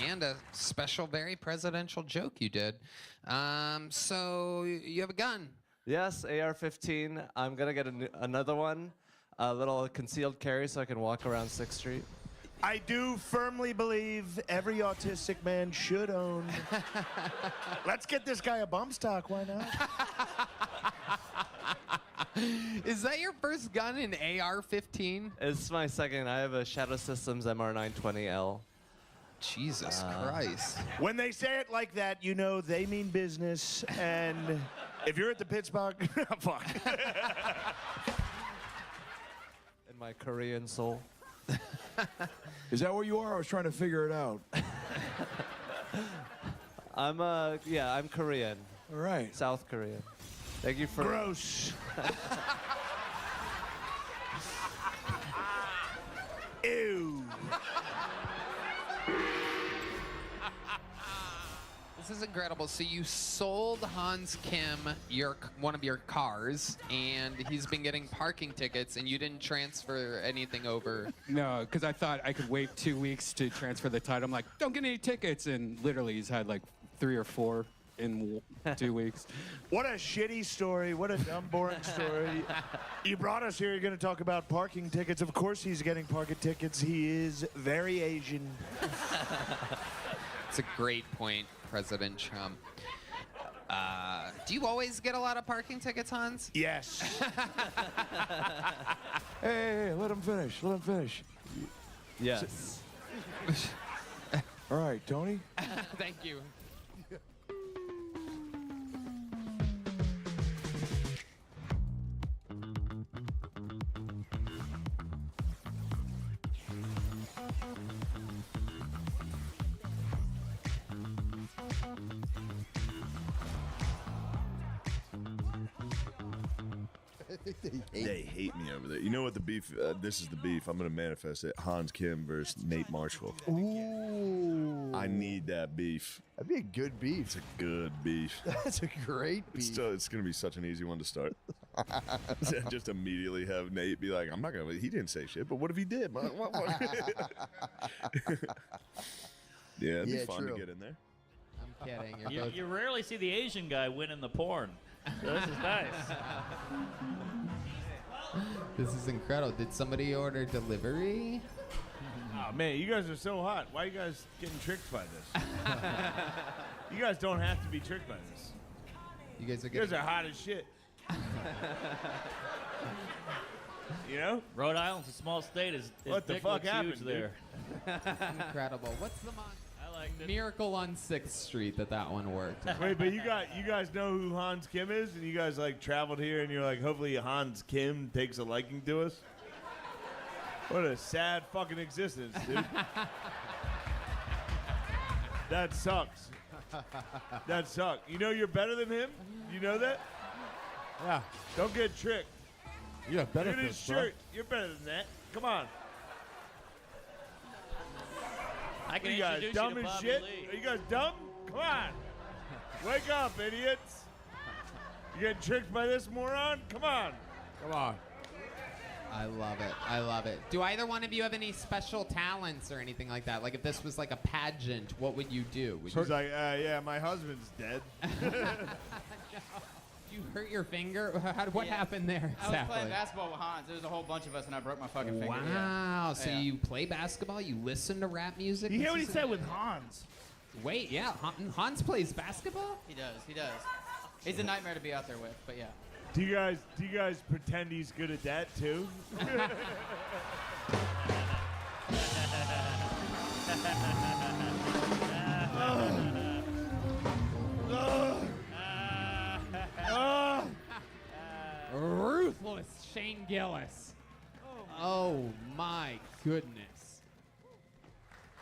and a special, very presidential joke you did. So you have a gun. Yes, AR-15. I'm going to get another one, a little concealed carry so I can walk around 6th Street. I do firmly believe every autistic man should own. Let's get this guy a bump stock, why not? Is that your first gun, an AR-15? It's my second. I have a Shadow Systems MR920L. Jesus Christ. When they say it like that, you know they mean business. And if you're at the Pittsburgh, fuck. In my Korean soul. Is that where you are? I was trying to figure it out. I'm Korean. All right. South Korean. Thank you for... Gross. Ew. This is incredible. So you sold Hans Kim one of your cars, and he's been getting parking tickets, and you didn't transfer anything over. No, because I thought I could wait 2 weeks to transfer the title. I'm like, don't get any tickets. And literally he's had like 3 or 4 in 2 weeks. What a shitty story. What a dumb, boring story. You brought us here. You're going to talk about parking tickets. Of course he's getting parking tickets. He is very Asian. It's a great point, President Trump. Do you always get a lot of parking tickets, Hans? Yes. Hey, let him finish. Let him finish. Yes. All right, Tony. Thank you. They hate me over there. You know what the beef? This is the beef. I'm gonna manifest it. Hans Kim versus Nate Marshall. Ooh. I need that beef. That'd be a good beef. It's a good beef. That's a great beef. It's gonna be such an easy one to start. Just immediately have Nate be like, "I'm not gonna. He didn't say shit, but what if he did?" Yeah, it'd be fun true. to get in there. I'm kidding. You rarely see the Asian guy winning the porn. So this is nice. This is incredible. Did somebody order delivery? Oh, man, you guys are so hot. Why are you guys getting tricked by this? You guys don't have to be tricked by this. You guys are You guys are hot as shit. You know? Rhode Island's a small state. His What the dick fuck looks happened, huge there. incredible. What's the I liked it. miracle on 6th Street that one worked? Wait, but you guys know who Hans Kim is, and you guys like traveled here, and you're like, hopefully Hans Kim takes a liking to us. What a sad fucking existence, dude. That sucks. That sucks. You know you're better than him. You know that? Yeah. Don't get tricked. You got Look at his benefits, bro. shirt. You're better than that. Come on. I can Are you guys introduce dumb you to as Bobby shit? Lee. Are you guys dumb? Come on. Wake up, idiots. You getting tricked by this moron? Come on. Come on. I love it. I love it. Do either one of you have any special talents or anything like that? Like if this was like a pageant, what would you do? Would He's like, yeah, my husband's dead. you hurt your finger? What happened there? I was exactly? playing basketball with Hans. There was a whole bunch of us, and I broke my fucking finger. Wow. So Yeah. you play basketball? You listen to rap music? You hear what he said with Hans? Wait, yeah. Hans plays basketball? He does. He does. He's a nightmare to be out there with, but yeah. Do you guys pretend he's good at that too? Ruthless Shane Gillis. Oh my goodness.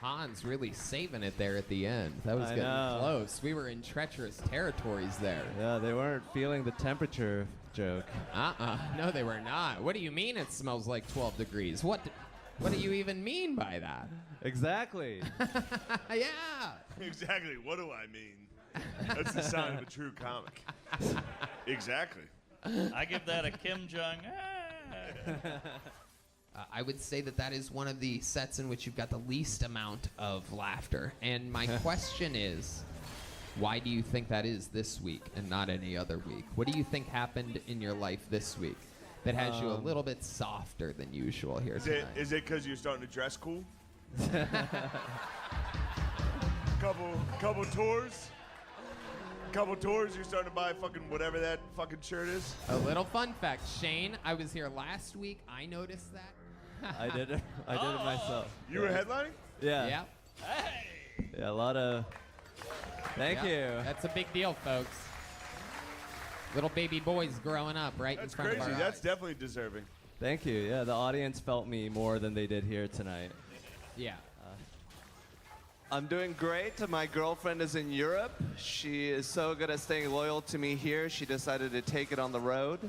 Hans really saving it there at the end. That was I getting know. close. We were in treacherous territories there. Yeah, they weren't feeling the temperature joke. No, they were not. What do you mean it smells like 12 degrees? What do you even mean by that? Exactly. Yeah. Exactly. What do I mean? That's the sign of a true comic. Exactly. I give that a Kim Jong. I would say that that is one of the sets in which you've got the least amount of laughter. And my question is, why do you think that is this week and not any other week? What do you think happened in your life this week that has you a little bit softer than usual here tonight? Is it because you're starting to dress cool? couple tours? Couple tours, you're starting to buy fucking whatever that fucking shirt is? A little fun fact, Shane, I was here last week. I noticed that. I did it. I did it myself. You were headlining? Yeah. Yeah. Yeah, a lot of. Thank you. That's a big deal, folks. Little baby boys growing up right That's in front crazy. of our That's eyes. definitely deserving. Thank you. Yeah, the audience felt me more than they did here tonight. Yeah. I'm doing great. My girlfriend is in Europe. She is so good at staying loyal to me here. She decided to take it on the road.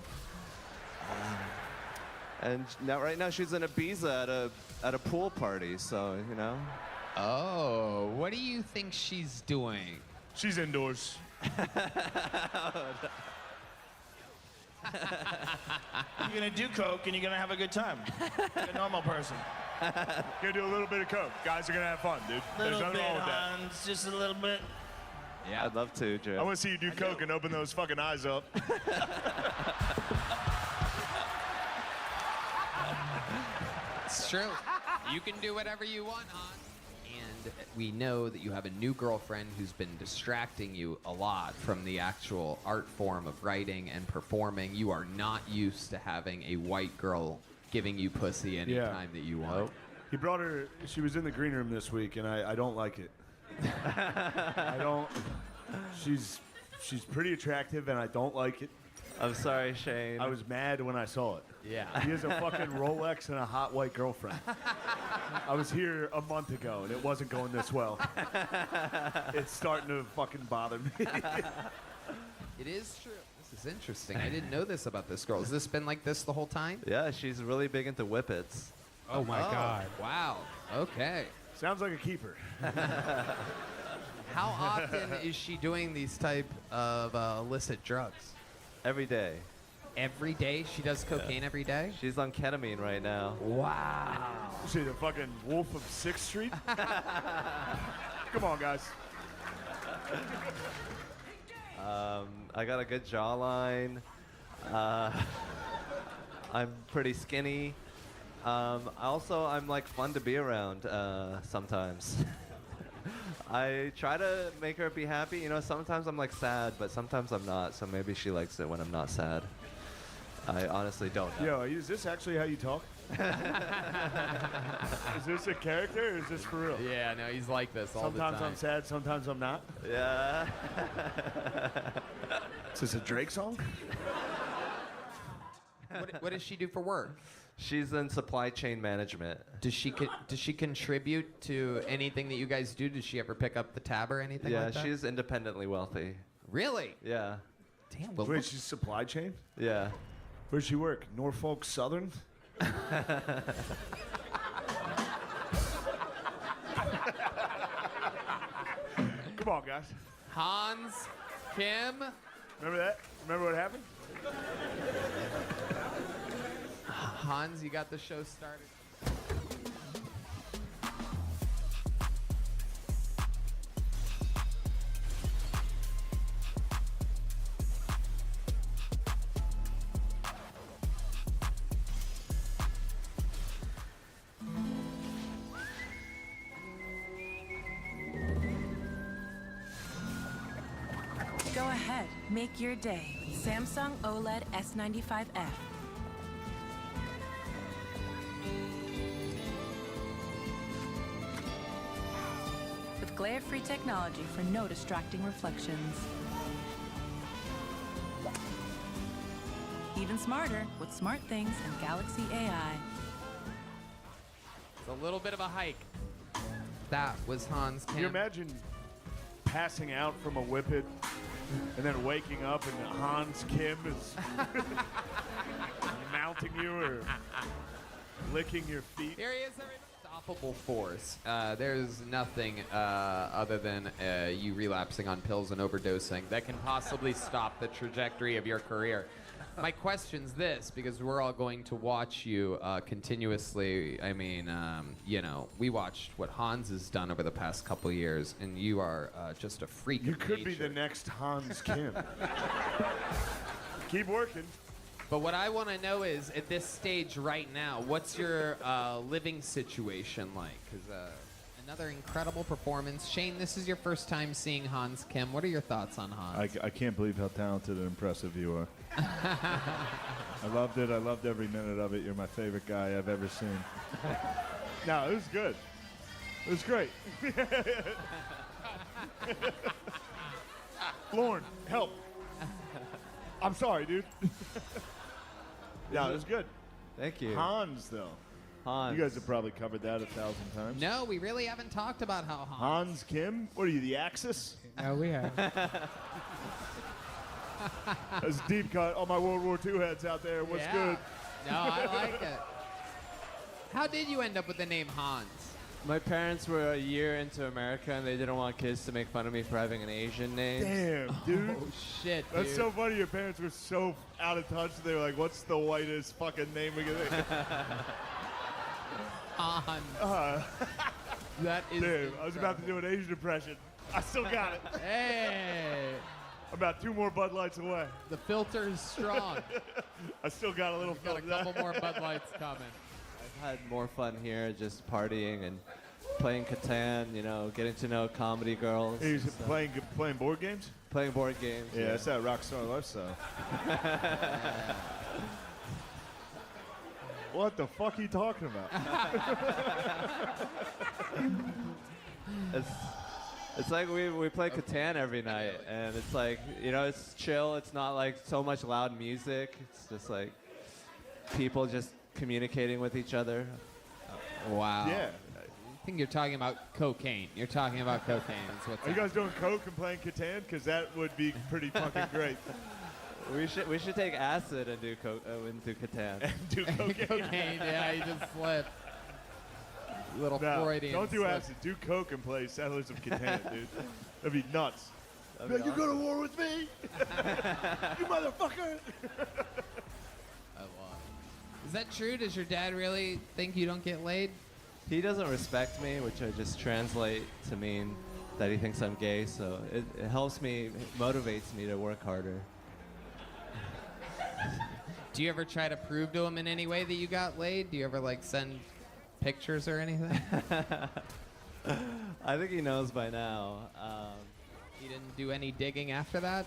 And now, right now, she's in Ibiza at a pool party. So you know. Oh, what do you think she's doing? She's indoors. You're gonna do coke and you're gonna have a good time. Like a normal person. Gonna do a little bit of coke. Guys are gonna have fun, dude. There's Little nothing bit, wrong with that. Hans, just a little bit. Yeah, I'd love to, Joe. I want to see you do coke and open those fucking eyes up. It's true. You can do whatever you want, Hans. And we know that you have a new girlfriend who's been distracting you a lot from the actual art form of writing and performing. You are not used to having a white girl giving you pussy anytime that you want. He brought her. She was in the green room this week, and I don't like it. I don't. She's pretty attractive, and I don't like it. I'm sorry, Shane. I was mad when I saw it. Yeah. He has a fucking Rolex and a hot white girlfriend. I was here a month ago, and it wasn't going this well. It's starting to fucking bother me. It is true. This is interesting. I didn't know this about this girl. Has this been like this the whole time? Yeah, she's really big into whippets. Oh my God. Wow. Okay. Sounds like a keeper. How often is she doing these type of illicit drugs? Every day. Every day? She does cocaine every day? She's on ketamine right now. Wow. Is she the fucking Wolf of 6th Street? Come on, guys. I got a good jawline. I'm pretty skinny. I'm like fun to be around sometimes. I try to make her be happy. You know, sometimes I'm like sad, but sometimes I'm not. So maybe she likes it when I'm not sad. I honestly don't know. Yo, is this actually how you talk? Is this a character or is this for real? Yeah, no, he's like this all Sometimes the time. I'm sad, sometimes I'm not. Yeah. Is this a Drake song? What does she do for work? She's in supply chain management. Does she contribute to anything that you guys do? Does she ever pick up the tab or anything Yeah, like that? she's independently wealthy. Really? Yeah. Damn. Well, Wait, she's supply chain? Yeah. Where's she work? Norfolk Southern? Come on, guys. Hans, Kim. Remember that? Remember what happened? Hans, you got the show started. Go ahead, make your day with Samsung OLED S95F. With glare-free technology for no distracting reflections. Even smarter with SmartThings and Galaxy AI. It's a little bit of a hike. That was Hans Kim. Can you imagine passing out from a whippet and then waking up and Hans Kim is mounting you or licking your feet? Here he is, everybody. Unstoppable force. There's nothing other than you relapsing on pills and overdosing that can possibly stop the trajectory of your career. My question's this, because we're all going to watch you continuously. I mean, you know, we watched what Hans has done over the past couple years, and you are just a freak You of could be nature. the next Hans Kim. Keep working. But what I want to know is, at this stage right now, what's your living situation like? Because another incredible performance. Shane, this is your first time seeing Hans Kim. What are your thoughts on Hans? I can't believe how talented and impressive you are. I loved it. I loved every minute of it. You're my favorite guy I've ever seen. No, it was good. It was great. Lauren, help. I'm sorry, dude. Yeah, it was good. Thank you. Hans, though. Hans. You guys have probably covered that 1,000 times. No, we really haven't talked about how Hans Kim? What are you, the Axis? No, we have. That's a deep cut. All my World War II heads out there. What's Yeah. good? No, I like it. How did you end up with the name Hans? My parents were a year into America, and they didn't want kids to make fun of me for having an Asian name. Damn, dude. Oh, shit, That's dude. so funny. Your parents were so out of touch. They were like, what's the whitest fucking name we can think? Hans. That is Dude, I was about to do an Asian impression. I still got it. Hey. About 2 more Bud Lights away. The filter is strong. I still got a little Got a couple more Bud Lights coming. I've had more fun here, just partying and playing Catan, you know, getting to know comedy girls. He's and stuff. playing board games? Playing board games. Yeah, that's that rock star lifestyle. What the fuck are you talking about? It's like we play Catan every night, and it's like, you know, it's chill. It's not like so much loud music. It's just like people just communicating with each other. Wow. Yeah. I think you're talking about cocaine. You're talking about cocaine. That's what's Are you guys doing coke and playing Catan? Because that would be pretty fucking great. We should take acid and do Catan. And do cocaine. Cocaine, yeah, you just slip. Little No, Freudian don't do slip. acid. Do coke and play Settlers of Catan, dude. That'd be nuts. That'd be You go to war with me? You motherfucker! Is that true? Does your dad really think you don't get laid? He doesn't respect me, which I just translate to mean that he thinks I'm gay, so it helps me, it motivates me to work harder. Do you ever try to prove to him in any way that you got laid? Do you ever like send pictures or anything? I think he knows by now. He didn't do any digging after that?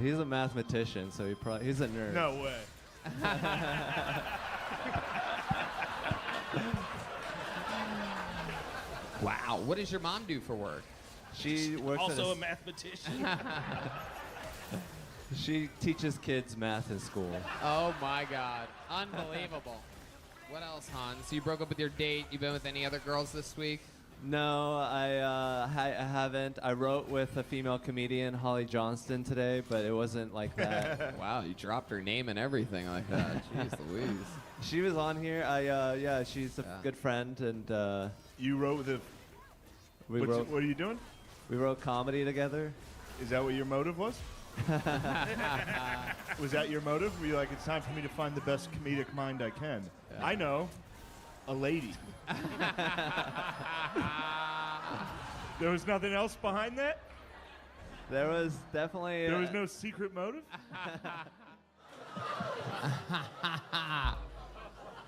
He's a mathematician, so he's a nerd. No way. Wow. What does your mom do for work? She works Also at a mathematician. She teaches kids math in school. Oh my God. Unbelievable. What else, Hans? You broke up with your date. You been with any other girls this week? No, I haven't. I wrote with a female comedian, Holly Johnston, today, but it wasn't like that. Wow, you dropped her name and everything like that. Jeez Louise. She was on here. Yeah, she's a good friend, and You wrote with a. What are you doing? We wrote comedy together. Is that what your motive was? Was that your motive? Were you like, it's time for me to find the best comedic mind I can? Yeah. I know. A lady. There was nothing else behind that? There was definitely. There was no secret motive?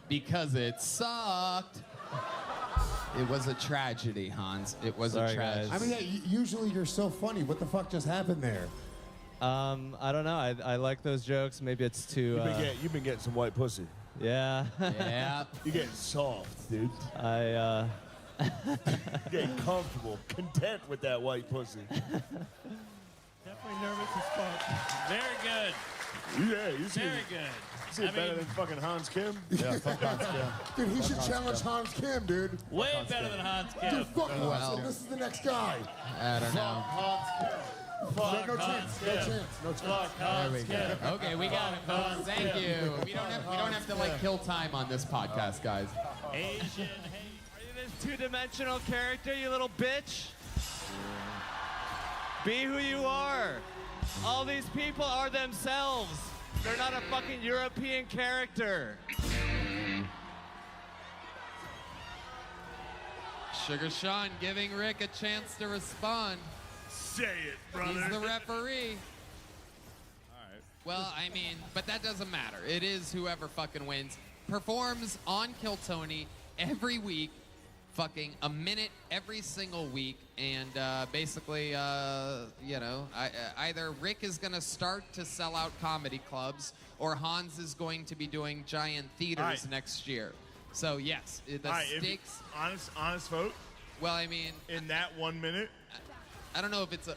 Because it sucked. It was a tragedy, Hans. It was Sorry, a tragedy. guys. I mean, yeah, usually you're so funny. What the fuck just happened there? I don't know. I like those jokes. Maybe it's too. You've been getting some white pussy. Yeah. Yeah. You're getting soft, dude. I. Getting comfortable, content with that white pussy. Definitely nervous as fuck. Very good. Yeah, you see. Very good. You see it better than fucking Hans Kim? Yeah, fuck Hans Kim. Dude, he should challenge Hans Kim, dude. Way better than Hans Kim. Dude, fuck Hans Kim. This is the next guy. I don't know. Hans Kim. Fuck No Hans chance. Kim. No chance. No chance. Fuck Hans Kim. Okay, we got it, folks. Thank you. We don't have to like kill time on this podcast, guys. Asian hate. Are you this two-dimensional character, you little bitch? Be who you are. All these people are themselves. They're not a fucking European character. Sugar Sean giving Rick a chance to respond. Say it, brother. He's the referee. All right. Well, I mean, but that doesn't matter. It is whoever fucking wins. Performs on Kill Tony every week, fucking a minute every single week, and basically, you know, either Rick is gonna start to sell out comedy clubs, or Hans is going to be doing giant theaters next year. So yes, the stakes. Honest vote. Well, I mean, in that 1 minute, I don't know if it's a.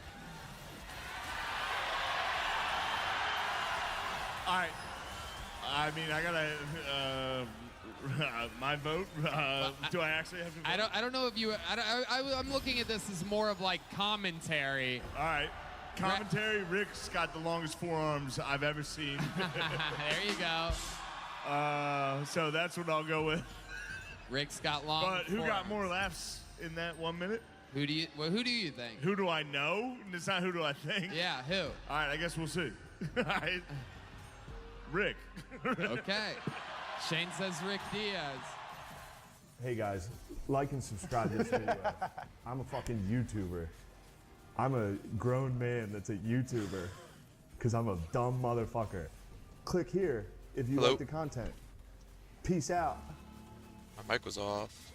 All right. I mean, I gotta. My vote. Do I actually have to vote? I don't know if you. I'm looking at this as more of like commentary. All right. Commentary. Rick's got the longest forearms I've ever seen. There you go. So that's what I'll go with. Rick's got long. But who got forearms. more laughs in that 1 minute? Who do you think? Who do I know? It's not who do I think. Yeah, who? All right, I guess we'll see. All right. Rick. Okay. Shane says Rick Diaz. Hey guys, like and subscribe to this video. I'm a fucking YouTuber. I'm a grown man that's a YouTuber because I'm a dumb motherfucker. Click here if you like the content. Peace out. My mic was off.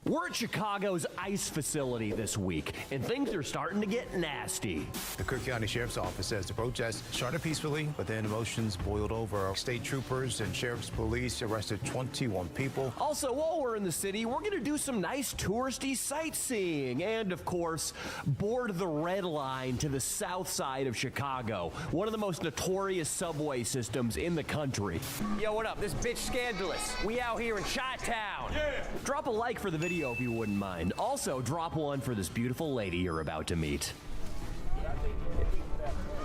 We're at Chicago's ICE facility this week, and things are starting to get nasty. The Cook County Sheriff's Office says the protest started peacefully, but then emotions boiled over. State troopers and sheriff's police arrested 21 people. Also, while we're in the city, we're going to do some nice touristy sightseeing and, of course, board the Red Line to the south side of Chicago, one of the most notorious subway systems in the country. Yo, what up? This bitch scandalous. We out here in Chi-Town. Yeah. Drop a like for the video if you wouldn't mind. Also, drop one for this beautiful lady you're about to meet.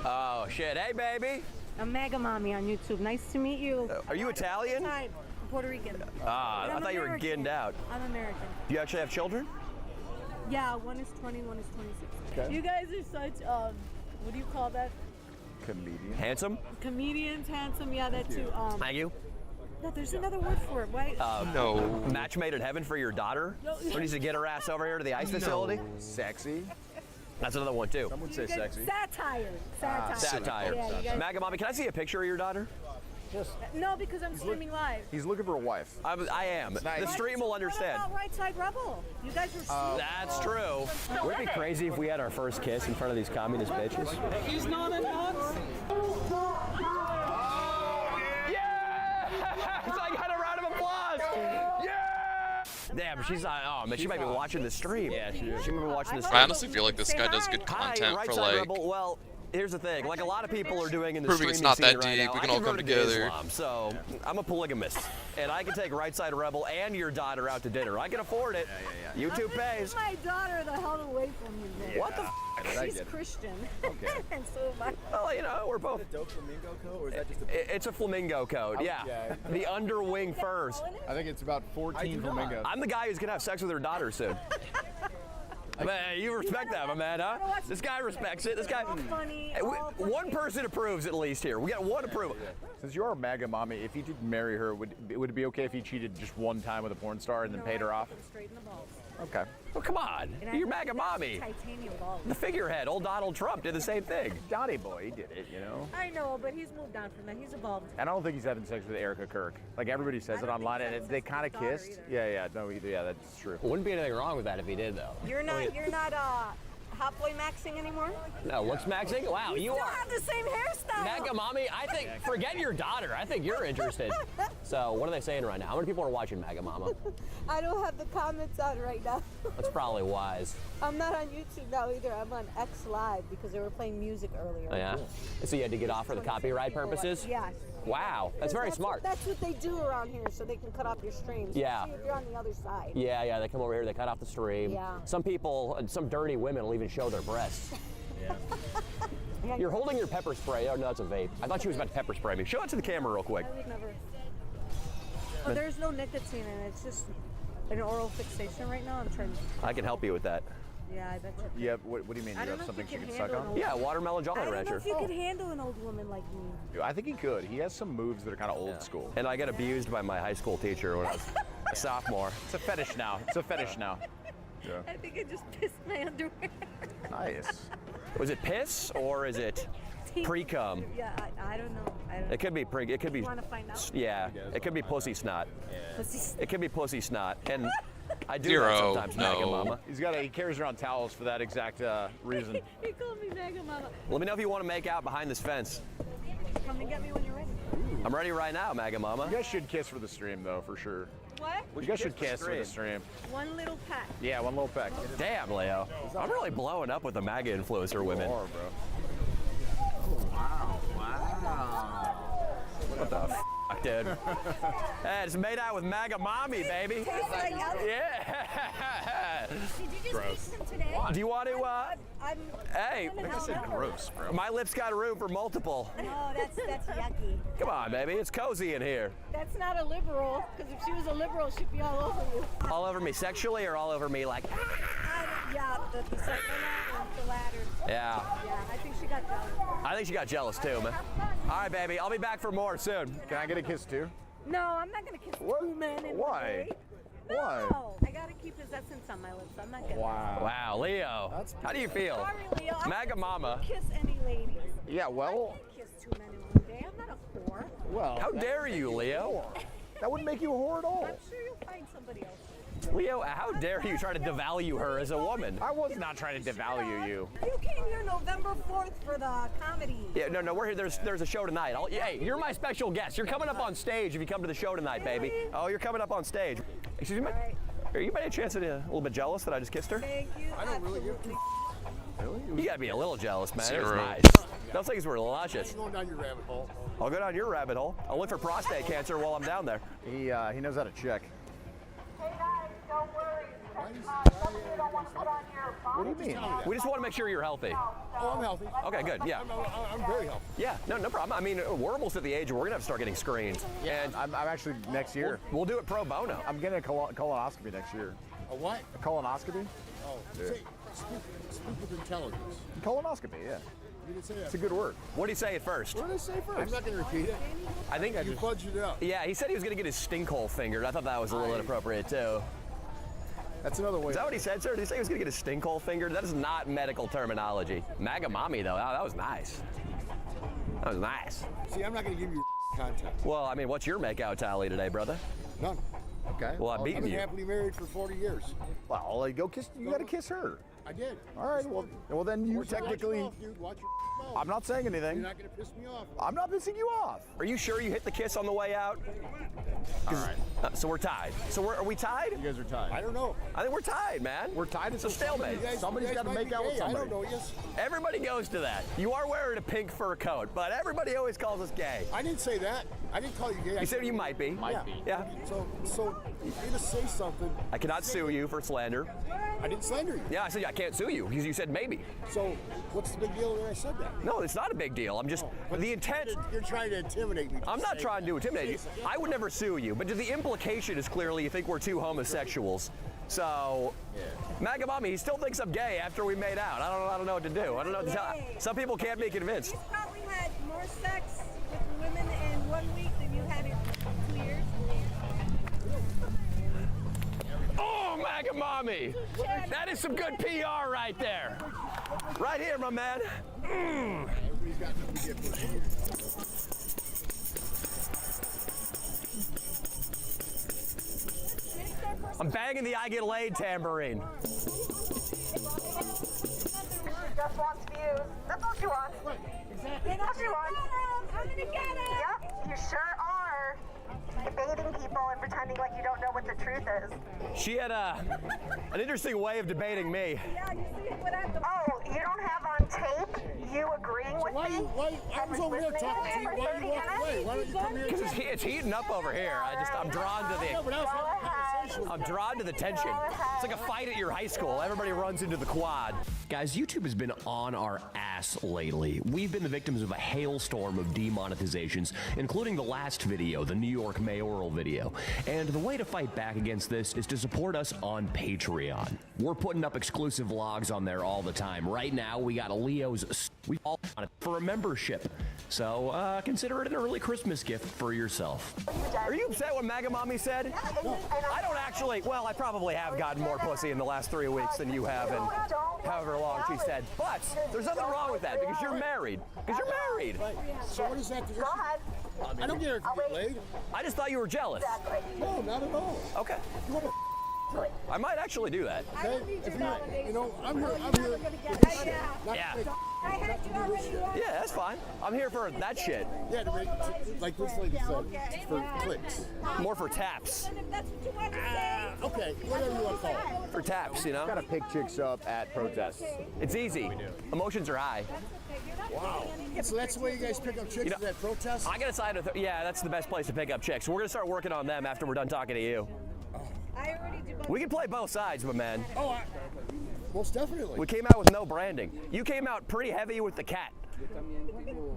Oh, shit. Hey, baby. I'm Mega Mommy on YouTube. Nice to meet you. Are you Italian? I'm Puerto Rican. I thought you were ginned out. I'm American. Do you actually have children? Yeah, one is 20, one is 26. Okay. You guys are such, what do you call that? Comedian. Handsome? Comedians, handsome, yeah, that too. Thank you. No, there's another word for it, right? No. Match made in heaven for your daughter? No. Who needs to get her ass over here to the ICE facility? Sexy. That's another one, too. Some would say sexy. Satire. Satire. Satire. Yeah, you guys- Maga Mommy, can I see a picture of your daughter? No, because I'm streaming live. He's looking for a wife. I am. Nice. The stream will understand. What about Right Side Rebel? You guys were so That's true. Wouldn't it be crazy if we had our first kiss in front of these communist bitches? He's not a Nazi. So I got a round of applause. Yeah! Damn, she's oh man, she might be watching the stream. Yeah, she is. She might be watching the stream. I honestly feel like this guy does good content Right for Side like. Rebel. Well, here's the thing. Like a lot of people are doing in the Proving streaming it's not scene that right deep, now, we can I all come converted to together. Islam, so I'm a polygamist, and I can take Right Side Rebel and your daughter out to dinner. I can afford it. Yeah. YouTube pays. My daughter the hell away from me. Then. What the f? She's Christian. Okay. And so am I. Well, you know, we're both. Is it a dope flamingo coat, or is that just a... It's a flamingo coat, yeah. Okay. The underwing furs. I think it's about 14 flamingos. I'm the guy who's gonna have sex with her daughter soon. Man, you respect that, my man, huh? This guy respects it. This guy. Funny. One person approves at least here. We got one approval. Since you are a MAGA mommy, if you did marry her, would it be okay if you cheated just one time with a porn star and then paid her off? Straight in the balls. Okay. Well, come on. You're MAGA mommy. Titanium balls. The figurehead, old Donald Trump, did the same thing. Johnny boy, he did it, you know? I know, but he's moved on from that. He's evolved. And I don't think he's having sex with Erica Kirk. Like everybody says it online, and they kind of kissed. Yeah, that's true. Wouldn't be anything wrong with that if he did, though. You're not hot boy maxing anymore? No, what's maxing? Wow, you still are. have the same hairstyle. MAGA mommy, I think, forget your daughter. I think you're interested. So, what are they saying right now? How many people are watching MAGA Mama? I don't have the comments on right now. That's probably wise. I'm not on YouTube now either. I'm on X Live because they were playing music earlier. Oh, yeah? So you had to get off for the copyright purposes? Yeah. Wow, that's very smart. That's what they do around here, so they can cut off your streams. Yeah. See if you're on the other side. Yeah, they come over here, they cut off the stream. Yeah. Some people, some dirty women will even show their breasts. Yeah. You're holding your pepper spray. Oh, no, that's a vape. I thought she was about to pepper spray me. Show it to the camera real quick. I would never. Well, there's no nicotine in it. It's just an oral fixation right now. I'm trying to... I can help you with that. Yeah, I bet you. Yeah, what do you mean? I You don't have know if something you she can can suck handle on? an Yeah, watermelon Jolly I don't know Rancher. if you could handle an old woman like me. I think he could. He has some moves that are kind of old school. And I got abused by my high school teacher when I was a sophomore. It's a fetish now. It's a fetish now. Yeah. I think I just pissed my underwear. Nice. Was it piss or is it pre-cum? Yeah, I don't know. I don't It could be pre. It could be. You want to find out? Yeah, it could be pussy snot. Pussy It could be pussy snot, and I do Zero, that sometimes, no. Mega Mama. He carries around towels for that exact reason. He called me Mega Mama. Let me know if you want to make out behind this fence. Come and get me when you're ready. I'm ready right now, Mega Mama. You guys should kiss for the stream, though, for sure. What? You guys should kiss for the stream. One little peck. Yeah, one little peck. Damn, Leo. I'm really blowing up with the MAGA influencer women. You are, bro. What the f, dude? Hey, it's made out with MAGA mommy, baby. Tastes like yellow. Yeah. Did you just Gross. make some today? Do you want to, I'm hey, gross, bro. My lips got room for multiple. No, that's yucky. Come on, baby, it's cozy in here. That's not a liberal, because if she was a liberal, she'd be all over you. All over me sexually or all over me like, Yeah, the second one, the latter. yeah. Yeah, I think she got jealous. I think she got jealous too, man. All right, baby, I'll be back for more soon. Can I get a kiss too? No, I'm not gonna kiss two men in Why? one day. Why? No, I gotta keep his essence on my lips. I'm not gonna. Wow, Leo. How do you feel? Sorry, Leo. I MAGA Mama. don't kiss any ladies. Yeah, well. I can't kiss two men in one day. I'm not a whore. Well. How dare you, Leo? That wouldn't make you a whore at all. I'm sure you'll find somebody else. Leo, how dare you try to devalue her as a woman? I was not trying to devalue you. You came here November 4th for the comedy. Yeah, no, we're here. There's a show tonight. Hey, you're my special guest. You're coming up on stage if you come to the show tonight, baby. Oh, you're coming up on stage. Excuse me? Are you by any chance a little bit jealous that I just kissed her? Thank you. I don't really give You gotta be a little jealous, man. It was Zero. nice. Those things were luscious. Going down your rabbit hole. I'll go down your rabbit hole. I'll look for prostate cancer while I'm down there. He knows how to check. Hey guys, don't worry. What do you mean? We just want to make sure you're healthy. Oh, I'm healthy. Okay, good. Yeah. I'm very healthy. Yeah. No problem. I mean, we're almost at the age where we're gonna have to start getting screened. Yeah, and I'm actually next year. We'll do it pro bono. I'm getting a colonoscopy next year. A what? A colonoscopy? Oh, Yeah. speak with intelligence. Colonoscopy, yeah. You didn't say that. It's a good word. What did he say at first? What did I say first? I'm not going to repeat it. I think You fudged it up. Yeah, he said he was gonna get his stink hole fingered. I thought that was a little inappropriate too. That's another way. Is that what he said, sir? Did he say he was gonna get his stink hole fingered? That is not medical terminology. MAGA mommy though, that was nice. That was nice. See, I'm not going to give you content. Well, I mean, what's your makeout tally today, brother? None. Okay. Well, I've beaten I've been you. happily married for 40 years. Well, go kiss. You got to kiss her. I did. All right. Well, then you Watch your technically. mouth, dude. Watch your mouth. I'm not saying anything. You're not going to piss me off. I'm not pissing you off. Are you sure you hit the kiss on the way out? All right. So we're tied. So are we tied? You guys are tied. I don't know. I think we're tied, man. We're tied. It's a stalemate. Somebody's got to make out with I somebody. don't know. Yes. Everybody goes to that. You are wearing a pink fur coat, but everybody always calls us gay. I didn't say that. I didn't call you gay. You said you might be. Yeah. So you're going to say something. I cannot sue you for slander. I didn't slander you. Yeah, I said I can't sue you because you said maybe. So what's the big deal when I said that? No, it's not a big deal. I'm just the intent. You're trying to intimidate me. I'm not trying to intimidate you. I would never sue you, but the implication is clearly you think we're two homosexuals. So, MAGA mommy, he still thinks I'm gay after we made out. I don't know what to do. I don't know what to tell. Some people can't be convinced. He's probably had more sex with women in 1 week than you had in 2 years. Oh, MAGA mommy! That is some good PR right there. Right here, my man. Everybody's got something to get for. I'm banging the I Get Laid tambourine. Just wants views. That's all she wants. Exactly. That's all she wants. I'm gonna get it. Yep, you sure are. Debating people and pretending like you don't know what the truth is. She had an interesting way of debating me. Yeah, you see what happened? Oh, you don't have on tape you agreeing with me? I was over here talking to you. Why are you walking away? Why don't you come here? Because it's heating up over here. I'm drawn to the. Yeah, but I was having a conversation. I'm drawn to the tension. It's like a fight at your high school. Everybody runs into the quad. Guys, YouTube has been on our ass lately. We've been the victims of a hailstorm of demonetizations, including the last video, the New York mayoral video. And the way to fight back against this is to support us on Patreon. We're putting up exclusive vlogs on there all the time. Right now, we got a Leo's we all on it for a membership. So consider it an early Christmas gift for yourself. Are you upset what MAGA Mommy said? I don't actually, well, I probably have gotten more pussy in the last 3 weeks than you have in however long she said. But there's nothing wrong with that because you're married. Because you're married. So what is that? The issue? I don't care if you get laid. I just thought you were jealous. No, not at all. Okay. You want to I might actually do that. okay? If you know, I'm here. Yeah. Yeah, that's fine. I'm here for that shit. Yeah, like this lady said, for clicks. More for taps. Okay, whatever you want to call it. For taps, you know? Gotta pick chicks up at protests. It's easy. Emotions are high. Wow. So that's the way you guys pick up chicks, You know, is at protests? I gotta side with, yeah, that's the best place to pick up chicks. We're gonna start working on them after we're done talking to you. We can play both sides, my man. Oh, most definitely. We came out with no branding. You came out pretty heavy with the cat.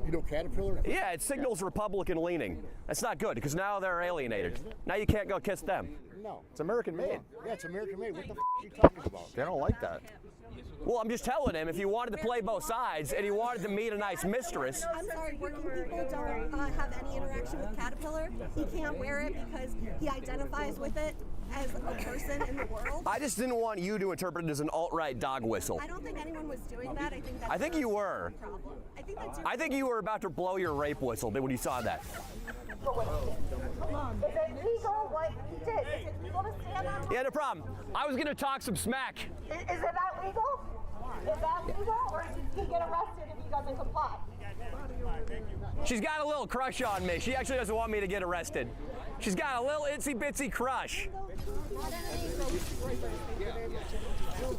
You know Caterpillar? Yeah, it signals Republican leaning. That's not good because now they're alienated. Now you can't go kiss them. No. It's American made. Yeah, it's American made. What the are you talking about? They don't like that. Well, I'm just telling him if he wanted to play both sides and he wanted to meet a nice mistress. I'm sorry, working people don't have any interaction with Caterpillar. He can't wear it because he identifies with it as a person in the world. I just didn't want you to interpret it as an alt-right dog whistle. I don't think anyone was doing that. I think you were. I think you were about to blow your rape whistle when you saw that. Is it legal what he did? Is it legal to stand on? Yeah, no problem. I was gonna talk some smack. Is it that legal? Is that legal? Or does he get arrested if he doesn't comply? She's got a little crush on me. She actually doesn't want me to get arrested. She's got a little itsy bitsy crush.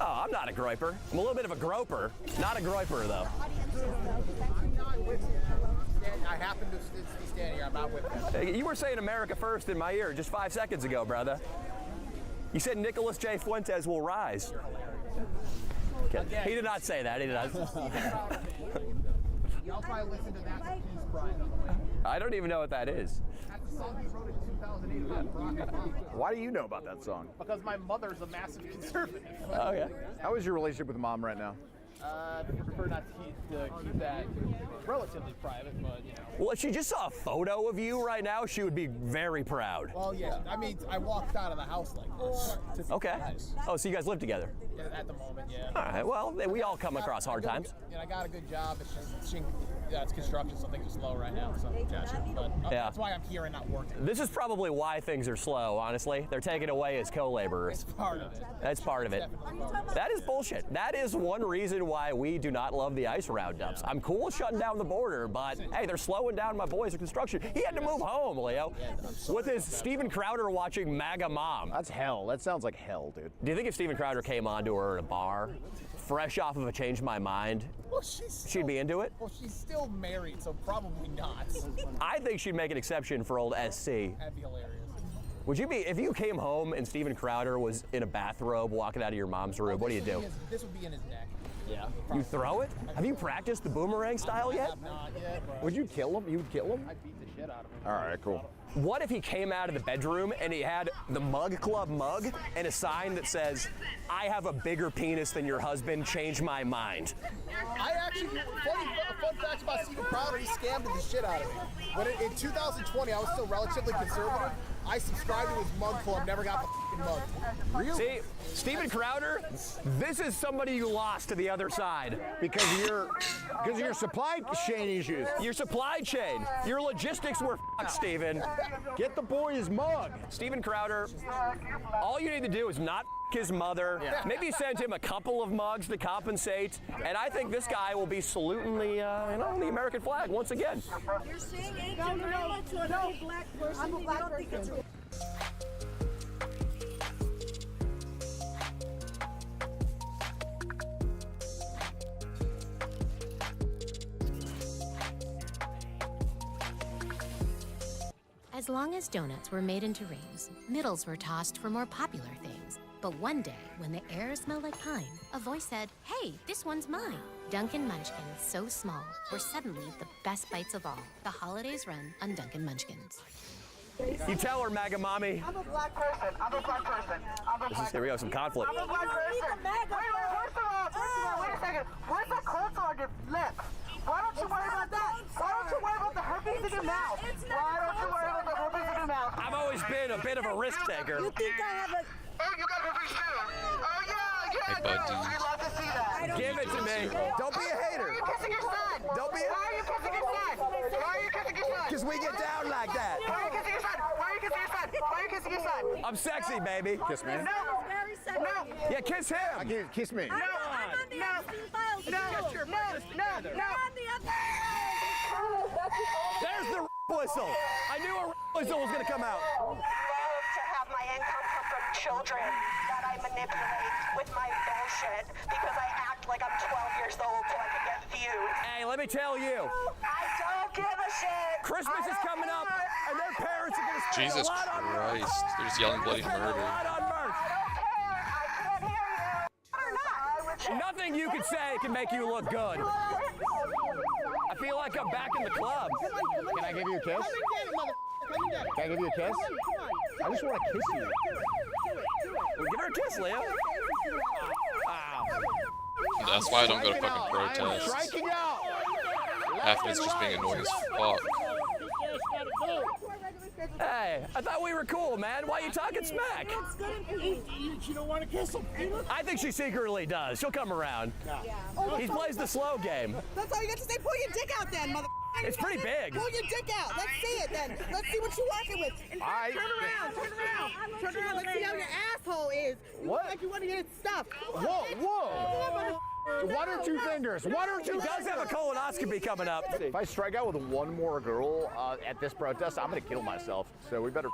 Oh, I'm not a groiper. I'm a little bit of a groper. Not a groiper, though. I happen to be standing here. I'm not with them. You were saying America first in my ear just 5 seconds ago, brother. You said Nicholas J. Fuentes will rise. Okay. He did not say that. He did not. Y'all probably listen to that piece, Brian. I don't even know what that is. That's the song he wrote in 2008 about Barack Obama. Why do you know about that song? Because my mother's a massive conservative. Oh, yeah. How is your relationship with mom right now? I prefer not to keep that relatively private, but you know. Well, if she just saw a photo of you right now, she would be very proud. Well, yeah. I mean, I walked out of the house like this. Okay. Oh, so you guys live together? At the moment, yeah. All right. Well, we all come across hard times. Yeah, I got a good job. It's just, it's construction, so things are slow right now. So, but Yeah. that's why I'm here and not working. This is probably why things are slow, honestly. They're taken away as co-laborers. It's part of it. That's part of it. That is bullshit. That is one reason why we do not love the ICE roundups. I'm cool with shutting down the border, but hey, they're slowing down my boys in construction. He had to move home, Leo, with his Steven Crowder watching MAGA mom. That's hell. That sounds like hell, dude. Do you think if Steven Crowder came on to her at a bar, fresh off of a Change My Mind, Well, she'd be into it? Well, she's still married, so probably not. I think she'd make an exception for old SC. That'd be hilarious. Would you be, if you came home and Steven Crowder was in a bathrobe walking out of your mom's room, what do you do? This would be in his neck. Yeah. You throw it? Have you practiced the boomerang style yet? Not yet, bro. Would you kill him? You would kill him? I'd beat the shit out of him. All right, cool. What if he came out of the bedroom and he had the Mug Club mug and a sign that says, I have a bigger penis than your husband, change my mind? I actually, fun fact about Steven Crowder, he scammed the shit out of me. But in 2020, I was still relatively conservative. I subscribed to his mug club, never got the fucking mug. Really? See, Steven Crowder, this is somebody you lost to the other side. Because of your supply chain issues. Your supply chain. Your logistics were fucked, Steven. Get the boy his mug. Steven Crowder, all you need to do is not his mother. Yeah. Maybe send him a couple of mugs to compensate. And I think this guy will be saluting the, the American flag once again. You're saying anything to another black person. I'm a black person. As As long as donuts were made into rings, middles were tossed for more popular things. But one day, when the air smelled like pine, a voice said, "Hey, this one's mine." Dunkin' Munchkins, so small, were suddenly the best bites of all. The holidays run on Dunkin' Munchkins. You tell her, MAGA mommy. I'm a black person. I'm a black person. Here we go, some conflict. I'm a black person. Wait, first of all, wait a second. Where's the cold on your lip? Why don't you worry about that? Why don't you worry about the herpes in your mouth? Why don't you worry about the herpes in your mouth? I've always been a bit of a risk taker. You think I have a... Oh, you got herpes too? Oh, yeah, Hey, bud, dude. I'd love to see that. Give it to me. Don't be a hater. Why are you kissing your son? Don't be a... Why are you kissing your son? Why are you kissing your son? Because we get down like that. Why are you kissing your son? Why are you kissing your son? Why are you kissing your son? I'm sexy, baby. Kiss me. No. Very sexy. No. Yeah, kiss him. Kiss me. I'm on the Epstein files. No. I'm on the Epstein There's the whistle. I knew a whistle was going to come out. I love to have my income come from children that I manipulate with my bullshit because I act like I'm 12 years old so I can get views. Hey, let me tell you. I don't give a shit. Christmas is coming up, and their parents are going to spend Jesus a lot on merch. Christ. They're just yelling bloody Spend a murder. lot on merch. Nothing you can say can make you look good. I feel like I'm back in the club. Can I give you a kiss? Can I give you a kiss? I just want to kiss you. Well, give her a kiss, Leo. Wow. That's why I don't go to fucking protests. Striking out. Half of it's just being annoying as fuck. Hey, I thought we were cool, man. Why are you talking smack? You don't want to kiss him. I think she secretly does. She'll come around. He plays the slow game. That's all you got to say. Pull your dick out then, mother. It's pretty big. Pull your dick out. Let's see it then. Let's see what you're working with. In fact, turn around. Let's see how your asshole is. You look like you want to get it stuffed. Whoa. One or two fingers. One or two. He does have a colonoscopy coming up. If I strike out with one more girl at this protest, I'm gonna kill myself. So we better.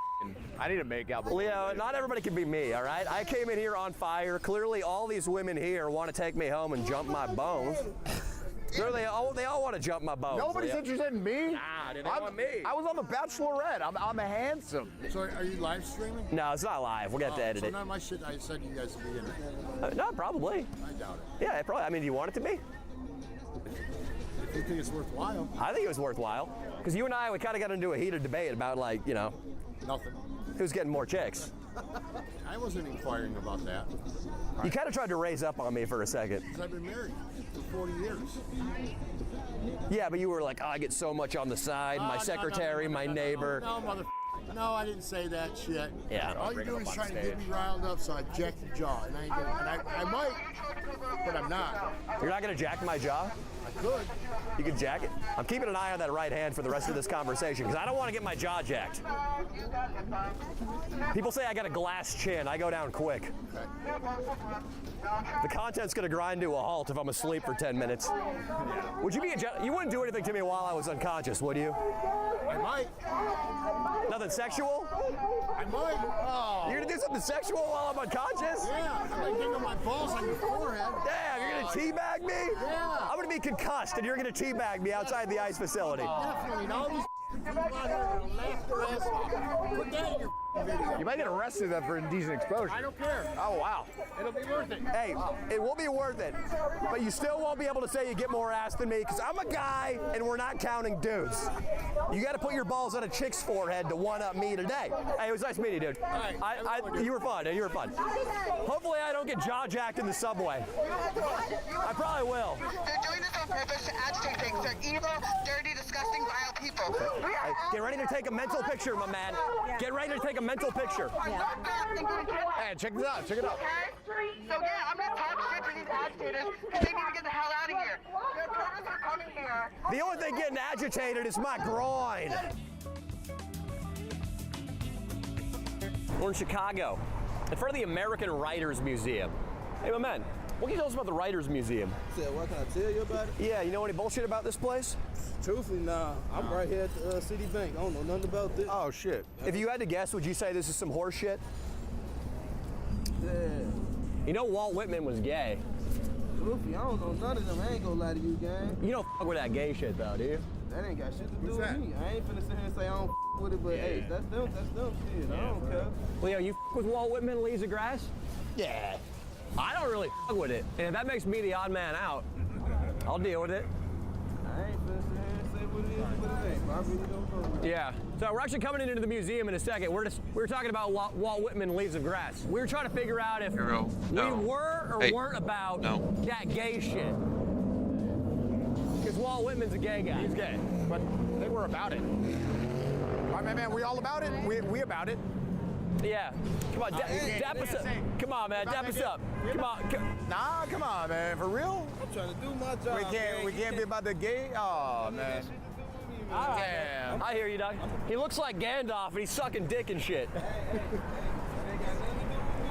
I need to make out. Leo, not everybody can be me, all right? I came in here on fire. Clearly, all these women here want to take me home and jump my bones. They all want to jump my bones. Nobody's Leo. interested in me. Nah, they want me. I was on The Bachelorette. I'm a handsome. So are you live streaming? No, it's not live. We'll get to edit so it. none of my shit I said you guys would be in it. No, probably. I doubt it. Yeah, probably. I mean, do you want it to be? If you think it's worthwhile. I think it was worthwhile. Because you and I, we kind of got into a heated debate about, like, you know, Nothing. who's getting more chicks. I wasn't inquiring about that. You kind of tried to raise up on me for a second. Because I've been married for 40 years. Yeah, but you were like, oh, I get so much on the side. My secretary, my neighbor. No, mother. No, I didn't say that shit. Yeah. All you're doing is trying to get me riled up, so I jacked the jaw, and I ain't gonna, and I might, but I'm not. You're not gonna jack my jaw? I could. You can jack it? I'm keeping an eye on that right hand for the rest of this conversation because I don't want to get my jaw jacked. People say I got a glass chin. I go down quick. The content's gonna grind to a halt if I'm asleep for 10 minutes. Would you be you wouldn't do anything to me while I was unconscious, would you? I might. Nothing sexual? I might. Oh. You're gonna do something sexual while I'm unconscious? Yeah, I'm gonna dingle my balls on your forehead. Damn, you're gonna teabag me? Yeah. I'm gonna be concussed and you're gonna teabag me outside the ice facility. Definitely. And all these people out here are gonna laugh their ass off. Put that in your video. You might get arrested for indecent exposure. I don't care. Oh, wow. It'll be worth it. Hey, it will be worth it, but you still won't be able to say you get more ass than me because I'm a guy and we're not counting dudes. You got to put your balls on a chick's forehead to one-up me today. Hey, it was nice meeting you, dude. You were fun. You were fun. Hopefully I don't get jaw-jacked in the subway. I probably will. They're doing this on purpose to agitate things. They're evil, dirty, disgusting, vile people. Hey, get ready to take a mental picture, my man. Get ready to take a mental picture. Hey, check this out. Check it out. Okay? So yeah, I'm gonna talk shit to these agitators because they need to get the hell out of here. Their purpose for coming here. The only thing getting agitated is my groin. We're in Chicago, in front of the American Writers Museum. Hey, my man, what can you tell us about the Writers Museum? What can I tell you about it? Yeah, you know any bullshit about this place? Truthfully, nah. I'm right here at the City Bank. I don't know nothing about this. Oh, shit. If you had to guess, would you say this is some horse shit? Yeah. You know Walt Whitman was gay. Truthfully, I don't know none of them. I ain't gonna lie to you, gang. You don't fuck with that gay shit, though, do you? That ain't got shit to do with me. I ain't finna sit here and say I don't with it, but hey, that's them shit. I don't care. Leo, you with Walt Whitman Leaves of Grass? Yeah. I don't really with it. And if that makes me the odd man out, I'll deal with it. I ain't finna sit here and say what it is, what it ain't. I really don't know. Yeah. So we're actually coming into the museum in a second. We were talking about Walt Whitman Leaves of Grass. We were trying to figure out if we were or weren't about that gay shit. Because Walt Whitman's a gay guy. He's gay, but I think we're about it. All right, man, we all about it? We about it. Yeah. Come on, dap us up. Come on, man, dap us up. Come on. Nah, come on, man. For real? I'm trying to do my job. We can't be about the gay? Oh, man. Damn. I hear you, Doug. He looks like Gandalf, and he's sucking dick and shit.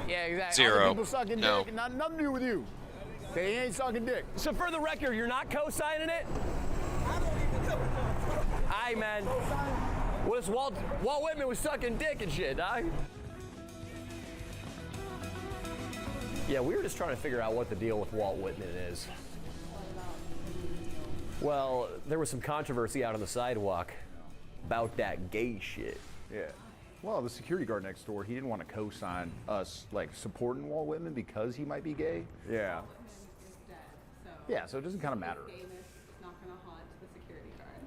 Yeah, exactly. Zero. Other people sucking No. dick, nothing to do with you. They ain't sucking dick. So for the record, you're not co-signing it? Aye, man. Walt Whitman was sucking dick and shit, dog. Yeah, we were just trying to figure out what the deal with Walt Whitman is. Well, there was some controversy out on the sidewalk about that gay shit. Yeah. Well, the security guard next door, he didn't want to co-sign us, like, supporting Walt Whitman because he might be gay. Yeah. Yeah, so it doesn't kind of matter.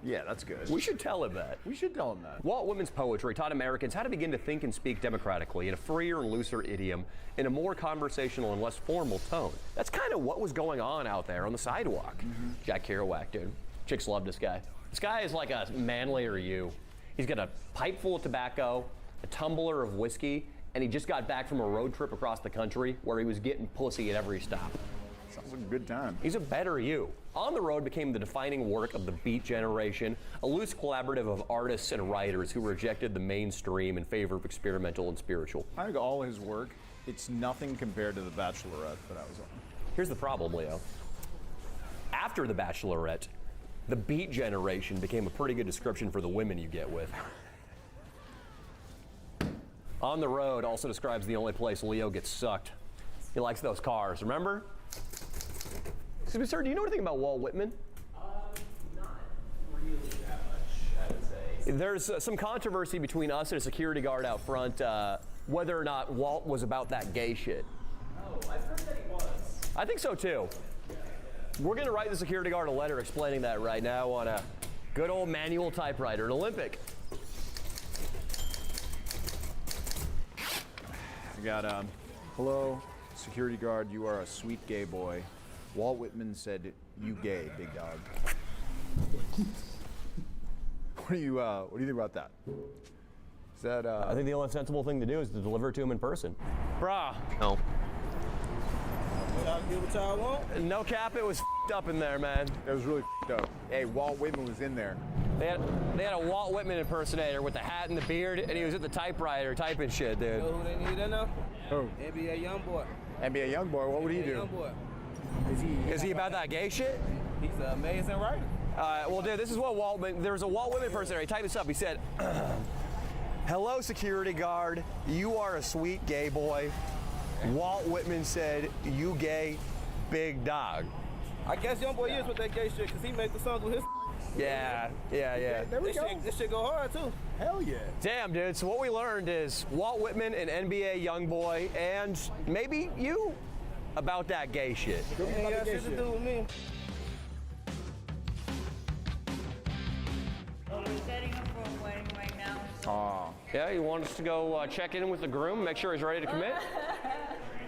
Yeah, that's good. We should tell him that. We should tell him that. Walt Whitman's poetry taught Americans how to begin to think and speak democratically in a freer and looser idiom, in a more conversational and less formal tone. That's kind of what was going on out there on the sidewalk. Jack Kerouac, dude. Chicks love this guy. This guy is like a manlier you. He's got a pipe full of tobacco, a tumbler of whiskey, and he just got back from a road trip across the country where he was getting pussy at every stop. Sounds like a good time. He's a better you. On the Road became the defining work of the Beat Generation, a loose collaborative of artists and writers who rejected the mainstream in favor of experimental and spiritual. I think all his work, it's nothing compared to The Bachelorette that I was on. Here's the problem, Leo. After The Bachelorette, the Beat Generation became a pretty good description for the women you get with. On the Road also describes the only place Leo gets sucked. He likes those cars, remember? Excuse me, sir, do you know anything about Walt Whitman? Not really that much, I would say. There's some controversy between us and a security guard out front whether or not Walt was about that gay shit. Oh, I've heard that he was. I think so too. We're going to write the security guard a letter explaining that right now on a good old manual typewriter, an Olympic. I got, hello, security guard, you are a sweet gay boy. Walt Whitman said, you gay, big dog. What do you think about that? Is that, I think the only sensible thing to do is to deliver it to him in person. Brah. No. No cap, it was f***ed up in there, man. It was really f***ed up. Hey, Walt Whitman was in there. They had a Walt Whitman impersonator with the hat and the beard, and he was at the typewriter typing shit, dude. You know who they need in there? Who? NBA Youngboy. NBA Youngboy, what would he do? Youngboy. Is he about that gay shit? He's an amazing writer. Well, dude, this is what Walt Whitman, there was a Walt Whitman impersonator. He typed this up. He said, hello, security guard. You are a sweet gay boy. Walt Whitman said, you gay, big dog. I guess Youngboy is with that gay shit because he made the songs with his. Yeah. There we go. This shit go hard too. Hell yeah. Damn, dude. So what we learned is Walt Whitman, an NBA Youngboy, and maybe you about that gay shit. Ain't got shit to do with me. We're setting up for a wedding right now. Oh. Yeah, you want us to go check in with the groom, make sure he's ready to commit?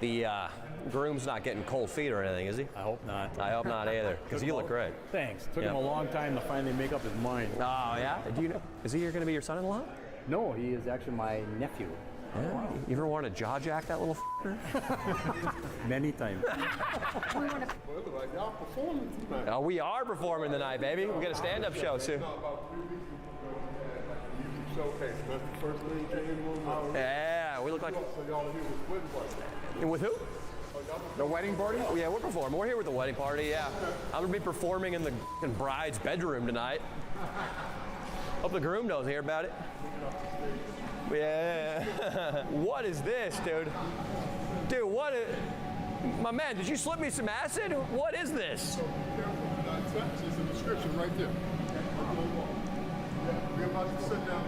The groom's not getting cold feet or anything, is he? I hope not. I hope not either, because you look great. Thanks. Took him a long time to finally make up his mind. Oh, yeah? Do you know? Is he going to be your son-in-law? No, he is actually my nephew. Yeah. You ever want to jaw jack that little f***er? Many times. Oh, we are performing tonight, baby. We got a stand-up show soon. Yeah, we look like. With who? The wedding party? Oh, yeah, we're performing. We're here with the wedding party, yeah. I'm going to be performing in the bride's bedroom tonight. Hope the groom knows hear about it. Yeah. What is this, dude? Dude, what is... My man, did you slip me some acid? What is this? It's a description right there. We're about to sit down.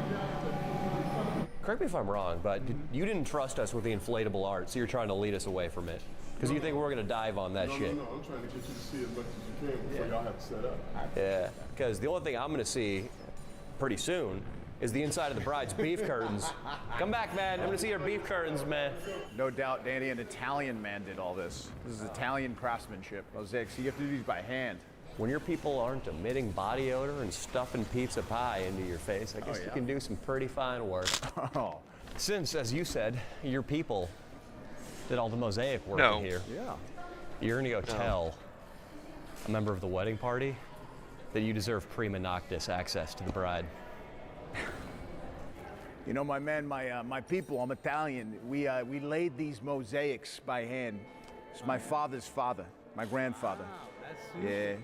correct me if I'm wrong, but you didn't trust us with the inflatable art, so you're trying to lead us away from it. Because you think we're going to dive on that shit. No, I'm trying to get you to see as much as you can before y'all have to set up. Yeah, because the only thing I'm going to see pretty soon is the inside of the bride's beef curtains. Come back, man. I'm going to see your beef curtains, man. No doubt, Danny, an Italian man did all this. This is Italian craftsmanship. Mosaics, you have to do these by hand. When your people aren't emitting body odor and stuffing pizza pie into your face, I guess you can do some pretty fine work. Oh. Since, as you said, your people did all the mosaic work in here. Yeah. You're going to go tell a member of the wedding party that you deserve prima noctis access to the bride. You know, my man, my people, I'm Italian. We laid these mosaics by hand. It's my father's father, my grandfather. Yeah.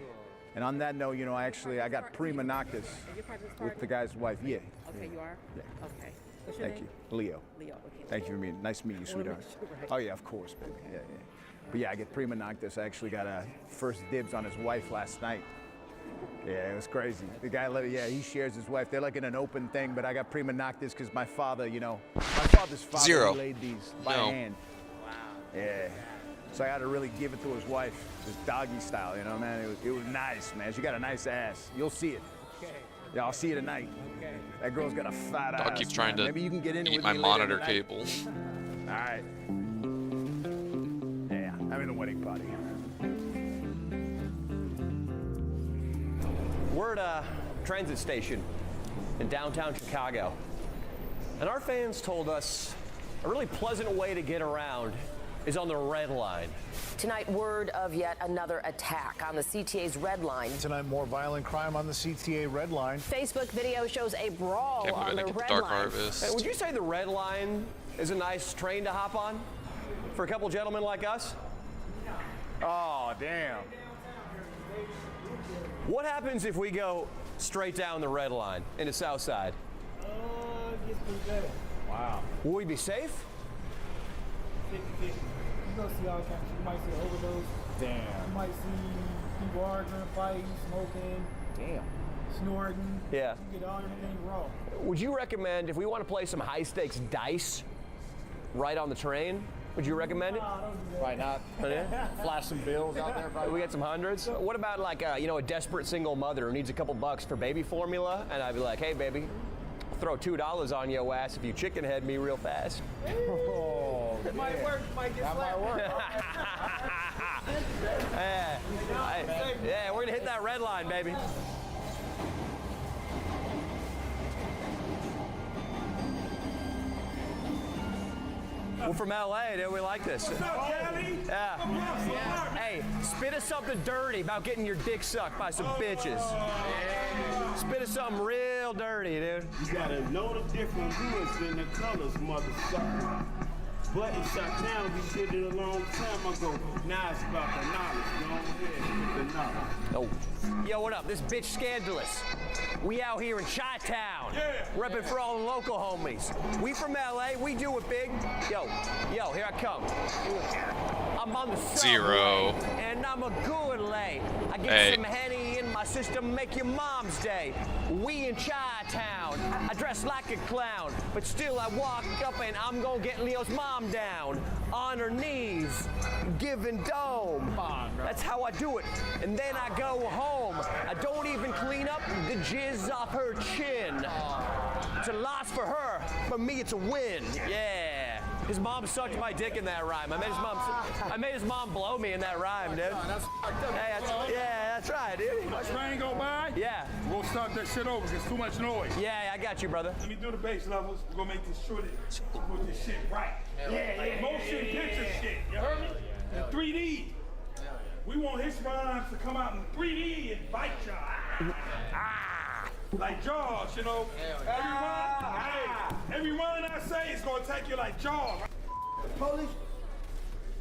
And on that note, you know, I got prima noctis with the guy's wife. Yeah. Okay, you are? Yeah. Okay. What's your Thank name? you. Leo. Leo, okay. Thank you for meeting. Nice to meet you, sweetheart. Oh, yeah, of course, baby. Yeah, yeah. But yeah, I get prima noctis. I actually got a first dibs on his wife last night. Yeah, it was crazy. The guy, he shares his wife. They're like in an open thing, but I got prima noctis because my father, you know, my father's father Zero. laid these by hand. Wow. Yeah. So I had to really give it to his wife, just doggy style, you know, man. It was nice, man. She got a nice ass. You'll see it. Okay. Yeah, I'll see you tonight. Okay. That girl's got a fat ass. Dog keeps trying man. to Maybe you can get in eat with my me later monitor tonight. cable. All right. Yeah, I'm in the wedding party. We're at a transit station in downtown Chicago. And our fans told us a really pleasant way to get around is on the Red Line. Tonight, word of yet another attack on the CTA's Red Line. Tonight, more violent crime on the CTA Red Line. Facebook video shows a brawl Can't believe on I the think Red Dark Line. Harvest. Hey, would you say the Red Line is a nice train to hop on for a couple gentlemen like us? Oh, damn. What happens if we go straight down the Red Line into Southside? It gets pretty bad. Wow. Will we be safe? 50-50. You gonna see all kinds. You might see overdose. Damn. You might see people arguing, fighting, smoking. Damn. Snorting. Yeah. You get everything wrong. Would you recommend, if we want to play some high stakes dice right on the train, would you recommend it? Why not? Flash some bills out there. Probably. We get some hundreds. What about like a desperate single mother who needs a couple bucks for baby formula? And I'd be like, hey baby, I'll throw $2 on your ass if you chicken head me real fast. Oh, it might work. You might get that slapped. might work. Yeah, we're gonna hit that Red Line, baby. We're from LA, dude. We like this. What's up, Kelly? Yeah. Hey, spit us something dirty about getting your dick sucked by some bitches. Spit us something real dirty, dude. You gotta know the different hoods and the colors, mother sucker. But in Chi-Town, we did it a long time ago. Now it's about the knowledge. Go ahead with the knowledge. Oh. Yo, what up? This bitch Scandalous. We out here in Chi-Town. Yeah. Repping for all the local homies. We from LA, we do it big. Yo, here I come. I'm on the subway, Zero. and I'm a good lay. I get Hey. some Henny in my system, make your mom's day. We in Chi-Town. I dress like a clown, but still I walk up and I'm gonna get Leo's mom down. On her knees, giving dome. That's how I do it. And then I go home. I don't even clean up the jizz off her chin. It's a loss for her. For me, it's a win. Yeah. His mom sucked my dick in that rhyme. I made his mom blow me in that rhyme, dude. That's right, dude. My train go by? Yeah. We'll start that shit over. It's too much noise. Yeah, I got you, brother. Let me do the bass levels. We're gonna make this shorter. Put this shit right. Yeah. Motion picture shit. You heard me? In 3D. We want his rhymes to come out in 3D and bite y'all. Like Jaws, you know. Every rhyme I say is gonna take you like Jaws. The police?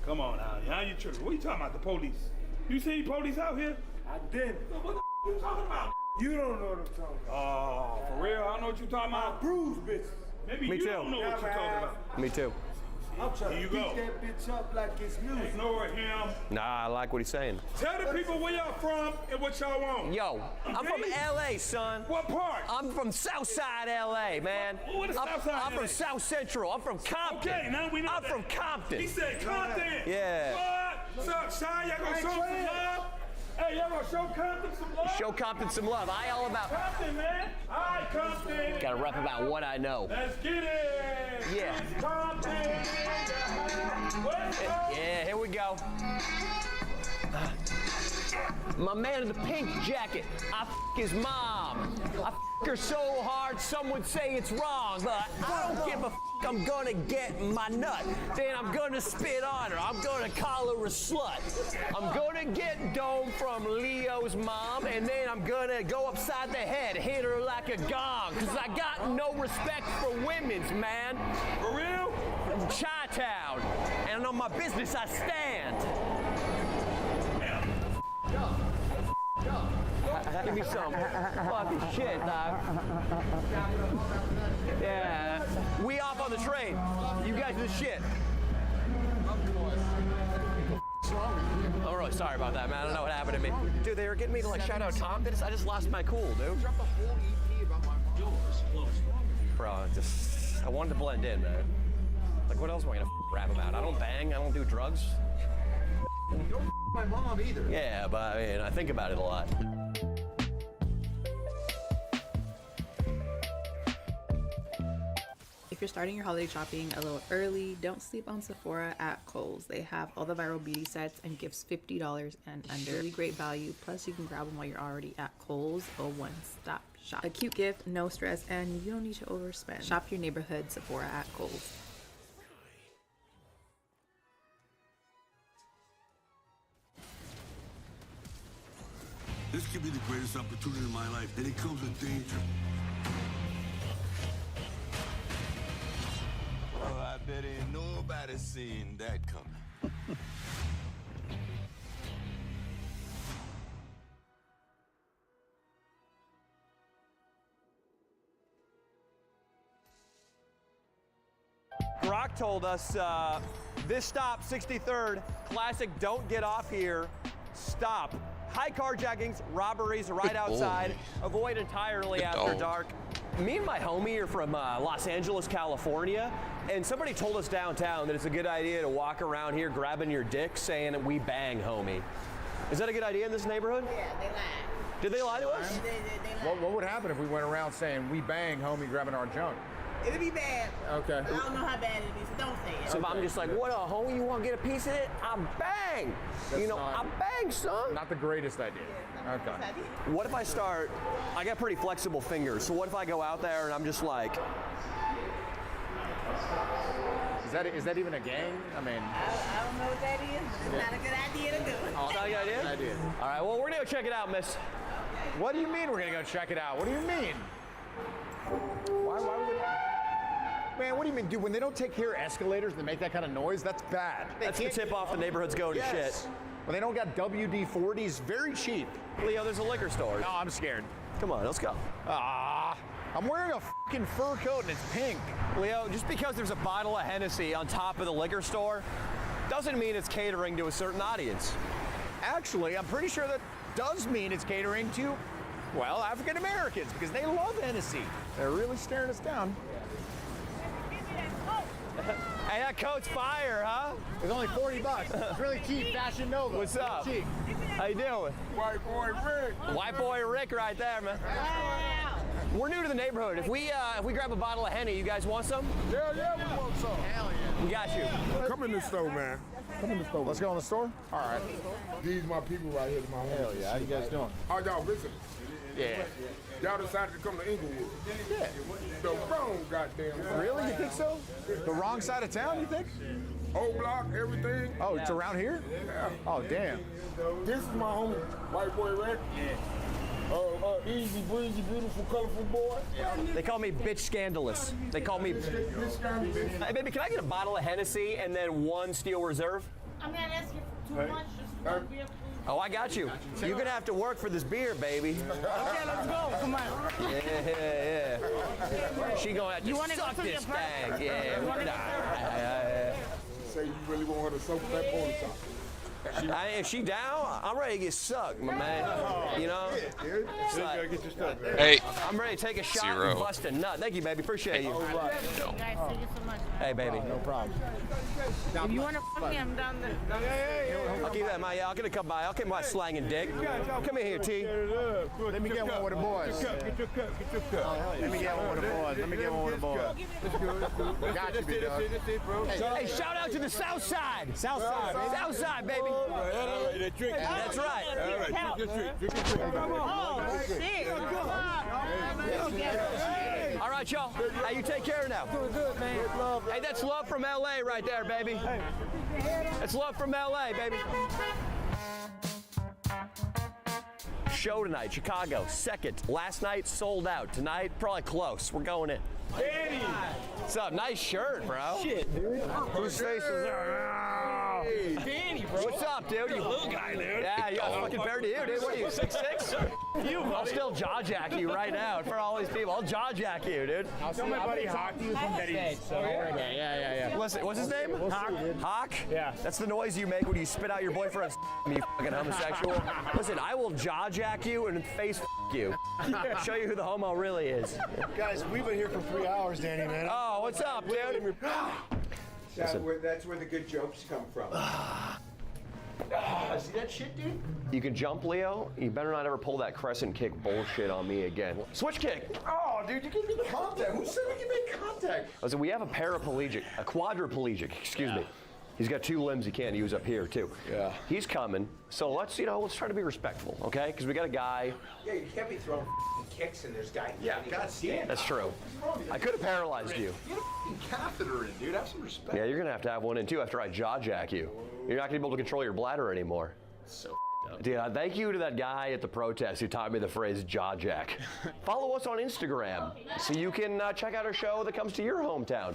Come on now, how you tripping? What you talking about, the police? You see police out here? I did. What the you talking about? You don't know what I'm talking about. Oh, for real? I don't know what you talking about. Bruised bitches. Maybe Me you too. don't know what you're talking about. Me too. I'm trying to beat that bitch up like it's new. Ignore him. Nah, I like what he's saying. Tell the people where y'all from and what y'all want. Yo, I'm from LA, son. What part? I'm from Southside LA, man. What is Southside I'm LA? from South Central. I'm from Compton. Okay, now we know I'm that. from Compton. He said Compton. Yeah. What? What's up, Shy? Y'all gonna show some love? Hey, y'all gonna show Compton some love? Show Compton some love. I all about Compton, man. All right, Compton. Gotta rap about what I know. Let's get it. Yeah. It's Compton. West Coast. Yeah, here we go. My man in the pink jacket, I f his mom. I f her so hard, some would say it's wrong, but I don't give a f. I'm gonna get my nut. Then I'm gonna spit on her. I'm gonna call her a slut. I'm gonna get dome from Leo's mom, and then I'm gonna go upside the head, hit her like a gong, cause I got no respect for women's, man. For real? Chi-town, and on my business I stand. Give me some fucking shit, dog. Yeah. We off on the train. You guys are the shit. I'm really sorry about that, man. I don't know what happened to me. Dude, they were getting me to like shout out Tom. I just lost my cool, dude. Bro, I wanted to blend in, man. Like, what else am I gonna rap about? I don't bang. I don't do drugs. You don't my mom either. Yeah, but I mean, I think about it a lot. If you're starting your holiday shopping a little early, don't sleep on Sephora at Kohl's. They have all the viral beauty sets and gifts $50 and under. Really great value. Plus, you can grab them while you're already at Kohl's. A one-stop shop. A cute gift, no stress, and you don't need to overspend. Shop your neighborhood Sephora at Kohl's. This could be the greatest opportunity of my life, and it comes with danger. Oh, I bet ain't nobody seen that coming. Brock told us this stop, 63rd, classic don't get off here, stop. High carjackings, robberies right outside, avoid entirely after dark. Me and my homie are from Los Angeles, California, and somebody told us downtown that it's a good idea to walk around here grabbing your dick saying that we bang, homie. Is that a good idea in this neighborhood? Yeah, they lied. Did they lie to us? They lied. What would happen if we went around saying, we bang, homie, grabbing our junk? It'll be bad. Okay. I don't know how bad it is. Don't say it. So if I'm just like, what up, homie, you want to get a piece of it? I bang. That's I bang, son. Not the greatest idea. Okay. What if I start, I got pretty flexible fingers, so what if I go out there and I'm just like... Is that even a gang? I mean... I don't know what that is, but it's not a good idea to do. It's not a good idea? Good idea. All right, well, we're going to go check it out, miss. What do you mean we're going to go check it out? What do you mean? Why would... Man, what do you mean, dude? When they don't take care of escalators and they make that kind of noise, that's bad. That's the tip off the neighborhood's going to shit. When they don't got WD-40s, very cheap. Leo, there's a liquor store. No, I'm scared. Come on, let's go. I'm wearing a fucking fur coat and it's pink. Leo, just because there's a bottle of Hennessy on top of the liquor store doesn't mean it's catering to a certain audience. Actually, I'm pretty sure that does mean it's catering to, well, African Americans, because they love Hennessy. They're really staring us down. Hey, that coat's fire, huh? It's only $40. It's really cheap, Fashion Nova. What's up? Cheap. How you doing? White boy Rick. White boy Rick right there, man. We're new to the neighborhood. If we grab a bottle of Henny, you guys want some? Yeah, we want some. Hell yeah. We got you. Come in the store, man. Come in the store. Let's go in the store? All right. These my people right here. My Hell yeah. How you guys doing? How y'all visiting? Yeah. Y'all decided to come to Inglewood. Yeah. The wrong goddamn. Really? You think so? The wrong side of town, you think? Old block, everything. Oh, it's around here? Yeah. Oh, damn. This is my homie, White Boy Rick. Yeah. Easy, breezy, beautiful, colorful boy. They call me bitch scandalous. They call me... Hey, baby, can I get a bottle of Hennessy and then one Steel Reserve? I'm not asking for too much. Just one beer, please. Oh, I got you. You're going to have to work for this beer, baby. Okay, let's go. Come on. Yeah. She going to have to suck this thing. Yeah. you really want her to soak that polo top? If she down, I'm ready to get sucked, my man. You know? It's like, Get your stuff, man. Hey. I'm ready to take a shot Zero. and bust a nut. Thank you, baby. Appreciate you. Guys, thank you so much. Hey, baby. No problem. If you want to fuck me, I'm down there. I'll keep that, man. Yeah, I'll get to come by. I'll come by slanging dick. Come in here, T. Let me get one with the boys. Get your cup. Let me get one with the boys. Let me get one with the boys. Got you, big dog. Hey, shout out to the South Side. South Side, baby. That's right. Oh, shit. All right, y'all. Hey, you take care now. Doing good, man. Hey, that's love from LA right there, baby. That's love from LA, baby. Show tonight, Chicago, 2nd. Last night, sold out. Tonight, probably close. We're going in. Danny! What's up? Nice shirt, bro. Shit, dude. Whose face is that? Hey, Danny, bro. What's up, dude? You're a little guy, dude. Yeah, you got fucking better to you, dude. What are you, 6'6"? I'll still jaw jack you right now in front of all these people. I'll jaw jack you, dude. I'll tell my buddy Hockey from Betty. Yeah. What's his name? Hawk. Hawk? Yeah. That's the noise you make when you spit out your boyfriend's you fucking homosexual. Listen, I will jaw jack you and face you. Show you who the homo really is. Guys, we've been here for 3 hours, Danny, man. Oh, what's up, dude? That's where the good jokes come from. See that shit, dude? You can jump, Leo. You better not ever pull that crescent kick bullshit on me again. Switch kick. Oh, dude, you can make contact. Who said we can make contact? Listen, we have a quadriplegic, excuse me. He's got 2 limbs he can't use up here, too. Yeah. He's coming, so let's try to be respectful, okay? Because we got a guy. Yeah, you can't be throwing kicks and there's guys. Yeah, God damn. That's true. I could have paralyzed you. Get a catheter in, dude. Have some respect. Yeah, you're going to have one in, too, after I jaw jack you. You're not going to be able to control your bladder anymore. So Dude, thank you to that guy at the protest who taught me the phrase jaw jack. Follow us on Instagram so you can check out our show that comes to your hometown.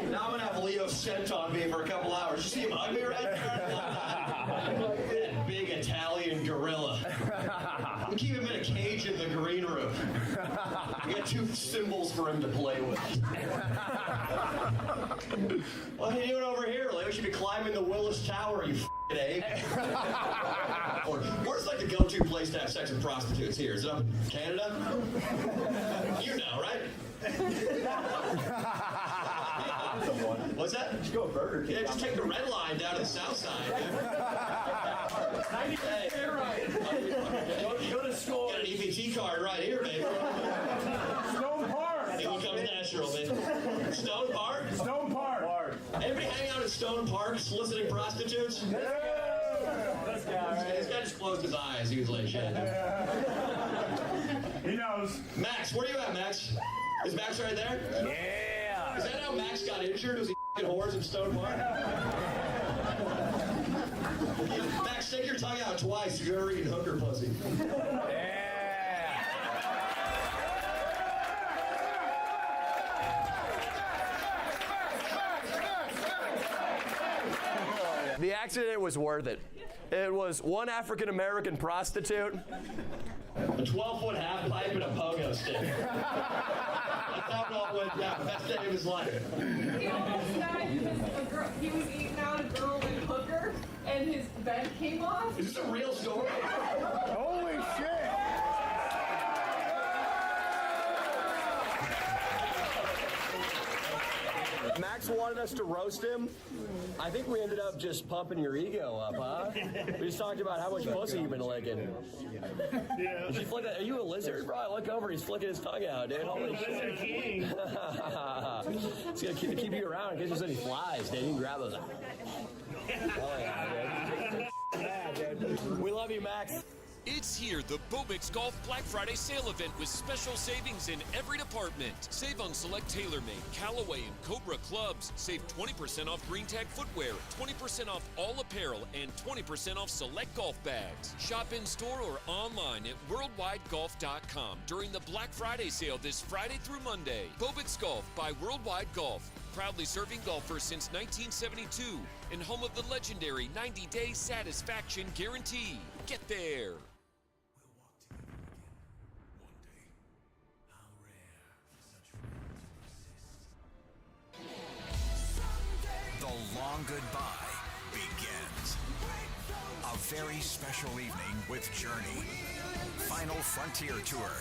Now I'm gonna have Leo scent on me for a couple hours. You see him hug me right there? That big Italian gorilla. We keep him in a cage in the green room. We got 2 symbols for him to play with. What are you doing over here, Leo? You should be climbing the Willis Tower, you f***ing ape. Or where's like the go-to place to have sex with prostitutes here? Is it up in Canada? You know, right? What's that? Just go Burger King. Yeah, just take the red line down to the south side. Hey, go to school. Got an EPT card right here, baby. Stone Park. It will come natural, baby. Stone Park? Stone Park. Everybody hang out at Stone Park soliciting prostitutes? Yeah. This guy, This guy just closed his eyes. He was like, shit. He knows. Max, where are you at, Max? Is Max right there? Yeah. Is that how Max got injured? Was he f***ing whores in Stone Park? Max, stick your tongue out twice if you're ever eating hooker pussy. The accident was worth it. It was 1 African-American prostitute. A 12-foot half pipe and a pogo stick. That's how it all went down. Best day of his life. He almost died because he was eating out a girl in hooker and his bed came off. Is this a real story? Holy shit! Max wanted us to roast him. I think we ended up just pumping your ego up, huh? We just talked about how much pussy you've been licking. Yeah. Did you flick that? Are you a lizard, bro? I look over, he's flicking his tongue out, dude. Holy shit. It's gonna keep you around in case there's any flies, dude. You can grab those. Oh, yeah, dude. We love you, Max. It's here, the Bobix Golf Black Friday sale event with special savings in every department. Save on select TaylorMade, Callaway, and Cobra clubs. Save 20% off green tag footwear, 20% off all apparel, and 20% off select golf bags. Shop in store or online at worldwidegolf.com during the Black Friday sale this Friday through Monday. Bobix Golf by Worldwide Golf. proudly serving golfers since 1972 and home of the legendary 90-day satisfaction guarantee. Get there. The long goodbye begins. A very special evening with Journey. Final Frontier Tour.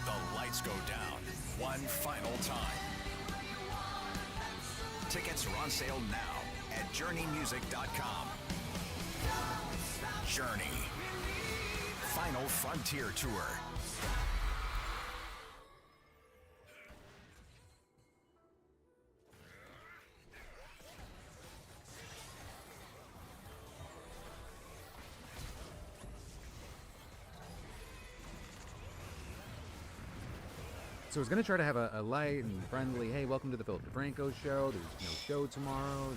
The lights go down one final time. Tickets are on sale now at JourneyMusic.com. Journey. Final Frontier Tour. So I was going to try to have a light and friendly, hey, welcome to the Philip DeFranco show. There's no show tomorrow.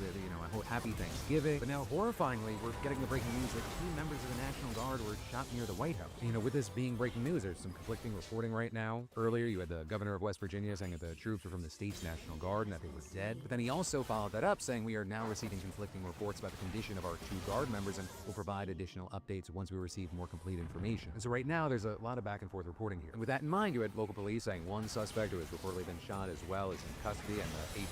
A happy Thanksgiving. But now, horrifyingly, we're getting the breaking news that 2 members of the National Guard were shot near the White House. With this being breaking news, there's some conflicting reporting right now. Earlier, you had the governor of West Virginia saying that the troops were from the state's National Guard and that they were dead. But then he also followed that up saying we are now receiving conflicting reports about the condition of our 2 Guard members and will provide additional updates once we receive more complete information. And so right now, there's a lot of back and forth reporting here. And with that in mind, you had local police saying one suspect who has reportedly been shot as well is in custody, and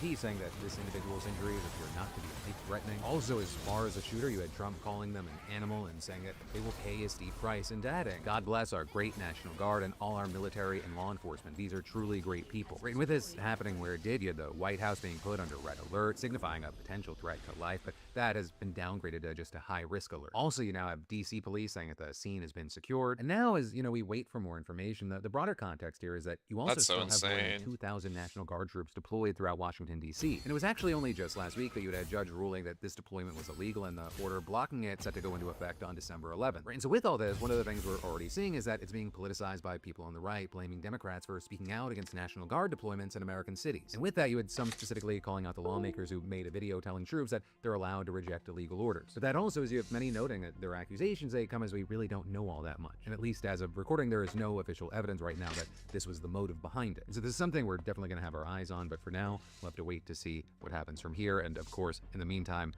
the AP saying that this individual's injuries appear not to be life-threatening. Also, as far as the shooter, you had Trump calling them an animal and saying that they will pay a steep price, and adding, God bless our great National Guard and all our military and law enforcement. These are truly great people. Right, and with this happening where it did, you had the White House being put under red alert, signifying a potential threat to life, but that has been downgraded to just a high-risk alert. Also, you now have DC police saying that the scene has been secured, and now as, we wait for more information, the broader context here is that you also still have more than 2,000 National Guard troops deployed throughout Washington, D.C. And it was actually only just last week that you had a judge ruling that this deployment was illegal and the order blocking it set to go into effect on December 11th. Right? And so with all this, one of the things we're already seeing is that it's being politicized by people on the right, blaming Democrats for speaking out against National Guard deployments in American cities. And with that, you had some specifically calling out the lawmakers who made a video telling troops that they're allowed to reject illegal orders. But that also is you have many noting that their accusations, they come as we really don't know all that much. And at least as of recording, there is no official evidence right now that this was the motive behind it. And so this is something we're definitely going to have our eyes on, but for now, we'll have to wait to see what happens from here. And of course, in the meantime,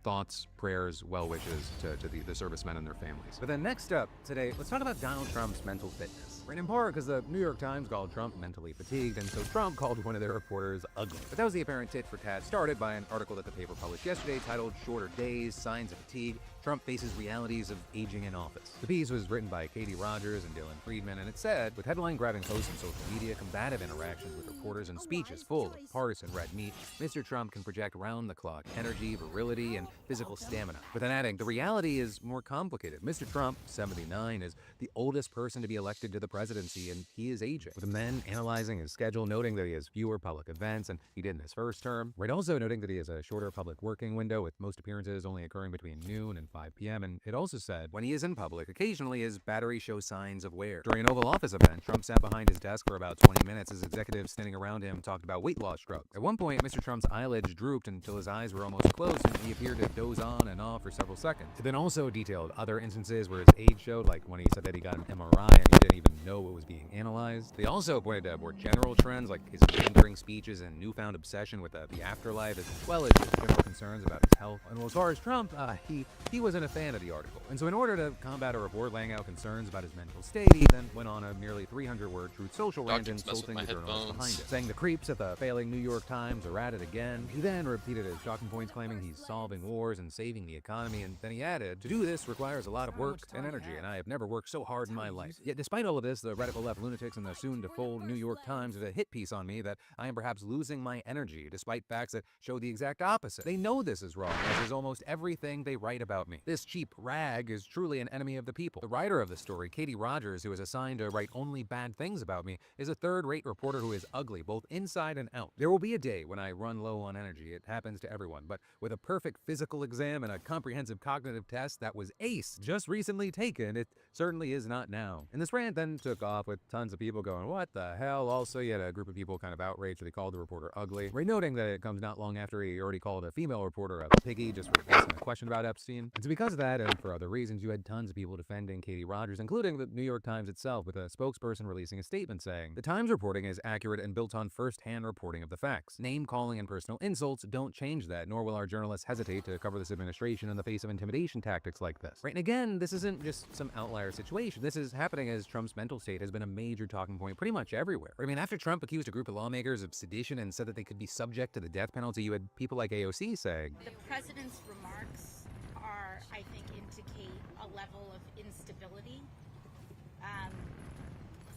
thoughts, prayers, well wishes to the servicemen and their families. But then next up today, let's talk about Donald Trump's mental fitness. Right, in part because the New York Times called Trump mentally fatigued, and so Trump called one of their reporters ugly. But that was the apparent tit for tat started by an article that the paper published yesterday titled Shorter Days, Signs of Fatigue, Trump Faces Realities of Aging in Office. The piece was written by Katie Rogers and Dylan Friedman, and it said, with headline-grabbing posts on social media, combative interactions with reporters, and speeches full of partisan red meat, Mr. Trump can project round-the-clock energy, virility, and physical stamina. But then adding, the reality is more complicated. Mr. Trump, 79, is the oldest person to be elected to the presidency, and he is aging. With the men analyzing his schedule, noting that he has fewer public events than he did in his first term. Right, also noting that he has a shorter public working window, with most appearances only occurring between noon and 5 p.m. And it also said, when he is in public, occasionally his battery shows signs of wear. During an Oval Office event, Trump sat behind his desk for about 20 minutes as executives standing around him talked about weight loss drugs. At one point, Mr. Trump's eyelids drooped until his eyes were almost closed, and he appeared to doze on and off for several seconds. It then also detailed other instances where his age showed, like when he said that he got an MRI and he didn't even know what was being analyzed. They also pointed to more general trends like his pandering speeches and newfound obsession with the afterlife, as well as just general concerns about his health. And as far as Trump, he wasn't a fan of the article. And so in order to combat a report laying out concerns about his mental state, he then went on a nearly 300-word Truth Social rant insulting the journalists behind it, saying the creeps at the failing New York Times are at it again. He then repeated his talking points claiming he's solving wars and saving the economy, and then he added, to do this requires a lot of work and energy, and I have never worked so hard in my life. Yet despite all of this, the radical left lunatics and the soon-to-fold New York Times did a hit piece on me that I am perhaps losing my energy, despite facts that show the exact opposite. They know this is wrong, as is almost everything they write about me. This cheap rag is truly an enemy of the people. The writer of the story, Katie Rogers, who is assigned to write only bad things about me, is a third-rate reporter who is ugly, both inside and out. There will be a day when I run low on energy. It happens to everyone, but with a perfect physical exam and a comprehensive cognitive test that was ace, just recently taken, it certainly is not now. And this rant then took off with tons of people going, what the hell? Also, you had a group of people kind of outraged that he called the reporter ugly, noting that it comes not long after he already called a female reporter a piggy just for asking a question about Epstein. And It's because of that, and for other reasons, you had tons of people defending Katie Rogers, including the New York Times itself, with a spokesperson releasing a statement saying, "The Times reporting is accurate and built on first-hand reporting of the facts. Name-calling and personal insults don't change that, nor will our journalists hesitate to cover this administration in the face of intimidation tactics like this." Right, and again, this isn't just some outlier situation. This is happening as Trump's mental state has been a major talking point pretty much everywhere. I mean, after Trump accused a group of lawmakers of sedition and said that they could be subject to the death penalty, you had people like AOC saying, "The president's remarks are, I think, indicate a level of instability.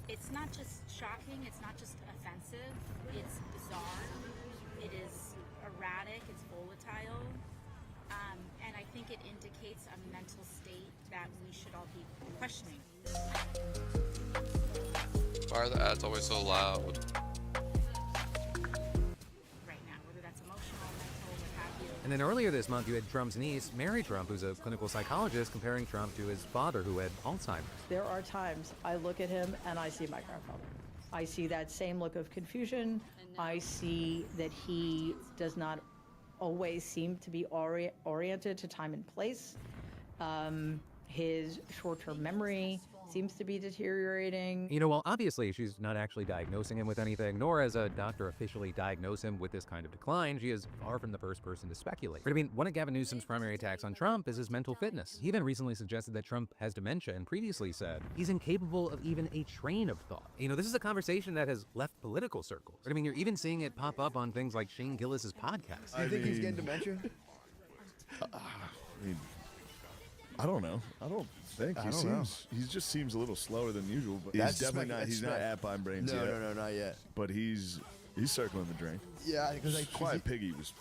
It's not just shocking, it's not just offensive, it's bizarre, it is erratic, it's volatile, and I think it indicates a mental state that we should all be questioning." Why are the ads always so loud? And then earlier this month, you had Trump's niece, Mary Trump, who's a clinical psychologist, comparing Trump to his father, who had Alzheimer's. There are times I look at him and I see my grandfather. I see that same look of confusion. I see that he does not always seem to be oriented to time and place. His short-term memory seems to be deteriorating. You know, well, obviously she's not actually diagnosing him with anything, nor has a doctor officially diagnosed him with this kind of decline. She is far from the first person to speculate. But I mean, one of Gavin Newsom's primary attacks on Trump is his mental fitness. He even recently suggested that Trump has dementia and previously said he's incapable of even a train of thought. You know, this is a conversation that has left political circles. I mean, you're even seeing it pop up on things like Shane Gillis's podcast. Do you think he's getting dementia? I don't know. I don't think he just seems a little slower than usual. But he's definitely not. He's not at Pine Brains yet. No, not yet. But he's circling the drink. Yeah, because Quiet Piggy was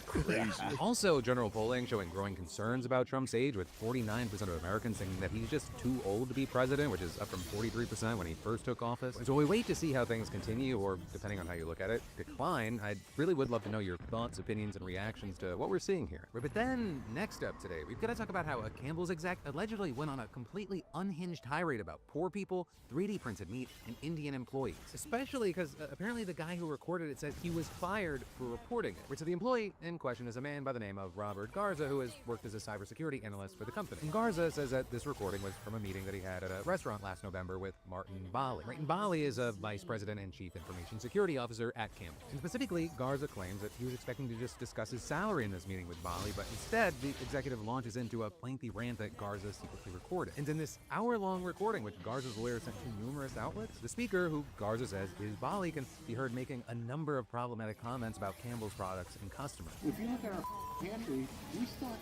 crazy. Also, general polling showing growing concerns about Trump's age, with 49% of Americans thinking that he's just too old to be president, which is up from 43% when he first took office. So we wait to see how things continue, or depending on how you look at it, decline. I really would love to know your thoughts, opinions, and reactions to what we're seeing here. But then, next up today, we've got to talk about how a Campbell's exec allegedly went on a completely unhinged tirade about poor people, 3D printed meat, and Indian employees. Especially because apparently the guy who recorded it says he was fired for reporting it. So the employee in question is a man by the name of Robert Garza, who has worked as a cybersecurity analyst for the company. And Garza says that this recording was from a meeting that he had at a restaurant last November with Martin Bali. Martin Bali is a vice president and chief information security officer at Campbell. And specifically, Garza claims that he was expecting to just discuss his salary in this meeting with Bali, but instead, the executive launches into a lengthy rant that Garza secretly recorded. And in this hour-long recording, which Garza's lawyer sent to numerous outlets, the speaker, who Garza says is Bali, can be heard making a number of problematic comments about Campbell's products and customers. If you look at our pantry,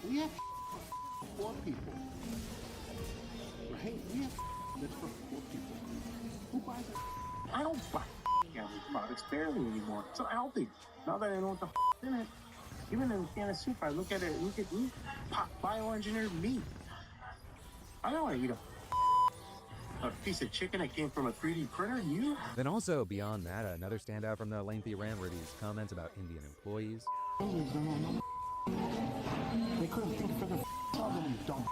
we have poor people. Right? We have that's for poor people. Who buys it? I don't buy Campbell's products barely anymore. It's unhealthy. Now that I know what the in it, even in a can of soup, I look at it, look at meat, bioengineered meat. I don't want to eat a piece of chicken that came from a 3D printer. You? Then also beyond that, another standout from the lengthy rant were these comments about Indian employees. They couldn't think for the other dumb.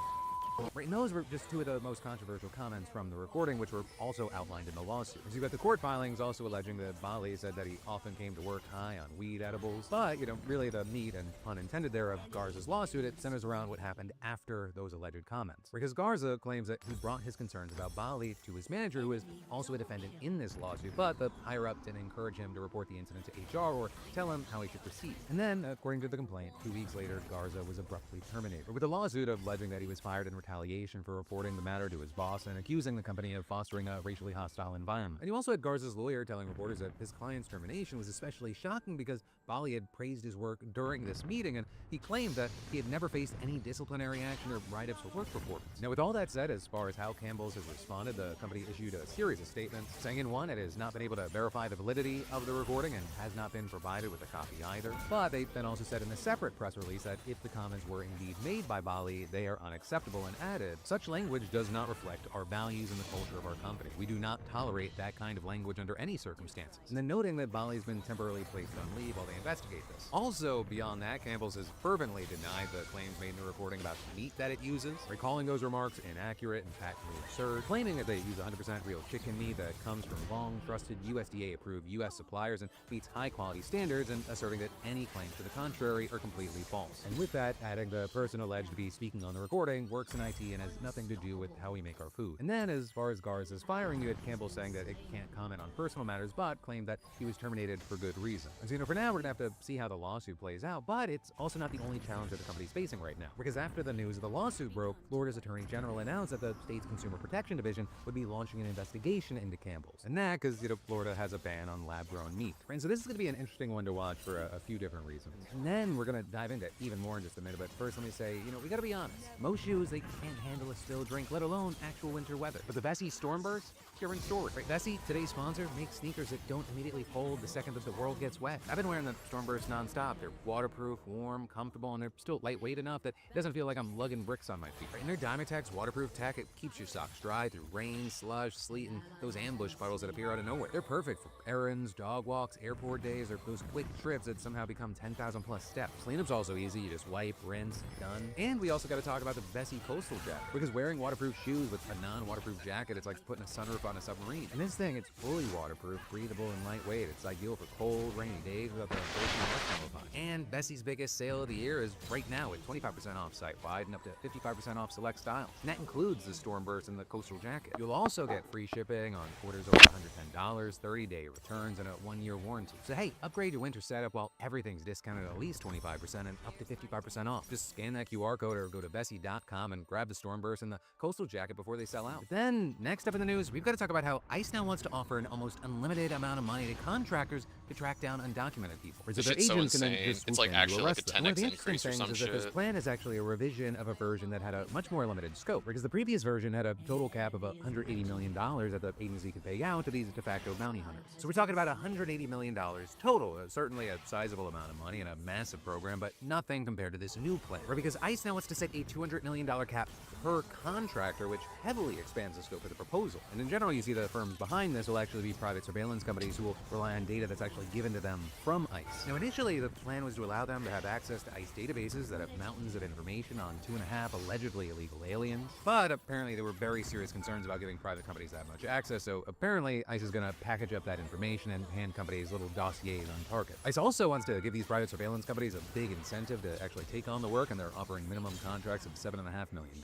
Right, and those were just two of the most controversial comments from the recording, which were also outlined in the lawsuit. So you've got the court filings also alleging that Bali said that he often came to work high on weed edibles. But, you know, really the meat, and pun intended there, of Garza's lawsuit, it centers around what happened after those alleged comments. Because Garza claims that he brought his concerns about Bali to his manager, who is also a defendant in this lawsuit, but the higher-up didn't encourage him to report the incident to HR or tell him how he should proceed. And then, according to the complaint, 2 weeks later, Garza was abruptly terminated, with a lawsuit alleging that he was fired in retaliation for reporting the matter to his boss and accusing the company of fostering a racially hostile environment. And you also had Garza's lawyer telling reporters that his client's termination was especially shocking because Bali had praised his work during this meeting, and he claimed that he had never faced any disciplinary action or write-ups for work performance. Now, with all that said, as far as how Campbell's has responded, the company issued a series of statements, saying in one, it has not been able to verify the validity of the recording and has not been provided with a copy either. But they then also said in a separate press release that if the comments were indeed made by Bali, they are unacceptable and and added, "Such language does not reflect our values and the culture of our company. We do not tolerate that kind of language under any circumstances." And then noting that Bali's been temporarily placed on leave while they investigate this. Also, beyond that, Campbell's has fervently denied the claims made in the recording about the meat that it uses, recalling those remarks inaccurate and patently absurd, claiming that they use 100% real chicken meat that comes from long, trusted USDA-approved U.S. suppliers and meets high-quality standards, and asserting that any claims to the contrary are completely false. And with that, adding the person alleged to be speaking on the recording works in IT and has nothing to do with how we make our food. And then, as far as Garza's firing, you had Campbell saying that it can't comment on personal matters, but claimed that he was terminated for good reason. And so, for now, we're gonna have to see how the lawsuit plays out, but it's also not the only challenge that the company's facing right now. Because after the news of the lawsuit broke, Florida's Attorney General announced that the state's Consumer Protection Division would be launching an investigation into Campbell's. And that because, Florida has a ban on lab-grown meat. And so this is gonna be an interesting one to watch for a few different reasons. And then we're gonna dive into even more in just a minute, but first let me say, we gotta be honest. Most shoes, they can't handle a still drink, let alone actual winter weather. But the Vessi Stormburst, different story, right? Vessi, today's sponsor, makes sneakers that don't immediately fold the second that the world gets wet. I've been wearing the Stormburst nonstop. They're waterproof, warm, comfortable, and they're still lightweight enough that it doesn't feel like I'm lugging bricks on my feet. Right? And their Dymatex waterproof tech, it keeps your socks dry through rain, slush, sleet, and those ambush puddles that appear out of nowhere. They're perfect for errands, dog walks, airport days, or those quick trips that somehow become 10,000 plus steps. Cleanup's also easy. You just wipe, rinse, done. And we also got to talk about the Vessi Coastal Jacket, because wearing waterproof shoes with a non-waterproof jacket, it's like putting a sunroof on a submarine. And this thing, it's fully waterproof, breathable, and lightweight. It's ideal for cold, rainy days without the marshmallow punch. And Vessi's biggest sale of the year is right now with 25% off site-wide and up to 55% off select styles. And that includes the Stormburst and the Coastal Jacket. You'll also get free shipping on orders over $110, 30-day returns, and a 1-year warranty. So hey, upgrade your winter setup while everything's discounted at least 25% and up to 55% off. Just scan that QR code or go to Vessi.com and grab the Stormburst and the Coastal Jacket before they sell out. But then, next up in the news, we've got to talk about how ICE now wants to offer an almost unlimited amount of money to contractors to track down undocumented people. This shit's so insane. It's like actually like a 10x increase or some shit. This plan is actually a revision of a version that had a much more limited scope, because the previous version had a total cap of $180 million that the agency could pay out to these de facto bounty hunters. So we're talking about $180 million total, certainly a sizable amount of money and a massive program, but nothing compared to this new plan. Right? Because ICE now wants to set a $200 million cap per contractor, which heavily expands the scope of the proposal. And in general, you see the firms behind this will actually be private surveillance companies who will rely on data that's actually given to them from ICE. Now, initially, the plan was to allow them to have access to ICE databases that have mountains of information on 2.5 allegedly illegal aliens. But apparently, there were very serious concerns about giving private companies that much access, so apparently, ICE is going to package up that information and hand companies little dossiers on target. ICE also wants to give these private surveillance companies a big incentive to actually take on the work, and they're offering minimum contracts of $7.5 million.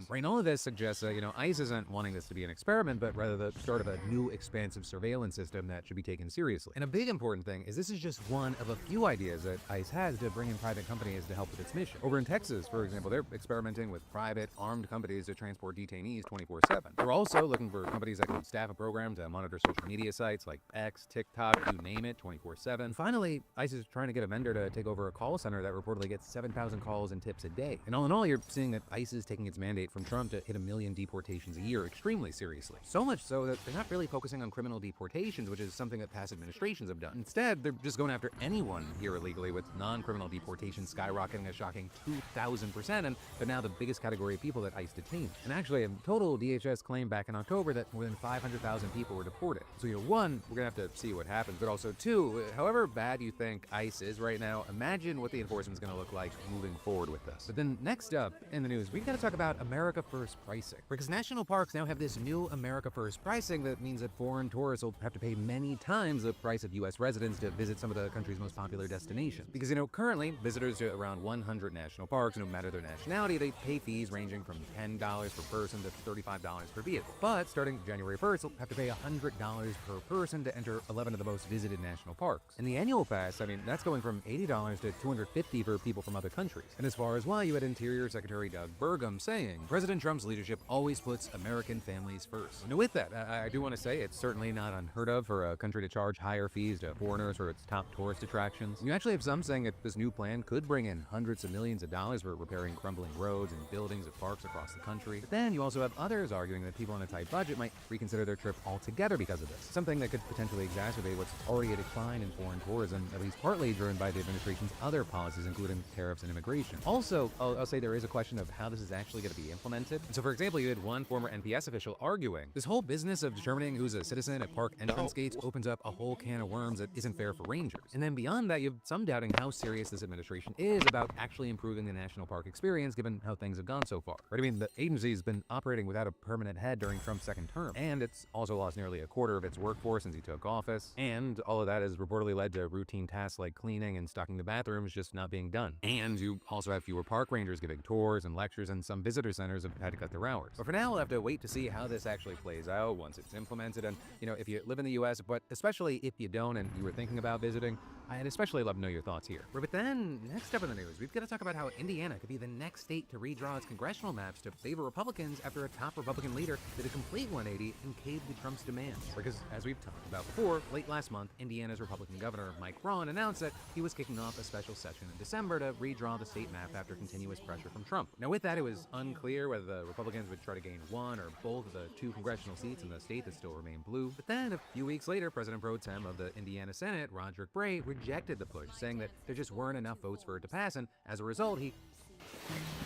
Right, and all of this suggests that, ICE isn't wanting this to be an experiment, but rather the start of a new expansive surveillance system that should be taken seriously. And a big important thing is this is just one of a few ideas that ICE has to bring in private companies to help with its mission. Over in Texas, for example, they're experimenting with private armed companies to transport detainees 24/7. They're also looking for companies that can staff a program to monitor social media sites like X, TikTok, you name it, 24/7. Finally, ICE is trying to get a vendor to take over a call center that reportedly gets 7,000 calls and tips a day. And all in all, you're seeing that ICE is taking its mandate from Trump to hit 1 million deportations a year extremely seriously. So much so that they're not really focusing on criminal deportations, which is something that past administrations have done. Instead, they're just going after anyone here illegally, with non-criminal deportations skyrocketing a shocking 2,000%, and they're now the biggest category of people that ICE detains. And actually, in total, DHS claimed back in October that more than 500,000 people were deported. So, one, we're gonna have to see what happens, but also two, however bad you think ICE is right now, imagine what the enforcement's gonna look like moving forward with this. But then next up in the news, we've got to talk about America First pricing, because national parks now have this new America First pricing that means that foreign tourists will have to pay many times the price of U.S. residents to visit some of the country's most popular destinations. Because, currently, visitors to around 100 national parks, no matter their nationality, they pay fees ranging from $10 per person to $35 per vehicle. But starting January 1st, they'll have to pay $100 per person to enter 11 of the most visited national parks. And the annual pass, that's going from $80 to $250 for people from other countries. And as far as why, you had Interior Secretary Doug Burgum saying, President Trump's leadership always puts American families first. Now with that, I do want to say it's certainly not unheard of for a country to charge higher fees to foreigners for its top tourist attractions. You actually have some saying that this new plan could bring in hundreds of millions of dollars for repairing crumbling roads and buildings at parks across the country. But then you also have others arguing that people on a tight budget might reconsider their trip altogether because of this, something that could potentially exacerbate what's already a decline in foreign tourism, at least partly driven by the administration's other policies, including tariffs and immigration. Also, I'll say there is a question of how this is actually going to be implemented. And so, for example, you had one former NPS official arguing this whole business of determining who's a citizen at park entrance gates opens up a whole can of worms that isn't fair for rangers. And then beyond that, you have some doubting how serious this administration is about actually improving the national park experience, given how things have gone so far. Right? I mean, the agency's been operating without a permanent head during Trump's second term, and it's also lost nearly a quarter of its workforce since he took office. And all of that has reportedly led to routine tasks like cleaning and stocking the bathrooms just not being done. And you also have fewer park rangers giving tours and lectures, and some visitor centers have had to cut their hours. But for now, we'll have to wait to see how this actually plays out once it's implemented. And, you know, if you live in the US, but especially if you don't and you were thinking about visiting, I'd especially love to know your thoughts here. But then, next up in the news, we've got to talk about how Indiana could be the next state to redraw its congressional maps to favor Republicans after a top Republican leader did a complete 180 and caved to Trump's demands. Because, as we've talked about before, late last month, Indiana's Republican governor, Mike Braun, announced that he was kicking off a special session in December to redraw the state map after continuous pressure from Trump. Now, with that, it was unclear whether the Republicans would try to gain one or both of the 2 congressional seats in the state that still remain blue. But then, a few weeks later, President Pro Tem of the Indiana Senate, Roderick Bray, rejected the push, saying that there just weren't enough votes for it to pass, and as a result, he...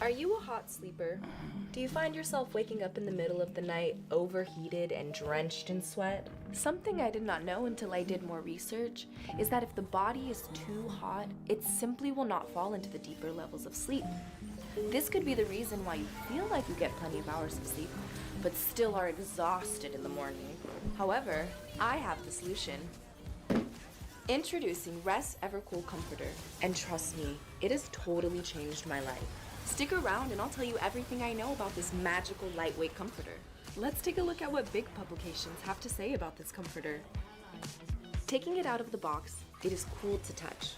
Are you a hot sleeper? Do you find yourself waking up in the middle of the night overheated and drenched in sweat? Something I did not know until I did more research is that if the body is too hot, it simply will not fall into the deeper levels of sleep. This could be the reason why you feel like you get plenty of hours of sleep, but still are exhausted in the morning. However, I have the solution. Introducing Rest Evercool Comforter, and trust me, it has totally changed my life. Stick around and I'll tell you everything I know about this magical lightweight comforter. Let's take a look at what big publications have to say about this comforter. Taking it out of the box, it is cool to touch.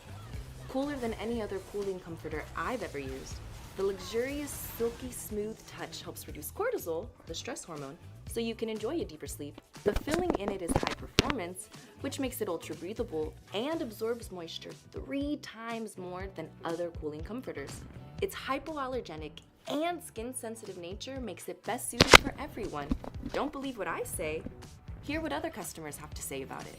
Cooler than any other cooling comforter I've ever used. The luxurious, silky smooth touch helps reduce cortisol, the stress hormone, so you can enjoy a deeper sleep. The filling in it is high performance, which makes it ultra breathable and absorbs moisture 3 times more than other cooling comforters. Its hypoallergenic and skin-sensitive nature makes it best suited for everyone. Don't believe what I say? Hear what other customers have to say about it.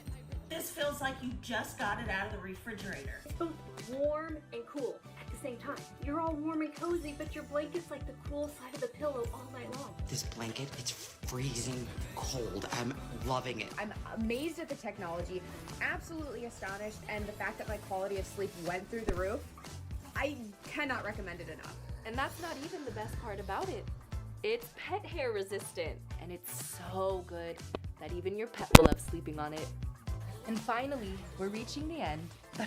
This feels like you just got it out of the refrigerator. It's both warm and cool at the same time. You're all warm and cozy, but your blanket's like the cool side of the pillow all night long. This blanket, it's freezing cold. I'm loving it. I'm amazed at the technology, absolutely astonished, and the fact that my quality of sleep went through the roof. I cannot recommend it enough. And that's not even the best part about it. It's pet hair resistant, and it's so good that even your pet will love sleeping on it. And finally, we're reaching the end, but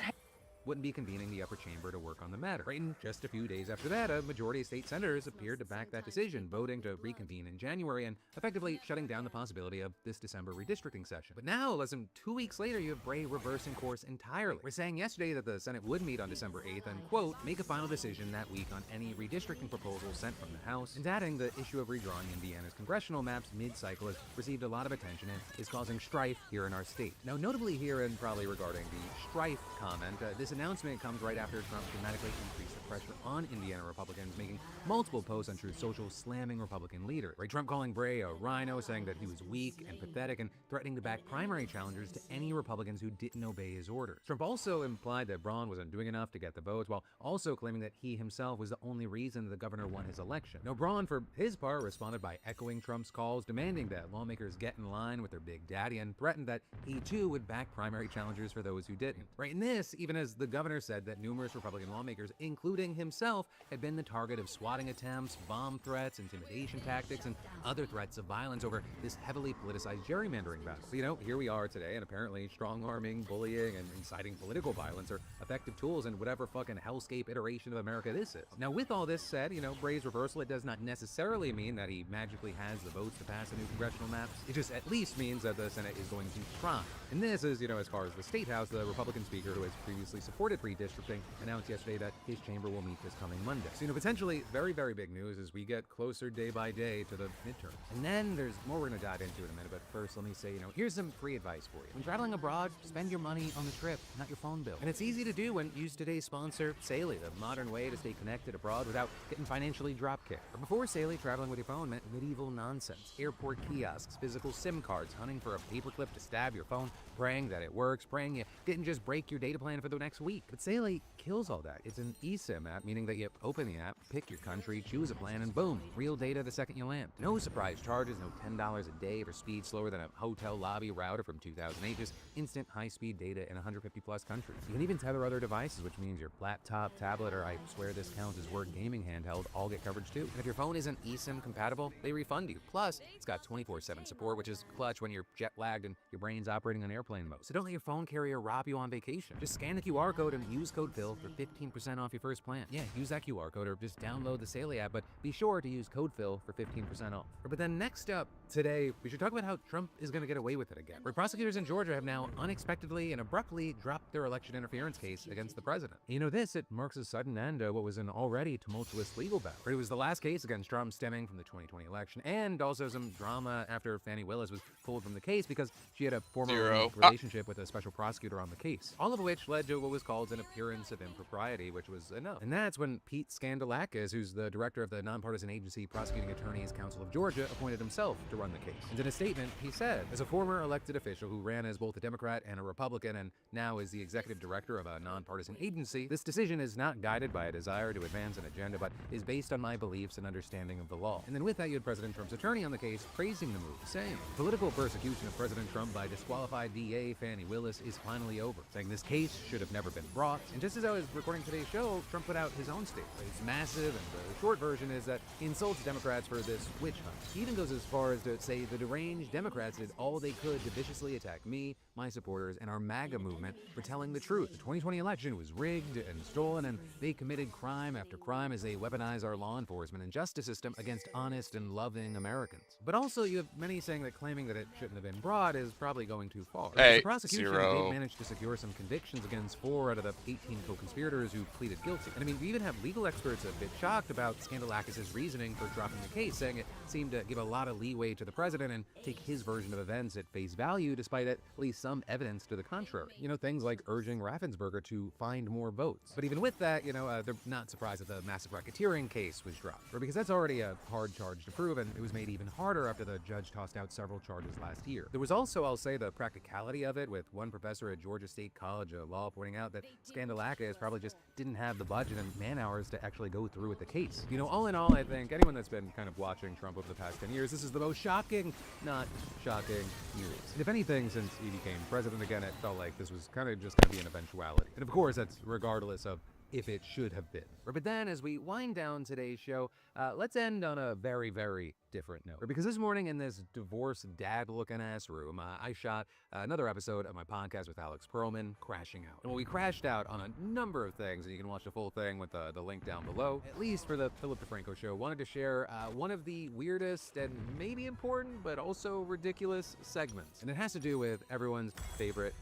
wouldn't be convening the upper chamber to work on the matter. Right, and just a few days after that, a majority of state senators appeared to back that decision, voting to reconvene in January and effectively shutting down the possibility of this December redistricting session. But now, less than 2 weeks later, you have Bray reversing course entirely. We're saying yesterday that the Senate would meet on December 8th and, quote, make a final decision that week on any redistricting proposals sent from the House, and adding the issue of redrawing Indiana's congressional maps mid-cycle has received a lot of attention and is causing strife here in our state. Now, notably here and probably regarding the strife comment, this announcement comes right after Trump dramatically increased the pressure on Indiana Republicans, making multiple posts on Truth Social slamming Republican leader. Right, Trump calling Bray a rhino, saying that he was weak and pathetic, and threatening to back primary challengers to any Republicans who didn't obey his orders. Trump also implied that Braun wasn't doing enough to get the votes, while also claiming that he himself was the only reason the governor won his election. Now, Braun, for his part, responded by echoing Trump's calls, demanding that lawmakers get in line with their big daddy, and threatened that he too would back primary challengers for those who didn't. Right, and this, even as the governor said that numerous Republican lawmakers, including himself, had been the target of swatting attempts, bomb threats, intimidation tactics, and other threats of violence over this heavily politicized gerrymandering battle. So, you know, here we are today, and apparently strong-arming, bullying, and inciting political violence are effective tools in whatever fucking hellscape iteration of America this is. Now, with all this said, you know, Bray's reversal, it does not necessarily mean that he magically has the votes to pass the new congressional maps. It just at least means that the Senate is going to try. And this is, you know, as far as the State House, the Republican speaker who has previously supported supported redistricting, announced yesterday that his chamber will meet this coming Monday. So, potentially very, very big news as we get closer day by day to the midterms. And then there's more we're going to dive into in a minute, but first let me say, here's some free advice for you. When traveling abroad, spend your money on the trip, not your phone bill. And it's easy to do when you use today's sponsor, Saley, the modern way to stay connected abroad without getting financially dropkicked. But before Saley, traveling with your phone meant medieval nonsense. Airport kiosks, physical SIM cards, hunting for a paperclip to stab your phone, praying that it works, praying you didn't just break your data plan for the next week. But Saley kills all that. It's an eSIM app, meaning that you open the app, pick your country, choose a plan, and boom, real data the second you land. No surprise charges, no $10 a day for speed slower than a hotel lobby router from 2008, just instant high-speed data in 150 plus countries. You can even tether other devices, which means your laptop, tablet, or I swear this counts as word gaming handheld all get coverage too. And if your phone isn't eSIM compatible, they refund you. Plus, it's got 24/7 support, which is clutch when you're jet lagged and your brain's operating on airplane mode. So don't let your phone carrier rob you on vacation. Just scan the QR code and use code Phil for 15% off your first plan. Yeah, use that QR code or just download the Saley app, but be sure to use code Phil for 15% off. But then next up today, we should talk about how Trump is going to get away with it again. Where prosecutors in Georgia have now unexpectedly and abruptly dropped their election interference case against the president. It marks a sudden end to what was an already tumultuous legal battle. It was the last case against Trump stemming from the 2020 election, and also some drama after Fani Willis was pulled from the case because she had a former relationship with a special prosecutor on the case. All of which led to what was called an appearance of impropriety, which was a no. And that's when Pete Skandalakis, who's the director of the nonpartisan agency Prosecuting Attorneys Council of Georgia, appointed himself to run the case. And in a statement, he said, as a former elected official who ran as both a Democrat and a Republican and now is the executive director of a nonpartisan agency, this decision is not guided by a desire to advance an agenda, but is based on my beliefs and understanding of the law. And then with that, you had President Trump's attorney on the case praising the move, saying, political persecution of President Trump by disqualified DA Fani Willis is finally over, saying this case should have never been brought. And just as I was recording today's show, Trump put out his own statement. It's massive, and the short version is that he insults Democrats for this witch hunt. He even goes as far as to say the deranged Democrats did all they could to viciously attack me, my supporters, and our MAGA movement for telling the truth. The 2020 election was rigged and stolen, and they committed crime after crime as they weaponize our law enforcement and justice system against honest and loving Americans. But also, you have many saying that claiming that it shouldn't have been brought is probably going too far. Hey, the prosecution Zero. did manage to secure some convictions against 4 out of the 18 co-conspirators who pleaded guilty. And we even have legal experts a bit shocked about Skandalakis' reasoning for dropping the case, saying it seemed to give a lot of leeway to the president and take his version of events at face value, despite at least some evidence to the contrary. Things like urging Raffensperger to find more votes. But even with that, they're not surprised that the massive racketeering case was dropped, because that's already a hard charge to prove, and it was made even harder after the judge tossed out several charges last year. There was also, I'll say, the practicality of it, with one professor at Georgia State College of Law pointing out that Skandalakis probably just didn't have the budget and man hours to actually go through with the case. All in all, I think anyone that's been kind of watching Trump over the past 10 years, this is the most shocking, not shocking news. And if anything, since he became president again, it felt like this was kind of just going to be an eventuality. And of course, that's regardless of if it should have been. But then, as we wind down today's show, let's end on a very, very different note. Because this morning in this divorced dad-looking ass room, I shot another episode of my podcast with Alex Perlman, Crashing Out. And we crashed out on a number of things, and you can watch the full thing with the link down below. At least for the Philip DeFranco show, wanted to share one of the weirdest and maybe important, but also ridiculous segments. And it has to do with everyone's favorite.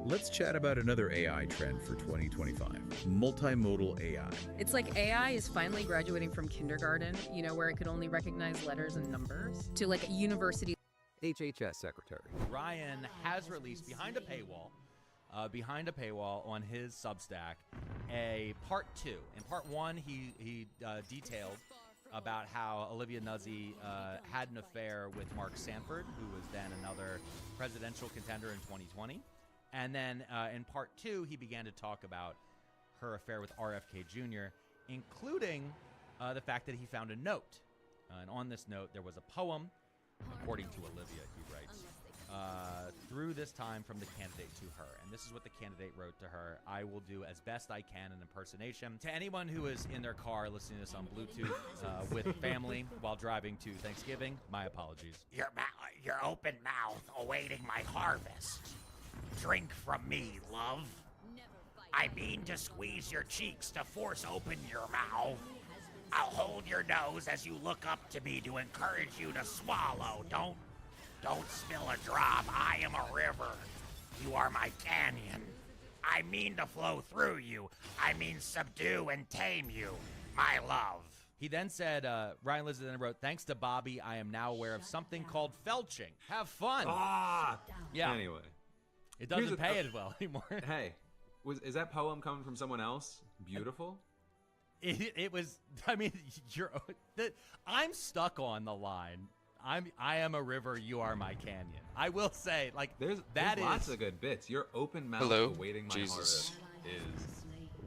Let's chat about another AI trend for 2025, multimodal AI. It's like AI is finally graduating from kindergarten, where it could only recognize letters and numbers, to like a university. HHS Secretary Ryan has released behind a paywall on his Substack a part 2. In part 1, he detailed about how Olivia Nuzzi had an affair with Mark Sanford, who was then another presidential contender in 2020. And then in part 2, he began to talk about her affair with RFK Jr., including the fact that he found a note. And on this note, there was a poem, according to Olivia, he writes, through this time from the candidate to her. And this is what the candidate wrote to her. I will do as best I can an impersonation. To anyone who is in their car listening to this on Bluetooth with family while driving to Thanksgiving, my apologies. Your open mouth awaiting my harvest. Drink from me, love. I mean to squeeze your cheeks to force open your mouth. I'll hold your nose as you look up to me to encourage you to swallow. Don't spill a drop. I am a river. You are my canyon. I mean to flow through you. I mean subdue and tame you, my love. He then said, Ryan Lizard then wrote, thanks to Bobby, I am now aware of something called felching. Have fun. Yeah. Anyway. It doesn't pay as well anymore. Hey, is that poem coming from someone else? Beautiful? It was, I mean, I'm stuck on the line. I am a river, you are my canyon. I will say, like, there's lots of good bits. Your open mouth awaiting my harvest is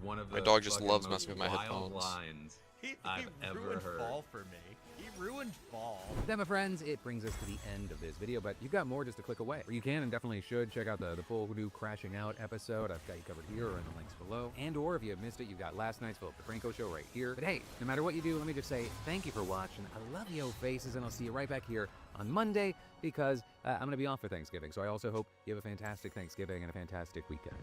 one of the my dog just loves most messing with my wild headphones. lines I've ever ruined heard. fall for me. He ruined fall. Then, my friends, it brings us to the end of this video, but you've got more just a click away. Or you can and definitely should check out the full new Crashing Out episode. I've got you covered here or in the links below. And or if you missed it, you've got last night's Philip DeFranco show right here. But hey, no matter what you do, let me just say thank you for watching. I love yo faces, and I'll see you right back here on Monday because I'm going to be off for Thanksgiving. So I also hope you have a fantastic Thanksgiving and a fantastic weekend.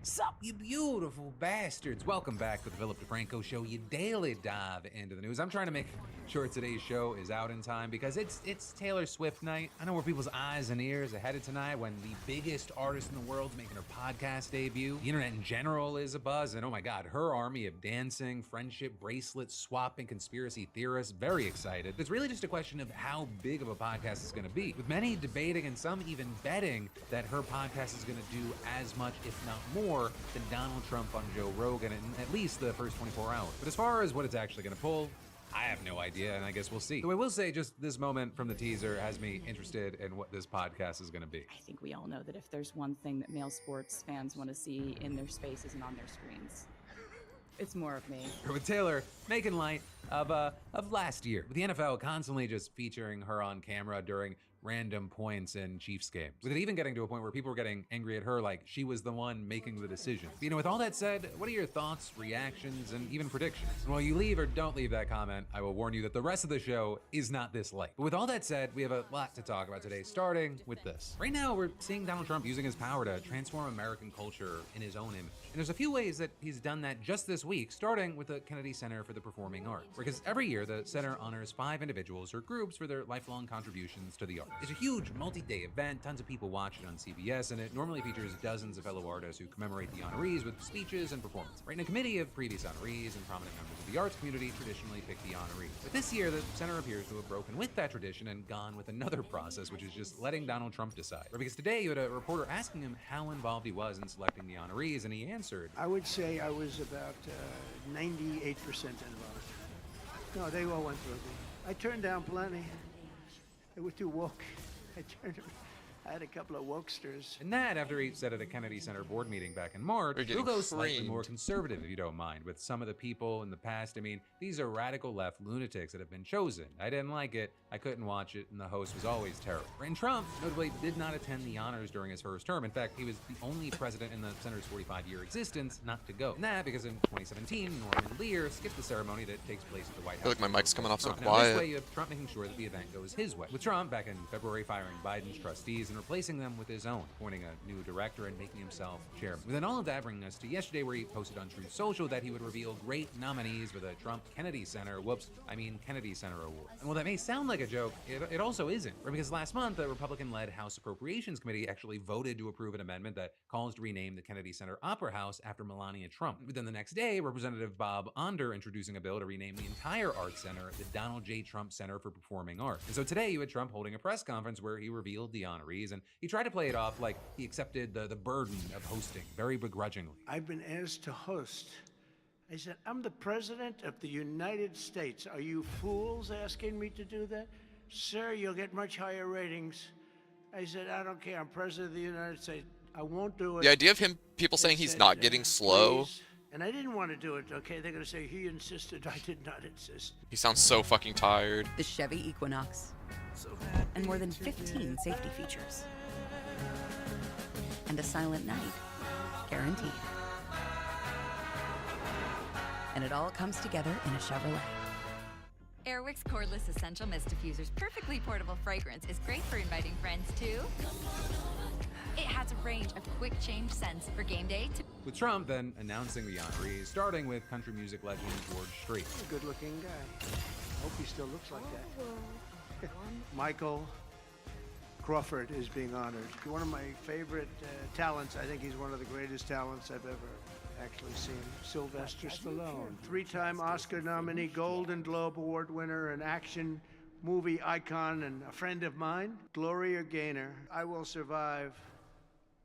Sup, you beautiful bastards. Welcome back to the Philip DeFranco Show, your daily dive into the news. I'm trying to make sure today's show is out in time because it's Taylor Swift night. I know where people's eyes and ears are headed tonight when the biggest artist in the world's making her podcast debut. The internet in general is abuzz, and oh my god, her army of dancing, friendship, bracelet swapping conspiracy theorists, very excited. It's really just a question of how big of a podcast it's going to be, with many debating and some even betting that her podcast is going to do as much, if not more, than Donald Trump on Joe Rogan in at least the first 24 hours. But as far as what it's actually going to pull, I have no idea, and I guess we'll see. Though I will say just this moment from the teaser has me interested in what this podcast is going to be. I think we all know that if there's one thing that male sports fans want to see in their spaces and on their screens, it's more of me. With Taylor making light of last year, with the NFL constantly just featuring her on camera during random points in Chiefs games, with it even getting to a point where people were getting angry at her like she was the one making the decision. You know, with all that said, what are your thoughts, reactions, and even predictions? And while you leave or don't leave that comment, I will warn you that the rest of the show is not this light. But with all that said, we have a lot to talk about today, starting with this. Right now, we're seeing Donald Trump using his power to transform American culture in his own image. And there's a few ways that he's done that just this week, starting with the Kennedy Center for the Performing Arts. Because every year, the center honors 5 individuals or groups for their lifelong contributions to the arts. It's a huge multi-day event, tons of people watch it on CBS, and it normally features dozens of fellow artists who commemorate the honorees with speeches and performances. Right, and a committee of previous honorees and prominent members of the arts community traditionally pick the honorees. But this year, the center appears to have broken with that tradition and gone with another process, which is just letting Donald Trump decide. Right, because today you had a reporter asking him how involved he was in selecting the honorees, and he answered, I would say I was about 98% involved. No, they all went through me. I turned down plenty. They were too woke. I had a couple of wokesters. And that after he said at a Kennedy Center board meeting back in March, we'll go slightly more conservative if you don't mind, with some of the people in the past. I mean, these are radical left lunatics that have been chosen. I didn't like it, I couldn't watch it, and the host was always terrible. And Trump, notably, did not attend the honors during his first term. In fact, he was the only president in the center's 45-year existence not to go. And that because in 2017, Norman Lear skipped the ceremony that takes place at the White House. I feel like my mic's coming off so Now, quiet. this way, you have Trump making sure that the event goes his way. With Trump back in February firing Biden's trustees and replacing them with his own, appointing a new director and making himself chairman. Within all of that, bringing us to yesterday, where he posted on Truth Social that he would reveal great nominees for the Trump Kennedy Center, Kennedy Center Award. And while that may sound like a joke, it also isn't. Right? Because last month, the Republican-led House Appropriations Committee actually voted to approve an amendment that calls to rename the Kennedy Center Opera House after Melania Trump. But then the next day, Representative Bob Onder introducing a bill to rename the entire Arts Center the Donald J. Trump Center for Performing Arts. And so today, you had Trump holding a press conference where he revealed the honorees, and he tried to play it off like he accepted the burden of hosting very begrudgingly. I've been asked to host. I said, I'm the president of the United States. Are you fools asking me to do that? Sir, you'll get much higher ratings. I said, I don't care. I'm president of the United States. I won't do it. The idea of people saying he's not getting slow. Please. And I didn't want to do it, okay? They're going to say he insisted. I did not insist. He sounds so fucking tired. The Chevy Equinox. And more than 15 safety features. And a silent night, guaranteed. And it all comes together in a Chevrolet. Airwick's cordless essential mist diffuser's perfectly portable fragrance is great for inviting friends too. It has a range of quick change scents for game day to With Trump then announcing the honorees, starting with country music legend George Strait. Good-looking guy. Hope he still looks like that. Michael Crawford is being honored. One of my favorite talents. I think he's one of the greatest talents I've ever actually seen. Sylvester Stallone, three-time Oscar nominee, Golden Globe Award winner, an action movie icon, and a friend of mine. Gloria Gaynor, I Will Survive,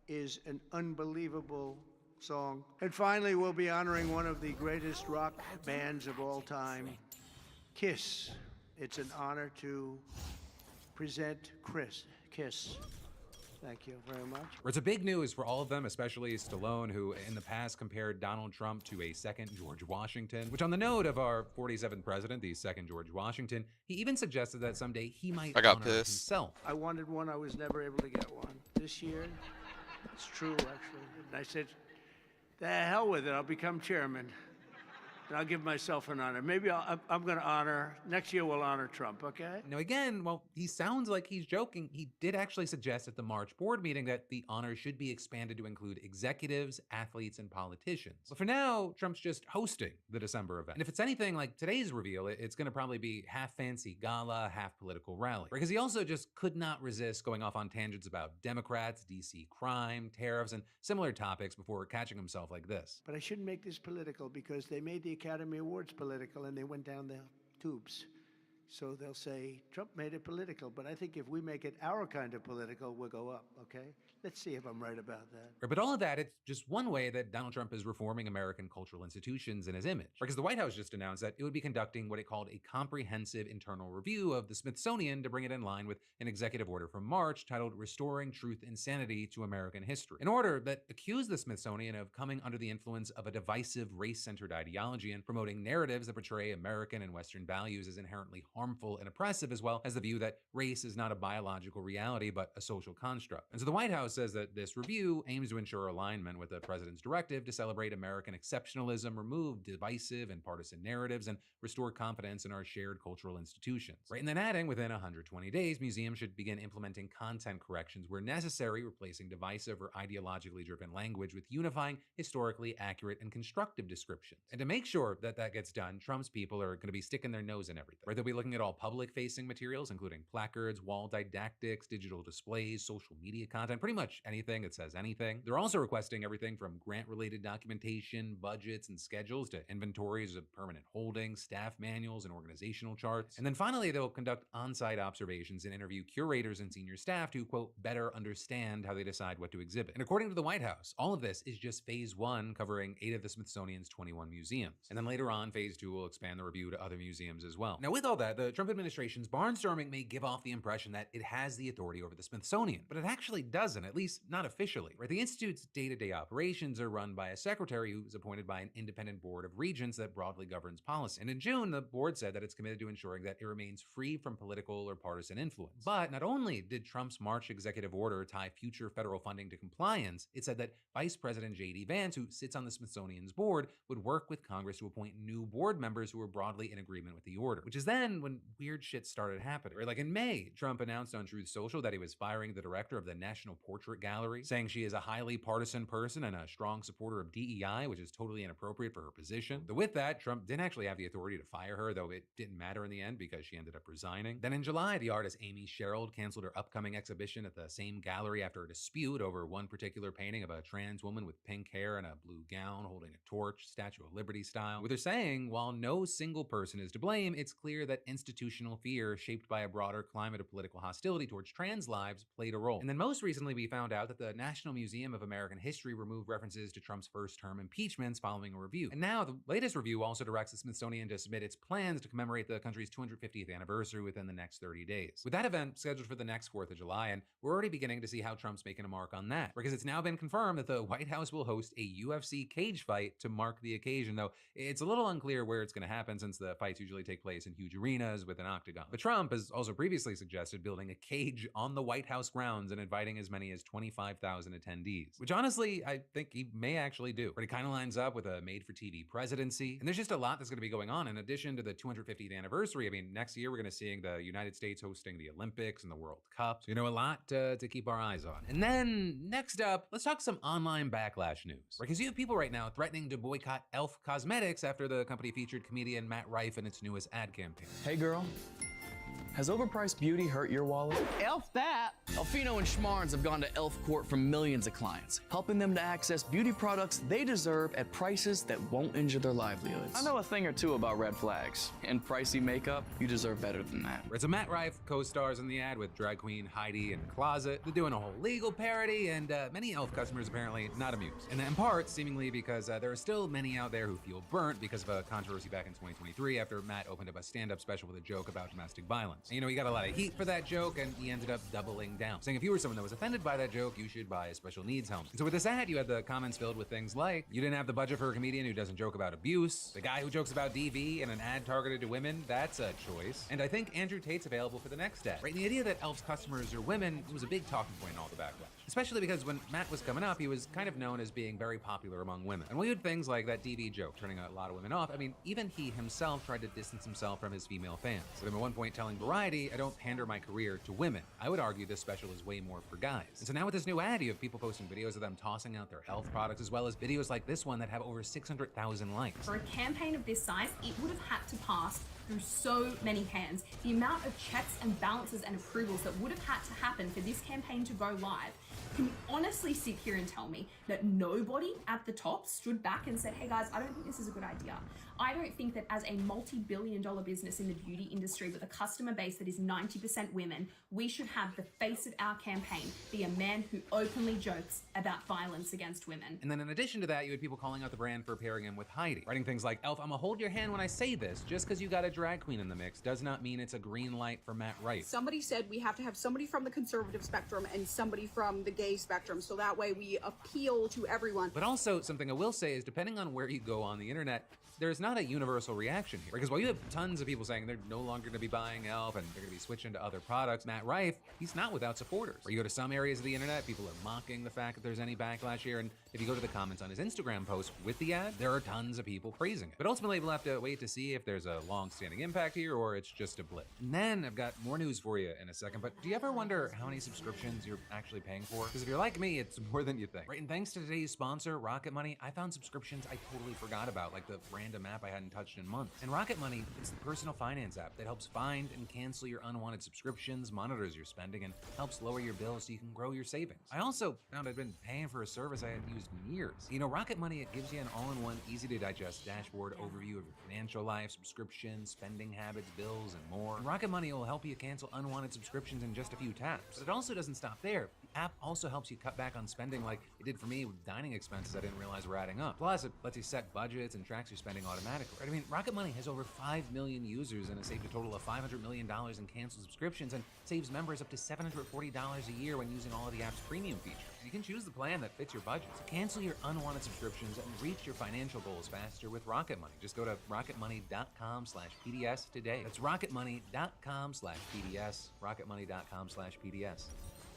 is an unbelievable song. And finally, we'll be honoring one of the greatest rock bands of all time, Kiss. It's an honor to present Kiss. Thank you very much. It's a big news for all of them, especially Stallone, who in the past compared Donald Trump to a second George Washington, which on the note of our 47th president, the second George Washington, he even suggested that someday he might honor himself. I wanted one, I was never able to get one. This year, it's true actually. And I said, the hell with it, I'll become chairman. And I'll give myself an honor. Maybe I'm going to honor, next year we'll honor Trump, okay? Now again, while he sounds like he's joking, he did actually suggest at the March board meeting that the honor should be expanded to include executives, athletes, and politicians. But for now, Trump's just hosting the December event. And if it's anything like today's reveal, it's going to probably be half fancy gala, half political rally. Because he also just could not resist going off on tangents about Democrats, DC crime, tariffs, and similar topics before catching himself like this. But I shouldn't make this political because they made the Academy Awards political and they went down the tubes. So they'll say, Trump made it political, but I think if we make it our kind of political, we'll go up, okay? Let's see if I'm right about that. But all of that, it's just one way that Donald Trump is reforming American cultural institutions and his image. Because the White House just announced that it would be conducting what it called a comprehensive internal review of the Smithsonian to bring it in line with an executive order from March titled Restoring Truth and Sanity to American History. An order that accused the Smithsonian of coming under the influence of a divisive race-centered ideology and promoting narratives that portray American and Western values as inherently harmful and oppressive, as well as the view that race is not a biological reality but a social construct. And so the White House says that this review aims to ensure alignment with the president's directive to celebrate American exceptionalism, remove divisive and partisan narratives, and restore confidence in our shared cultural institutions. Right, and then adding, within 120 days, museums should begin implementing content corrections where necessary, replacing divisive or ideologically driven language with unifying, historically accurate, and constructive descriptions. And to make sure that that gets done, Trump's people are going to be sticking their nose in everything. Right, they'll be looking at all public-facing materials, including placards, wall didactics, digital displays, social media content, pretty much anything that says anything. They're also requesting everything from grant-related documentation, budgets, and schedules to inventories of permanent holdings, staff manuals, and organizational charts. And then finally, they'll conduct on-site observations and interview curators and senior staff to, quote, better understand how they decide what to exhibit. And according to the White House, all of this is just phase 1, covering 8 of the Smithsonian's 21 museums. And then later on, phase 2 will expand the review to other museums as well. Now, with all that, the Trump administration's barnstorming may give off the impression that it has the authority over the Smithsonian, but it actually doesn't, at least not officially. Right? The Institute's day-to-day operations are run by a secretary who is appointed by an independent board of regents that broadly governs policy. And in June, the board said that it's committed to ensuring that it remains free from political or partisan influence. But not only did Trump's March executive order tie future federal funding to compliance, it said that Vice President J.D. Vance, who sits on the Smithsonian's board, would work with Congress to appoint new board members who were broadly in agreement with the order. Which is then when weird shit started happening. Right? Like in May, Trump announced on Truth Social that he was firing the director of the National Portrait Gallery, saying she is a highly partisan person and a strong supporter of DEI, which is totally inappropriate for her position. But with that, Trump didn't actually have the authority to fire her, though it didn't matter in the end because she ended up resigning. Then in July, the artist Amy Sherald canceled her upcoming exhibition at the same gallery after a dispute over one particular painting of a trans woman with pink hair and a blue gown holding a torch, Statue of Liberty style, with her saying, while no single person is to blame, it's clear that institutional fear shaped by a broader climate of political hostility towards trans lives played a role. And then most recently, we found out that the National Museum of American History removed references to Trump's first-term impeachments following a review. And now the latest review also directs the Smithsonian to submit its plans to commemorate the country's 250th anniversary within the next 30 days. With that event scheduled for the next 4th of July, and we're already beginning to see how Trump's making a mark on that, because it's now been confirmed that the White House will host a UFC cage fight to mark the occasion, though it's a little unclear where it's going to happen since the fights usually take place in huge arenas arenas with an octagon. But Trump has also previously suggested building a cage on the White House grounds and inviting as many as 25,000 attendees, which honestly, I think he may actually do. But it kind of lines up with a made-for-TV presidency. And there's just a lot that's going to be going on in addition to the 250th anniversary. I mean, next year we're going to see the United States hosting the Olympics and the World Cup. So, a lot to keep our eyes on. And then next up, let's talk some online backlash news. Because you have people right now threatening to boycott e.l.f. Cosmetics after the company featured comedian Matt Rife in its newest ad campaign. Hey girl, has overpriced beauty hurt your wallet? Elf that! Elfino and Schmarns have gone to Elf Court for millions of clients, helping them to access beauty products they deserve at prices that won't injure their livelihoods. I know a thing or two about red flags, and pricey makeup, you deserve better than that. Right, so Matt Rife co-stars in the ad with drag queen Heidi in Closet. They're doing a whole legal parody, and many e.l.f. customers apparently not amused. And in part, seemingly because there are still many out there who feel burnt because of a controversy back in 2023 after Matt opened up a stand-up special with a joke about domestic violence. And, he got a lot of heat for that joke, and he ended up doubling down, saying if you were someone that was offended by that joke, you should buy a special needs helmet. And so with this ad, you had the comments filled with things like, you didn't have the budget for a comedian who doesn't joke about abuse, the guy who jokes about DV in an ad targeted to women, that's a choice. And I think Andrew Tate's available for the next ad. Right, and the idea that e.l.f.'s customers are women was a big talking point in all the backlash. Especially because when Matt was coming up, he was kind of known as being very popular among women. And we had things like that DV joke turning a lot of women off. I mean, even he himself tried to distance himself from his female fans. With him at one point telling Variety, I don't pander my career to women. I would argue this special is way more for guys. And so now with this new ad, you have people posting videos of them tossing out their e.l.f. products, as well as videos like this one that have over 600,000 likes. For a campaign of this size, it would have had to pass through so many hands. The amount of checks and balances and approvals that would have had to happen for this campaign to go live. Can you honestly sit here and tell me that nobody at the top stood back and said, hey guys, I don't think this is a good idea. I don't think that as a multi-billion-dollar business in the beauty industry with a customer base that is 90% women, we should have the face of our campaign be a man who openly jokes about violence against women. And then in addition to that, you had people calling out the brand for pairing him with Heidi, writing things like, e.l.f., I'm gonna hold your hand when I say this. Just because you got a drag queen in the mix does not mean it's a green light for Matt Rife. Somebody said we have to have somebody from the conservative spectrum and somebody from the gay spectrum, so that way we appeal to everyone. But also, something I will say is, depending on where you go on the internet, there's not a universal reaction here. Because while you have tons of people saying they're no longer gonna be buying e.l.f. and they're gonna be switching to other products, Matt Rife, he's not without supporters. Where you go to some areas of the internet, people are mocking the fact that there's any backlash here, and if you go to the comments on his Instagram post with the ad, there are tons of people praising it. But ultimately, we'll have to wait to see if there's a long-standing impact here or it's just a blip. And then I've got more news for you in a second, but do you ever wonder how many subscriptions you're actually paying for? Because if you're like me, it's more than you think. Right, and thanks to today's sponsor, Rocket Money, I found subscriptions I totally forgot about, like the random app I hadn't touched in months. And Rocket Money, it's the personal finance app that helps find and cancel your unwanted subscriptions, monitors your spending, and helps lower your bills so you can grow your savings. I also found I'd been paying for a service I hadn't used in years. Rocket Money, it gives you an all-in-one, easy-to-digest dashboard overview of your financial life, subscriptions, spending habits, bills, and more. And Rocket Money will help you cancel unwanted subscriptions in just a few taps. But it also doesn't stop there. The app also helps you cut back on spending like it did for me with dining expenses I didn't realize were adding up. Plus, it lets you set budgets and tracks your spending automatically. Right? I mean, Rocket Money has over 5 million users and has saved a total of $500 million in canceled subscriptions and saves members up to $740 a year when using all of the app's premium features. You can choose the plan that fits your budget. So cancel your unwanted subscriptions and reach your financial goals faster with Rocket Money. Just go to rocketmoney.com/PDS today. That's rocketmoney.com/PDS. rocketmoney.com/PDS.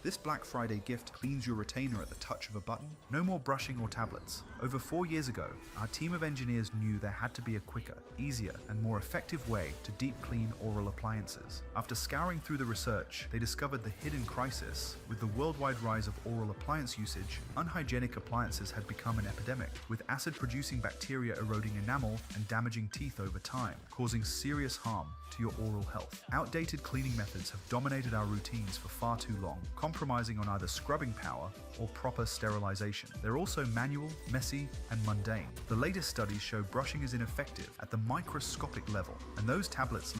This Black Friday gift cleans your retainer at the touch of a button. No more brushing or tablets. Over 4 years ago, our team of engineers knew there had to be a quicker, easier, and more effective way to deep clean oral appliances. After scouring through the research, they discovered the hidden crisis. With the worldwide rise of oral appliance usage, unhygienic appliances had become an epidemic, with acid-producing bacteria eroding enamel and damaging teeth over time, causing serious harm to your oral health. Outdated cleaning methods have dominated our routines for far too long, compromising on either scrubbing power or proper sterilization. They're also manual, messy, and mundane. The latest studies show brushing is ineffective at the microscopic level, and those tablets.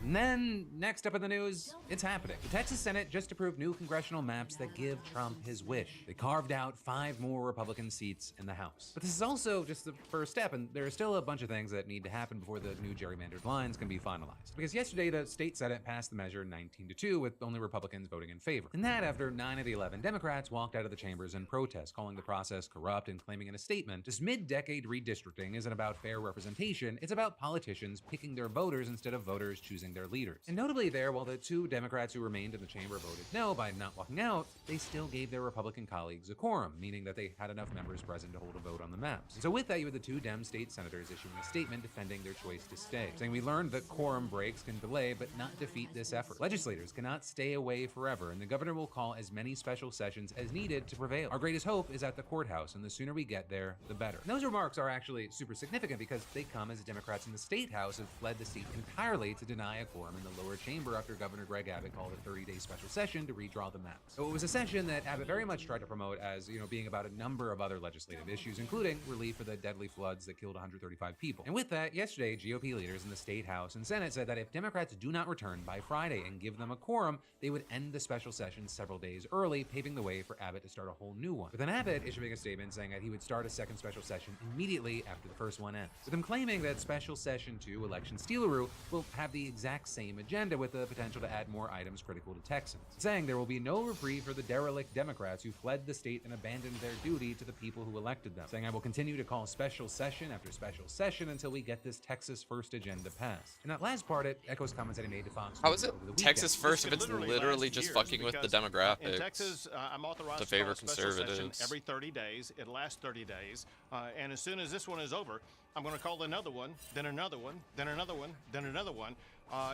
And then, next up in the news, it's happening. The Texas Senate just approved new congressional maps that give Trump his wish. They carved out 5 more Republican seats in the House. But this is also just the first step, and there are still a bunch of things that need to happen before the new gerrymandered lines can be finalized. Because yesterday, the state Senate passed the measure 19-2, with only Republicans voting in favor. And that after 9 of the 11 Democrats walked out of the chambers in protest, calling the process corrupt and claiming in a statement, this mid-decade redistricting isn't about fair representation, it's about politicians picking their voters instead of voters choosing representing their leaders. And notably there, while the two Democrats who remained in the chamber voted no by not walking out, they still gave their Republican colleagues a quorum, meaning that they had enough members present to hold a vote on the maps. And so with that, you had the two Dem state senators issuing a statement defending their choice to stay, saying, "We learned that quorum breaks can delay but not defeat this effort. Legislators cannot stay away forever, and the governor will call as many special sessions as needed to prevail. Our greatest hope is at the courthouse, and the sooner we get there, the better." And those remarks are actually super significant because they come as Democrats in the state house have fled the state entirely to deny a quorum in the lower chamber after Governor Greg Abbott called a 30-day special session to redraw the maps. So it was a session that Abbott very much tried to promote as, being about a number of other legislative issues, including relief for the deadly floods that killed 135 people. And with that, yesterday, GOP leaders in the state house and Senate said that if Democrats do not return by Friday and give them a quorum, they would end the special session several days early, paving the way for Abbott to start a whole new one. With then Abbott issuing a statement saying that he would start a second special session immediately after the first one ends. With him claiming that Special Session 2, Election Stealeroo, will have the exact same agenda with the potential to add more items critical to Texans, saying there will be no reprieve for the derelict Democrats who fled the state and abandoned their duty to the people who elected them, saying, "I will continue to call special session after special session until we get this Texas First agenda passed." And that last part, it echoes comments that he made to Fox. How is it Texas First if it's literally just fucking with the demographics in Texas, I'm authorized to favor call a special session conservatives every 30 days. It lasts 30 days. And as soon as this one is over, I'm going to call another one, then another one, then another one, then another one.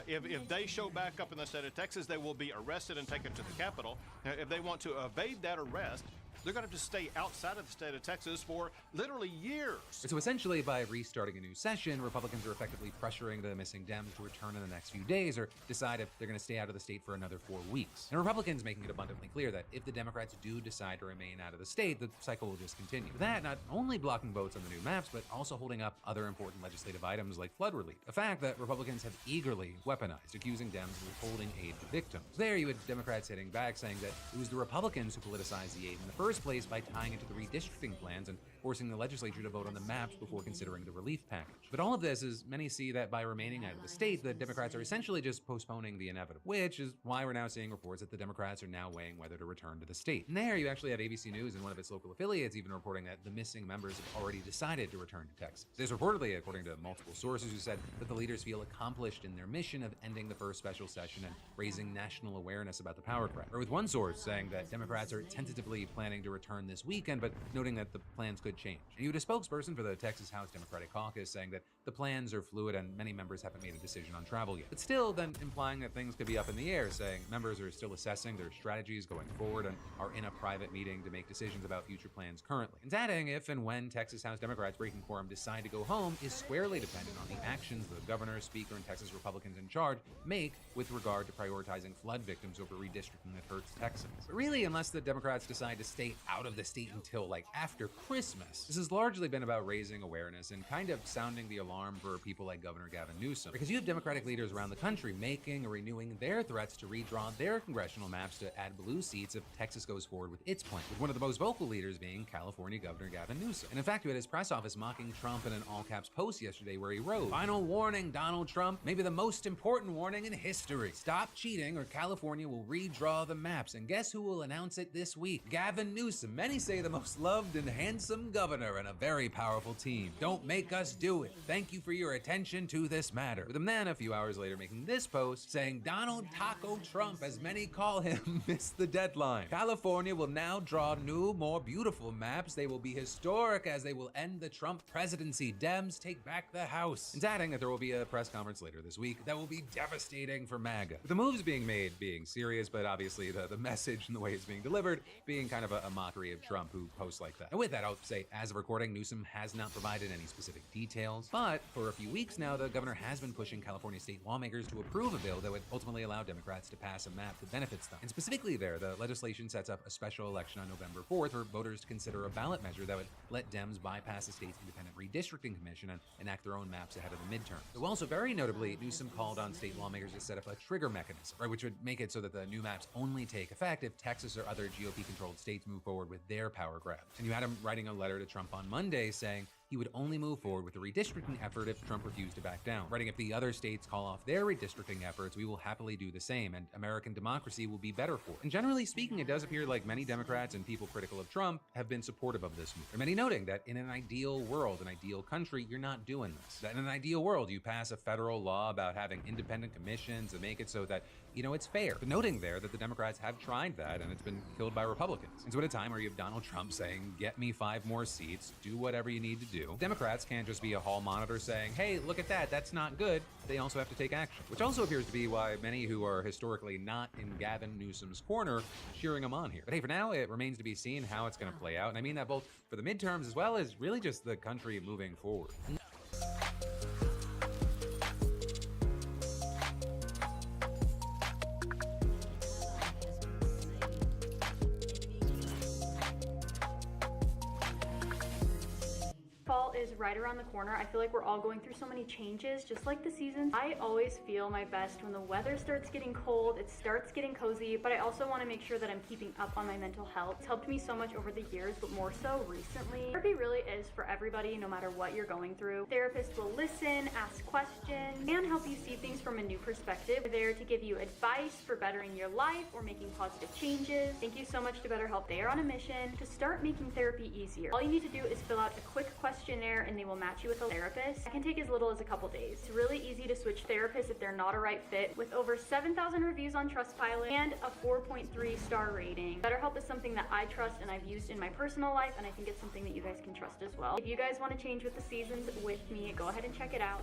If they show back up in the state of Texas, they will be arrested and taken to the Capitol. If they want to evade that arrest, they're going to have to stay outside of the state of Texas for literally years. So essentially, by restarting a new session, Republicans are effectively pressuring the missing Dems to return in the next few days or decide if they're going to stay out of the state for another 4 weeks. And Republicans making it abundantly clear that if the Democrats do decide to remain out of the state, the cycle will just continue. With that, not only blocking votes on the new maps, but also holding up other important legislative items like flood relief, a fact that Republicans have eagerly weaponized, accusing Dems of withholding aid to victims. There you had Democrats hitting back, saying that it was the Republicans who politicized the aid in the first place by tying it to the redistricting plans and forcing the legislature to vote on the maps before considering the relief package. But all of this is many see that by remaining out of the state, the Democrats are essentially just postponing the inevitable, which is why we're now seeing reports that the Democrats are now weighing whether to return to the state. And there you actually have ABC News and one of its local affiliates even reporting that the missing members have already decided to return to Texas. This reportedly, according to multiple sources who said that the leaders feel accomplished in their mission of ending the first special session and raising national awareness about the power grab. Or with one source saying that Democrats are tentatively planning to return this weekend, but noting that the plans could change. And you had a spokesperson for the Texas House Democratic Caucus saying that the plans are fluid and many members haven't made a decision on travel yet. But still then implying that things could be up in the air, saying members are still assessing their strategies going forward and are in a private meeting to make decisions about future plans currently. And adding if and when Texas House Democrats breaking quorum decide to go home is squarely dependent on the actions the governor, speaker, and Texas Republicans in charge make with regard to prioritizing flood victims over redistricting that hurts Texans. But really, unless the Democrats decide to stay out of the state until like after Christmas, this has largely been about raising awareness and kind of sounding the alarm for people like Governor Gavin Newsom. Because you have Democratic leaders around the country making or renewing their threats to redraw their congressional maps to add blue seats if Texas goes forward with its plan, with one of the most vocal leaders being California Governor Gavin Newsom. And in fact, you had his press office mocking Trump in an all-caps post yesterday where he wrote, "Final warning, Donald Trump, maybe the most important warning in history. Stop cheating or California will redraw the maps. And guess who will announce it this week? Gavin Newsom, many say the most loved and handsome governor and a very powerful team. Don't make us do it. Thank you for your attention to this matter." With him then a few hours later making this post saying Donald Taco Trump, as many call him, missed the deadline. California will now draw new, more beautiful maps. They will be historic as they will end the Trump presidency. Dems take back the House. And adding that there will be a press conference later this week that will be devastating for MAGA. With the moves being made being serious, but obviously the message and the way it's being delivered being kind of a mockery of Trump who posts like that. And with that, I'll say, as of recording, Newsom has not provided any specific details, but for a few weeks now, the governor has been pushing California state lawmakers to approve a bill that would ultimately allow Democrats to pass a map that benefits them. And specifically there, the legislation sets up a special election on November 4th for voters to consider a ballot measure that would let Dems bypass the state's independent redistricting commission and enact their own maps ahead of the midterm. So also, very notably, Newsom called on state lawmakers to set up a trigger mechanism, right, which would make it so that the new maps only take effect if Texas or other GOP-controlled states move forward with their power grabs. And you had him writing a letter to Trump on Monday saying, he would only move forward with a redistricting effort if Trump refused to back down. Writing, if the other states call off their redistricting efforts, we will happily do the same, and American democracy will be better for it. And generally speaking, it does appear like many Democrats and people critical of Trump have been supportive of this move. There are many noting that in an ideal world, an ideal country, you're not doing this. That in an ideal world, you pass a federal law about having independent commissions and make it so that, you know, it's fair. But noting there that the Democrats have tried that and it's been killed by Republicans. And so at a time where you have Donald Trump saying, get me 5 more seats, do whatever you need to do, Democrats can't just be a hall monitor saying, hey, look at that, that's not good. They also have to take action, which also appears to be why many who are historically not in Gavin Newsom's corner cheering him on here. But hey, for now, it remains to be seen how it's going to play out. And I mean that both for the midterms as well as really just the country moving forward. Fall is right around the corner. I feel like we're all going through so many changes, just like the seasons. I always feel my best when the weather starts getting cold, it starts getting cozy, but I also want to make sure that I'm keeping up on my mental health. It's helped me so much over the years, but more so recently. Therapy really is for everybody, no matter what you're going through. Therapists will listen, ask questions, and help you see things from a new perspective. They're there to give you advice for bettering your life or making positive changes. Thank you so much to BetterHelp. They are on a mission to start making therapy easier. All you need to do is fill out a quick questionnaire and they will match you with a therapist. It can take as little as a couple days. It's really easy to switch therapists if they're not a right fit. With over 7,000 reviews on Trustpilot and a 4.3 star rating, BetterHelp is something that I trust and I've used in my personal life, and I think it's something that you guys can trust as well. If you guys want to change with the seasons with me, go ahead and check it out.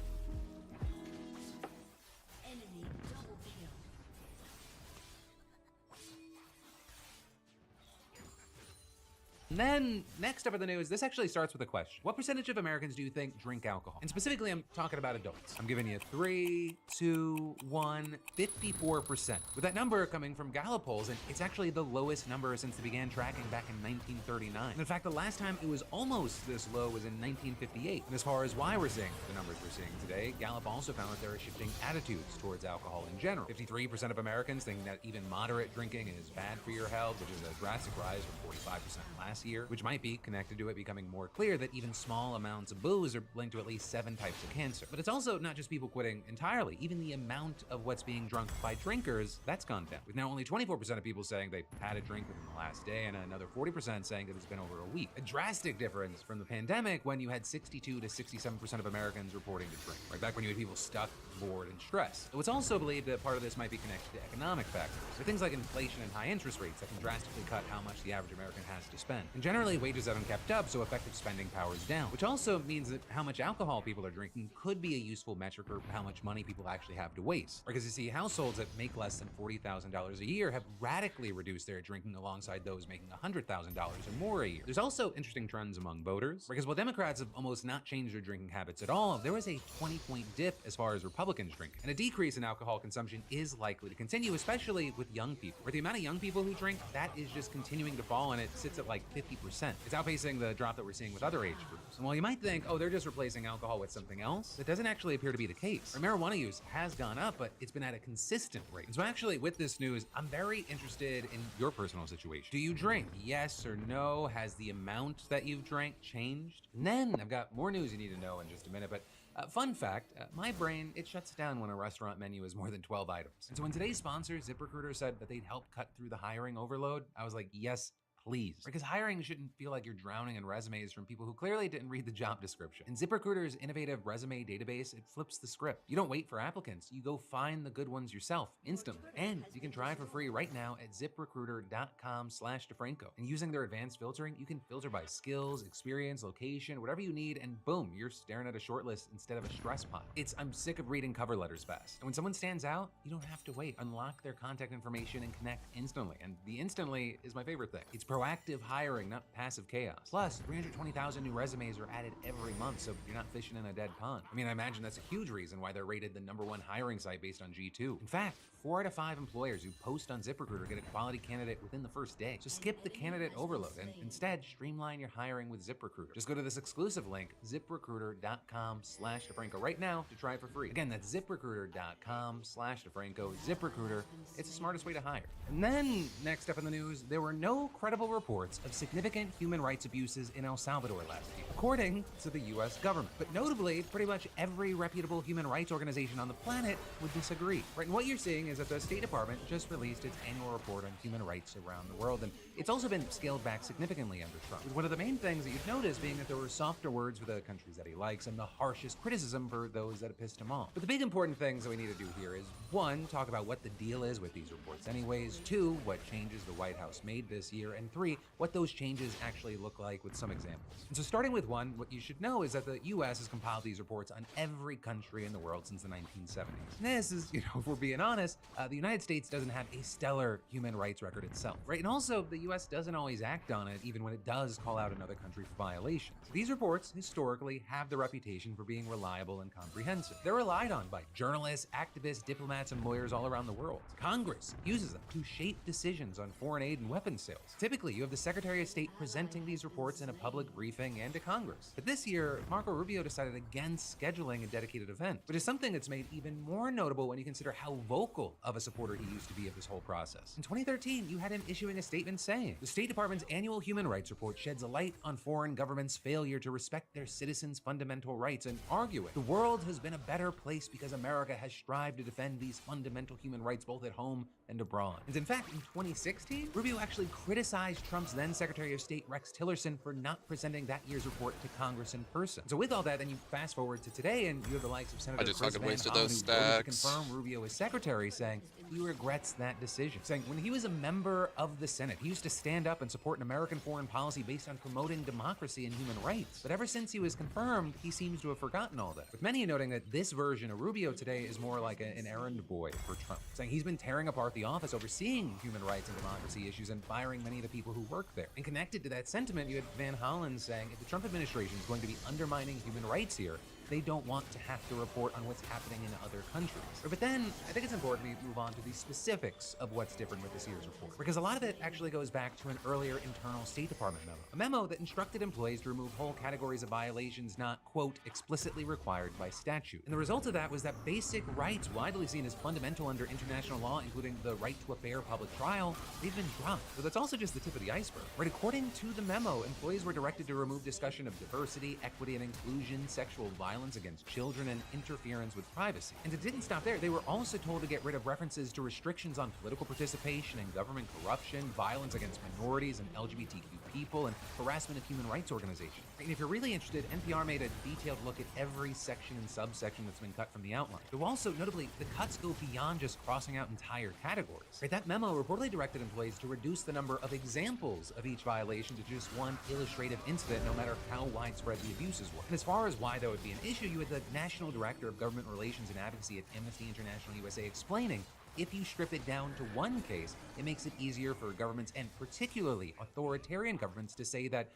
And then, next up in the news, this actually starts with a question. What percentage of Americans do you think drink alcohol? And specifically, I'm talking about adults. I'm giving you 3, 2, 1, 54%. With that number coming from Gallup polls, and it's actually the lowest number since they began tracking back in 1939. And in fact, the last time it was almost this low was in 1958. And as far as why we're seeing the numbers we're seeing today, Gallup also found that there are shifting attitudes towards alcohol in general. 53% of Americans think that even moderate drinking is bad for your health, which is a drastic rise from 45% last year, which might be connected to it becoming more clear that even small amounts of booze are linked to at least 7 types of cancer. But it's also not just people quitting entirely. Even the amount of what's being drunk by drinkers, that's gone down, with now only 24% of people saying they had a drink within the last day and another 40% saying that it's been over a week. A drastic difference from the pandemic when you had 62 to 67% of Americans reporting to drink, right back when you had people stuck, bored, and stressed. It's also believed that part of this might be connected to economic factors. There are things like inflation and high interest rates that can drastically cut how much the average American has to spend. And generally, wages haven't kept up, so effective spending power is down, which also means that how much alcohol people are drinking could be a useful metric for how much money people actually have to waste. Because you see, households that make less than $40,000 a year have radically reduced their drinking alongside those making $100,000 or more a year. There's also interesting trends among voters, because while Democrats have almost not changed their drinking habits at all, there was a 20-point dip as far as Republicans drinking. And a decrease in alcohol consumption is likely to continue, especially with young people. Where the amount of young people who drink, that is just continuing to fall, and it sits at like 50%. It's outpacing the drop that we're seeing with other age groups. And while you might think, oh, they're just replacing alcohol with something else, that doesn't actually appear to be the case. Marijuana use has gone up, but it's been at a consistent rate. And so actually, with this news, I'm very interested in your personal situation. Do you drink? Yes or no? Has the amount that you've drank changed? And then I've got more news you need to know in just a minute, but fun fact, my brain, it shuts down when a restaurant menu is more than 12 items. And so when today's sponsor, ZipRecruiter, said that they'd help cut through the hiring overload, I was like, yes, please. Because hiring shouldn't feel like you're drowning in resumes from people who clearly didn't read the job description. In ZipRecruiter's innovative resume database, it flips the script. You don't wait for applicants, you go find the good ones yourself instantly. And you can try for free right now at ZipRecruiter.com/DeFranco. And using their advanced filtering, you can filter by skills, experience, location, whatever you need, and boom, you're staring at a short list instead of a stress pile. I'm sick of reading cover letters fast. And when someone stands out, you don't have to wait. Unlock their contact information and connect instantly. And the instantly is my favorite thing. It's proactive hiring, not passive chaos. Plus, 320,000 new resumes are added every month, so you're not fishing in a dead pond. I mean, I imagine that's a huge reason why they're rated the #1 hiring site based on G2. In fact, 4 out of 5 employers who post on ZipRecruiter get a quality candidate within the first day. So skip the candidate overload and instead streamline your hiring with ZipRecruiter. Just go to this exclusive link, ZipRecruiter.com/DeFranco right now to try it for free. Again, that's ZipRecruiter.com/DeFranco. ZipRecruiter, it's the smartest way to hire. And then, next up in the news, there were no credible credible reports of significant human rights abuses in El Salvador last year, according to the US government. But notably, pretty much every reputable human rights organization on the planet would disagree. Right, and what you're seeing is that the State Department just released its annual report on human rights around the world, and it's also been scaled back significantly under Trump, with one of the main things that you'd notice being that there were softer words for the countries that he likes and the harshest criticism for those that have pissed him off. But the big important things that we need to do here is, one, talk about what the deal is with these reports anyways, two, what changes the White House made this year, and three, what those changes actually look like with some examples. And so starting with one, what you should know is that the US has compiled these reports on every country in the world since the 1970s. And this is, if we're being honest, the United States doesn't have a stellar human rights record itself, right? And also, the US doesn't always act on it, even when it does call out another country for violations. These reports, historically, have the reputation for being reliable and comprehensive. They're relied on by journalists, activists, diplomats, and lawyers all around the world. Congress uses them to shape decisions on foreign aid and weapons sales. Typically, you have the Secretary of State presenting these reports in a public briefing and to Congress. But this year, Marco Rubio decided against scheduling a dedicated event, which is something that's made even more notable when you consider how vocal of a supporter he used to be of this whole process. In 2013, you had him issuing a statement saying, "The State Department's annual human rights report sheds a light on foreign governments' failure to respect their citizens' fundamental rights and argue it. The world has been a better place because America has strived to defend these fundamental human rights both at home and abroad." And in fact, in 2016, Rubio actually criticized Trump's then Secretary of State Rex Tillerson for not presenting that year's report to Congress in person. So with all that, then you fast forward to today, and you have the likes of Senator Chris Van Hollen, who voted to confirm Rubio as secretary, saying he regrets that decision, saying when he was a member of the Senate, he used to stand up and support an American foreign policy based on promoting democracy and human rights. But ever since he was confirmed, he seems to have forgotten all that. With many noting that this version of Rubio today is more like an errand boy for Trump, saying he's been tearing apart the office, overseeing human rights and democracy issues, and firing many of the people who work there. And connected to that sentiment, you had Van Hollen saying if the Trump administration is going to be undermining human rights here, they don't want to have to report on what's happening in other countries. But then, I think it's important we move on to the specifics of what's different with this year's report, because a lot of it actually goes back to an earlier internal State Department memo. A memo that instructed employees to remove whole categories of violations not, quote, explicitly required by statute. And the result of that was that basic rights, widely seen as fundamental under international law, including the right to a fair public trial, they've been dropped. But that's also just the tip of the iceberg. Right, according to the memo, employees were directed to remove discussion of diversity, equity, and inclusion, sexual violence against children, and interference with privacy. And it didn't stop there. They were also told to get rid of references to restrictions on political participation and government corruption, violence against minorities and LGBTQ people, and harassment of human rights organizations. And if you're really interested, NPR made a detailed look at every section and subsection that's been cut from the outline. Though also, notably, the cuts go beyond just crossing out entire categories. Right, that memo reportedly directed employees to reduce the number of examples of each violation to just one illustrative incident, no matter how widespread the abuses were. And as far as why that would be an issue, you had the National Director of Government Relations and Advocacy at Amnesty International USA explaining, if you strip it down to one case, it makes it easier for governments, and particularly authoritarian governments, to say that,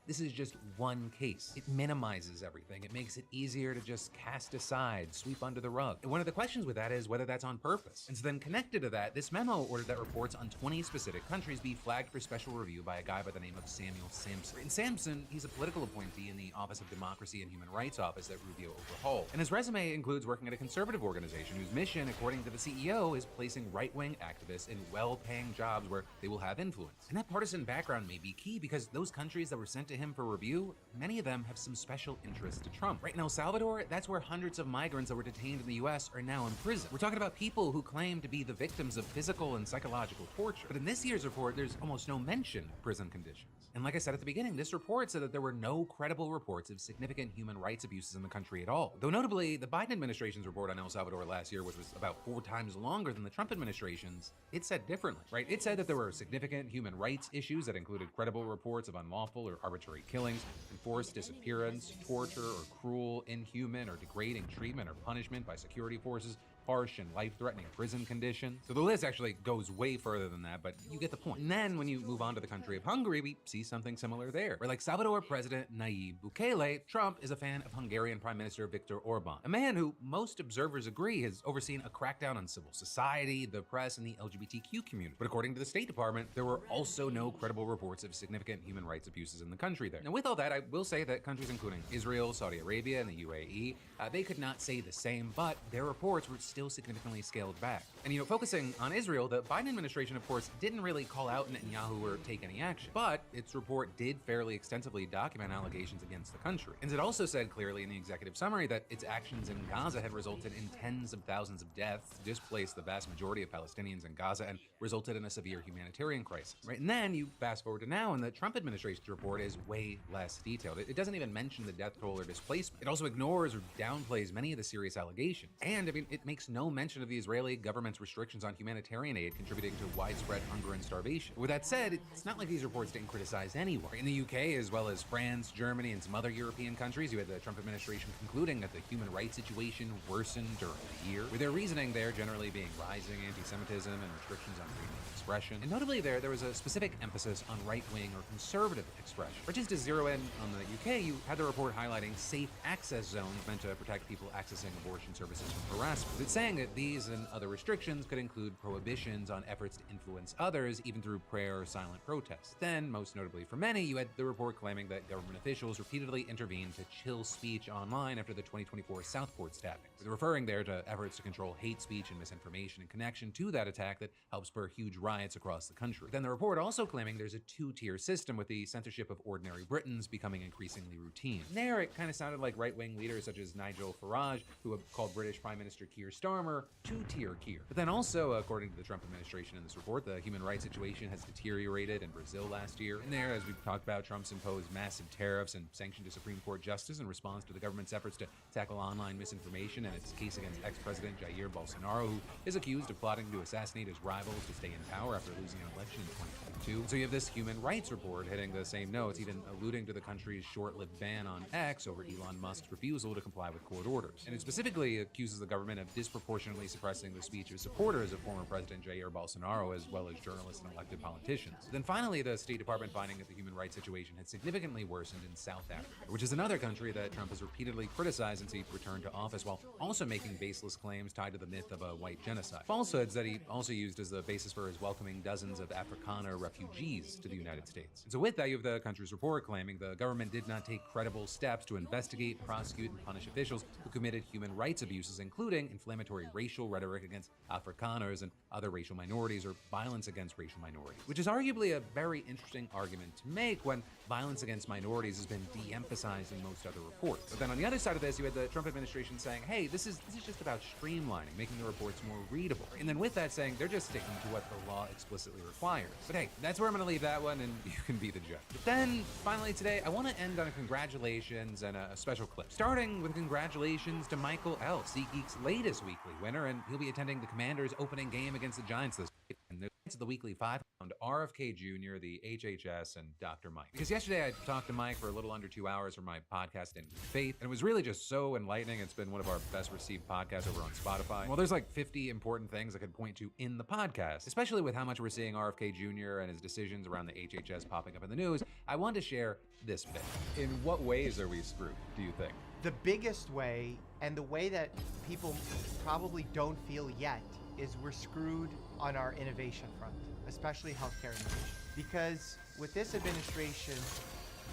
this is just one case. It minimizes everything. It makes it easier to just cast aside, sweep under the rug. And one of the questions with that is whether that's on purpose. And so then connected to that, this memo ordered that reports on 20 specific countries be flagged for special review by a guy by the name of Samuel Sampson. And Sampson, he's a political appointee in the Office of Democracy and Human Rights Office that Rubio overhauled. And his resume includes working at a conservative organization whose mission, according to the CEO, is placing right-wing activists in well-paying jobs where they will have influence. And that partisan background may be key because those countries that were sent to him for review, many of them have some special interest to Trump. Right, in El Salvador, that's where hundreds of migrants that were detained in the US are now in prison. We're talking about people who claim to be the victims of physical and psychological torture. But in this year's report, there's almost no mention of prison conditions. And like I said at the beginning, this report said that there were no credible reports of significant human rights abuses in the country at all. Though notably, the Biden administration's report on El Salvador last year, which was about 4 times longer than the Trump administration's, it said differently, right? It said that there were significant human rights issues that included credible reports of unlawful or arbitrary killings, enforced disappearance, torture, or cruel, inhuman, or degrading treatment or punishment by security forces, harsh and life-threatening prison conditions. So the list actually goes way further than that, but you get the point. And then when you move on to the country of Hungary, we see something similar there. Where like Salvador President Nayib Bukele, Trump is a fan of Hungarian Prime Minister Viktor Orban, a man who most observers agree has overseen a crackdown on civil society, the press, and the LGBTQ community. But according to the State Department, there were also no credible reports of significant human rights abuses in the country there. Now with all that, I will say that countries including Israel, Saudi Arabia, and the UAE, they could not say the same, but their reports were still significantly scaled back. And focusing on Israel, the Biden administration, of course, didn't really call out Netanyahu or take any action. But its report did fairly extensively document allegations against the country. And it also said clearly in the executive summary that its actions in Gaza had resulted in tens of thousands of deaths, displaced the vast majority of Palestinians in Gaza, and resulted in a severe humanitarian crisis. Right? And then you fast forward to now, and the Trump administration's report is way less detailed. It doesn't even mention the death toll or displacement. It also ignores or downplays many of the serious allegations. And it makes no mention of the Israeli government's restrictions on humanitarian aid contributing to widespread hunger and starvation. With that said, it's not like these reports didn't criticize anyone. In the UK, as well as France, Germany, and some other European countries, you had the Trump administration concluding that the human rights situation worsened during the year, with their reasoning there generally being rising anti-Semitism and restrictions on freedom of expression. And notably there was a specific emphasis on right-wing or conservative expression. But just to zero in on the UK, you had the report highlighting safe access zones meant to protect people accessing abortion services from harassment. It's saying that these and other restrictions could include prohibitions on efforts to influence others, even through prayer or silent protest. Then, most notably for many, you had the report claiming that government officials repeatedly intervened to chill speech online after the 2024 Southport stabbing, referring there to efforts to control hate speech and misinformation in connection to that attack that helped spur huge riots across the country. Then the report also claiming there's a two-tier system, with the censorship of ordinary Britons becoming increasingly routine. And there, it kind of sounded like right-wing leaders such as Nigel Farage, who have called British Prime Minister Keir Starmer two-tier Keir. But then also, according to the Trump administration in this report, the human rights situation has deteriorated in Brazil last year. And there, as we've talked about, Trump's imposed massive tariffs and sanctioned a Supreme Court justice in response to the government's efforts to tackle online misinformation and its case against ex-President Jair Bolsonaro, who is accused of plotting to assassinate his rivals to stay in power after losing an election in 2022. So you have this human rights report hitting the same notes, even alluding to the country's short-lived ban on X over Elon Musk's refusal to comply with court orders. And it specifically accuses the government of disproportionately suppressing the speech of supporters of former President Jair Bolsonaro, as well as journalists and elected politicians. Then finally, the State Department finding that the human rights situation had significantly worsened in South Africa, which is another country that Trump has repeatedly criticized since he returned to office, while also making baseless claims tied to the myth of a white genocide. Falsehoods that he also used as the basis for his welcoming dozens of Afrikaner refugees to the United States. And so with that, you have the country's report claiming the government did not take credible steps to investigate, prosecute, and punish officials who committed human rights abuses, including inflammatory racial rhetoric against Afrikaners and other racial minorities, or violence against racial minorities, which is arguably a very interesting argument to make when violence against minorities has been de-emphasized in most other reports. But then on the other side of this, you had the Trump administration saying, hey, this is just about streamlining, making the reports more readable. And then with that saying, they're just sticking to what the law explicitly requires. But hey, that's where I'm gonna leave that one, and you can be the judge. But then, finally today, I wanna end on a congratulations and a special clip. Starting with congratulations to Michael L., SeatGeek's latest weekly winner, and he'll be attending the Commanders' opening game against the Giants this week. And the the weekly 5-pound RFK Jr., the HHS, and Dr. Mike. Because yesterday I talked to Mike for a little under 2 hours for my podcast In Good Faith, and it was really just so enlightening. It's been one of our best received podcasts over on Spotify. Well, there's like 50 important things I could point to in the podcast, especially with how much we're seeing RFK Jr. and his decisions around the HHS popping up in the news. I wanted to share this bit. In what ways are we screwed, do you think? The biggest way, and the way that people probably don't feel yet, is we're screwed on our innovation front, especially healthcare innovation. Because with this administration,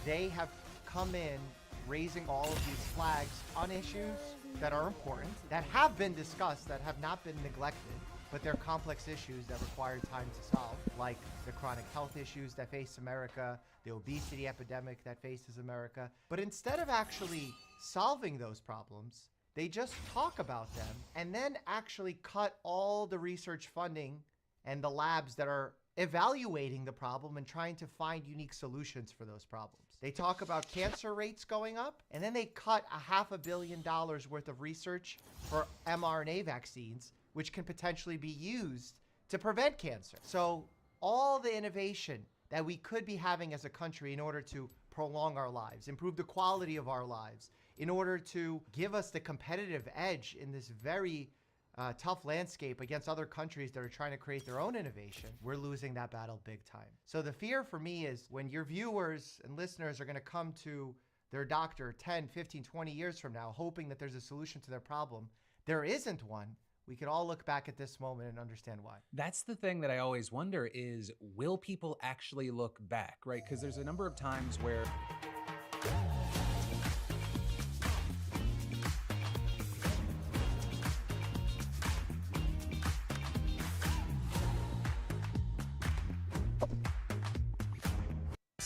they have come in raising all of these flags on issues that are important, that have been discussed, that have not been neglected, but they're complex issues that require time to solve, like the chronic health issues that face America, the obesity epidemic that faces America. But instead of actually solving those problems, they just talk about them and then actually cut all the research funding and the labs that are evaluating the problem and trying to find unique solutions for those problems. They talk about cancer rates going up, and then they cut $500 million worth of research for mRNA vaccines, which can potentially be used to prevent cancer. So all the innovation that we could be having as a country in order to prolong our lives, improve the quality of our lives, in order to give us the competitive edge in this very tough landscape against other countries that are trying to create their own innovation, we're losing that battle big time. So the fear for me is when your viewers and listeners are going to come to their doctor 10, 15, 20 years from now, hoping that there's a solution to their problem, there isn't one. We could all look back at this moment and understand why. That's the thing that I always wonder is, will people actually look back, right? Because there's a number of times where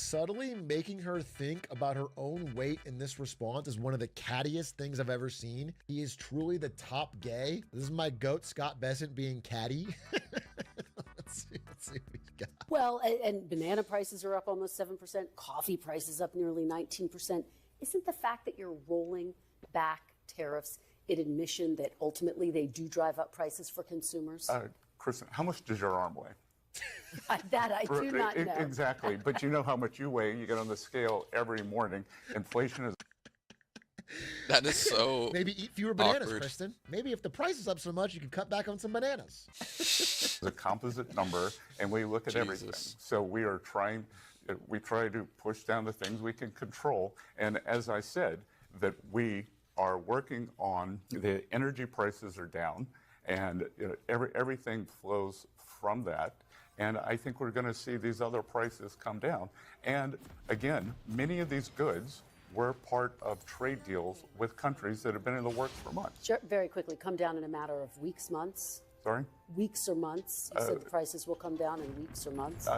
subtly making her think about her own weight in this response is one of the cattiest things I've ever seen. He is truly the top gay. This is my goat, Scott Bessent, being catty. Let's see what we got. Well, and banana prices are up almost 7%. Coffee prices up nearly 19%. Isn't the fact that you're rolling back tariffs an admission that ultimately they do drive up prices for consumers? Kristen, how much does your arm weigh? That I do not know. Exactly, but you know how much you weigh. You get on the scale every morning. Inflation is... That is so Maybe eat fewer bananas, awkward. Kristen. Maybe if the price is up so much, you can cut back on some bananas. It's a composite number, and we look at everything. So we try to push down the things we can control. And as I said, that we are working on the energy prices are down, and everything flows from that. And I think we're going to see these other prices come down. And again, many of these goods were part of trade deals with countries that have been in the works for months. Sure, very quickly, come down in a matter of weeks, months? Sorry? Weeks or months? You said the prices will come down in weeks or months?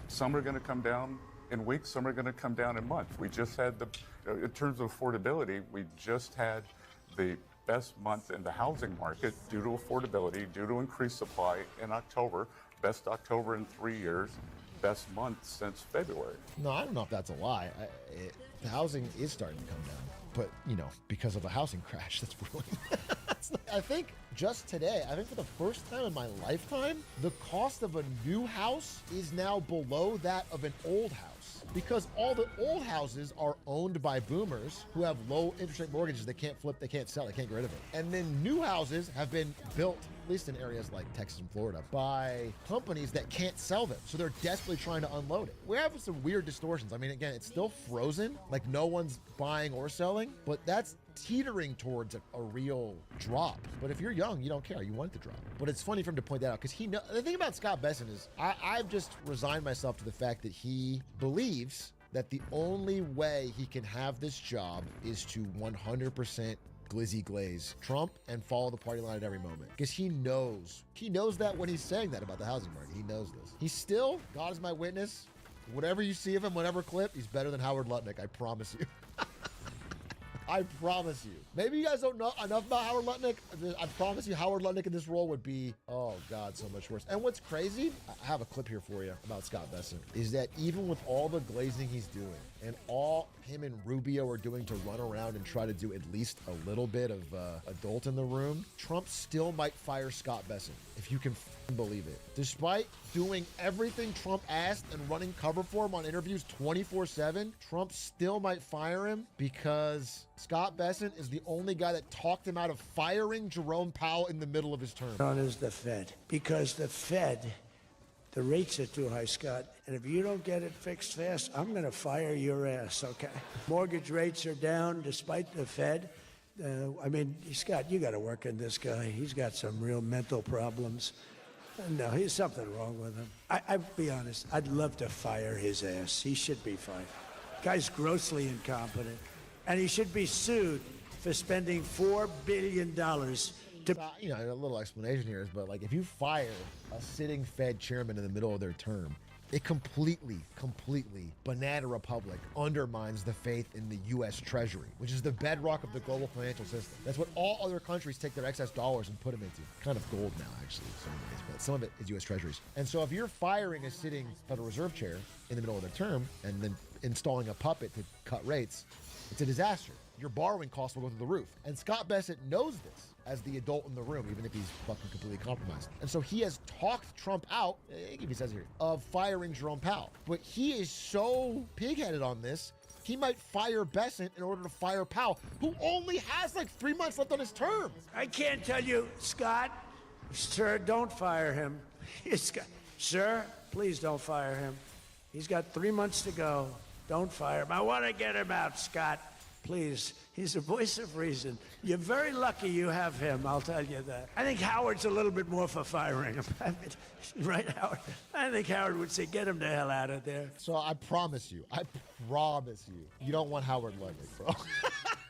Some are going to come down in weeks, some are going to come down in months. We just had in terms of affordability, we just had the best month in the housing market due to affordability, due to increased supply in October. Best October in 3 years, best month since February. No, I don't know if that's a lie. The housing is starting to come down, but because of a housing crash that's brewing. I think just today, for the first time in my lifetime, the cost of a new house is now below that of an old house. Because all the old houses are owned by boomers who have low interest rate mortgages. They can't flip, they can't sell, they can't get rid of it. And then new houses have been built, at least in areas like Texas and Florida, by companies that can't sell them. So they're desperately trying to unload it. We're having some weird distortions. Again, it's still frozen, like no one's buying or selling, but that's teetering towards a real drop. But if you're young, you don't care. You want it to drop. But it's funny for him to point that out because the thing about Scott Bessent is I've just resigned myself to the fact that he believes that the only way he can have this job is to 100% glizzy glaze Trump and follow the party line at every moment. Because he knows that when he's saying that about the housing market. He knows this. He's still, God is my witness, whatever you see of him, whatever clip, he's better than Howard Lutnick, I promise you. I promise you. Maybe you guys don't know enough about Howard Lutnick. I promise you Howard Lutnick in this role would be, oh God, so much worse. And what's crazy, I have a clip here for you about Scott Bessent, is that even with all the glazing he's doing and all him and Rubio are doing to run around and try to do at least a little bit of adult in the room, Trump still might fire Scott Bessent, if you can believe it. Despite doing everything Trump asked and running cover for him on interviews 24/7, Trump still might fire him because Scott Bessent is the only guy that talked him out of firing Jerome Powell in the middle of his term. Known as the Fed. Because the Fed, the rates are too high, Scott. And if you don't get it fixed fast, I'm going to fire your ass, okay? Mortgage rates are down despite the Fed. Scott, you got to work on this guy. He's got some real mental problems. No, there's something wrong with him. I'll be honest, I'd love to fire his ass. He should be fired. Guy's grossly incompetent. And he should be sued for spending $4 billion to... a little explanation here is, but if you fire a sitting Fed chairman in the middle of their term, it completely, banana republic undermines the faith in the U.S. Treasury, which is the bedrock of the global financial system. That's what all other countries take their excess dollars and put them into. Kind of gold now, actually, in some ways, but some of it is U.S. Treasuries. And so if you're firing a sitting Federal Reserve chair in the middle of their term and then installing a puppet to cut rates, it's a disaster. Your borrowing costs will go through the roof. And Scott Bessent knows this as the adult in the room, even if he's fucking completely compromised. And so he has talked Trump out, he says here, of firing Jerome Powell. But he is so pig-headed on this, he might fire Bessent in order to fire Powell, who only has 3 months left on his term. I can't tell you, Scott, sir, don't fire him. Sir, please don't fire him. He's got 3 months to go. Don't fire him. I want to get him out, Scott. Please. He's a voice of reason. You're very lucky you have him, I'll tell you that. I think Howard's a little bit more for firing him. Right, Howard? I think Howard would say, get him the hell out of there. So I promise you, you don't want Howard Lutnick, bro.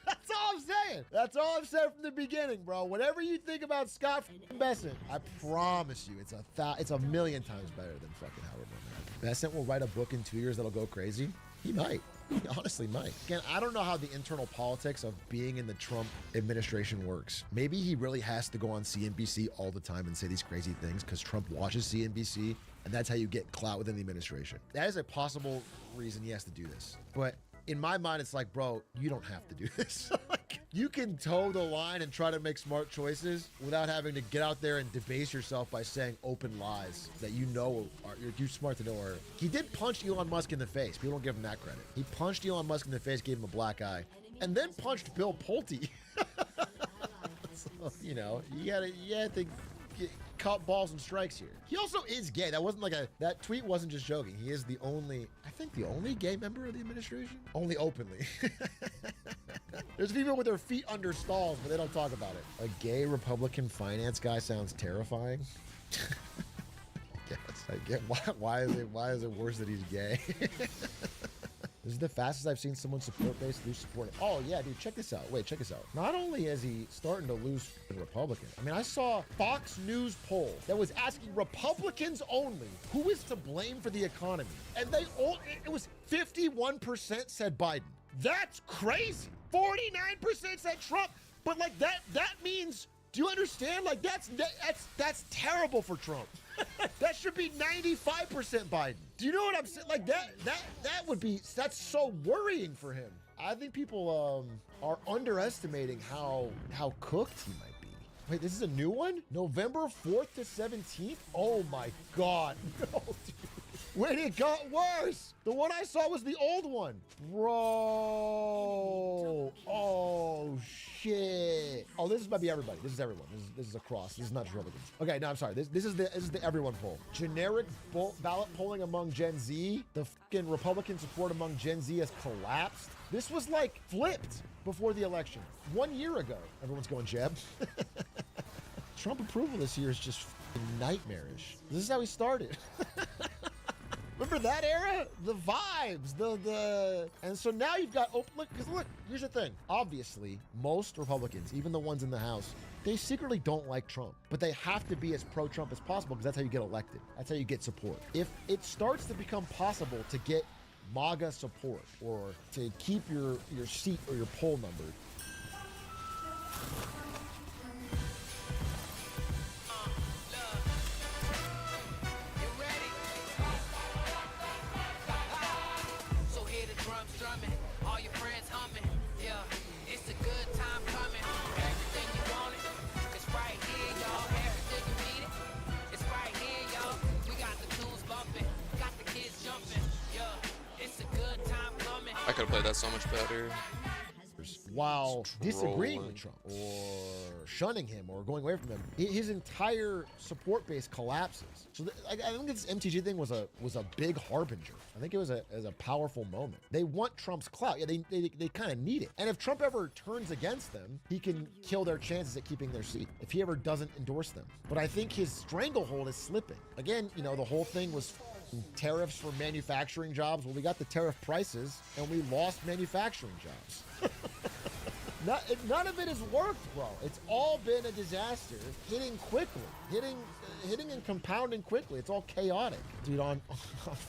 That's all all I'm saying. That's all I've said from the beginning, bro. Whatever you think about Scott Bessent, I promise you, it's a million times better than fucking Howard Norman. Bessent will write a book in 2 years that'll go crazy. He might. He honestly might. Again, I don't know how the internal politics of being in the Trump administration works. Maybe he really has to go on CNBC all the time and say these crazy things because Trump watches CNBC, and that's how you get clout within the administration. That is a possible reason he has to do this. But in my mind, it's like, bro, you don't have to do this. Like, you can toe the line and try to make smart choices without having to get out there and debase yourself by saying open lies that you know you're too smart to know are. He did punch Elon Musk in the face. People don't give him that credit. He punched Elon Musk in the face, gave him a black eye, and then punched Bill Pulte. So, you know, you had to cut balls and strikes here. He also is gay. That wasn't like that tweet wasn't just joking. He is the only gay member of the administration. Only openly. There's people with their feet under stalls, but they don't talk about it. A gay Republican finance guy sounds terrifying. I get why is it worse that he's gay? This is the fastest I've seen someone support base lose support. Oh yeah, dude, check this out. Wait, check this out. Not only is he starting to lose Republicans, I mean, I saw Fox News poll that was asking Republicans only who is to blame for the economy, and it was 51% said Biden. That's crazy. 49% said Trump. But like that means, do you understand? Like that's terrible for Trump. That should be 95% Biden. Do you know what I'm saying? Like that's so worrying for him. I think people are underestimating how cooked he might be. Wait, this is a new one? November 4th to 17th? Oh my God. No, dude. Wait, it got worse. The one I saw was the old one. Bro. Oh, shit. Oh, this might be everybody. This is everyone. This is across. This is not just Republicans. Okay, no, I'm sorry. This is the everyone poll. Generic ballot polling among Gen Z. The fucking Republican support among Gen Z has collapsed. This was like flipped before the election. 1 year ago. Everyone's going Jeb. Trump approval this year is just nightmarish. This is how he started. Remember that era? The vibes, and so now you've got look, here's the thing. Obviously, most Republicans, even the ones in the House, they secretly don't like Trump, but they have to be as pro-Trump as possible because that's how you get elected. That's how you get support. If it starts to become possible to get MAGA support or to keep your seat or your poll numbered, I could have played that so much better. While disagreeing with Trump or shunning him or going away from him, his entire support base collapses. So I think this MTG thing was a big harbinger. I think it was a powerful moment. They want Trump's clout. Yeah, they kind of need it. And if Trump ever turns against them, he can kill their chances at keeping their seat if he ever doesn't endorse them. But I think his stranglehold is slipping. Again, you know, the whole thing was tariffs for manufacturing jobs. Well, we got the tariff prices and we lost manufacturing jobs. None of it has worked, bro. It's all been a disaster. Hitting quickly, hitting and compounding quickly. It's all chaotic. Dude, on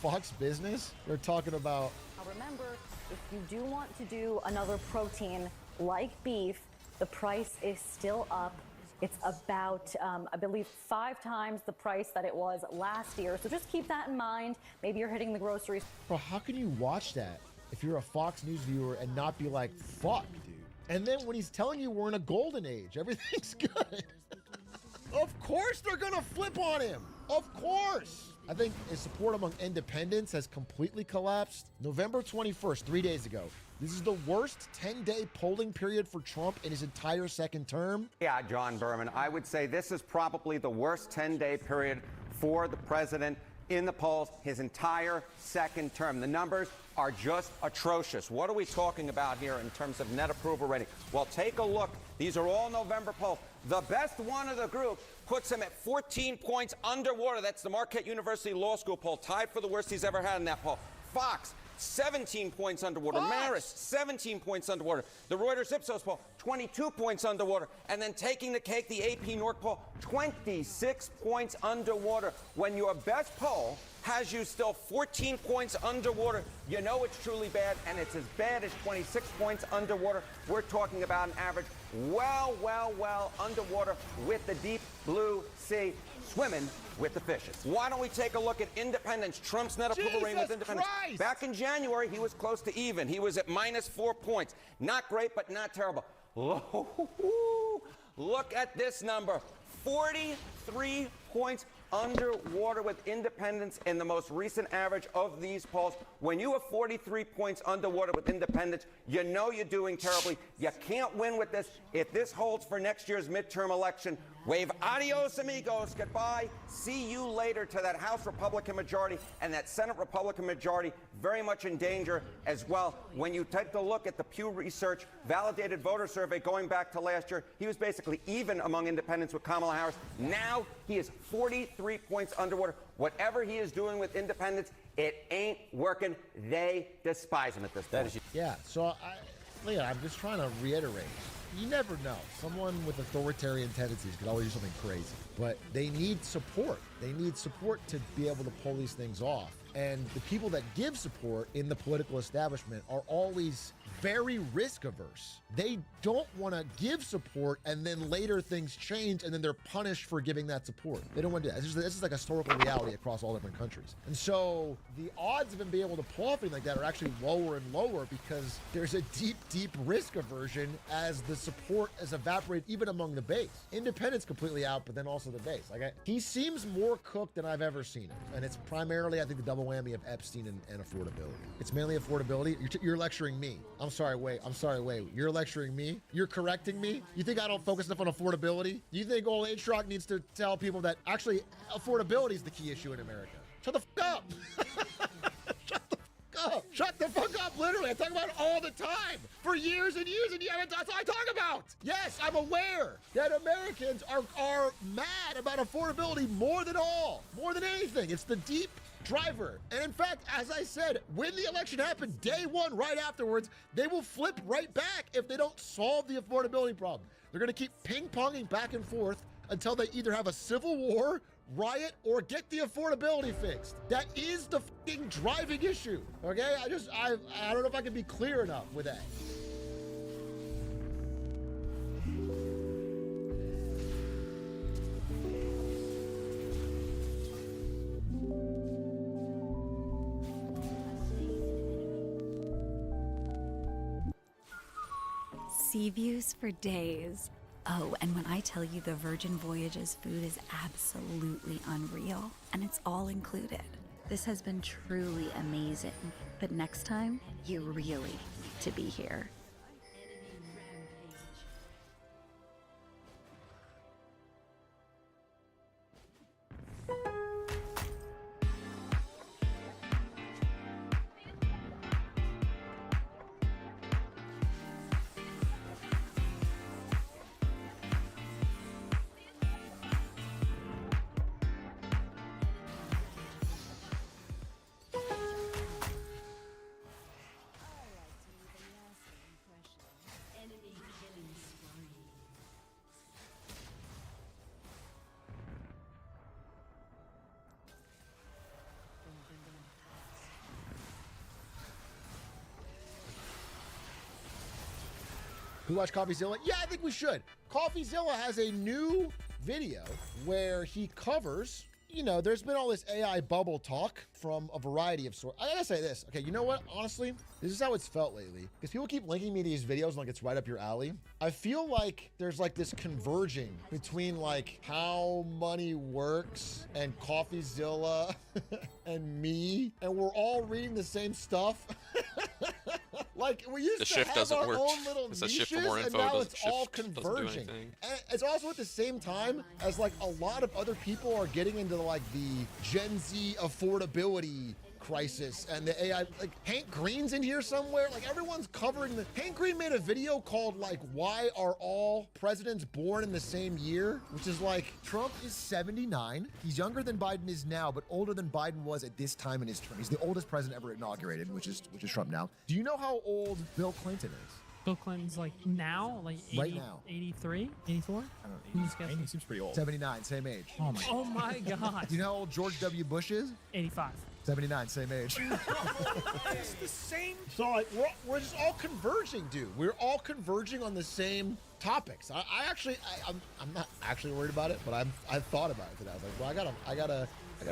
Fox Business, they're talking about. Now remember, if you do want to do another protein like beef, the price is still up. It's about, I believe, 5 times the price that it was last year. So just keep that in mind. Maybe you're hitting the groceries. Bro, how can you watch that if you're a Fox News viewer and not be like, fuck, dude? And then when he's telling you we're in a golden age, everything's good. Of course they're gonna flip on him. Of course. I think his support among independents has completely collapsed. November 21st, 3 days ago. This is the worst 10-day polling period for Trump in his entire second term. Yeah, John Berman, I would say this is probably the worst 10-day period for the president in the polls his entire second term. The numbers are just atrocious. What are we talking about here in terms of net approval rating? Well, take a look. These are all November polls. The best one of the group puts him at 14 points underwater. That's the Marquette University Law School poll, tied for the worst he's ever had in that poll. Fox, 17 points underwater. Marist, 17 points underwater. The Reuters Ipsos poll, 22 points underwater. And then taking the cake, the AP North poll, 26 points underwater. When your best poll has you still 14 points underwater, you know it's truly bad, and it's as bad as 26 points underwater. We're talking about an average well underwater with the deep blue sea, swimming with the fishes. Why don't we take a look at independence? Trump's net approval rating with independence. Christ! Back in January, he was close to even. He was at -4 points. Not great, but not terrible. Look at this number. 43 points underwater with independence in the most recent average of these polls. When you have 43 points underwater with independence, you know you're doing terribly. You can't win with this. If this holds for next year's midterm election, wave adios amigos, goodbye. See you later to that House Republican majority and that Senate Republican majority, very much in danger as well. When you take a look at the Pew Research validated voter survey going back to last year, he was basically even among independents with Kamala Harris. Now he is 43 points underwater. Whatever he is doing with independents, it ain't working. They despise him at this point. Yeah, so Leah, I'm just trying to reiterate. You never know. Someone with authoritarian tendencies could always do something crazy. But they need support. They need support to be able to pull these things off. And the people that give support in the political establishment are always very risk averse. They don't want to give support and then later things change and then they're punished for giving that support. They don't want to do that. This is like a historical reality across all different countries. And so the odds of him being able to pull off anything like that are actually lower and lower because there's a deep risk aversion as the support has evaporated even among the base. Independents completely out, but then also the base. He seems more cooked than I've ever seen him. And it's primarily, I think, the double whammy of Epstein and affordability. It's mainly affordability. You're lecturing me. I'm sorry, wait. You're lecturing me? You're correcting me? You think I don't focus enough on affordability? You think old Age Rock needs to tell people that actually affordability is the key issue in America? Shut the fuck up! Shut the fuck up, literally. I talk about it all the time. For years and years and years. That's all I talk about. Yes, I'm aware that Americans are mad about affordability more than anything. It's the deep driver. And in fact, as I said, when the election happened, day one, right afterwards, they will flip right back if they don't solve the affordability problem. They're going to keep ping-ponging back and forth until they either have a civil war, riot, or get the affordability fixed. That is the fucking driving issue. Okay? I don't know if I can be clear enough with that. Sea views for days. Oh, and when I tell you the Virgin Voyages food is absolutely unreal, and it's all included. This has been truly amazing, but next time, you really need to be here. We watch CoffeeZilla? Yeah, I think we should. CoffeeZilla has a new video where he covers, there's been all this AI bubble talk from a variety of sorts. I gotta say this. Okay, you know what? Honestly, this is how it's felt lately. Because people keep linking me to these videos like it's right up your alley. I feel like there's like this converging between like how money works and CoffeeZilla and me. And we're all reading the same stuff. Like we used to have our own little niches, and now it's all converging. And it's also at the same time as like a lot of other people are getting into like the Gen Z affordability crisis and the AI, like Hank Green's in here somewhere. Like everyone's covering the, Hank Green made a video called like, why are all presidents born in the same year? Which is like, Trump is 79. He's younger than Biden is now, but older than Biden was at this time in his term. He's the oldest president ever inaugurated, which is Trump now. Do you know how old Bill Clinton is? Bill Clinton's like now, like 80, right now. 83, 84? I don't know. He seems pretty old. 79, same age. Oh my God. Do you know how old George W. Bush is? 85. 79, same age. It's the same. So like, we're just all converging, dude. We're all converging on the same topics. I'm not actually worried about it, but I've thought about it today. I was like, well, I gotta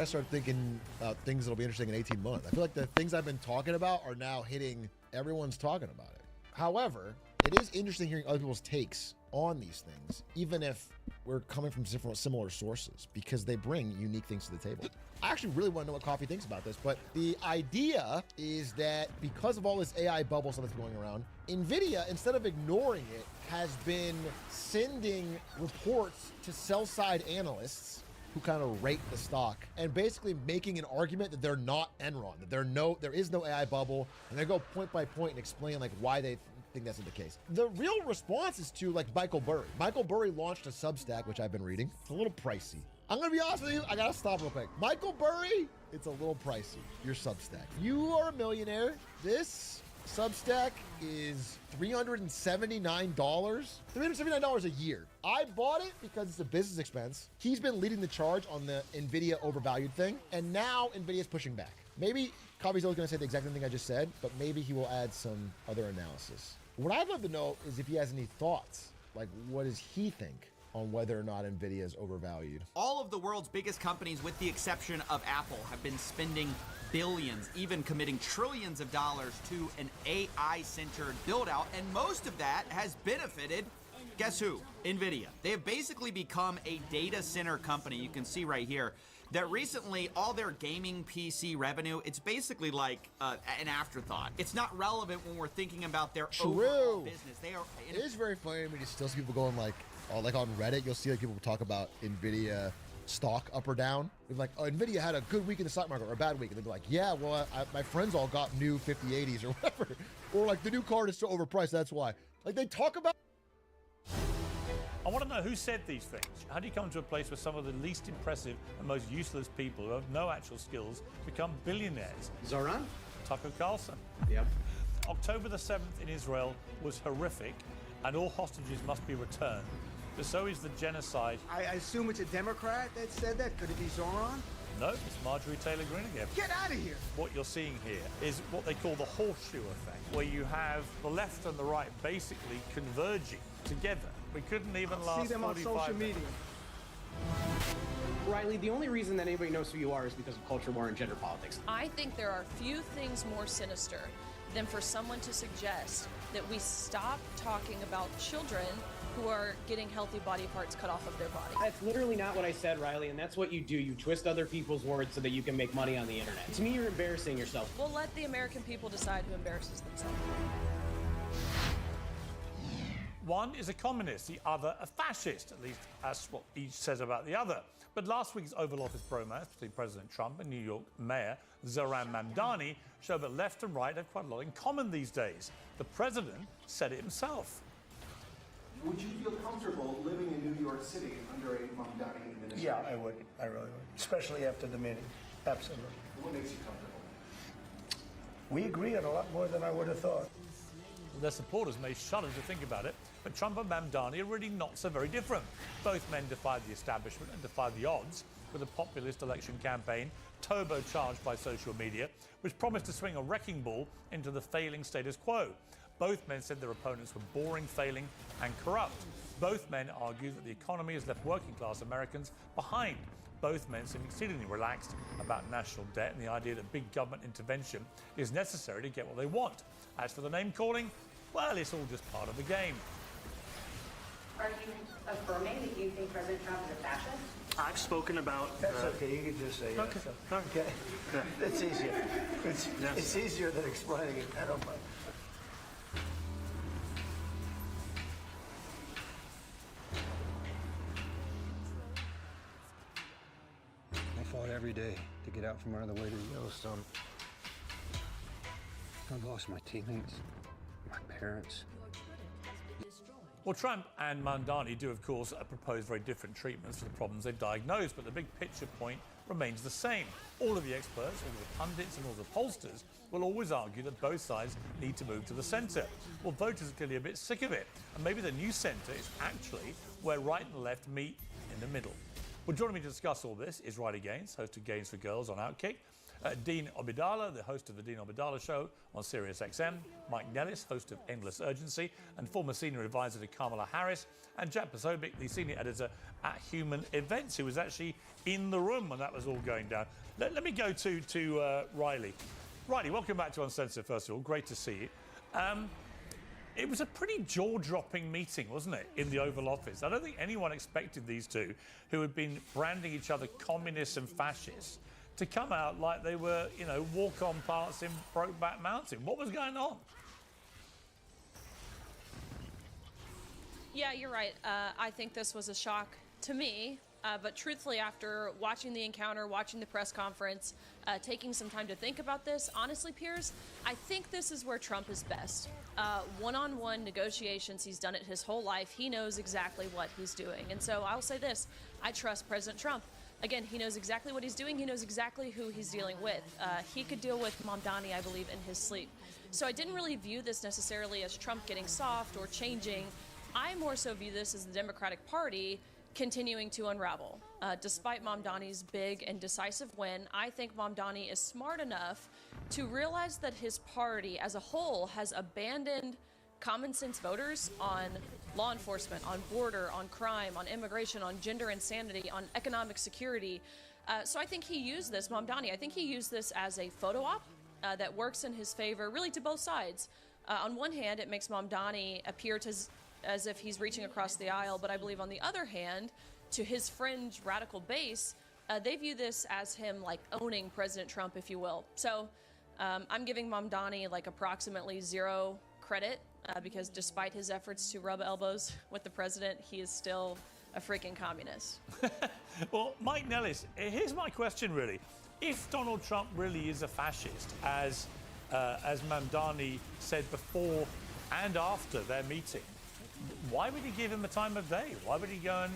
start thinking about things that'll be interesting in 18 months. I feel like the things I've been talking about are now hitting, everyone's talking about it. However, it is interesting hearing other people's takes on these things, even if we're coming from similar sources, because they bring unique things to the table. I actually really want to know what Coffee thinks about this, but the idea is that because of all this AI bubble stuff that's going around, NVIDIA, instead of ignoring it, has been sending reports to sell-side analysts who kind of rate the stock and basically making an argument that they're not Enron, that there is no AI bubble, and they go point by point and explain like why they think that's the case. The real response is to like Michael Burry. Michael Burry launched a Substack, which I've been reading. It's a little pricey. I'm gonna be honest with you, I gotta stop real quick. Michael Burry, it's a little pricey, your Substack. You are a millionaire. This Substack is $379. $379 a year. I bought it because it's a business expense. He's been leading the charge on the NVIDIA overvalued thing, and now NVIDIA's pushing back. Maybe Coffee's always gonna say the exact same thing I just said, but maybe he will add some other analysis. What I'd love to know is if he has any thoughts. Like, what does he think on whether or not NVIDIA is overvalued? All of the world's biggest companies, with the exception of Apple, have been spending billions, even committing trillions of dollars to an AI-centered build-out, and most of that has benefited, guess who? NVIDIA. They have basically become a data center company. You can see right here that recently all their gaming PC revenue, it's basically like an afterthought. It's not relevant when we're thinking about their overall business. They are. It is very funny to me to still see people going like on Reddit, you'll see like people talk about NVIDIA stock up or down. They're like, oh, NVIDIA had a good week in the stock market or a bad week. And they'll be like, yeah, well, my friends all got new 5080s or whatever. Or like the new card is so overpriced, that's why. Like they talk about. I want to know who said these things. How do you come to a place where some of the least impressive and most useless people who have no actual skills become billionaires? Zoran? Tucker Carlson. Yep. October the 7th in Israel was horrific, and all hostages must be returned. But so is the genocide. I assume it's a Democrat that said that. Could it be Zoran? No, it's Marjorie Taylor Greene again. Get out of here! What you're seeing here is what they call the horseshoe effect, where you have the left and the right basically converging together. We couldn't even last 45 see them on social media. Riley, the only reason that anybody knows who you are is because of culture war and gender politics. I think there are few things more sinister than for someone to suggest that we stop talking about children who are getting healthy body parts cut off of their body. That's literally not what I said, Riley, and that's what you do. You twist other people's words so that you can make money on the internet. To me, you're embarrassing yourself. We'll let the American people decide who embarrasses themselves. One is a communist, the other a fascist. At least that's what each says about the other. But last week's Oval Office bromance between President Trump and New York Mayor Zoran Mamdani showed that left and right have quite a lot in common these days. The president said it himself. Would you feel comfortable living in New York City under a Mamdani administration? Yeah, I would. I really would. Especially after the meeting. Absolutely. What makes you comfortable? We agree on a lot more than I would have thought. Their supporters may shudder to think about it, but Trump and Mamdani are really not so very different. Both men defied the establishment and defied the odds with a populist election campaign turbocharged by social media, which promised to swing a wrecking ball into the failing status quo. Both men said their opponents were boring, failing, and corrupt. Both men argued that the economy has left working-class Americans behind. Both men seem exceedingly relaxed about national debt and the idea that big government intervention is necessary to get what they want. As for the name-calling, well, it's all just part of the game. Are you affirming that you think President Trump is a fascist? I've spoken about... That's okay, you can just say yes. Okay. That's easier. It's easier than explaining it. I don't mind. I fought every day to get out from under the weight of Yellowstone. I've lost my teammates, my parents. Well, Trump and Mamdani do, of course, propose very different treatments for the problems they've diagnosed, but the big picture point remains the same. All of the experts, all of the pundits and all the pollsters will always argue that both sides need to move to the centre. Well, voters are clearly a bit sick of it, and maybe the new centre is actually where right and left meet in the middle. Well, joining me to discuss all this is Riley Gaines, host of Gaines for Girls on Outkick, Dean Obeidallah, the host of the Dean Obeidallah Show on SiriusXM, Mike Nellis, host of Endless Urgency, and former senior advisor to Kamala Harris, and Jack Posobiec, the senior editor at Human Events, who was actually in the room when that was all going down. Let me go to Riley. Riley, welcome back to Uncensored, first of all. Great to see you. It was a pretty jaw-dropping meeting, wasn't it, in the Oval Office? I don't think anyone expected these two, who had been branding each other communists and fascists, to come out like they were, you know, walk-on parts in Brokeback Mountain. What was going on? Yeah, you're right. I think this was a shock to me. But truthfully, after watching the encounter, watching the press conference, taking some time to think about this, honestly, Piers, I think this is where Trump is best. One-on-one negotiations, he's done it his whole life. He knows exactly what he's doing. And so I'll say this, I trust President Trump. Again, he knows exactly what he's doing. He knows exactly who he's dealing with. He could deal with Mamdani, I believe, in his sleep. So I didn't really view this necessarily as Trump getting soft or changing. I more so view this as the Democratic Party continuing to unravel. Despite Mamdani's big and decisive win, I think Mamdani is smart enough to realize that his party as a whole has abandoned common sense voters on law enforcement, on border, on crime, on immigration, on gender insanity, on economic security. So I think he used this, Mamdani, I think he used this as a photo op that works in his favor, really to both sides. On one hand, it makes Mamdani appear as if he's reaching across the aisle, but I believe on the other hand, to his fringe radical base, they view this as him like owning President Trump, if you will. So I'm giving Mamdani like approximately 0 credit because despite his efforts to rub elbows with the president, he is still a freaking communist. Well, Mike Nellis, here's my question really. If Donald Trump really is a fascist, as Mamdani said before and after their meeting, why would he give him the time of day? Why would he go and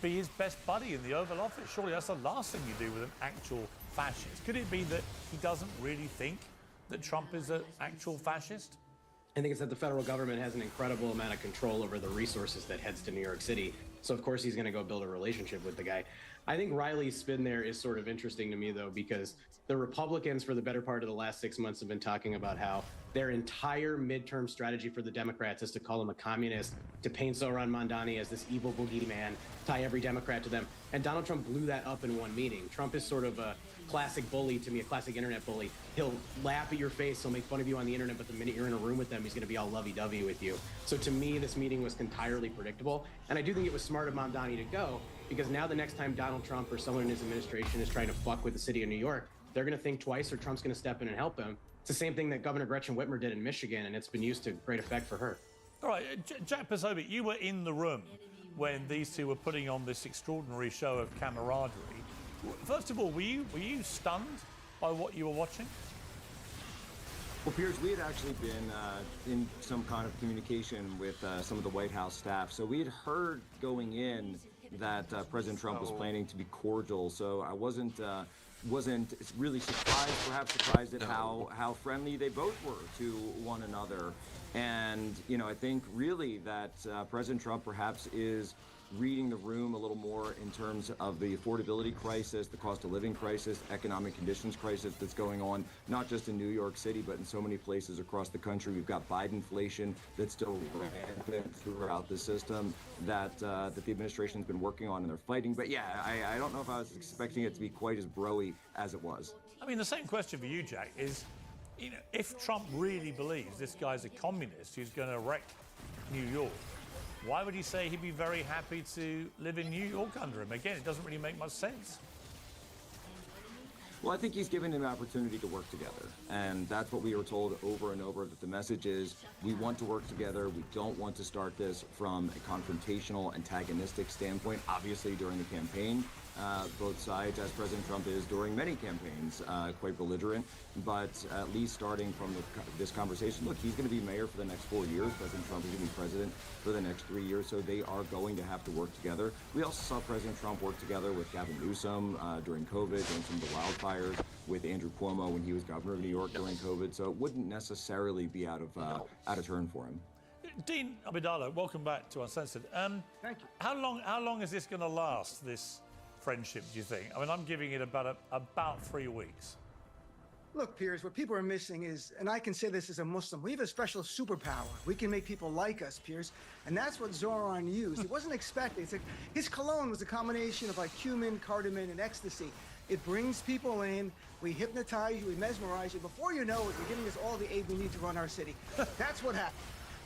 be his best buddy in the Oval Office? Surely that's the last thing you do with an actual fascist. Could it be that he doesn't really think that Trump is an actual fascist? I think it's that the federal government has an incredible amount of control over the resources that heads to New York City. So, of course, he's going to go build a relationship with the guy. I think Riley's spin there is sort of interesting to me, though, because the Republicans, for the better part of the last 6 months, have been talking about how their entire midterm strategy for the Democrats is to call him a communist, to paint Zohran Mamdani as this evil boogeyman, tie every Democrat to them. And Donald Trump blew that up in one meeting. Trump is sort of a classic bully to me, a classic internet bully. He'll laugh at your face, he'll make fun of you on the internet, but the minute you're in a room with them, he's going to be all lovey-dovey with you. So to me, this meeting was entirely predictable. And I do think it was smart of Mamdani to go, because now the next time Donald Trump or someone in his administration is trying to fuck with the city of New York, they're going to think twice or Trump's going to step in and help him. It's the same thing that Governor Gretchen Whitmer did in Michigan, and it's been used to great effect for her. All right, Jack Posobiec, you were in the room when these two were putting on this extraordinary show of camaraderie. First of all, were you stunned by what you were watching? Well, Piers, we had actually been in some kind of communication with some of the White House staff. So we had heard going in that President Trump was planning to be cordial. So I wasn't really surprised, perhaps surprised at how friendly they both were to one another. And, you know, I think really that President Trump perhaps is reading the room a little more in terms of the affordability crisis, the cost of living crisis, economic conditions crisis that's going on, not just in New York City, but in so many places across the country. We've got Bidenflation that's still rampant throughout the system that the administration's been working on and they're fighting. But yeah, I don't know if I was expecting it to be quite as broy as it was. I mean, the same question for you, Jack, is, you know, if Trump really believes this guy's a communist who's going to wreck New York, why would he say he'd be very happy to live in New York under him? Again, it doesn't really make much sense. Well, I think he's given him an opportunity to work together. And that's what we were told over and over, that the message is we want to work together. We don't want to start this from a confrontational, antagonistic standpoint. Obviously, during the campaign, both sides, as President Trump is during many campaigns, quite belligerent. But at least starting from this conversation, look, he's going to be mayor for the next 4 years. President Trump is going to be president for the next 3 years, so they are going to have to work together. We also saw President Trump work together with Gavin Newsom during COVID, during some of the wildfires, with Andrew Cuomo when he was governor of New York during COVID. So it wouldn't necessarily be out of turn for him. Dean Abidallo, welcome back to Uncensored. Thank you. How long is this going to last, this friendship, do you think? I mean, I'm giving it about 3 weeks. Look, Piers, what people are missing is, and I can say this as a Muslim, we have a special superpower. We can make people like us, Piers, and that's what Zoran used. It wasn't expected. It's like his cologne was a combination of like cumin, cardamom, and ecstasy. It brings people in, we hypnotize you, we mesmerize you. Before you know it, you're giving us all the aid we need to run our city. That's what happened.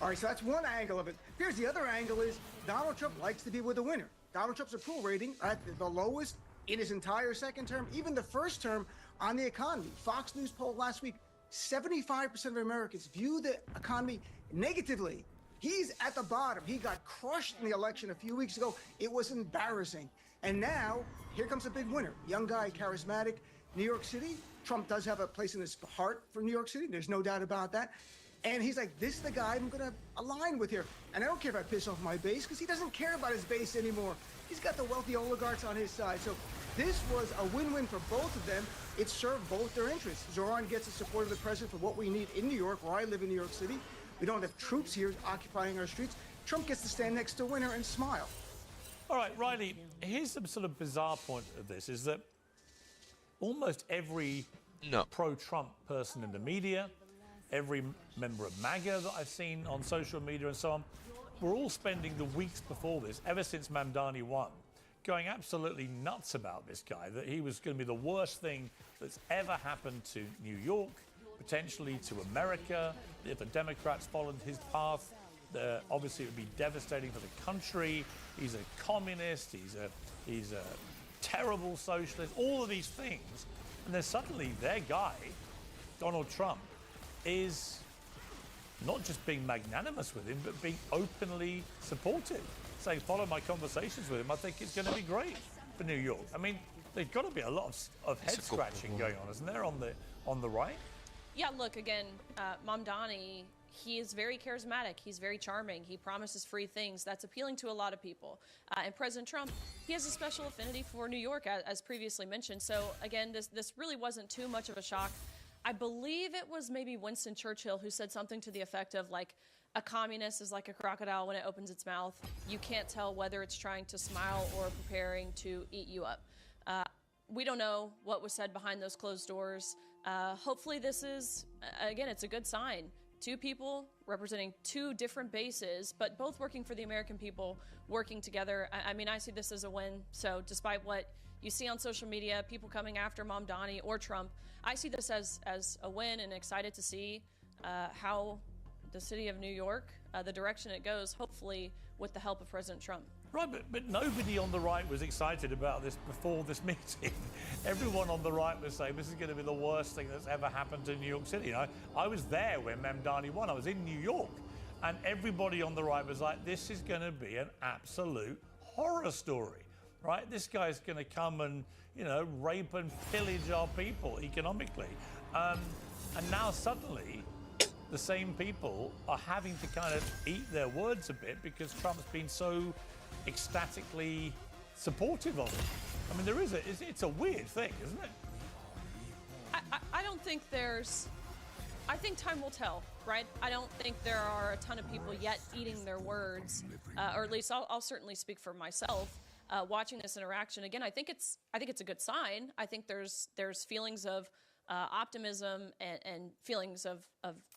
All right, so that's one angle of it. Here's the other angle is Donald Trump likes to be with a winner. Donald Trump's approval rating at the lowest in his entire second term, even the first term on the economy. Fox News poll last week, 75% of Americans view the economy negatively. He's at the bottom. He got crushed in the election a few weeks ago. It was embarrassing. And now, here comes a big winner. Young guy, charismatic, New York City. Trump does have a place in his heart for New York City. There's no doubt about that. And he's like, this is the guy I'm going to align with here. And I don't care if I piss off my base, because he doesn't care about his base anymore. He's got the wealthy oligarchs on his side. So this was a win-win for both of them. It served both their interests. Zoran gets the support of the president for what we need in New York, where I live in New York City. We don't have troops here occupying our streets. Trump gets to stand next to a winner and smile. All right, Riley, here's the sort of bizarre point of this, is that almost every pro-Trump person in the media, every member of MAGA that I've seen on social media and so on, we're all spending the weeks before this, ever since Mamdani won, going absolutely nuts about this guy, that he was going to be the worst thing that's ever happened to New York, potentially to America. If the Democrats followed his path, obviously it would be devastating for the country. He's a communist, he's a terrible socialist, all of these things. And then suddenly their guy, Donald Trump, is not just being magnanimous with him, but being openly supportive, saying, follow my conversations with him. I think it's going to be great for New York. I mean, there's got to be a lot of head scratching going on, isn't there, on the right? Yeah, look, again, Mamdani, he is very charismatic. He's very charming. He promises free things. That's appealing to a lot of people. And President Trump, he has a special affinity for New York, as previously mentioned. So, again, this really wasn't too much of a shock. I believe it was maybe Winston Churchill who said something to the effect of, like, a communist is like a crocodile when it opens its mouth. You can't tell whether it's trying to smile or preparing to eat you up. We don't know what was said behind those closed doors. Hopefully this is, again, it's a good sign. Two people representing two different bases, but both working for the American people, working together. I mean, I see this as a win. So despite what you see on social media, people coming after Mamdani or Trump, I see this as a win, and excited to see how the city of New York, the direction it goes, hopefully with the help of President Trump. Right, but nobody on the right was excited about this before this meeting. Everyone on the right was saying this is going to be the worst thing that's ever happened to New York City. You know, I was there when Mamdani won. I was in New York, and everybody on the right was like, this is going to be an absolute horror story, right? This guy's going to come and, you know, rape and pillage our people economically. And now suddenly, the same people are having to kind of eat their words a bit because Trump's been so ecstatically supportive of it. I mean, it's a weird thing, isn't it? I don't think I think time will tell, right? I don't think there are a ton of people yet eating their words, or at least I'll certainly speak for myself. Watching this interaction again, I think it's a good sign. I think there's feelings of optimism and feelings of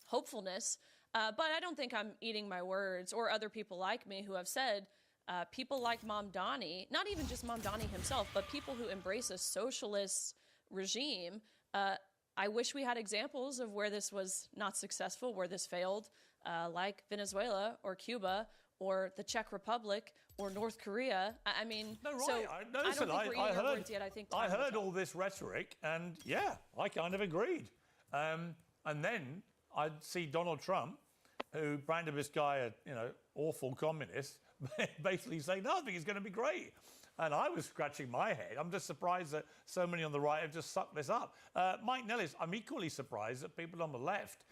hopefulness, but I don't think I'm eating my words, or other people like me who have said people like Mamdani, not even just Mamdani himself, but people who embrace a socialist regime. I wish we had examples of where this was not successful, where this failed, like Venezuela or Cuba or the Czech Republic or North Korea. I mean, no, right. So I don't think we're eating our words yet. I heard all this rhetoric, and yeah, I kind of agreed. And then I'd see Donald Trump, who branded this guy a awful communist, basically saying, no, I think it's going to be great. And I was scratching my head. I'm just surprised that so many on the right have just sucked this up. Mike Nellis, I'm equally surprised that people on the left,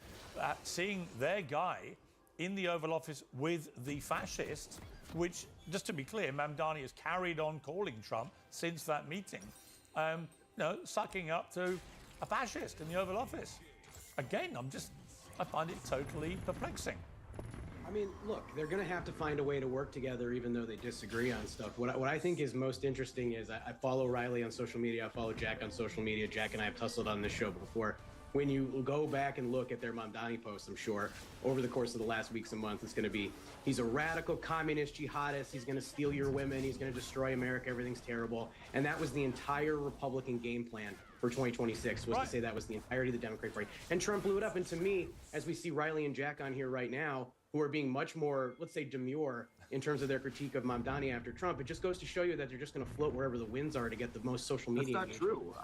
seeing their guy in the Oval Office with the fascists, which, just to be clear, Mamdani has carried on calling Trump since that meeting, sucking up to a fascist in the Oval Office. Again, I find it totally perplexing. I mean, look, they're going to have to find a way to work together even though they disagree on stuff. What I think is most interesting is I follow Riley on social media. I follow Jack on social media. Jack and I have tussled on this show before. When you go back and look at their Mamdani posts, I'm sure, over the course of the last weeks and months, it's going to be, he's a radical communist jihadist. He's going to steal your women. He's going to destroy America. Everything's terrible. And that was the entire Republican game plan for 2026, was to say that was the entirety of the Democratic Party. And Trump blew it up. And to me, as we see Riley and Jack on here right now, who are being much more, let's say, demure in terms of their critique of Mamdani after Trump, it just goes to show you that they're just going to float wherever the winds are to get the most social media. That's not true.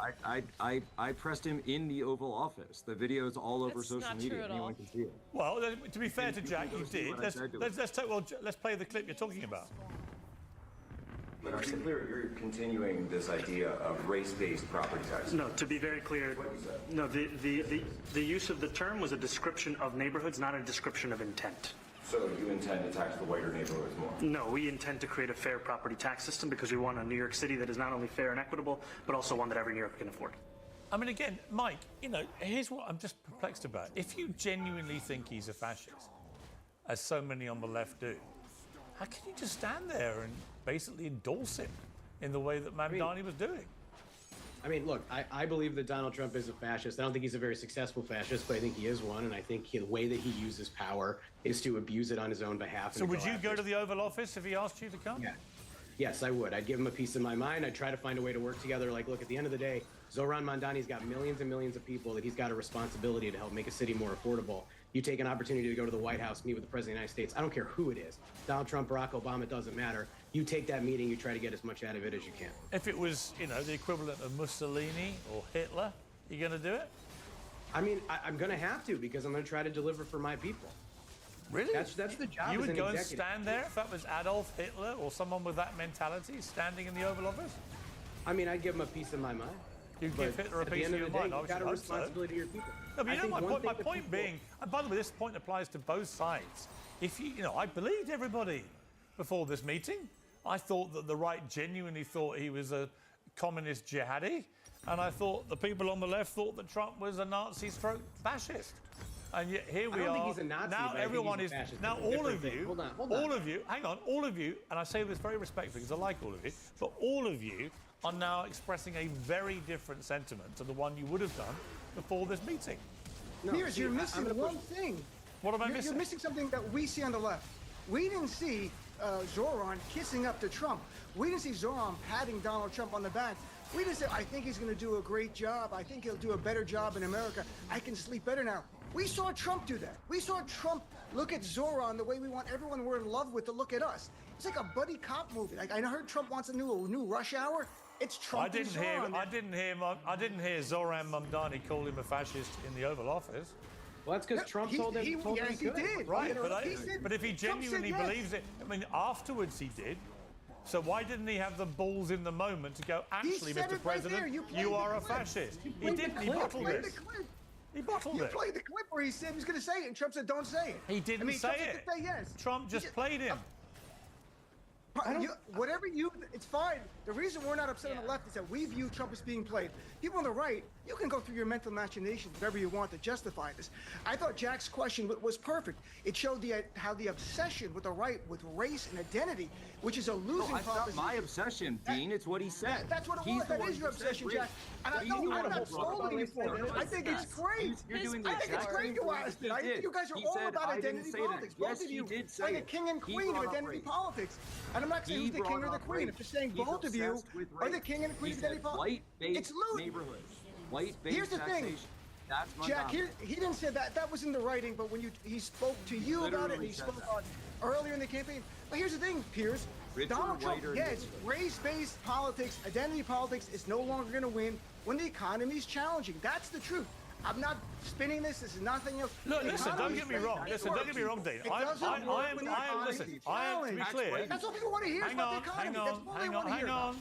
I pressed him in the Oval Office. The video is all over social media. Anyone can see it. Well, to be fair to Jack, you did. Let's play the clip you're talking about. But to be clear, you're continuing this idea of race-based property taxes. No, to be very clear, no, the use of the term was a description of neighborhoods, not a description of intent. So you intend to tax the whiter neighborhoods more? No, we intend to create a fair property tax system because we want a New York City that is not only fair and equitable, but also one that every New Yorker can afford. I mean, again, Mike, here's what I'm just perplexed about. If you genuinely think he's a fascist, as so many on the left do, how can you just stand there and basically endorse him in the way that Mamdani was doing? I mean, look, I believe that Donald Trump is a fascist. I don't think he's a very successful fascist, but I think he is one. And I think the way that he uses power is to abuse it on his own behalf. So would you go to the Oval Office if he asked you to come? Yeah. Yes, I would. I'd give him a piece of my mind. I'd try to find a way to work together. Like, look, at the end of the day, Zohran Mamdani's got millions and millions of people that he's got a responsibility to help make a city more affordable. You take an opportunity to go to the White House, meet with the President of the United States. I don't care who it is. Donald Trump, Barack Obama, it doesn't matter. You take that meeting, you try to get as much out of it as you can. If it was, the equivalent of Mussolini or Hitler, you going to do it? I mean, I'm going to have to, because I'm going to try to deliver for my people. Really? That's the job. You as would an go and executive. stand there if that was Adolf Hitler or someone with that mentality standing in the Oval Office? I mean, I'd give him a piece of my mind. You'd give Hitler a piece of your mind. You've got a responsibility to your people. No, but you know my point being, and by the way, this point applies to both sides. If I believed everybody before this meeting. I thought that the right genuinely thought he was a communist jihadi, and I thought the people on the left thought that Trump was a Nazi stroke fascist. And yet here we are. I don't think he's a Nazi, now but everyone I think he's is. a fascist. Now It's a all of different you, thing. Hold on. all of you, hang on, all of you, and I say this very respectfully because I like all of you, but all of you are now expressing a very different sentiment to the one you would have done before this meeting. Piers, you're missing one thing. What am I missing? You're missing something that we see on the left. We didn't see Zohran kissing up to Trump. We didn't see Zohran patting Donald Trump on the back. We didn't say, I think he's going to do a great job. I think he'll do a better job in America. I can sleep better now. We saw Trump do that. We saw Trump look at Zohran the way we want everyone we're in love with to look at us. It's like a buddy cop movie. Like, I heard Trump wants a new Rush Hour. It's Trump. I didn't hear Zohran Mamdani call him a fascist in the Oval Office. Well, that's because Trump told him he did. Right, but if he genuinely believes it, I mean, afterwards he did. So why didn't he have the balls in the moment to go, actually, Mr. President, you are a fascist? He didn't. He bottled it. He bottled it. You played the clip where he said he was going to say it, and Trump said, don't say it. He didn't say Trump it. Said to say yes. Trump just played him. It's fine. The reason we're not upset on the left is that we view Trump as being played. People on the right, you can go through your mental machinations whatever you want to justify this. I thought Jack's question was perfect. It showed how the obsession with the right, with race and identity, which is a losing proposition. That's not my obsession, Dean. It's what he said. That's what it was. That is your obsession, Jack. And I'm not scolding you for it. I think it's great. You're doing the I think it's great to ask it. I think you guys are all about identity politics. Both of you are the king and queen of identity politics. And I'm not saying who's the king or the queen. I'm just saying both of you are the king and the queen of identity politics. It's loot. Here's the thing, Jack. He didn't say that. That was in the writing. But when he spoke to you about it, and he spoke on earlier in the campaign. But here's the thing, Piers. Donald Trump, it's race-based politics, identity politics is no longer going to win when the economy is challenging. That's the truth. I'm not spinning this. This is nothing else. Look, The listen, don't economy get me says wrong. it Listen, don't works. get me wrong, Dean. It doesn't work when the economy Listen, is I am, to be challenged. clear. That's what people want to hear about the economy. That's all they want to hear about.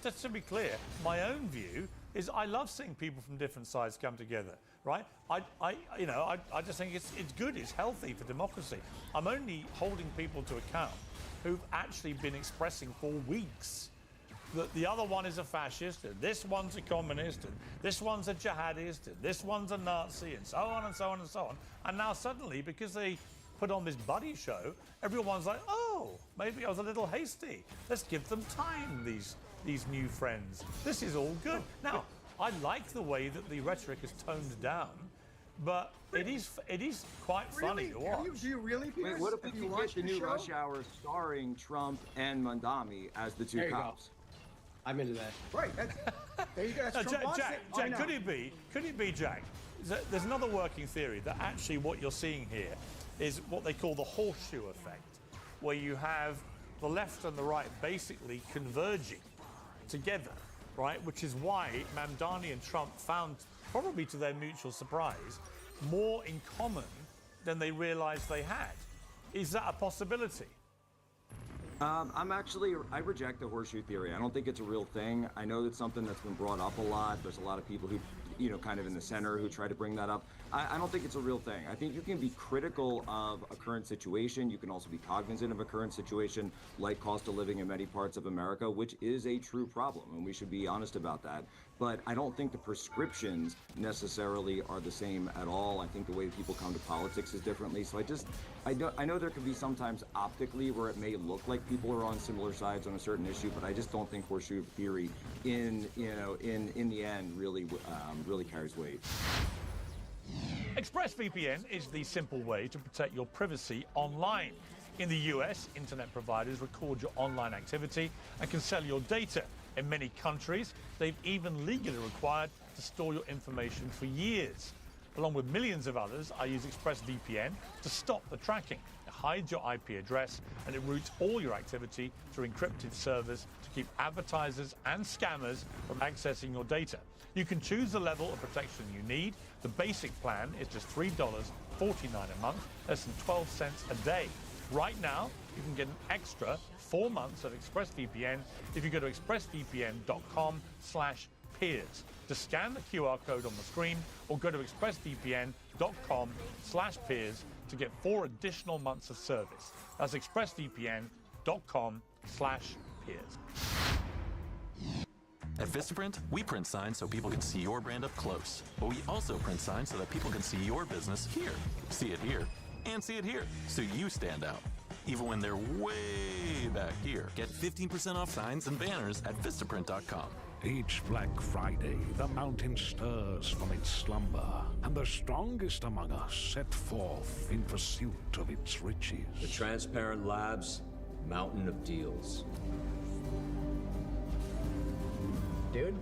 Just to be clear, my own view is I love seeing people from different sides come together, right? I just think it's good, it's healthy for democracy. I'm only holding people to account who've actually been expressing for weeks that the other one is a fascist, and this one's a communist, and this one's a jihadist, and this one's a Nazi, and so on and so on and so on. And now suddenly, because they put on this buddy show, everyone's like, oh, maybe I was a little hasty. Let's give them time, these new friends. This is all good. Now, I like the way that the rhetoric is toned down, but it is quite funny to watch. Do you really, Pierce? Wait, what if we can get the new Rush Hour starring Trump and Mandami as the two cops? I'm into that. Right. There you go. That's Trump Jack, could it be, Jack? There's another working theory that actually what you're seeing here is what they call the horseshoe effect, where you have the left and the right basically converging together, right? Which is why Mamdani and Trump found, probably to their mutual surprise, more in common than they realized they had. Is that a possibility? I reject the horseshoe theory. I don't think it's a real thing. I know that's something that's been brought up a lot. There's a lot of people who, kind of in the center who try to bring that up. I don't think it's a real thing. I think you can be critical of a current situation. You can also be cognizant of a current situation like cost of living in many parts of America, which is a true problem, and we should be honest about that. But I don't think the prescriptions necessarily are the same at all. I think the way people come to politics is differently. So I know there can be sometimes optically where it may look like people are on similar sides on a certain issue, but I just don't think horseshoe theory in the end really carries weight. ExpressVPN is the simple way to protect your privacy online. In the US, internet providers record your online activity and can sell your data. In many countries, they've even legally required to store your information for years. Along with millions of others, I use ExpressVPN to stop the tracking. It hides your IP address and it routes all your activity through encrypted servers to keep advertisers and scammers from accessing your data. You can choose the level of protection you need. The basic plan is just $3.49 a month, less than 12 cents a day. Right now, you can get an extra 4 months of ExpressVPN if you go to expressvpn.com/peers. Just scan the QR code on the screen or go to expressvpn.com/peers to get 4 additional months of service. That's expressvpn.com/peers. At Vistaprint, we print signs so people can see your brand up close. But we also print signs so that people can see your business here. See it here, and see it here, so you stand out. Even when they're way back here. Get 15% off signs and banners at Vistaprint.com. Each Black Friday, the mountain stirs from its slumber, and the strongest among us set forth in pursuit of its riches. The Transparent Labs, Mountain of Deals. Dude,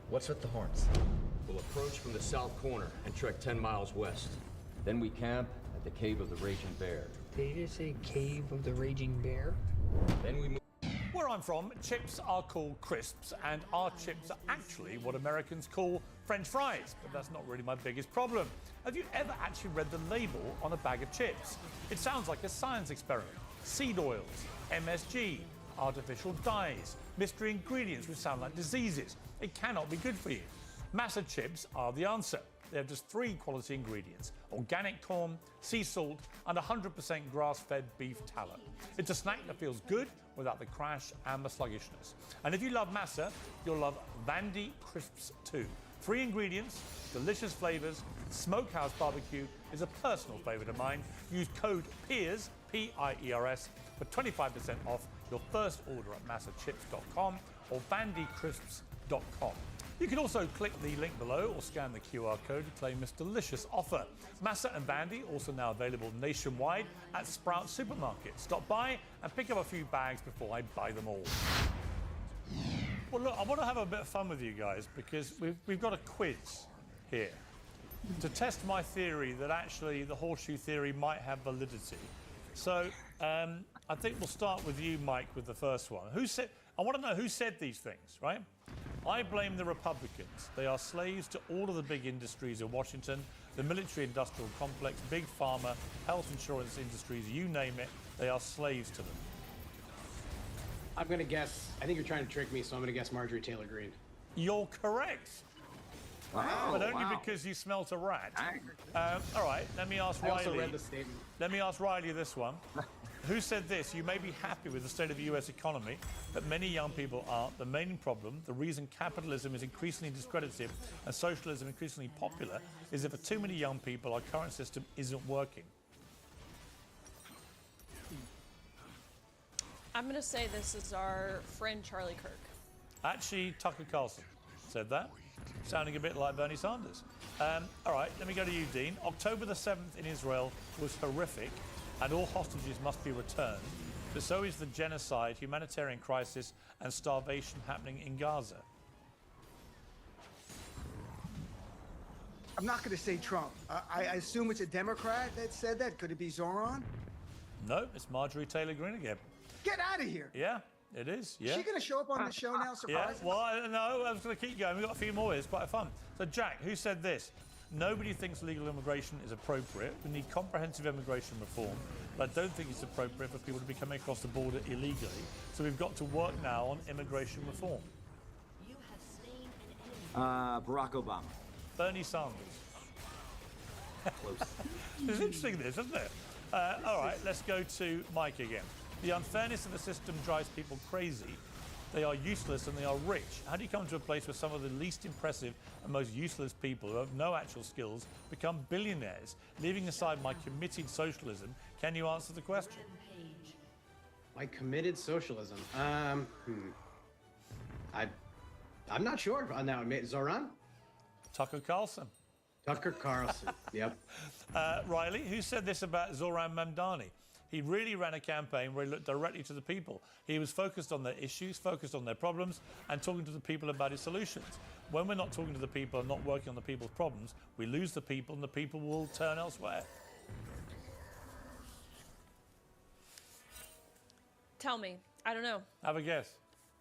what's with the horns? We'll approach from the south corner and trek 10 miles west. Then we camp at the Cave of the Raging Bear. Did you say Cave of the Raging Bear? Then we move. Where I'm from, chips are called crisps, and our chips are actually what Americans call French fries, but that's not really my biggest problem. Have you ever actually read the label on a bag of chips? It sounds like a science experiment. Seed oils, MSG, artificial dyes, mystery ingredients which sound like diseases. It cannot be good for you. Massa chips are the answer. They have just 3 quality ingredients: organic corn, sea salt, and 100% grass-fed beef tallow. It's a snack that feels good without the crash and the sluggishness. And if you love Massa, you'll love Vandy Crisps too. 3 ingredients, delicious flavors. Smokehouse barbecue is a personal favorite of mine. Use code PEERS, P-I-E-R-S, for 25% off your first order at massachips.com or vandycrisps.com. You can also click the link below or scan the QR code to claim this delicious offer. Massa and Vandy also now available nationwide at Sprouts Supermarket. Stop by and pick up a few bags before I buy them all. Well, look, I want to have a bit of fun with you guys because we've got a quiz here to test my theory that actually the horseshoe theory might have validity. So I think we'll start with you, Mike, with the first one. I want to know who said these things, right? I blame the Republicans. They are slaves to all of the big industries in Washington, the military-industrial complex, big pharma, health insurance industries, you name it, they are slaves to them. I'm going to guess, I think you're trying to trick me, so I'm going to guess Marjorie Taylor Greene. You're correct. Wow, but only wow. because you smelt a rat. All right, let me ask I Riley. also read the statement. Let me ask Riley this one. Who said this? You may be happy with the state of the US economy, but many young people aren't. The main problem, the reason capitalism is increasingly discredited and socialism increasingly popular, is that for too many young people, our current system isn't working. I'm going to say this is our friend Charlie Kirk. Actually, Tucker Carlson said that, sounding a bit like Bernie Sanders. All right, let me go to you, Dean. October the 7th in Israel was horrific, and all hostages must be returned. But so is the genocide, humanitarian crisis, and starvation happening in Gaza. I'm not going to say Trump. I assume it's a Democrat that said that. Could it be Zoran? No, it's Marjorie Taylor Greene again. Get out of here. Yeah, it is. Yeah. Is she going to show up on the show now? Surprise Yeah, us? well, I don't know. I was going to keep going. We've got a few more here. It's quite fun. So, Jack, who said this? Nobody thinks legal immigration is appropriate. We need comprehensive immigration reform. But I don't think it's appropriate for people to be coming across the border illegally. So we've got to work now on immigration reform. Barack Obama. Bernie Sanders. Close. It's interesting, this, isn't it? All right, let's go to Mike again. The unfairness of the system drives people crazy. They are useless and they are rich. How do you come to a place where some of the least impressive and most useless people who have no actual skills become billionaires? Leaving aside my committed socialism, can you answer the question? My committed socialism. I'm not sure on that one. Zoran? Tucker Carlson. Tucker Carlson. Yep. Riley, who said this about Zoran Mamdani? He really ran a campaign where he looked directly to the people. He was focused on their issues, focused on their problems, and talking to the people about his solutions. When we're not talking to the people and not working on the people's problems, we lose the people and the people will turn elsewhere. Tell me. I don't know. Have a guess.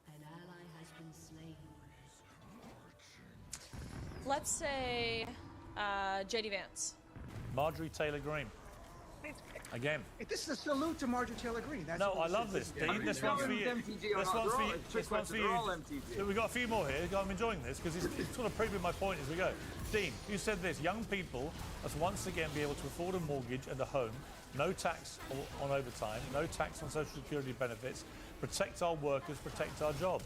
An ally has been slain. Let's say J.D. Vance. Marjorie Taylor Greene. Again. Hey, this is a salute to Marjorie Taylor Greene. That's No, what I love this, Dean. This one's for you. This one's for you. This one's for you. So we've got a few more here. I'm enjoying this because it's sort of proving my point as we go. Dean, you said this. Young people must once again be able to afford a mortgage and a home. No tax on overtime. No tax on social security benefits. Protect our workers. Protect our jobs.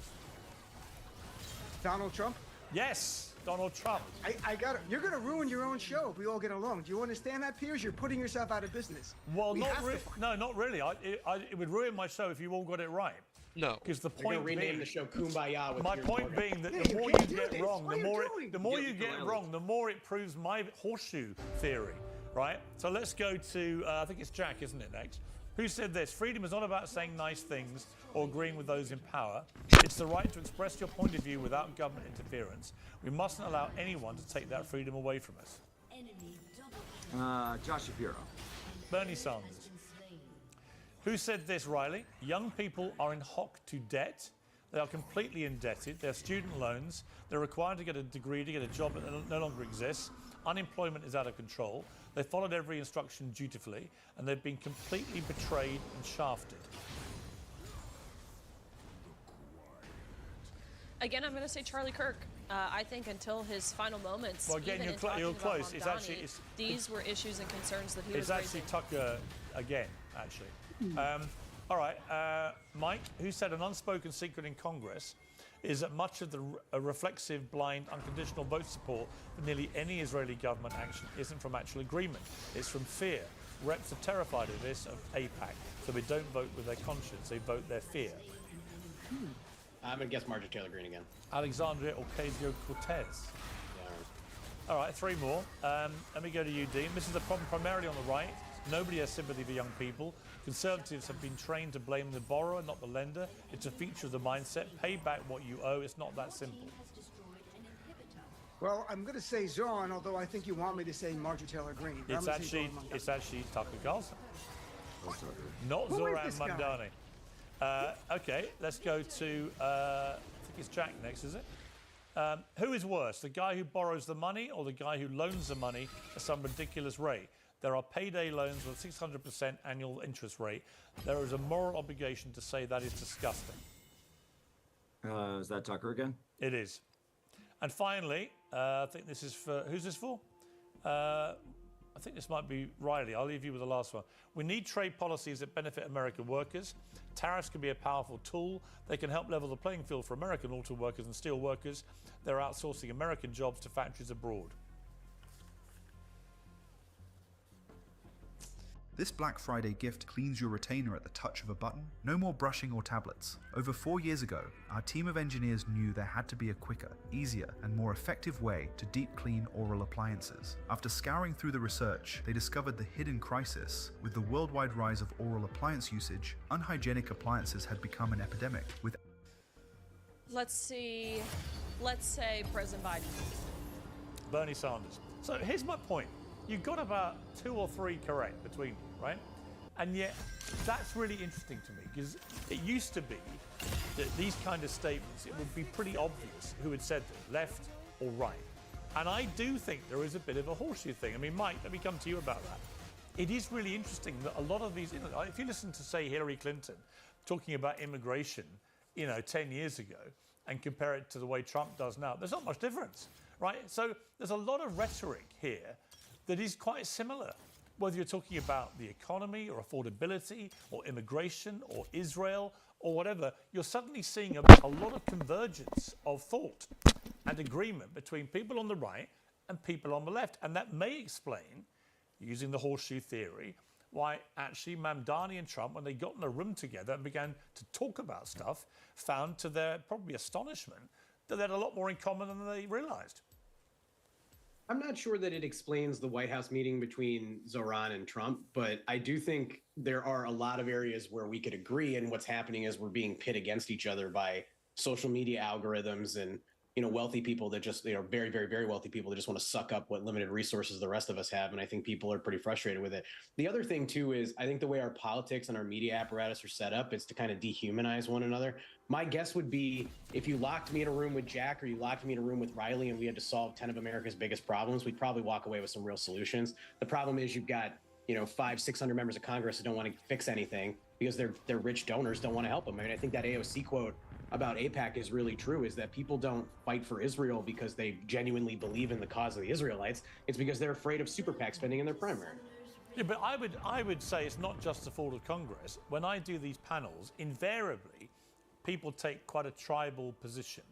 Donald Trump? Yes. Donald Trump. I got it. You're going to ruin your own show if we all get along. Do you understand that, Piers? You're putting yourself out of business. Well, not really. It would ruin my show if you all got it right. No. Because the point being, rename the show Kumbaya. With my your point daughter. being that Hey, the you more can't you do get this. wrong, What the are more you doing? the more you get wrong, the more it proves my horseshoe theory, right? So let's go to I think it's Jack, isn't it? Next. Who said this? Freedom is not about saying nice things or agreeing with those in power. It's the right to express your point of view without government interference. We mustn't allow anyone to take that freedom away from us. Josh Shapiro. Bernie Sanders. Who said this, Riley? Young people are in hock to debt. They are completely indebted. Their student loans. They're required to get a degree to get a job that no longer exists. Unemployment is out of control. They followed every instruction dutifully, and they've been completely betrayed and shafted. Again, I'm going to say Charlie Kirk. I think until his final moments, Well, again, even you're in talking about close. It's Mamdani, actually- these were issues and concerns that he It's was actually raising. Tucker again, actually. All right, Mike, who said an unspoken secret in Congress is that much of the reflexive, blind, unconditional vote support for nearly any Israeli government action isn't from actual agreement. It's from fear. Reps are terrified of this, of AIPAC, so they don't vote with their conscience, they vote their fear. I'm going to guess Marjorie Taylor Greene again. Alexandria Ocasio-Cortez. All right, three more. Let me go to you, Dean. This is a problem primarily on the right. Nobody has sympathy for young people. Conservatives have been trained to blame the borrower, not the lender. It's a feature of the mindset. Pay back what you owe. It's not that simple. Well, I'm going to say Zoran, although I think you want me to say Marjorie Taylor Greene. It's actually Tucker Carlson. Not Who is Zoran this guy? Mamdani. Okay, let's go to, I think it's Jack next, is it? Who is worse, the guy who borrows the money or the guy who loans the money at some ridiculous rate? There are payday loans with 600% annual interest rate. There is a moral obligation to say that is disgusting. Is that Tucker again? It is. And finally, I think this is for, who's this for? I think this might be Riley. I'll leave you with the last one. We need trade policies that benefit American workers. Tariffs can be a powerful tool. They can help level the playing field for American auto workers and steel workers. They're outsourcing American jobs to factories abroad. This Black Friday gift cleans your retainer at the touch of a button. No more brushing or tablets. Over 4 years ago, our team of engineers knew there had to be a quicker, easier, and more effective way to deep clean oral appliances. After scouring through the research, they discovered the hidden crisis. With the worldwide rise of oral appliance usage, unhygienic appliances had become an epidemic. Let's see. Let's say President Biden. Bernie Sanders. So here's my point. You got about 2 or 3 correct between you, right? And yet, that's really interesting to me because it used to be that these kind of statements, it would be pretty obvious who had said them, left or right. And I do think there is a bit of a horseshoe thing. I mean, Mike, let me come to you about that. It is really interesting that a lot of these, if you listen to, say, Hillary Clinton talking about immigration, 10 years ago, and compare it to the way Trump does now, there's not much difference, right? So there's a lot of rhetoric here that is quite similar, whether you're talking about the economy or affordability or immigration or Israel or whatever. You're suddenly seeing a lot of convergence of thought and agreement between people on the right and people on the left. And that may explain, using the horseshoe theory, why actually Mamdani and Trump, when they got in a room together and began to talk about stuff, found to their probably astonishment that they had a lot more in common than they realized. I'm not sure that it explains the White House meeting between Zoran and Trump, but I do think there are a lot of areas where we could agree. And what's happening is we're being pit against each other by social media algorithms and, wealthy people that just, very, very, very wealthy people that just want to suck up what limited resources the rest of us have. And I think people are pretty frustrated with it. The other thing, too, is I think the way our politics and our media apparatus are set up is to kind of dehumanize one another. My guess would be if you locked me in a room with Jack or you locked me in a room with Riley and we had to solve 10 of America's biggest problems, we'd probably walk away with some real solutions. The problem is you've got, 500-600 members of Congress that don't want to fix anything because their rich donors don't want to help them. I mean, I think that AOC quote about AIPAC is really true, is that people don't fight for Israel because they genuinely believe in the cause of the Israelites. It's because they're afraid of super PAC spending in their primary. Yeah, but I would say it's not just the fault of Congress. When I do these panels, invariably, people take quite a tribal position.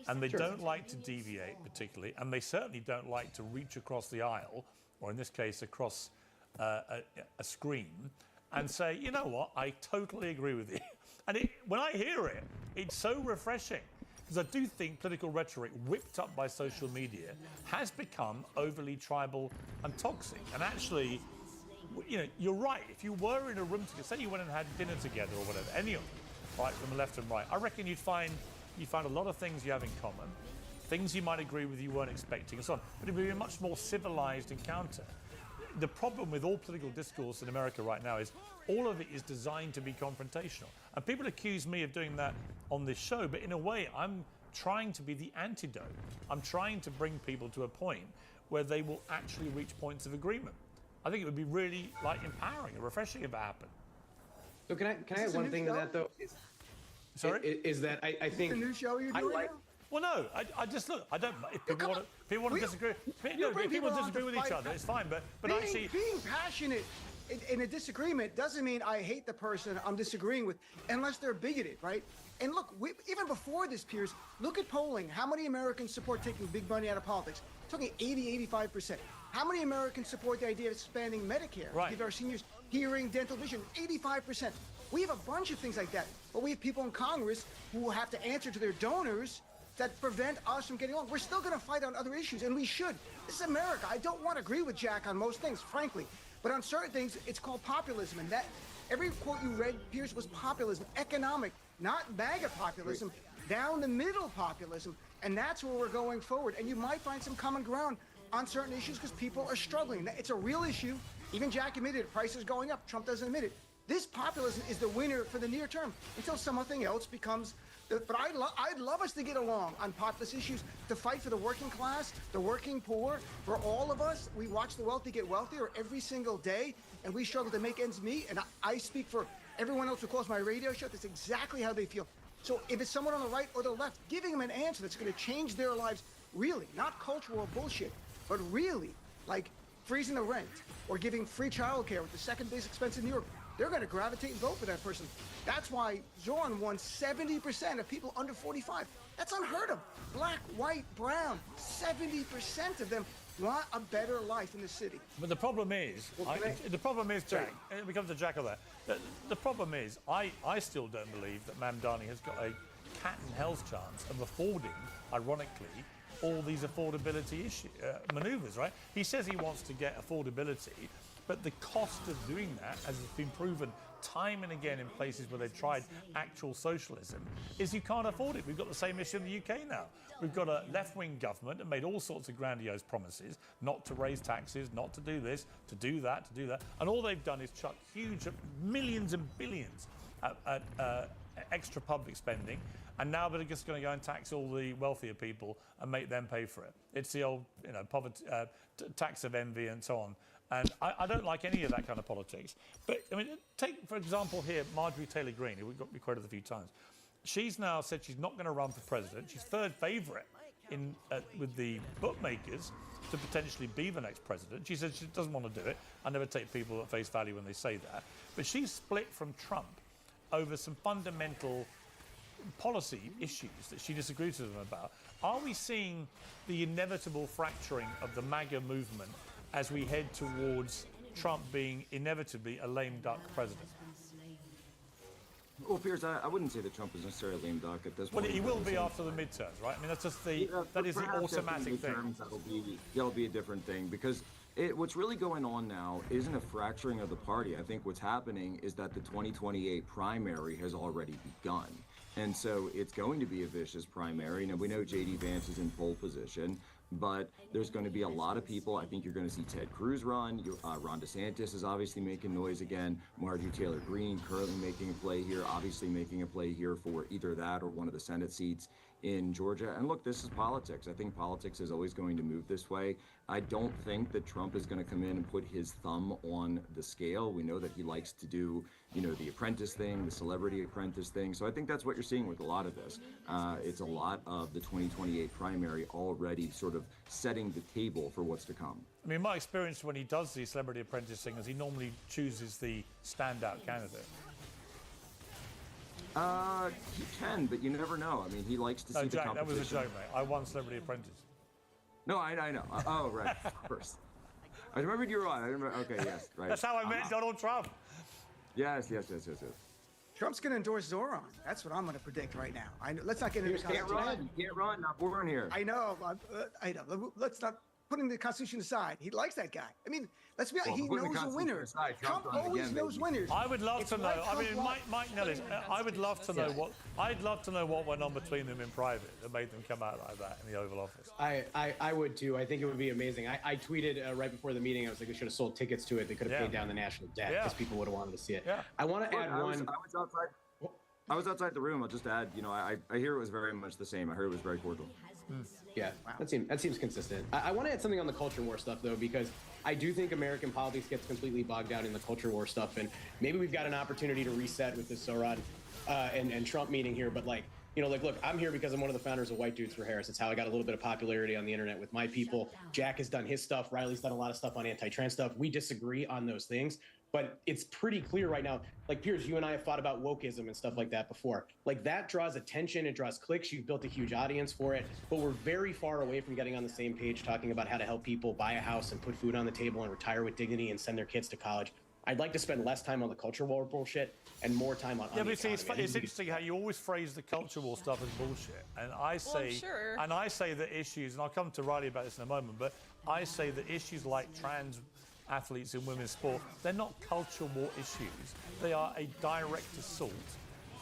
And they don't like to deviate particularly, and they certainly don't like to reach across the aisle, or in this case, across a screen, and say, you know what, I totally agree with you. And when I hear it, it's so refreshing, because I do think political rhetoric whipped up by social media has become overly tribal and toxic. And actually, you're right. If you were in a room together, say you went and had dinner together or whatever, any of them, right, from left and right, I reckon you'd find a lot of things you have in common, things you might agree with you weren't expecting, and so on. But it would be a much more civilized encounter. The problem with all political discourse in America right now is all of it is designed to be confrontational. And people accuse me of doing that on this show, but in a way, I'm trying to be the antidote. I'm trying to bring people to a point where they will actually reach points of agreement. I think it would be really empowering and refreshing if it happened. So can I add one thing to that, though? Sorry? Is that I think... the new show you're doing now? Well, no, I just look. I don't. If people want to disagree, if people disagree with each other, it's fine. But actually, being passionate in a disagreement doesn't mean I hate the person I'm disagreeing with, unless they're bigoted, right? And look, even before this, Piers, look at polling. How many Americans support taking big money out of politics? Talking 80-85%. How many Americans support the idea of expanding Medicare to give our seniors hearing, dental, vision? 85%. We have a bunch of things like that, but we have people in Congress who will have to answer to their donors that prevent us from getting along. We're still going to fight on other issues, and we should. This is America. I don't want to agree with Jack on most things, frankly. But on certain things, it's called populism. And that every quote you read, Piers, was populism, economic, not MAGA populism, down the middle populism. And that's where we're going forward. And you might find some common ground on certain issues because people are struggling. It's a real issue. Even Jack admitted it. Prices going up. Trump doesn't admit it. This populism is the winner for the near term until something else becomes But I'd love us to get along on populist issues, to fight for the working class, the working poor, for all of us. We watch the wealthy get wealthier every single day, and we struggle to make ends meet. And I speak for everyone else who calls my radio show. That's exactly how they feel. So if it's someone on the right or the left, giving them an answer that's going to change their lives, really, not cultural bullshit, but really, like freezing the rent or giving free childcare with the second biggest expense in New York, they're going to gravitate and vote for that person. That's why Zoran won 70% of people under 45. That's unheard of. Black, white, brown, 70% of them want a better life in the city. But the problem is, Jack, it becomes a Jack of that. The problem is, I still don't believe that Mamdani has got a cat and hell's chance of affording, ironically, all these affordability manoeuvres, right? He says he wants to get affordability, but the cost of doing that, as has been proven time and again in places where they've tried actual socialism, is you can't afford it. We've got the same issue in the UK now. We've got a left-wing government that made all sorts of grandiose promises not to raise taxes, not to do this, to do that, and all they've done is chuck huge millions and billions at extra public spending, and now they're just going to go and tax all the wealthier people and make them pay for it. It's the old, poverty tax of envy and so on. And I don't like any of that kind of politics. But, I mean, take, for example, here, Marjorie Taylor Greene, who we've got me quoted a few times. She's now said she's not going to run for president. She's third favourite with the bookmakers to potentially be the next president. She said she doesn't want to do it. I never take people at face value when they say that. But she's split from Trump over some fundamental policy issues that she disagrees with them about. Are we seeing the inevitable fracturing of the MAGA movement as we head towards Trump being inevitably a lame duck president? Well, Piers, I wouldn't say that Trump is necessarily a lame duck at this point. Well, he will be after the midterms, right? I mean, that's just the automatic thing. That'll be a different thing, because what's really going on now isn't a fracturing of the party. I think what's happening is that the 2028 primary has already begun. And so it's going to be a vicious primary. Now, we know J.D. Vance is in pole position, but there's going to be a lot of people. I think you're going to see Ted Cruz run. Ron DeSantis is obviously making noise again. Marjorie Taylor Greene currently making a play here, obviously making a play here for either that or one of the Senate seats in Georgia. And look, this is politics. I think politics is always going to move this way. I don't think that Trump is going to come in and put his thumb on the scale. We know that he likes to do, the apprentice thing, the celebrity apprentice thing. So I think that's what you're seeing with a lot of this. It's a lot of the 2028 primary already sort of setting the table for what's to come. I mean, my experience when he does the celebrity apprentice thing is he normally chooses the standout candidate. He can, but you never know. I mean, he likes to see the competition. That was a joke, mate. I won Celebrity Apprentice. No, I know. Oh, right, of course. I remembered you were on. Okay, yes, right. That's how I met Donald Trump. Yes. Trump's going to endorse Zoran. That's what I'm going to predict right now. Let's not get into the Constitution. You can't run. Not born here. I know. Let's not putting the Constitution aside. He likes that guy. I mean, let's be honest. He knows a winner. Trump always knows winners. I would love to know. I mean, Mike Nellis. I would love to know what. I'd love to know what went on between them in private that made them come out like that in the Oval Office. I would too. I think it would be amazing. I tweeted right before the meeting. I was like, we should have sold tickets to it. They could have paid down the national debt because people would have wanted to see it. Yeah. I want to add one. I was outside the room. I'll just add, I hear it was very much the same. I heard it was very cordial. Yeah, wow. That seems consistent. I want to add something on the culture war stuff, though, because I do think American politics gets completely bogged down in the culture war stuff, and maybe we've got an opportunity to reset with this Zoran and Trump meeting here, but look, I'm here because I'm one of the founders of White Dudes for Harris. It's how I got a little bit of popularity on the internet with my people. Jack has done his stuff. Riley's done a lot of stuff on anti-trans stuff. We disagree on those things, but it's pretty clear right now. Like, Piers, you and I have fought about wokeism and stuff like that before. Like, that draws attention, it draws clicks. You've built a huge audience for it, but we're very far away from getting on the same page talking about how to help people buy a house and put food on the table and retire with dignity and send their kids to college. I'd like to spend less time on the culture war bullshit and more time on but see, it's interesting how you always phrase the culture war stuff as bullshit. And I say that issues, and I'll come to Riley about this in a moment, but I say that issues like trans athletes in women's sport, they're not culture war issues. They are a direct assault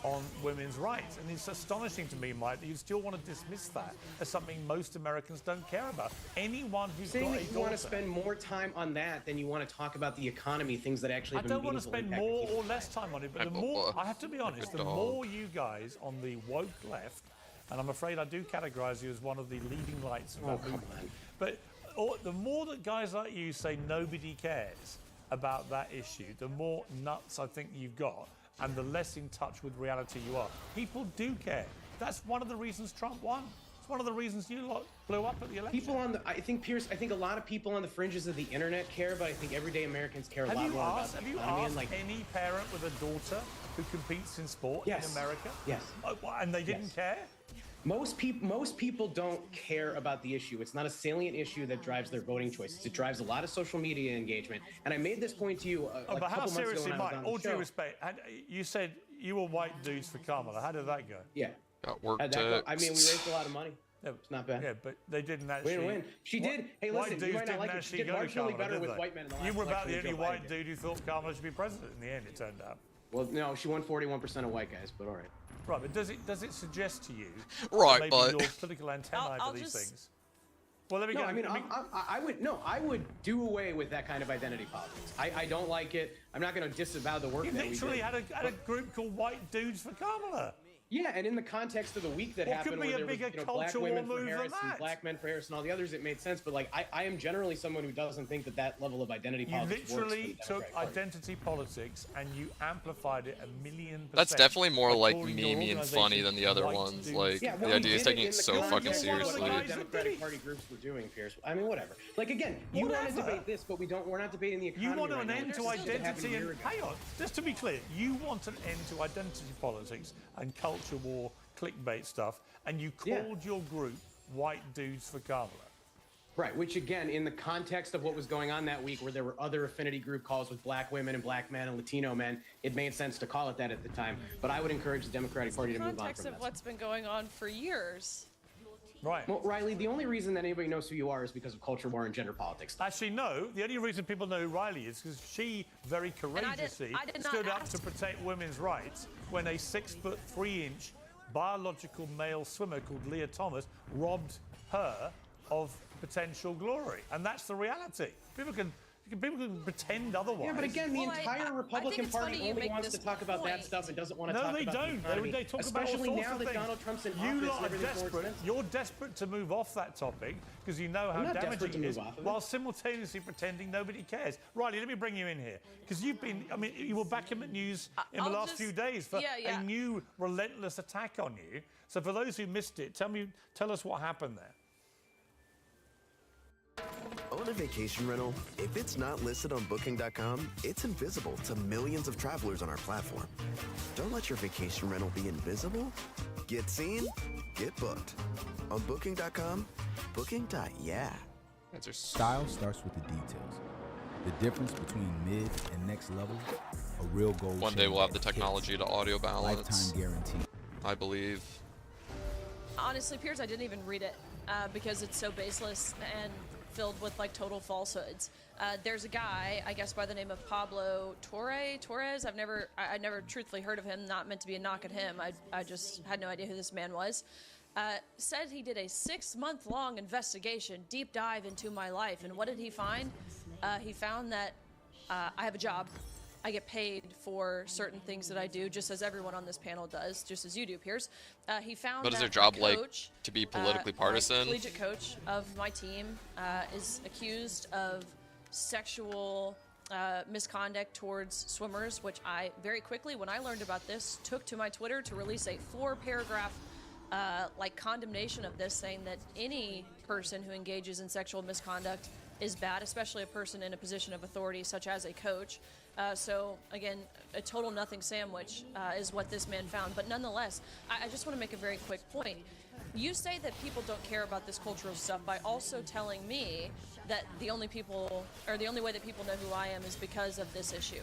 on women's rights. And it's astonishing to me, Mike, that you still want to dismiss that as something most Americans don't care about. Anyone who's saying got that a you want to daughter- spend more time on that than you want to talk about the economy, things that actually I have a don't want to meaningful spend impact more on people. or less time on it, but the more, I have to be honest, the more you guys on the woke left, and I'm afraid I do categorize you as one of the leading lights of that movement, but the more that guys like you say nobody cares about that issue, the more nuts I think you've got, and the less in touch with reality you are. People do care. That's one of the reasons Trump won. It's one of the reasons you lot blew up at the election. People on the, I think, Pierce, I think a lot of people on the fringes of the internet care, but I think everyday Americans care a lot more about the Have you economy. asked And like, any parent with a daughter who competes in sport in America? Yes. And they didn't care? Most people don't care about the issue. It's not a salient issue that drives their voting choices. It drives a lot of social media engagement. And I made this point to you like But a how couple months ago seriously, when I was Mike, on all the show. due respect, you said you were white dudes for Kamala. How did that go? Yeah. Got work I mean, we raised a lot of money. It's not bad. Yeah, but they didn't We actually. didn't win. She did. Hey, White listen, dudes you might not didn't like it. She actually did go to marginally Kamala, better did with they? white men in the last You were about the election only than Joe white Biden dude who thought Kamala should be president in the end, it turned out. Well, no, she won 41% of white guys, but all right. Right, but does it suggest to you Right, maybe but- your political antennae for these things? Well, let me No, get. I mean, I would do away with that kind of identity politics. I don't like it. I'm not going to disavow the work You that we literally did. had a group called White Dudes for Kamala. Yeah, and in the context of the week that What happened, could be where a there was bigger black culture women war for move than Harris and that? black men for Harris and all the others, it made sense. But like, I am generally someone who doesn't think that level of identity You politics works for the literally took Democratic Party. identity politics and you amplified it 1,000,000%. That's definitely more by like calling your memey and funny organization than the other White ones. Dudes. Like, Yeah, the well, idea we is did taking in it the so context fucking of what seriously. the Democratic Party groups were doing, Pierce. I mean, whatever. Like again, you want to Whatever. debate this, but we're not debating the economy. You want right an now, end which to is something that happened identity a year and ago. hang on, just to be clear, you want an end to identity politics and culture war, clickbait stuff, and you called your group White Dudes for Kamala. Right, which again, in the context of what was going on that week, where there were other affinity group calls with black women and black men and Latino men, it made sense to call it that at the time. But I would encourage the Democratic Party to move on Context from of that. what's been going on for years. Right. Well, Riley, the only reason that anybody knows who you are is because of culture war and gender politics. Actually, no. The only reason people know who Riley is because she very courageously I did not stood up ask- to protect women's rights when a 6'3" biological male swimmer called Leah Thomas robbed her of potential glory, and that's the reality. People can pretend otherwise. Yeah, but again, the entire Republican it's Party funny you only make wants to this talk about that point. stuff and doesn't want to No, talk they about don't. the economy. They talk about all Especially sorts now of that things. Donald Trump's in You office lot and are everything's more desperate. expensive. You're desperate to move off that topic because you know how I'm not damaging desperate to it move is, off of it. while simultaneously pretending nobody cares. Riley, let me bring you in here because you've been. I mean, you were back in the news in the I'll last just- few days for yeah. a new relentless attack on you. So for those who missed it, tell us what happened there. Own a vacation rental? If it's not listed on Booking.com, it's invisible to millions of travelers on our platform. Don't let your vacation rental be invisible. Get seen, get booked. On Booking.com, Booking.yeah. Style starts with the details. The difference between mid and next level, a real gold One day chain we'll have that the technology hits. to audio balance. Lifetime guarantee. I believe. Honestly, Piers, I didn't even read it because it's so baseless and filled with like total falsehoods. There's a guy, I guess by the name of Pablo Torres. I never truthfully heard of him. Not meant to be a knock at him. I just had no idea who this man was. Said he did a 6-month-long investigation, deep dive into my life. And what did he find? He found that I have a job. I get paid for certain things that I do, just as everyone on this panel does, just as you do, Piers. He found What is that their job my like coach, to be politically my partisan? collegiate coach of my team is accused of sexual misconduct towards swimmers, which I very quickly, when I learned about this, took to my Twitter to release a 4-paragraph condemnation of this, saying that any person who engages in sexual misconduct is bad, especially a person in a position of authority such as a coach. So again, a total nothing sandwich is what this man found. But nonetheless, I just want to make a very quick point. You say that people don't care about this cultural stuff by also telling me that the only way that people know who I am is because of this issue.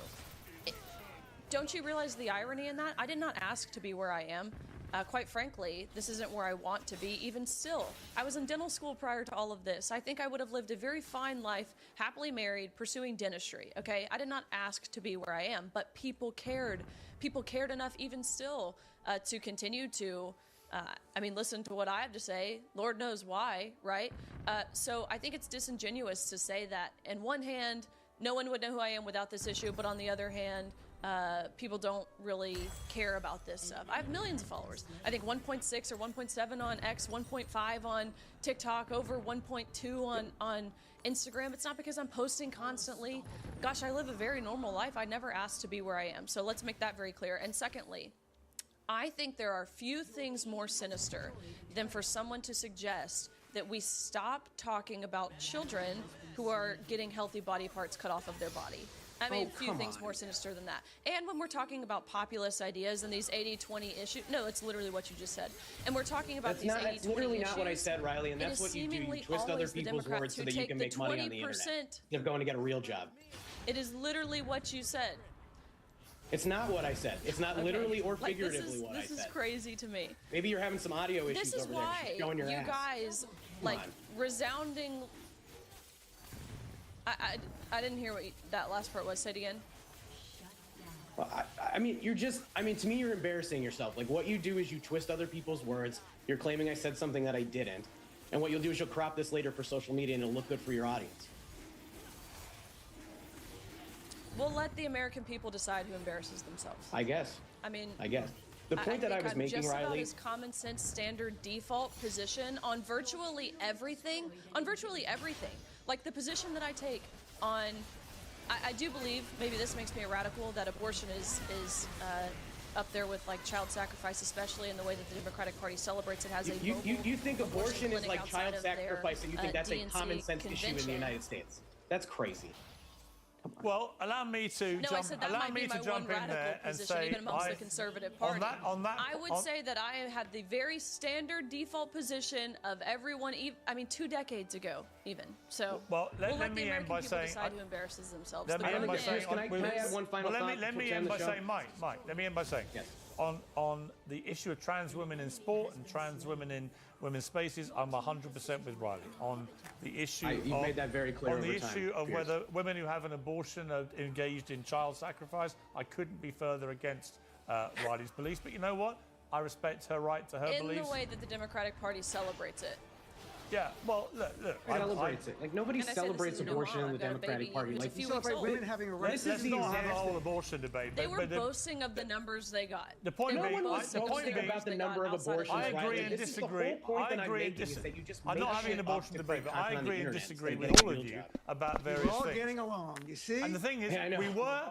Don't you realize the irony in that? I did not ask to be where I am. Quite frankly, this isn't where I want to be, even still. I was in dental school prior to all of this. I think I would have lived a very fine life, happily married, pursuing dentistry, okay? I did not ask to be where I am, but people cared. People cared enough, even still, to continue to, listen to what I have to say. Lord knows why, right? So I think it's disingenuous to say that, in one hand, no one would know who I am without this issue, but on the other hand, people don't really care about this stuff. I have millions of followers. I think 1.6 or 1.7 on X, 1.5 on TikTok, over 1.2 on Instagram. It's not because I'm posting constantly. Gosh, I live a very normal life. I never asked to be where I am. So let's make that very clear. And secondly, I think there are few things more sinister than for someone to suggest that we stop talking about children who are getting healthy body parts cut off of their body. I mean, few things more sinister than that. And when we're talking about populist ideas and these 80-20 issues, no, it's literally what you just said. And we're talking about these 80-20 issues. That's literally not what I said, Riley, and that's what you do. You twist other people's words so that you can make money on the internet instead of going to get a real job. It is literally what you said. It's not what I said. It's not literally or figuratively what I said. This is crazy to me. Maybe you're having some audio issues over there. This is why you guys, resounding... I didn't hear what that last part was. Say it again. Well, to me, you're embarrassing yourself. Like, what you do is you twist other people's words. You're claiming I said something that I didn't. And what you'll do is you'll crop this later for social media and it'll look good for your audience. We'll let the American people decide who embarrasses themselves. I guess. The point that I was making, just Riley, about his common sense standard default position on virtually everything. Like the position that I take on, I do believe, maybe this makes me a radical, that abortion is up there with like child sacrifice, especially in the way that the Democratic Party celebrates it. Has you think abortion is like child sacrifice, and you think that's a common sense issue in the United States? That's crazy. Well, allow me to jump in there and say, even amongst the conservative party. I would say that I had the very standard default position of everyone. 2 decades ago, even. So well, let the me end American by people saying, decide who embarrasses themselves. Let me end by saying, can I add one final thought? Let me end by saying, Mike. Let me end by saying, yes. On the issue of trans women in sport and trans women in women's spaces, I'm 100% with Riley. On the issue you've made that very clear on the over time, issue of Piers. whether women who have an abortion are engaged in child sacrifice, I couldn't be further against Riley's beliefs. But you know what? I respect her right to her beliefs. In the way that the Democratic Party celebrates it. Yeah, well, look. Celebrates it. Like, nobody celebrates abortion in the Democratic Party. Like, you celebrate women having a right. Let's not have a whole abortion debate. They were boasting of the numbers they got. The point being, about the number of abortions. I agree and disagree. I'm not having an abortion debate, but I agree and disagree with all of you about various things. We're all getting along, you see? And the thing is, we were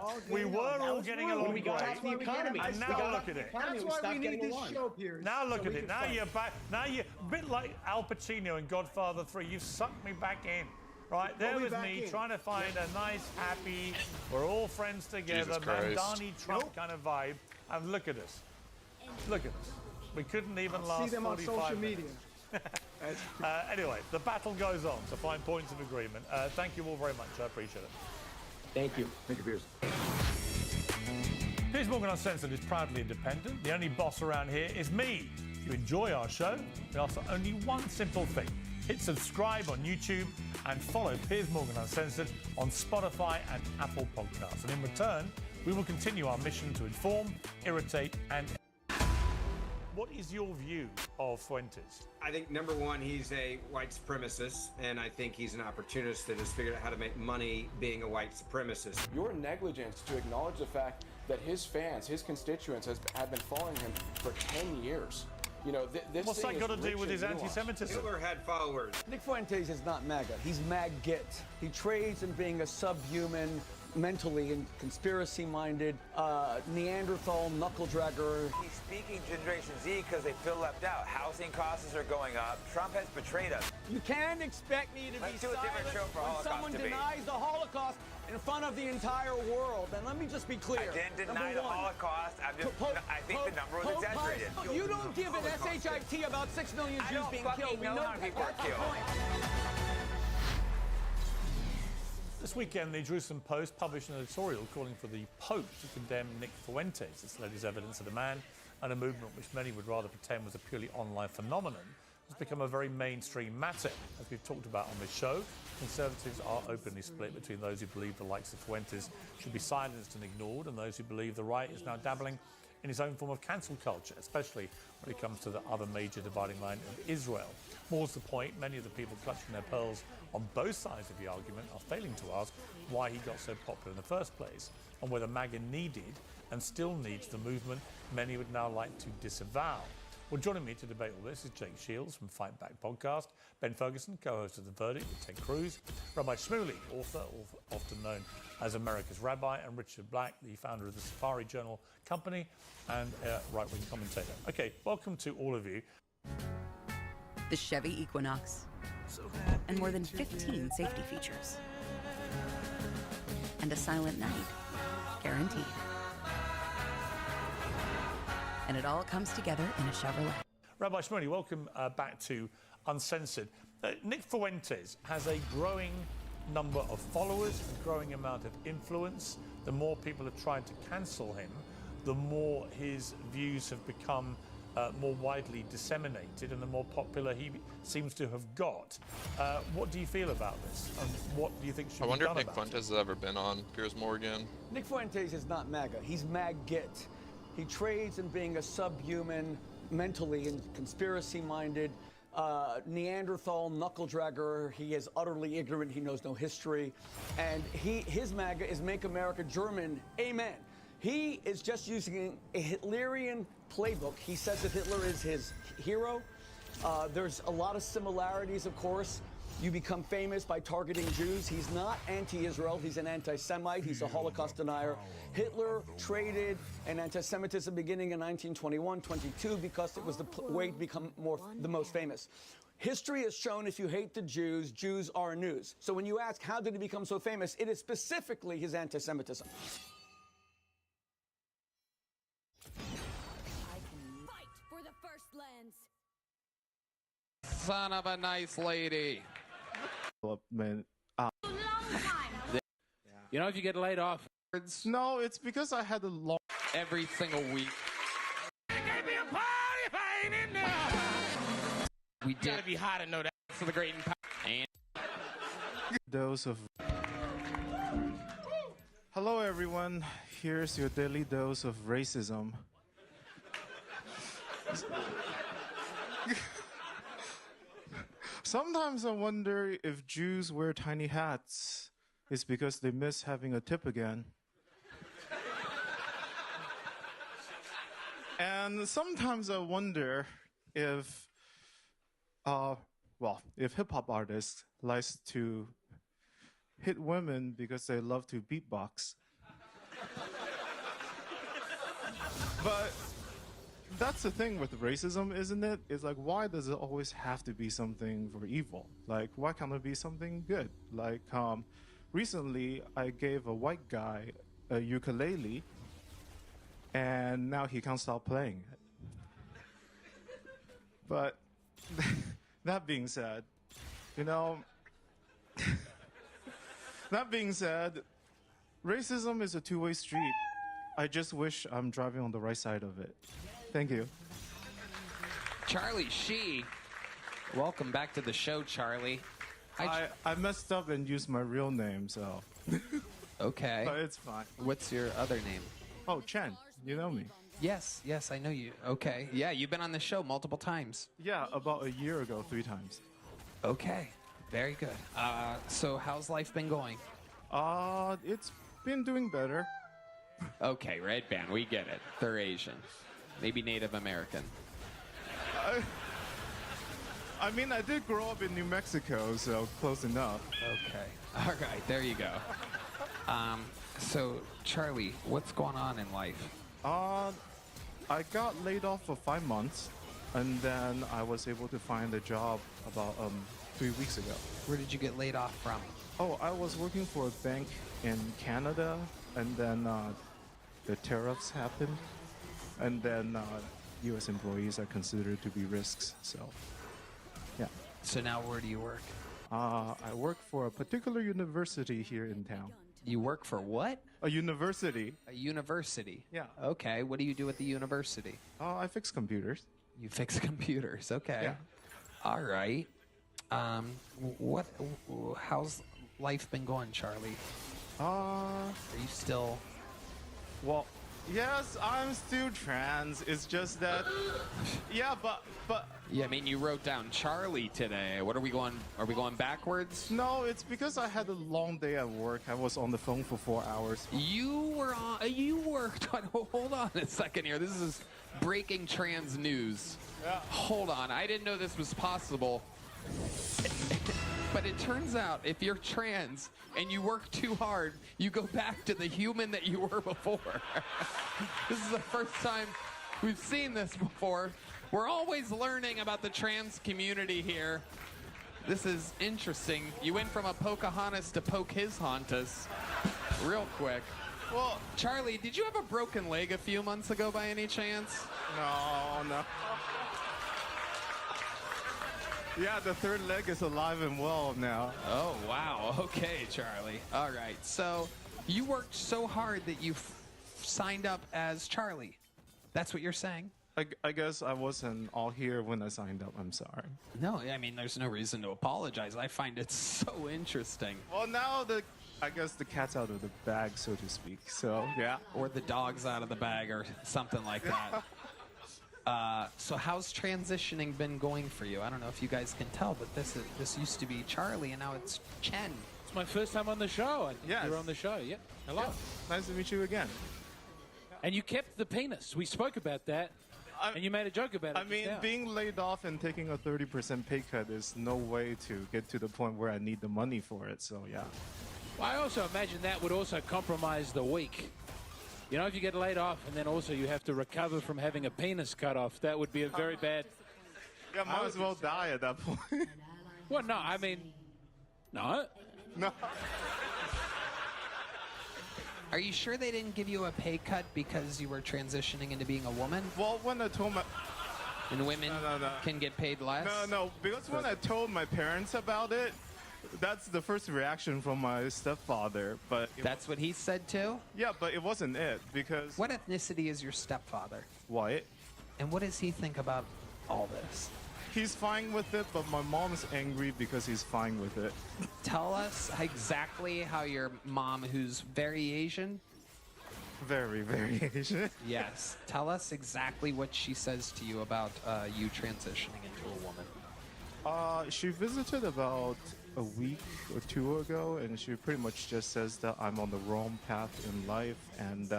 all getting along great. And now look at it. That's why we need this show, Piers. Now look at it. Now you're back. Now you're a bit like Al Pacino in Godfather 3. You've sucked me back in. Right, there was me trying to find a nice, happy, we're all friends together, Mamdani Trump kind of vibe. And look at us. Look at us. We couldn't even last 45 minutes. See them on social media. Anyway, the battle goes on to find points of agreement. Thank you all very much. I appreciate it. Thank you. Thank you, Piers. Piers Morgan Uncensored is proudly independent. The only boss around here is me. If you enjoy our show, we ask for only one simple thing. Hit subscribe on YouTube and follow Piers Morgan Uncensored on Spotify and Apple Podcasts. And in return, we will continue our mission to inform, irritate, and... What is your view of Fuentes? I think, number one, he's a white supremacist, and I think he's an opportunist that has figured out how to make money being a white supremacist. Your negligence to acknowledge the fact that his fans, his constituents, have been following him for 10 years. You know, what's that got to do with his anti-Semitism? Hitler had followers. Nick Fuentes is not MAGA. He's MAG-GIT. He trades in being a subhuman, mentally and conspiracy-minded, Neanderthal knuckle-dragger. He's speaking Generation Z because they feel left out. Housing costs are going up. Trump has betrayed us. You can't expect me to be silent when someone denies the Holocaust in front of the entire world. And let me just be clear. I didn't deny the Holocaust. I think the number was exaggerated. You don't give an SHIT about 6 million Jews being killed. We know how many people were killed. This weekend, the Jerusalem Post published an editorial calling for the Pope to condemn Nick Fuentes. It's the latest evidence that a man and a movement which many would rather pretend was a purely online phenomenon has become a very mainstream matter. As we've talked about on this show, Conservatives are openly split between those who believe the likes of Fuentes should be silenced and ignored and those who believe the right is now dabbling in its own form of cancel culture, especially when it comes to the other major dividing line of Israel. More to the point, many of the people clutching their pearls on both sides of the argument are failing to ask why he got so popular in the first place and whether MAGA needed and still needs the movement many would now like to disavow. Well, joining me to debate all this is Jake Shields from Fight Back Podcast, Ben Ferguson, co-host of The Verdict with Ted Cruz, Rabbi Shmuley, author, often known as America's Rabbi, and Richard Black, the founder of the Safari Journal Company and a right-wing commentator. Okay, welcome to all of you. The Chevy Equinox, and more than 15 safety features, and a silent night guaranteed. And it all comes together in a Chevrolet. Rabbi Shmuley, welcome back to Uncensored. Nick Fuentes has a growing number of followers, a growing amount of influence. The more people have tried to cancel him, the more his views have become more widely disseminated and the more popular he seems to have got. What do you feel about this? And what do you think should be done about it? I wonder if Nick Fuentes has ever been on Piers Morgan. Nick Fuentes is not MAGA. He's MAG-GIT. He trades in being a subhuman, mentally and conspiracy-minded, Neanderthal knuckle-dragger. He is utterly ignorant. He knows no history. And his MAGA is Make America German. Amen. He is just using a Hitlerian playbook. He says that Hitler is his hero. There's a lot of similarities, of course. You become famous by targeting Jews. He's not anti-Israel. He's an anti-Semite. He's a Holocaust denier. Hitler traded an anti-Semitism beginning in 1921-22 because it was the way to become the most famous. History has shown if you hate the Jews, Jews are news. So when you ask how did he become so famous, it is specifically his anti-Semitism. I can fight for the First Lands. Son of a nice lady. Man, you know, if you get laid off, no, it's because I had a long every single week. Gave me a party if I ain't in there. We did. Gotta be hot to know that for the great and dose of. Hello, everyone. Here's your daily dose of racism. Sometimes I wonder if Jews wear tiny hats, it's because they miss having a tip again. And sometimes I wonder if, if hip-hop artists like to hit women because they love to beatbox. But that's the thing with racism, isn't it? It's like, why does it always have to be something for evil? Like, why can't it be something good? Like, recently I gave a white guy a ukulele, and now he can't stop playing it. But that being said, you know, that being said, racism is a two-way street. I just wish I'm driving on the right side of it. Thank you. Charlie Shee, welcome back to the show, Charlie. I messed up and used my real name, so. Okay. But it's fine. What's your other name? Oh, Chen. You know me. Yes, I know you. Okay. Yeah, you've been on the show multiple times. Yeah, about a year ago, 3 times. Okay. Very good. So how's life been going? It's been doing better. Okay, red band, we get it. They're Asian. Maybe Native American. I mean, I did grow up in New Mexico, so close enough. Okay. All right, there you go. So, Charlie, what's going on in life? I got laid off for 5 months, and then I was able to find a job about 3 weeks ago. Where did you get laid off from? Oh, I was working for a bank in Canada, and then the tariffs happened, and then U.S. employees are considered to be risks, so yeah. So now where do you work? I work for a particular university here in town. You work for what? A university. A university? Yeah. Okay, what do you do at the university? I fix computers. You fix computers, okay. Yeah. All right. How's life been going, Charlie? Are you still... Well, yes, I'm still trans. It's just that... Yeah, but... Yeah, I mean, you wrote down Charlie today. What are we going... Are we going backwards? No, it's because I had a long day at work. I was on the phone for 4 hours. You worked on... Hold on a second here. This is breaking trans news. Yeah. Hold on. I didn't know this was possible. But it turns out if you're trans and you work too hard, you go back to the human that you were before. This is the first time we've seen this before. We're always learning about the trans community here. This is interesting. You went from a Pocahontas to Pocahontas real quick. Well, Charlie, did you have a broken leg a few months ago by any chance? No. Yeah, the third leg is alive and well now. Oh, wow. Okay, Charlie. All right. So you worked so hard that you signed up as Charlie. That's what you're saying? I guess I wasn't all here when I signed up. I'm sorry. No, I mean, there's no reason to apologize. I find it so interesting. Well, now I guess the cat's out of the bag, so to speak. So, yeah. Or the dog's out of the bag or something like that. So how's transitioning been going for you? I don't know if you guys can tell, but this used to be Charlie, and now it's Chen. It's my first time on the show. Yes. You're on the show, yeah. Hello. Yeah. Nice to meet you again. And you kept the penis. We spoke about that, and you made a joke about it. I mean, being laid off and taking a 30% pay cut is no way to get to the point where I need the money for it, so yeah. Well, I also imagine that would also compromise the week. You know, if you get laid off and then also you have to recover from having a penis cut off, that would be a very bad... Yeah, might as well die at that point. Well, no, I mean... No. No. Are you sure they didn't give you a pay cut because you were transitioning into being a woman? Well, when I told my... And women can get paid less? No, because when I told my parents about it, that's the first reaction from my stepfather, but... That's what he said too? Yeah, but it wasn't it, because... What ethnicity is your stepfather? White. And what does he think about all this? He's fine with it, but my mom's angry because he's fine with it. Tell us exactly how your mom, who's very Asian... Very, very Asian. Yes. Tell us exactly what she says to you about you transitioning into a woman. She visited about a week or two ago, and she pretty much just says that I'm on the wrong path in life, and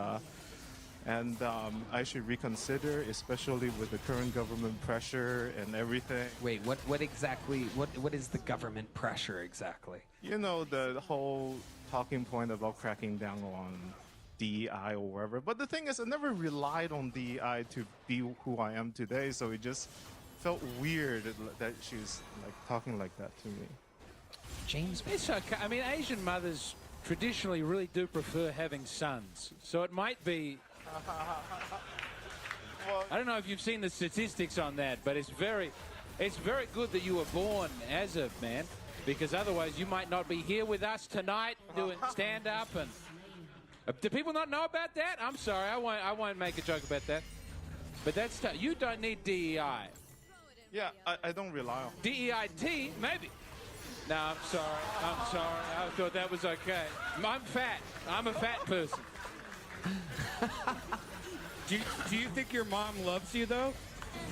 I should reconsider, especially with the current government pressure and everything. Wait, what exactly? What is the government pressure exactly? You know, the whole talking point about cracking down on DEI or whatever. But the thing is, I never relied on DEI to be who I am today, so it just felt weird that she's like talking like that to me. James, it's okay. I mean, Asian mothers traditionally really do prefer having sons, so it might be. I don't know if you've seen the statistics on that, but it's very good that you were born as a man, because otherwise you might not be here with us tonight doing stand up. And do people not know about that? I'm sorry, I won't make a joke about that. But that's you don't need DEI. Yeah, I don't rely on DEIT, maybe. No, I'm sorry. I thought that was okay. I'm fat. I'm a fat person. Do you think your mom loves you, though?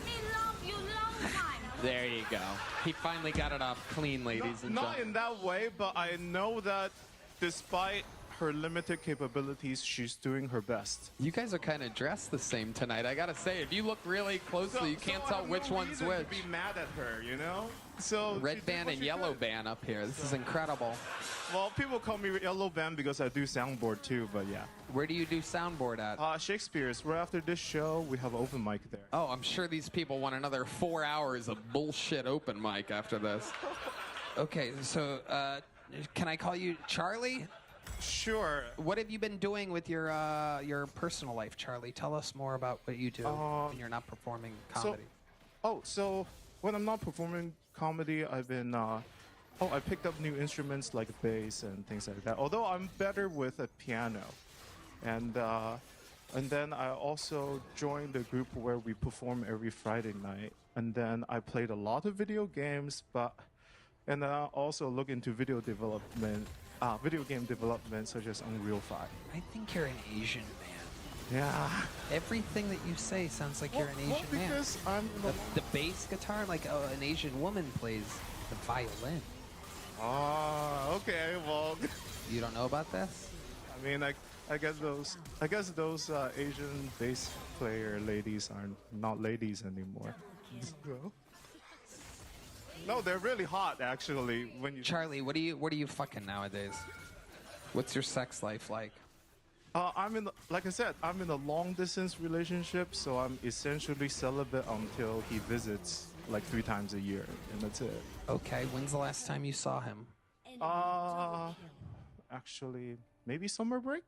He loved you long time. There you go. He finally got it off clean, ladies and Not gentlemen. in that way, but I know that despite her limited capabilities, she's doing her best. You guys are kind of dressed the same tonight. I gotta say, if you look really closely, you can't tell which one's which. To be mad at her, you know? So red band and yellow band up here. This is incredible. Well, people call me yellow band because I do soundboard too, but yeah. Where do you do soundboard at? Shakespeare's. Right after this show, we have an open mic there. Oh, I'm sure these people want another 4 hours of bullshit open mic after this. Okay, so can I call you Charlie? Sure. What have you been doing with your personal life, Charlie? Tell us more about what you do when you're not performing comedy. So when I'm not performing comedy, I've been oh, I picked up new instruments like bass and things like that. Although I'm better with a piano, and then I also joined a group where we perform every Friday night. And then I played a lot of video games, and then I also look into video game development such as Unreal 5. I think you're an Asian man. Yeah. Everything that you say sounds like you're an Asian man. Because I'm the bass guitar, like an Asian woman plays the violin. Oh, okay. Well, you don't know about this? I mean, I guess those Asian bass player ladies are not ladies anymore. No, they're really hot actually. When you Charlie, what are you fucking nowadays? What's your sex life like? Like I said, I'm in a long distance relationship, so I'm essentially celibate until he visits like 3 times a year, and that's it. Okay, when's the last time you saw him? Actually, maybe summer break?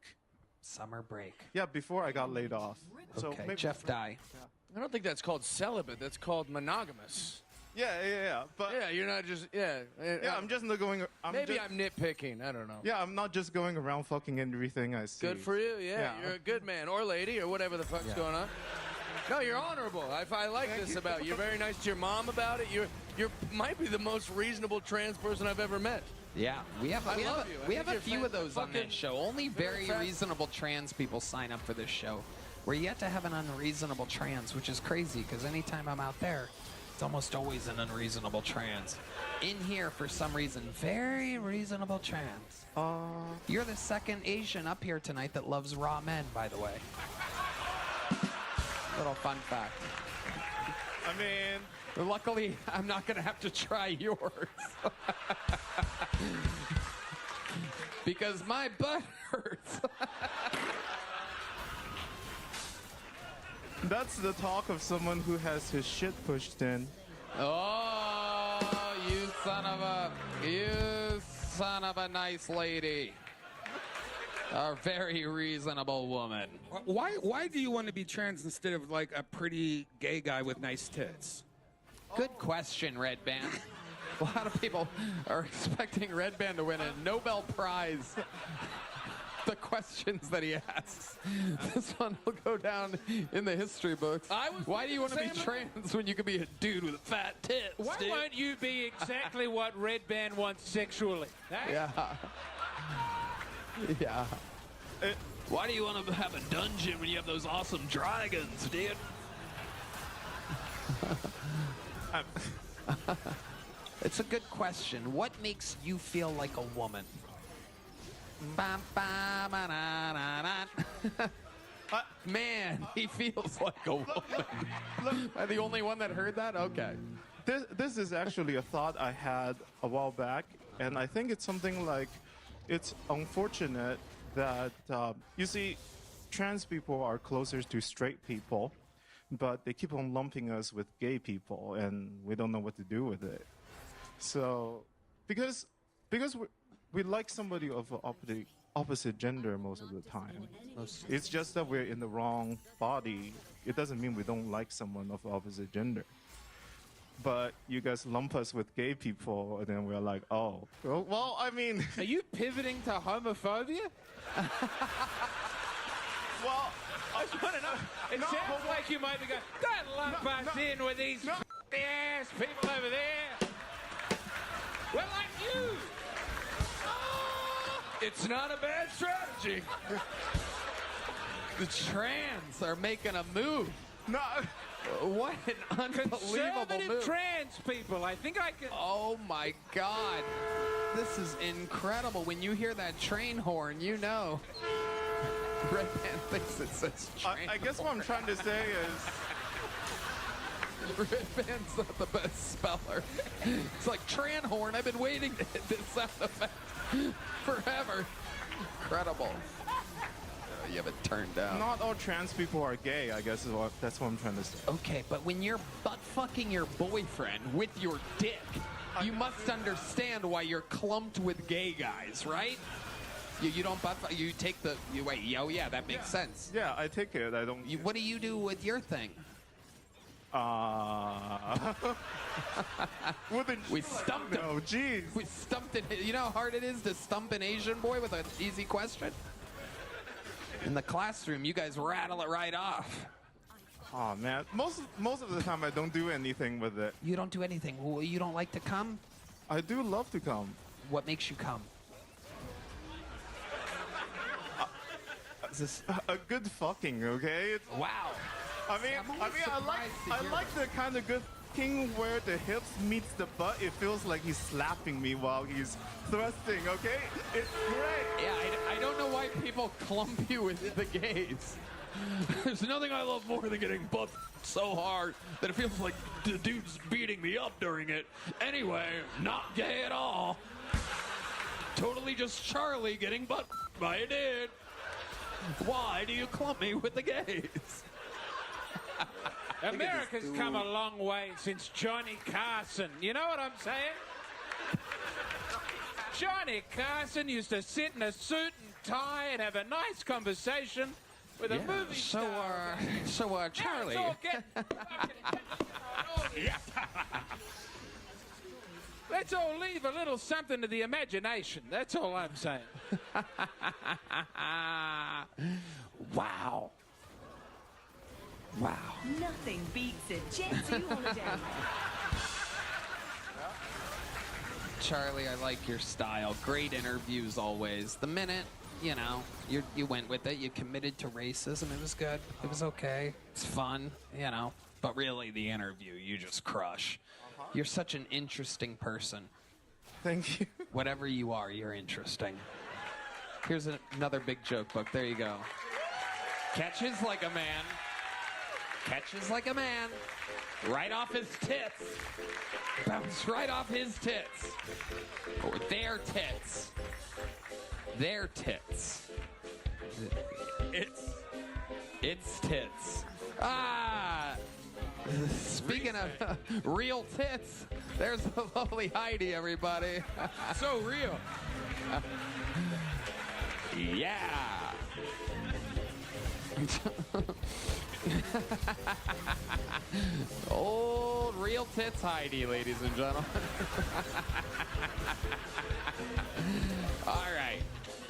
Summer break. Yeah, before I got laid off. So Okay, maybe Jeff Dye. I don't think that's called celibate. That's called monogamous. Yeah. But yeah, you're not just yeah. I'm just not going. I'm nitpicking. I don't know. Yeah, I'm not just going around fucking everything I see. Good for you. Yeah, you're a good man or lady or whatever the fuck's going on. No, you're honorable. I like this about you. You're very nice to your mom about it. You might be the most reasonable trans person I've ever met. Yeah, we have a few of those on fucking this show. Only very reasonable trans people sign up for this show. We're yet to have an unreasonable trans, which is crazy because anytime I'm out there, it's almost always an unreasonable trans. In here, for some reason, very reasonable trans. You're the second Asian up here tonight that loves raw men, by the way. Little fun fact. I mean, luckily, I'm not going to have to try yours. Because my butt hurts. That's the talk of someone who has his shit pushed in. Oh, you son of a nice lady. A very reasonable woman. Why do you want to be trans instead of like a pretty gay guy with nice tits? Good question, Red Band. A lot of people are expecting Red Band to win a Nobel Prize. The questions that he asks. This one will go down in the history books. Why do you want to be trans when you could be a dude with fat tits? Why won't you be exactly what Red Band wants sexually? Yeah. Yeah. Why do you want to have a dungeon when you have those awesome dragons, dude? It's a good question. What makes you feel like a woman? Man, he feels like a woman. Am I the only one that heard that? Okay. This is actually a thought I had a while back, and I think it's something like, it's unfortunate that, you see, trans people are closer to straight people, but they keep on lumping us with gay people, and we don't know what to do with it. So, because we like somebody of opposite gender most of the time. It's just that we're in the wrong body. It doesn't mean we don't like someone of opposite gender. But you guys lump us with gay people, and then we're like, oh. Well, I mean... Are you pivoting to homophobia? Well, I just want to know. It sounds like you might be going, don't lump us in with these ass people over there. We're like you. It's not a bad strategy. The trans are making a move. No. What an unbelievable Conservative move. trans people. I think I can. Oh my God. This is incredible. When you hear that train horn, you know. Red Band thinks it says train I guess what I'm trying to say is... Red Band's not the best speller. It's like Tran horn. I've been waiting to hit this sound effect forever. Incredible. You have it turned down. Not all trans people are gay, I guess that's what I'm trying to say. Okay, but when you're butt fucking your boyfriend with your dick, you must understand why you're clumped with gay guys, right? You don't butt fuck, you take the, oh yeah, that makes sense. Yeah, I take it, I don't... What do you do with your thing? We stumped him. Oh, jeez. We stumped it. You know how hard it is to stump an Asian boy with an easy question? In the classroom, you guys rattle it right off. Oh man, most of the time I don't do anything with it. You don't do anything. Well, you don't like to come? I do love to come. What makes you come? Is this a good fucking, okay? Wow. I like the kind of good fucking where the hips meets the butt. It feels like he's slapping me while he's thrusting, okay? It's great. Yeah, I don't know why people clump you with the gays. There's nothing I love more than getting butt so hard that it feels like the dude's beating me up during it. Anyway, not gay at all. Totally just Charlie getting butt by a dude. Why do you clump me with the gays? America's come a long way since Johnny Carson. You know what I'm saying? Johnny Carson used to sit in a suit and tie and have a nice conversation with a movie star. Charlie. Let's all leave a little something to the imagination. That's all I'm saying. Wow. Wow. Nothing beats a Jet 2 holiday. Charlie, I like your style. Great interviews always. The minute, you know, you went with it, you committed to racism. It was good. It was okay. It's fun, you know. But really, the interview, you just crush. You're such an interesting person. Thank you. Whatever you are, you're interesting. Here's another big joke book. There you go. Catches like a man. Catches like a man. Right off his tits. Bounce right off his tits. Or their tits. Their tits. It's tits. Ah! Speaking of real tits, there's the lovely Heidi, everybody. So real. Yeah. Old real tits Heidi, ladies and gentlemen. All right.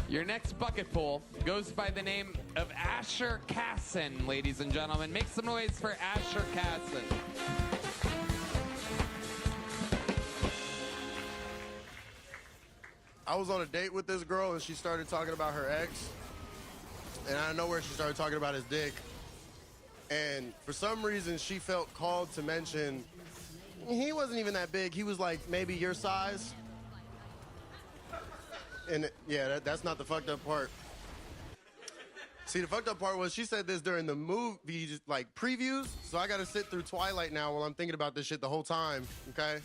Your next bucket pool goes by the name of Asher Casson, ladies and gentlemen. Make some noise for Asher Casson. I was on a date with this girl and she started talking about her ex. And out of nowhere, she started talking about his dick. And for some reason, she felt called to mention he wasn't even that big. He was like maybe your size. And yeah, that's not the fucked up part. See, the fucked up part was she said this during the movie, like previews. So I got to sit through Twilight now while I'm thinking about this shit the whole time. Okay.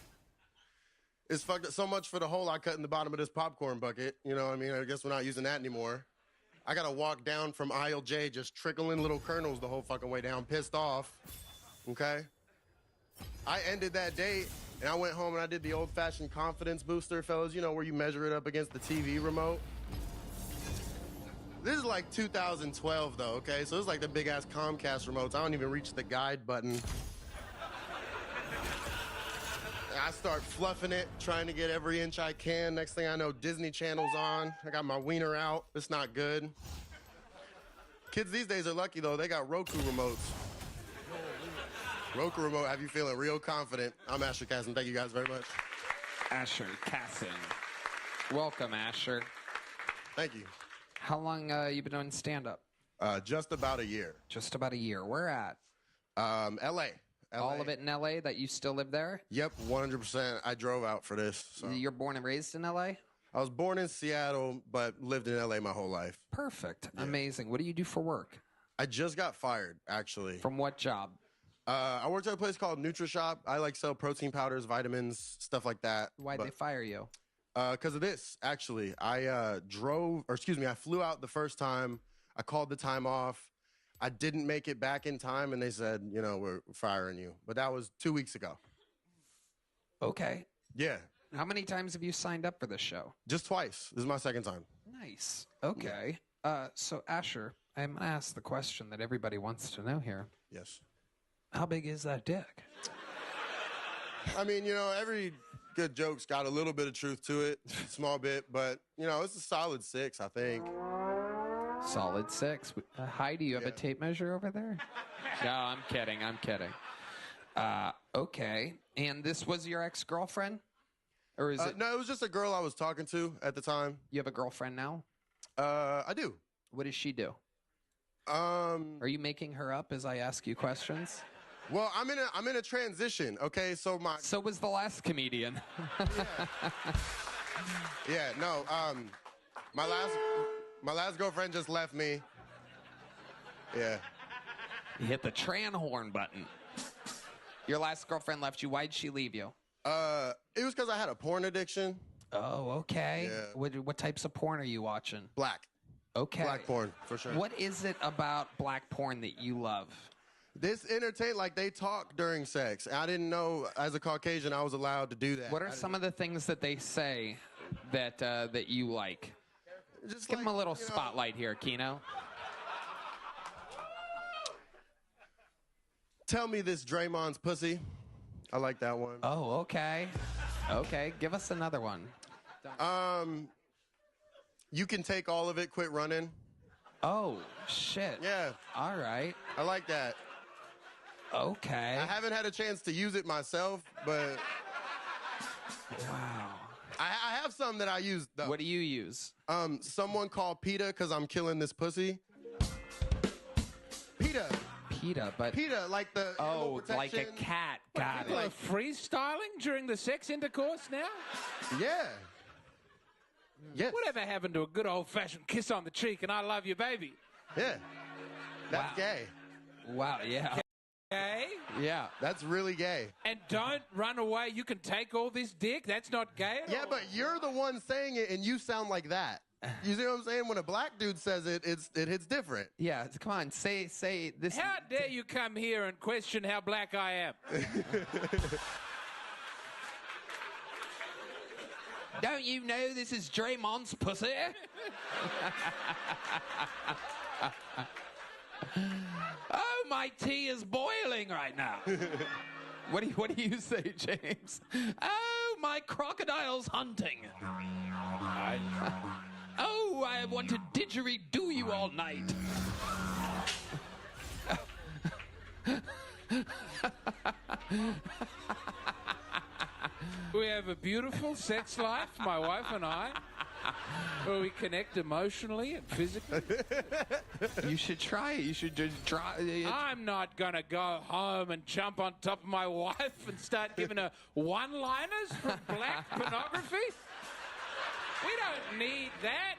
It's fucked up so much for the hole I cut in the bottom of this popcorn bucket. You know what I mean? I guess we're not using that anymore. I got to walk down from aisle J, just trickling little kernels the whole fucking way down, pissed off. Okay. I ended that date. And I went home and I did the old-fashioned confidence booster, fellas, you know, where you measure it up against the TV remote. This is like 2012, though, okay? So it's like the big-ass Comcast remotes. I don't even reach the guide button. I start fluffing it, trying to get every inch I can. Next thing I know, Disney Channel's on. I got my wiener out. It's not good. Kids these days are lucky, though. They got Roku remotes. Roku remote, have you feeling real confident? I'm Asher Casson. Thank you guys very much. Asher Casson. Welcome, Asher. Thank you. How long you been doing stand-up? Just about a year. Just about a year. Where at? L.A. All of it in L.A. that you still live there? Yep, 100%. I drove out for this. So. You're born and raised in L.A.? I was born in Seattle, but lived in L.A. my whole life. Perfect. Yeah. Amazing. What do you do for work? I just got fired, actually. From what job? I worked at a place called NutriShop. I like sell protein powders, vitamins, stuff like that. Why'd they fire you? Because of this, actually. I flew out the first time. I called the time off. I didn't make it back in time, and they said, you know, we're firing you. But that was 2 weeks ago. Okay. Yeah. How many times have you signed up for this show? Just twice. This is my second time. Nice. Okay. Yeah. So, Asher, I'm going to ask the question that everybody wants to know here. Yes. How big is that dick? I mean, you know, every good joke's got a little bit of truth to it, small bit, but, you know, it's a solid 6, I think. Solid 6. Heidi, you have a tape measure over there? No, I'm kidding. I'm kidding. Okay. And this was your ex-girlfriend? Or is it? No, it was just a girl I was talking to at the time. You have a girlfriend now? I do. What does she do? Are you making her up as I ask you questions? Well, I'm in a transition. Okay, so was the last comedian. Yeah, no. My last girlfriend just left me. Yeah. You hit the Tran horn button. Your last girlfriend left you. Why'd she leave you? It was because I had a porn addiction. Oh, okay. Yeah. What types of porn are you watching? Black. Okay. Black porn, for sure. What is it about black porn that you love? This like they talk during sex. I didn't know as a Caucasian I was allowed to do that. What are some of the things that they say that that you like? Just give them a little spotlight here, Kino. Tell me this Draymond's pussy. I like that one. Oh, okay. Okay, give us another one. You can take all of it, quit running. Oh, shit. Yeah. All right. I like that. Okay. I haven't had a chance to use it myself, but... Wow. I have some that I use, though. What do you use? Someone called PETA because I'm killing this pussy. PETA. PETA, but... PETA, like the... Oh, like a cat. Got it. Like freestyling during the sex intercourse now? Yeah. Yes. Whatever happened to a good old-fashioned kiss on the cheek and I love you, baby? Yeah. That's gay. Wow, yeah. Gay? Yeah. That's really gay. And don't run away. You can take all this dick. That's not gay at all. Yeah, but you're the one saying it and you sound like that. You see what I'm saying? When a black dude says it, it hits different. Yeah, come on, say this. How dare you come here and question how black I am? Don't you know this is Draymond's pussy? Oh, my tea is boiling right now. What do you say, James? Oh, my crocodile's hunting. Oh, I want to didgeridoo you all night. We have a beautiful sex life, my wife and I, where we connect emotionally and physically. You should try it. You should just try it. I'm not going to go home and jump on top of my wife and start giving her one-liners from black pornography. We don't need that.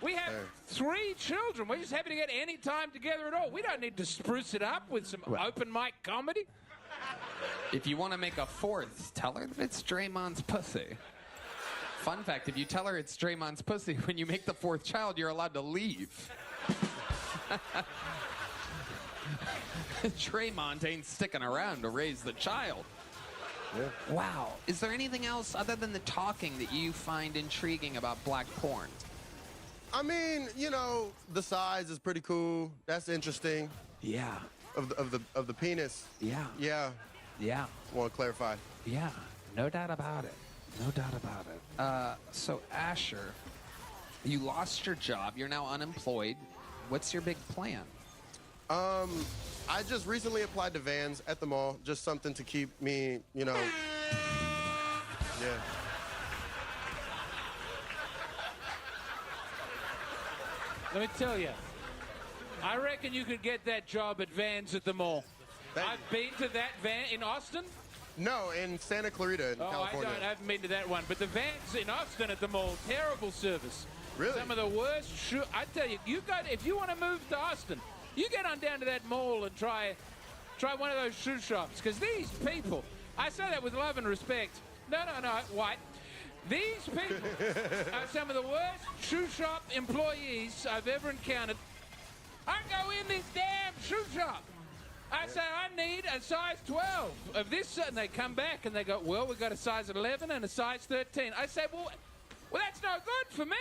We have 3 children. We're just happy to get any time together at all. We don't need to spruce it up with some open mic comedy. If you want to make a 4th, tell her that it's Draymond's pussy. Fun fact, if you tell her it's Draymond's pussy, when you make the 4th child, you're allowed to leave. Draymond ain't sticking around to raise the child. Yeah. Wow. Is there anything else other than the talking that you find intriguing about black porn? I mean, you know, the size is pretty cool. That's interesting. Yeah. Of the penis. Yeah. Yeah. Yeah. Want to clarify. Yeah. No doubt about it. No doubt about it. So, Asher, you lost your job. You're now unemployed. What's your big plan? I just recently applied to Vans at the mall. Just something to keep me, you know. Yeah. Let me tell you, I reckon you could get that job at Vans at the mall. I've been to that van in Austin. No, in Santa Clarita, in California. I haven't been to that one. But the Vans in Austin at the mall, terrible service. Really? Some of the worst. I tell you, if you want to move to Austin, you get on down to that mall and try one of those shoe shops. Because these people, I say that with love and respect. No, White. These people are some of the worst shoe shop employees I've ever encountered. I go in this damn shoe shop. I say, I need a size 12 of this, and they come back and they go, well, we've got a size 11 and a size 13. I say, well, that's no good for me.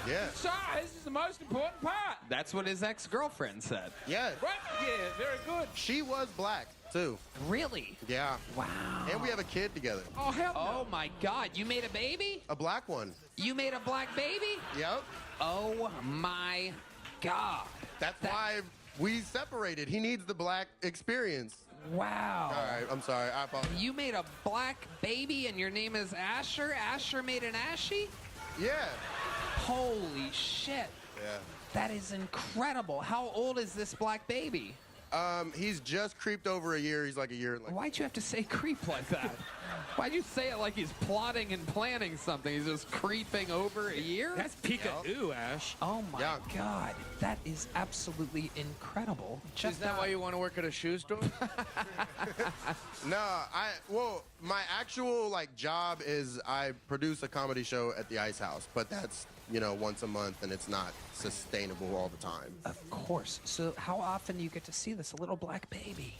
Yeah. Size is the most important part. That's what his ex-girlfriend said. Yeah. Right? Yeah, very good. She was black, too. Really? Yeah. Wow. And we have a kid together. Oh, hell no. Oh, my God. You made a baby? A black one. You made a black baby? Yep. Oh, my God. That's why we separated. He needs the black experience. Wow. All right, I'm sorry. I apologize. You made a black baby and your name is Asher? Asher made an Ashy? Yeah. Holy shit. Yeah. That is incredible. How old is this black baby? He's just creeped over a year. He's like a year. Why'd you have to say creep like that? Why'd you say it like he's plotting and planning something? He's just creeping over a year? That's peekaboo, Ash. Oh my God. That is absolutely incredible. Is that why you want to work at a shoe store? No, well, my actual job is I produce a comedy show at the Ice House, but that's, once a month and it's not sustainable all the time. Of course. So how often do you get to see this little black baby?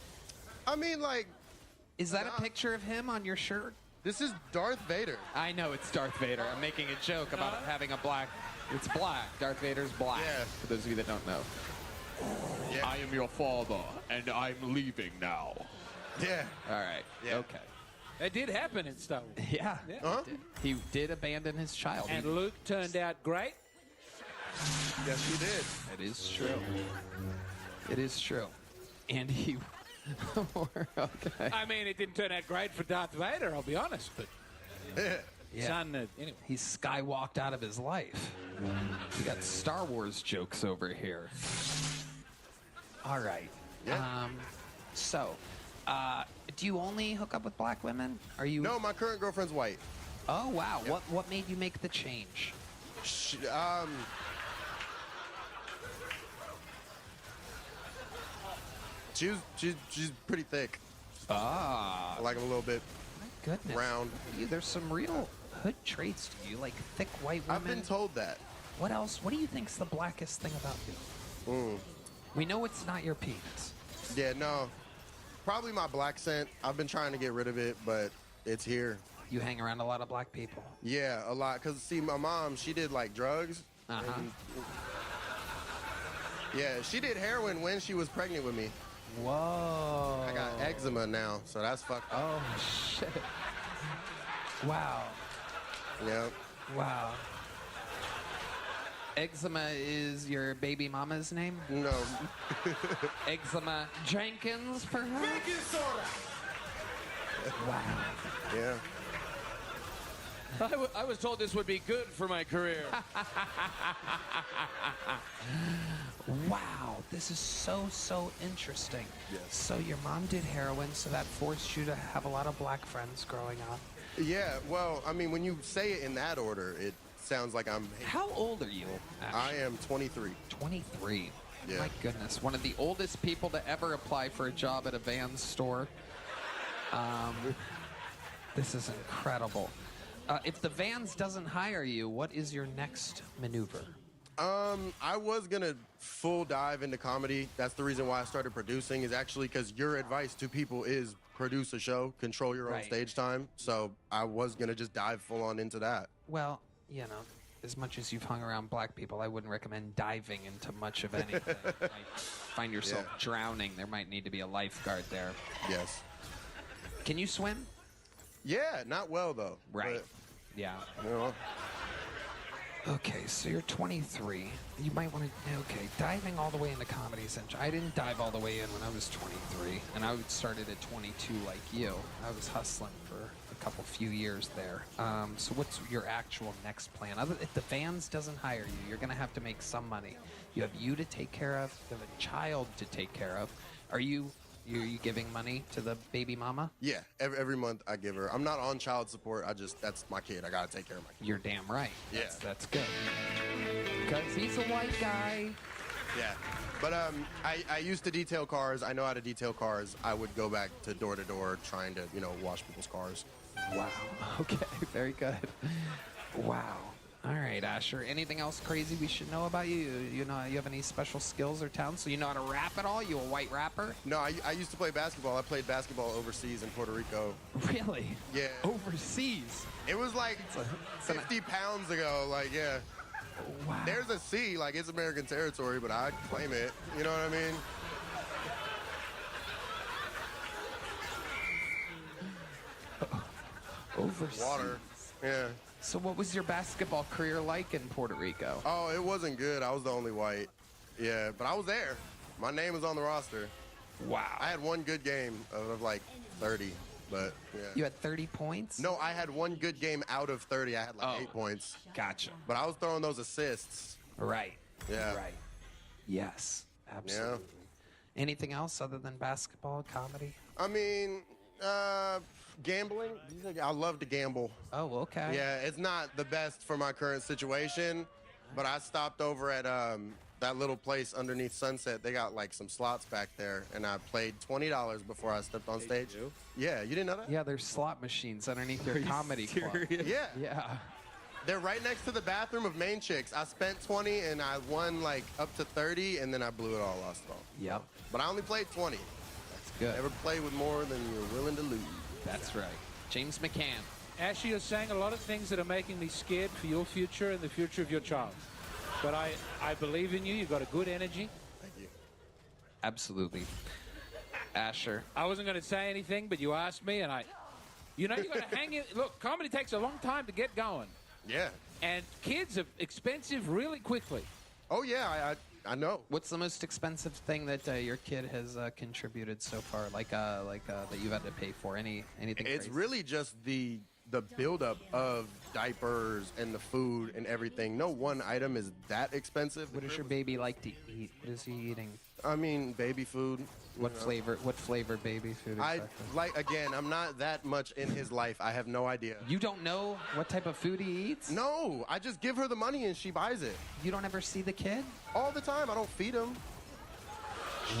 I mean, is that a picture of him on your shirt? This is Darth Vader. I know it's Darth Vader. I'm making a joke about having a black. It's black. Darth Vader's black. Yeah. For those of you that don't know. Yeah. I am your father, and I'm leaving now. Yeah. All right. Yeah. Okay. It did happen in Star Wars. Yeah. Huh? He did abandon his child. And Luke turned out great. Yes, he did. It is true. It is true. And he... okay. I mean, it didn't turn out great for Darth Vader, I'll be honest, but... Yeah. Son, anyway. He skywalked out of his life. We got Star Wars jokes over here. All right. Yeah. Do you only hook up with black women? Are you? No, my current girlfriend's white. Oh wow. Yep. What made you make the change? She's pretty thick. Ah. I like him a little bit My goodness. round. There's some real hood traits to you, like thick white women. I've been told that. What else? What do you think's the blackest thing about you? We know it's not your penis. Yeah, no. Probably my black scent. I've been trying to get rid of it, but it's here. You hang around a lot of black people. Yeah, a lot. Because, see, my mom, she did, drugs. Uh-huh. And, yeah, she did heroin when she was pregnant with me. Whoa. I got eczema now, so that's fucked up. Oh, shit. Wow. Yeah. Wow. Eczema is your baby mama's name? No. Eczema Jenkins, perhaps? Baking soda! Wow. Yeah. I was told this would be good for my career. Wow, this is so interesting. Yes. So your mom did heroin, so that forced you to have a lot of black friends growing up. Yeah, well, I mean, when you say it in that order, it sounds like I'm... How old are you? I am 23. 23. Yeah. My goodness, one of the oldest people to ever apply for a job at a Vans store. This is incredible. If the Vans doesn't hire you, what is your next maneuver? I was gonna full dive into comedy. That's the reason why I started producing, is actually because your advice to people is produce a show, control your own Right. stage time. So I was gonna just dive full on into that. Well, as much as you've hung around black people, I wouldn't recommend diving into much of anything. You might find yourself drowning. There might need to be a lifeguard there. Yes. Can you swim? Yeah, not well though. Right. But, Yeah. you know, Okay, so you're 23. You might want to, diving all the way into comedy central. I didn't dive all the way in when I was 23, and I started at 22 like you. I was hustling for a few years there. So what's your actual next plan? If the Vans doesn't hire you, you're going to have to make some money. You have you to take care of. You have a child to take care of. Are you giving money to the baby mama? yeah, every month I give her. I'm not on child support. That's my kid. I gotta take care of my kid. You're damn right. Yeah. That's good. Because he's a white guy. Yeah. But I used to detail cars. I know how to detail cars. I would go back to door trying to, wash people's cars. Wow. Okay. Very good. Wow. All right, Asher. Anything else crazy we should know about you? You have any special skills or talents? So you know how to rap at all? You a white rapper? No, I used to play basketball. I played basketball overseas in Puerto Rico. Really? Yeah. Overseas? It was like 50 pounds ago. Like, yeah. Wow. There's a sea, like it's American territory, but I claim it. You know what I mean? Overseas. Water. Yeah. So what was your basketball career like in Puerto Rico? Oh, it wasn't good. I was the only white. Yeah, but I was there. My name was on the roster. Wow. I had one good game out of like 30, but yeah. You had 30 points? No, I had one good game out of 30. I had like 8 points. Gotcha. But I was throwing those assists. Right. Yeah. Right. Yes, absolutely. Yeah. Anything else other than basketball, comedy? I mean, gambling. I love to gamble. Oh, okay. Yeah, it's not the best for my current situation, but I stopped over at that little place underneath Sunset. They got like some slots back there, and I played $20 before I stepped on stage. Yeah, you didn't know that? Yeah, there's slot machines underneath your comedy club. Yeah. Yeah. They're right next to the bathroom of Main Chicks. I spent 20 and I won like up to 30, and then I blew it all, lost it all. Yep. But I only played 20. That's good. Never play with more than you're willing to lose. That's right. James McCann. Ashley, you're saying a lot of things that are making me scared for your future and the future of your child. But I believe in you. You've got a good energy. Thank you. Absolutely. Asher. I wasn't going to say anything, but you asked me, and you got to hang in. Look, comedy takes a long time to get going. Yeah. And kids are expensive really quickly. Oh, yeah, I know. What's the most expensive thing that your kid has contributed so far? Like that you've had to pay for? Anything It's crazy? really just the buildup of diapers and the food and everything. No one item is that expensive. What does your baby like to eat? What is he eating? I mean, baby food. What flavor? What flavor baby food? Exactly? I'm not that much in his life. I have no idea. You don't know what type of food he eats? No, I just give her the money and she buys it. You don't ever see the kid? All the time. I don't feed him.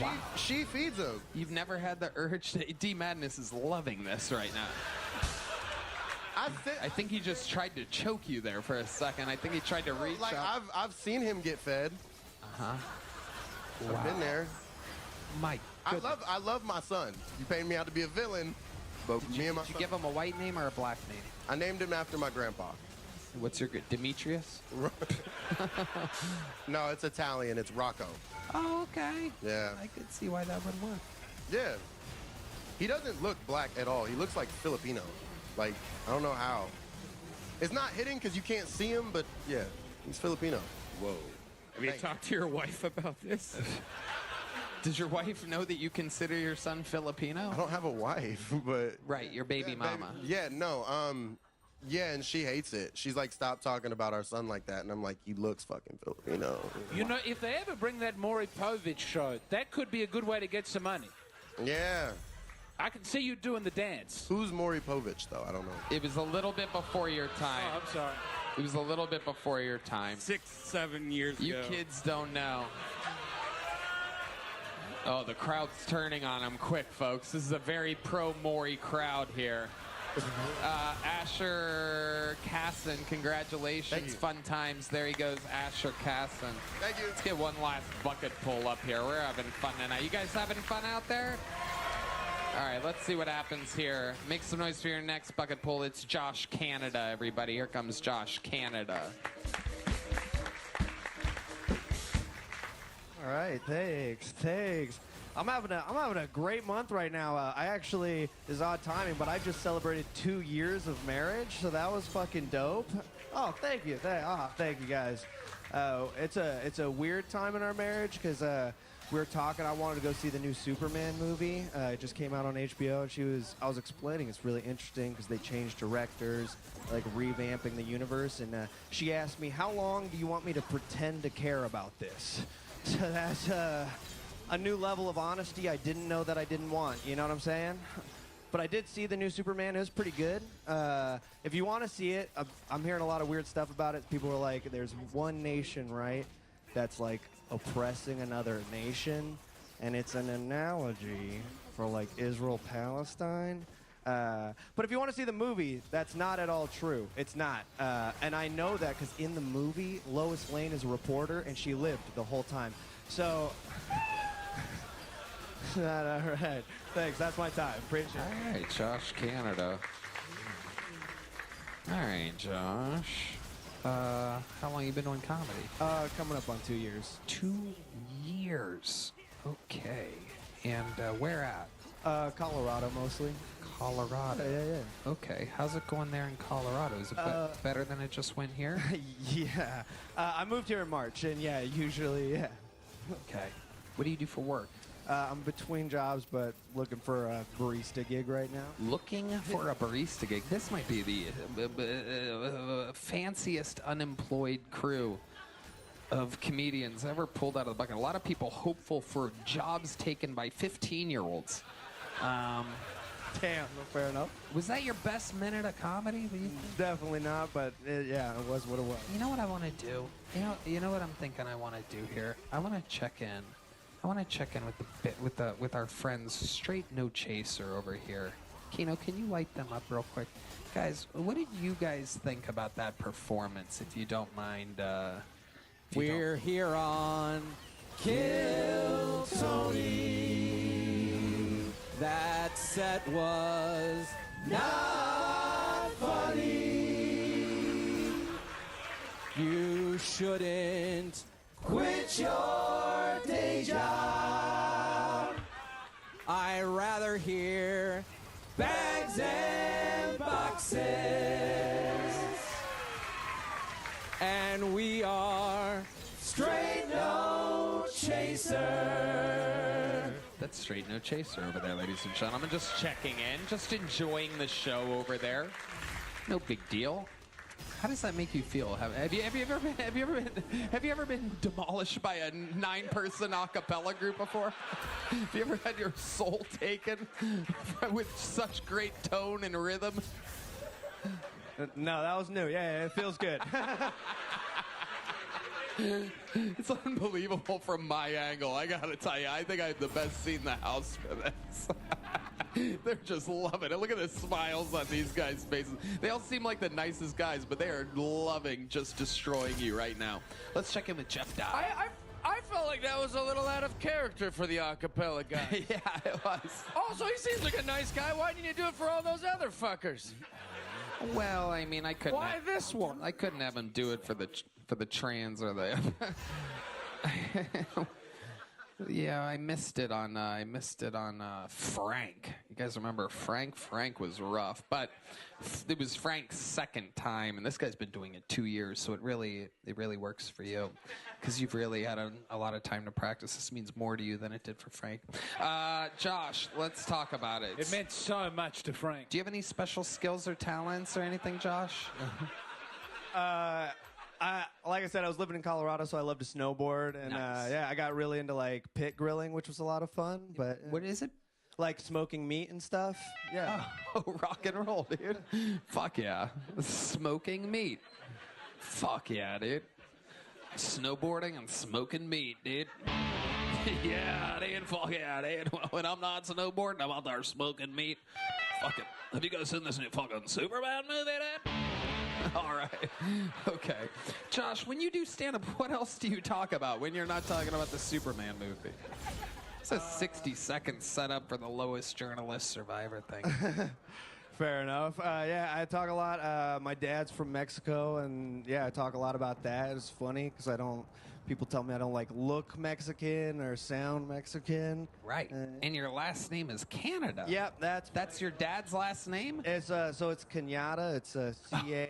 Wow. She feeds him. You've never had the urge to... D Madness is loving this right now. I think he just tried to choke you there for a second. I think he tried to reach out. I've seen him get fed. Uh-huh. I've been there. My goodness. I love my son. You paid me out to be a villain, but me and my son. Did you give him a white name or a black name? I named him after my grandpa. What's your good? Demetrius? No, it's Italian. It's Rocco. Oh, okay. Yeah. I could see why that would work. Yeah. He doesn't look black at all. He looks like Filipino. Like, I don't know how. It's not hitting because you can't see him, but yeah, he's Filipino. Whoa. Have you talked to your wife about this? Does your wife know that you consider your son Filipino? I don't have a wife, but... Right, your baby mama. Yeah, no, yeah, and she hates it. She's like, stop talking about our son like that. And I'm like, he looks fucking Filipino. You know, if they ever bring that Maury Povich show, that could be a good way to get some money. Yeah. I can see you doing the dance. Who's Maury Povich, though? I don't know. It was a little bit before your time. Oh, I'm sorry. It was a little bit before your time. 6-7 years ago. You kids don't know. Oh, the crowd's turning on him quick, folks. This is a very pro-Maury crowd here. Asher Casson, congratulations. Fun times. There he goes, Asher Casson. Thank you. Let's get one last bucket pull up here. We're having fun tonight. You guys having fun out there? All right, let's see what happens here. Make some noise for your next bucket pull. It's Josh Canada, everybody. Here comes Josh Canada. All right, thanks. I'm having a great month right now. I actually, this is odd timing, but I just celebrated 2 years of marriage, so that was fucking dope. Oh, thank you. Thank you guys. It's a weird time in our marriage because we were talking. I wanted to go see the new Superman movie. It just came out on HBO, and I was explaining it's really interesting because they changed directors, like revamping the universe. And she asked me, "How long do you want me to pretend to care about this?" So that's a new level of honesty I didn't know that I didn't want. You know what I'm saying? But I did see the new Superman. It was pretty good. If you want to see it, I'm hearing a lot of weird stuff about it. People are like, there's one nation, right, that's like oppressing another nation, and it's an analogy for like Israel-Palestine. But if you want to see the movie, that's not at all true. It's not. And I know that because in the movie, Lois Lane is a reporter, and she lived the whole time. So... all right. Thanks. That's my time. Appreciate it. All right, Josh Canada. All right, Josh. How long you been doing comedy? Coming up on 2 years. 2 years. Okay. And where at? Colorado mostly. Colorado. Yeah. Okay. How's it going there in Colorado? Is it better than it just went here? Yeah. I moved here in March, and yeah, usually, yeah. Okay. What do you do for work? I'm between jobs, but looking for a barista gig right now. Looking for a barista gig. This might be the fanciest unemployed crew of comedians ever pulled out of the bucket. A lot of people hopeful for jobs taken by 15-year-olds. Damn, fair enough. Was that your best minute of comedy? Definitely not, but yeah, it was what it was. You know what I want to do? You know what I'm thinking I want to do here? I want to check in. I want to check in with our friends Straight No Chaser over here. Kino, can you light them up real quick? Guys, what did you guys think about that performance, if you don't mind? We're here on Kill Tony. That set was not funny. You shouldn't quit your day job. I rather hear bags and boxes. And we are Straight No Chaser. That's Straight No Chaser over there, ladies and gentlemen. Just checking in, just enjoying the show over there. No big deal. How does that make you feel? Have you ever been demolished by a 9-person a cappella group before? Have you ever had your soul taken with such great tone and rhythm? No, that was new. Yeah, it feels good. It's unbelievable from my angle. I gotta tell you, I think I have the best seat in the house for this. They're just loving it. Look at the smiles on these guys' faces. They all seem like the nicest guys, but they are loving just destroying you right now. Let's check in with Jeff Dye. I felt like that was a little out of character for the acapella guy. Yeah, it was. Also, he seems like a nice guy. Why didn't you do it for all those other fuckers? Well, I mean, I couldn't. Why this one? I couldn't have him do it for the trans or the. Yeah, I missed it on Frank. You guys remember Frank? Frank was rough, but it was Frank's second time, and this guy's been doing it 2 years, so it really works for you because you've really had a lot of time to practice. This means more to you than it did for Frank. Josh, let's talk about it. It meant so much to Frank. Do you have any special skills or talents or anything, Josh? Like I said, I was living in Colorado, so I love to snowboard, and Nice. yeah, I got really into like pit grilling, which was a lot of fun. But what is it? Like smoking meat and stuff. Yeah. Oh, rock and roll, dude. Fuck yeah. Smoking meat. Fuck yeah, dude. Snowboarding and smoking meat, dude. Yeah, dude. Fuck yeah, dude. When I'm not snowboarding, I'm out there smoking meat. Fuck it. Have you guys seen this new fucking Superman movie, dude? All right. Okay. Josh, when you do stand-up, what else do you talk about when you're not talking about the Superman movie? It's a 60-second setup for the lowest journalist survivor thing. Fair enough. Yeah, I talk a lot. My dad's from Mexico, and yeah, I talk a lot about that. It's funny because people tell me I don't like look Mexican or sound Mexican. Right. And your last name is Canada. Yep, that's your dad's last name? It's so it's Cañada. It's C-A.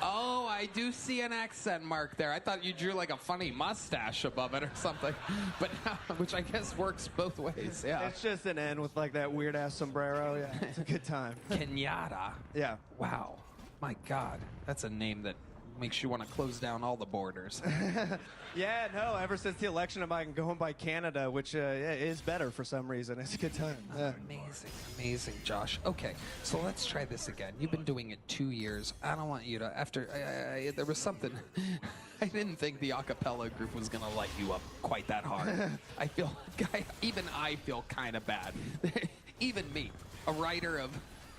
Oh, I do see an accent mark there. I thought you drew like a funny mustache above it or something, but which I guess works both ways. Yeah. It's just an N with like that weird ass sombrero. Yeah, it's a good time. Cañada. Yeah. Wow. My God, that's a name that makes you want to close down all the borders. Yeah, no, ever since the election, I'm going by Canada, which is better for some reason. It's a good time. Yeah. Amazing, Josh. Okay, so let's try this again. You've been doing it 2 years. I don't want you to, there was something, I didn't think the a cappella group was going to light you up quite that hard. I feel kind of bad. Even me, a writer of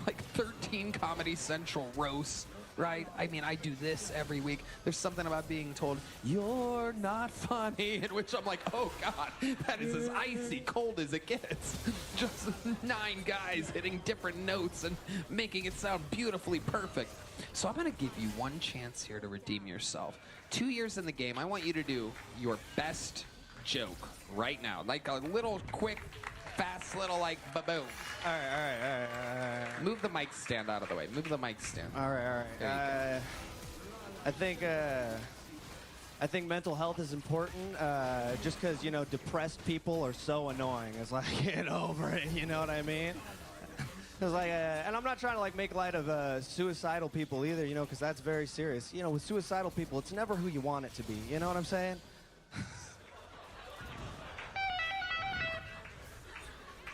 like 13 Comedy Central roasts, right? I mean, I do this every week. There's something about being told, you're not funny, in which I'm like, oh God, that is as icy cold as it gets. Just 9 guys hitting different notes and making it sound beautifully perfect. So I'm gonna give you one chance here to redeem yourself. 2 years in the game, I want you to do your best joke right now. Like a little quick, fast little like ba-boom. All right. Move the mic stand out of the way. Move the mic stand. All right. There you go. I think mental health is important. Just because depressed people are so annoying. It's like get over it. You know what I mean? It's like, and I'm not trying to like make light of suicidal people either. Because that's very serious. With suicidal people, it's never who you want it to be. You know what I'm saying?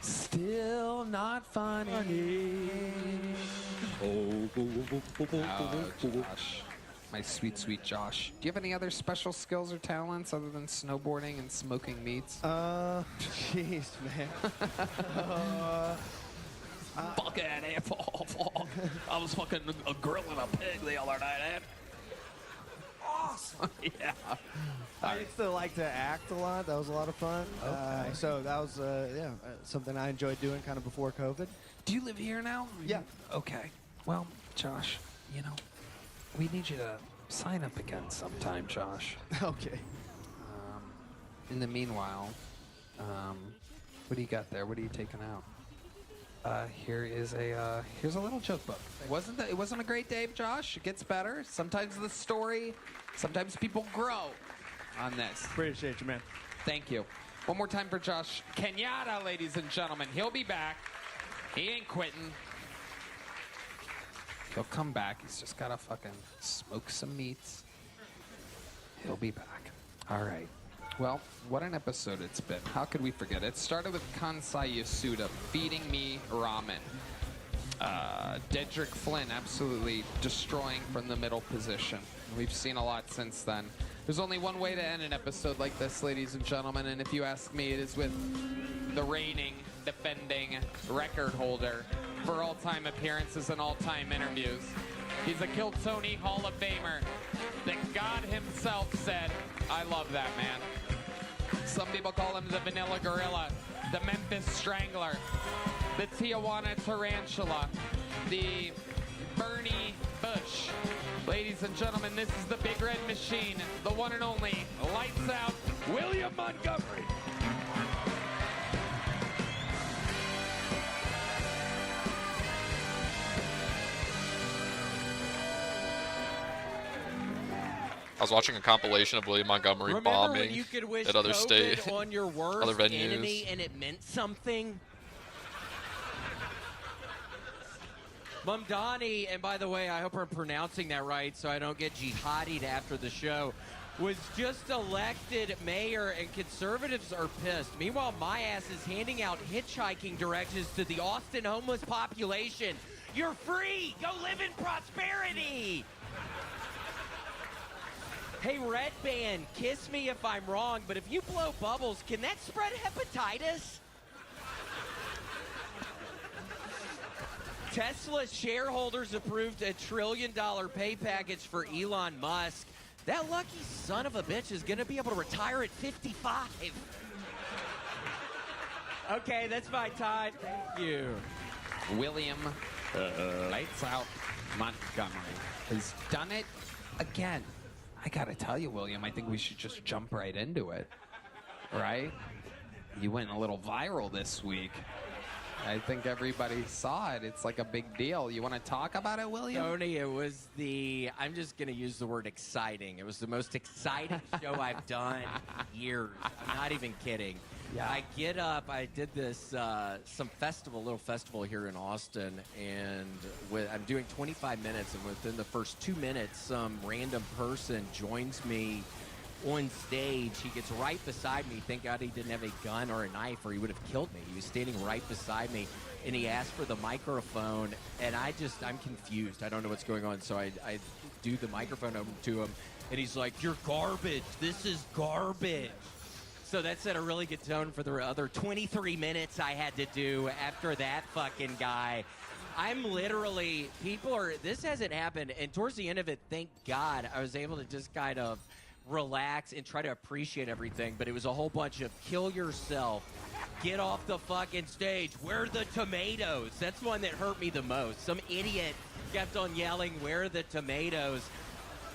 Still not funny. Oh, Josh. My sweet, sweet Josh. Do you have any other special skills or talents other than snowboarding and smoking meats? Jeez, man. Fucking asshole. I was fucking grilling a pig the other night. Awesome. Yeah. I used to like to act a lot. That was a lot of fun. Okay. So that was, something I enjoyed doing kind of before COVID. Do you live here now? Yeah. Okay. Well, Josh, we need you to sign up again sometime, Josh. Okay. In the meanwhile, what do you got there? What are you taking out? Here's a little joke book. It wasn't a great day, Josh. It gets better. Sometimes the story, sometimes people grow on this. Appreciate you, man. Thank you. One more time for Josh Kenyatta, ladies and gentlemen. He'll be back. He ain't quitting. He'll come back. He's just got to fucking smoke some meats. He'll be back. All right. Well, what an episode it's been. How could we forget? It started with Kansai Yasuda feeding me ramen. Dedrick Flynn absolutely destroying from the middle position. We've seen a lot since then. There's only one way to end an episode like this, ladies and gentlemen, and if you ask me, it is with the reigning, defending record holder for all-time appearances and all-time interviews. He's a Kill Tony Hall of Famer that God himself said, I love that man. Some people call him the Vanilla Gorilla, the Memphis Strangler, the Tijuana Tarantula, the Bernie Bush. Ladies and gentlemen, this is the Big Red Machine, the one and only, lights out, William Montgomery. I was watching a compilation of William Montgomery bombing you could wish at other COVID state, on your worst other venues. enemy and it meant something? Mamdani, and by the way, I hope I'm pronouncing that right so I don't get jihadied after the show, was just elected mayor and conservatives are pissed. Meanwhile, my ass is handing out hitchhiking directions to the Austin homeless population. You're free! Go live in prosperity! Hey, Red Band, kiss me if I'm wrong, but if you blow bubbles, can that spread hepatitis? Tesla shareholders approved a $1 trillion pay package for Elon Musk. That lucky son of a bitch is going to be able to retire at 55. Okay, that's my time. Thank you. William Lights Out Montgomery has done it again. I gotta tell you, William, I think we should just jump right into it, right? You went a little viral this week. I think everybody saw it. It's like a big deal. You want to talk about it, William? Tony, it was I'm just going to use the word exciting. It was the most exciting show I've done in years. I'm not even kidding. Yeah. I get up, I did this, little festival here in Austin, and I'm doing 25 minutes, and within the first 2 minutes, some random person joins me on stage. He gets right beside me. Thank God he didn't have a gun or a knife or he would have killed me. He was standing right beside me, and he asked for the microphone, and I'm confused. I don't know what's going on, so I do the microphone over to him, and he's like, "You're garbage. This is garbage." So that set a really good tone for the other 23 minutes I had to do after that fucking guy. I'm literally, this hasn't happened. And towards the end of it, thank God, I was able to just kind of relax and try to appreciate everything. But it was a whole bunch of kill yourself, get off the fucking stage, where are the tomatoes? That's one that hurt me the most. Some idiot kept on yelling, where are the tomatoes?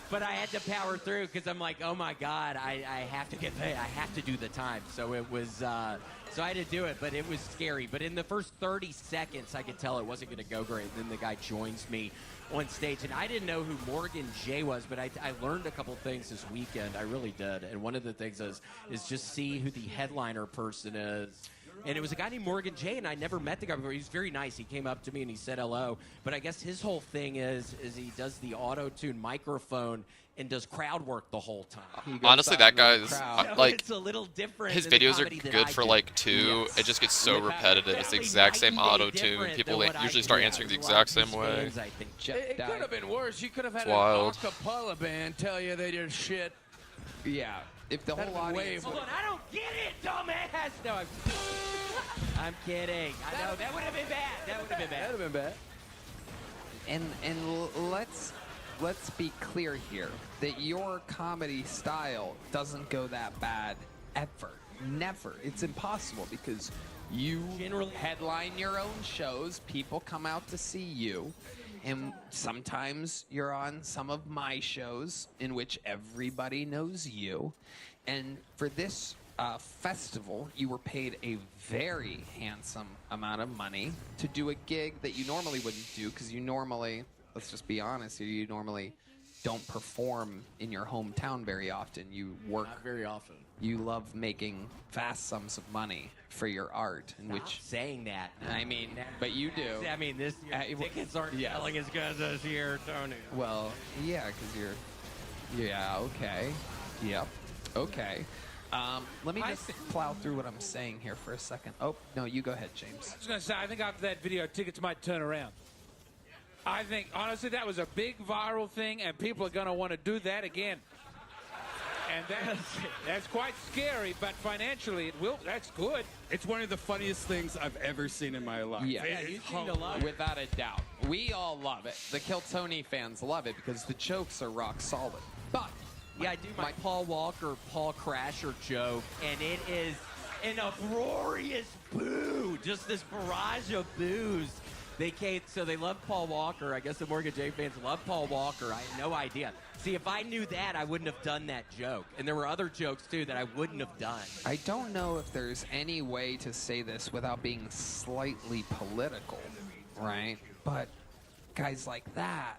But I had to power through because I'm like, oh my God, I have to get paid. I have to do the time. So it was, so I had to do it, but it was scary. But in the first 30 seconds, I could tell it wasn't going to go great. And then the guy joins me on stage. And I didn't know who Morgan J was, but I learned a couple things this weekend. I really did. And one of the things is just see who the headliner person is. And it was a guy named Morgan J, and I never met the guy before. He was very nice. He came up to me and he said hello. But I guess his whole thing is he does the auto-tune microphone and does crowd work the whole time. Honestly, that guy's like, it's a little different. his than the videos are comedy that good I for do. like 2. Yes. It just gets so repetitive. It's the exact same auto-tune. People usually start answering the exact same way. It could have been worse. You could have had It's an wild. acapella band tell you they did shit. Yeah. If the whole audience... Hold on, I don't get it, dumbass! No, I'm kidding. I know, that would have been bad. That would have been bad. That would have been bad. And let's be clear here that your comedy style doesn't go that bad ever. Never. It's impossible because you headline your own shows. People come out to see you. And sometimes you're on some of my shows in which everybody knows you. And for this festival, you were paid a very handsome amount of money to do a gig that you normally wouldn't do because you normally, let's just be honest here, you normally don't perform in your hometown very often. You work... Not very often. You love making vast sums of money for your art. In Stop which saying that. I mean, but you do. I mean, this year, tickets aren't selling as good as this year, Tony. Well, yeah, because you're... Yeah, okay. Yep. Okay. Let me just plow through what I'm saying here for a second. Oh, no, you go ahead, James. I was going to say, I think after that video, tickets might turn around. I think, honestly, that was a big viral thing, and people are going to want to do that again. And that's quite scary, but financially, that's good. It's one of the funniest things I've ever seen in my life. Yeah, you seem to love it. without a doubt. We all love it. The Kill Tony fans love it because the jokes are rock solid. But yeah, I do my Paul Walker, Paul Crasher joke, and it is an uproarious boo. Just this barrage of boos. So they love Paul Walker. I guess the Morgan J fans love Paul Walker. I had no idea. See, if I knew that, I wouldn't have done that joke. And there were other jokes, too, that I wouldn't have done. I don't know if there's any way to say this without being slightly political, right? But guys like that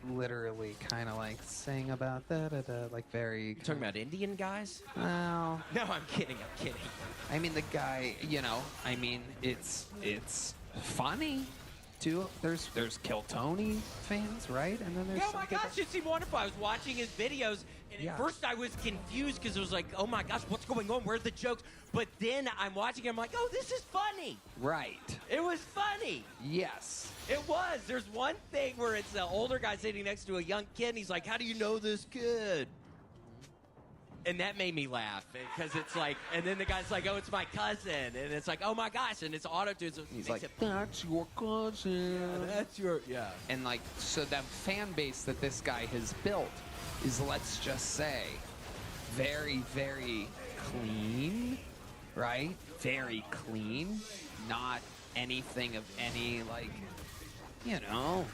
literally kind of like sing about da-da-da, like very... You talking about Indian guys? Well... No, I'm kidding. I mean, the guy, you know, I mean, it's funny. Too. There's Kill Tony fans, right? And then there's oh my gosh, it seemed wonderful. I was watching his videos, and at first I was confused because it was like, oh my gosh, what's going on? Where are the jokes? But then I'm watching, I'm like, oh, this is funny. Right. It was funny. Yes. It was. There's one thing where it's an older guy sitting next to a young kid, and he's like, how do you know this kid? And that made me laugh because it's like, and then the guy's like, oh, it's my cousin. And it's like, oh my gosh. And it's auto-tune. So he's like, that's your cousin. That's your, yeah. And like, so that fan base that this guy has built is, let's just say, very, very clean, right? Very clean. Not anything of any, like, you know.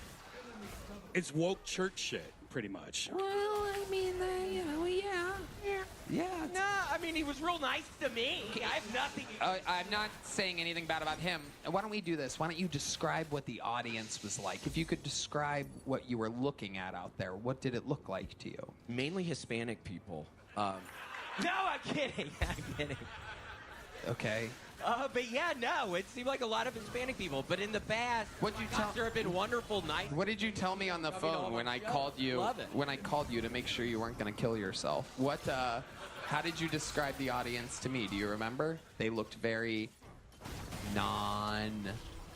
It's woke church shit, pretty much. Well, I mean, you know, yeah. Yeah. No, I mean, he was real nice to me. I have nothing. I'm not saying anything bad about him. Why don't we do this? Why don't you describe what the audience was like? If you could describe what you were looking at out there, what did it look like to you? Mainly Hispanic people. No, I'm kidding. I'm kidding. Okay. But yeah, no, it seemed like a lot of Hispanic people. But in the past, there have been wonderful nights. What did you tell me on the phone when I called you? Love it. When I called you to make sure you weren't going to kill yourself? What? How did you describe the audience to me? Do you remember? They looked very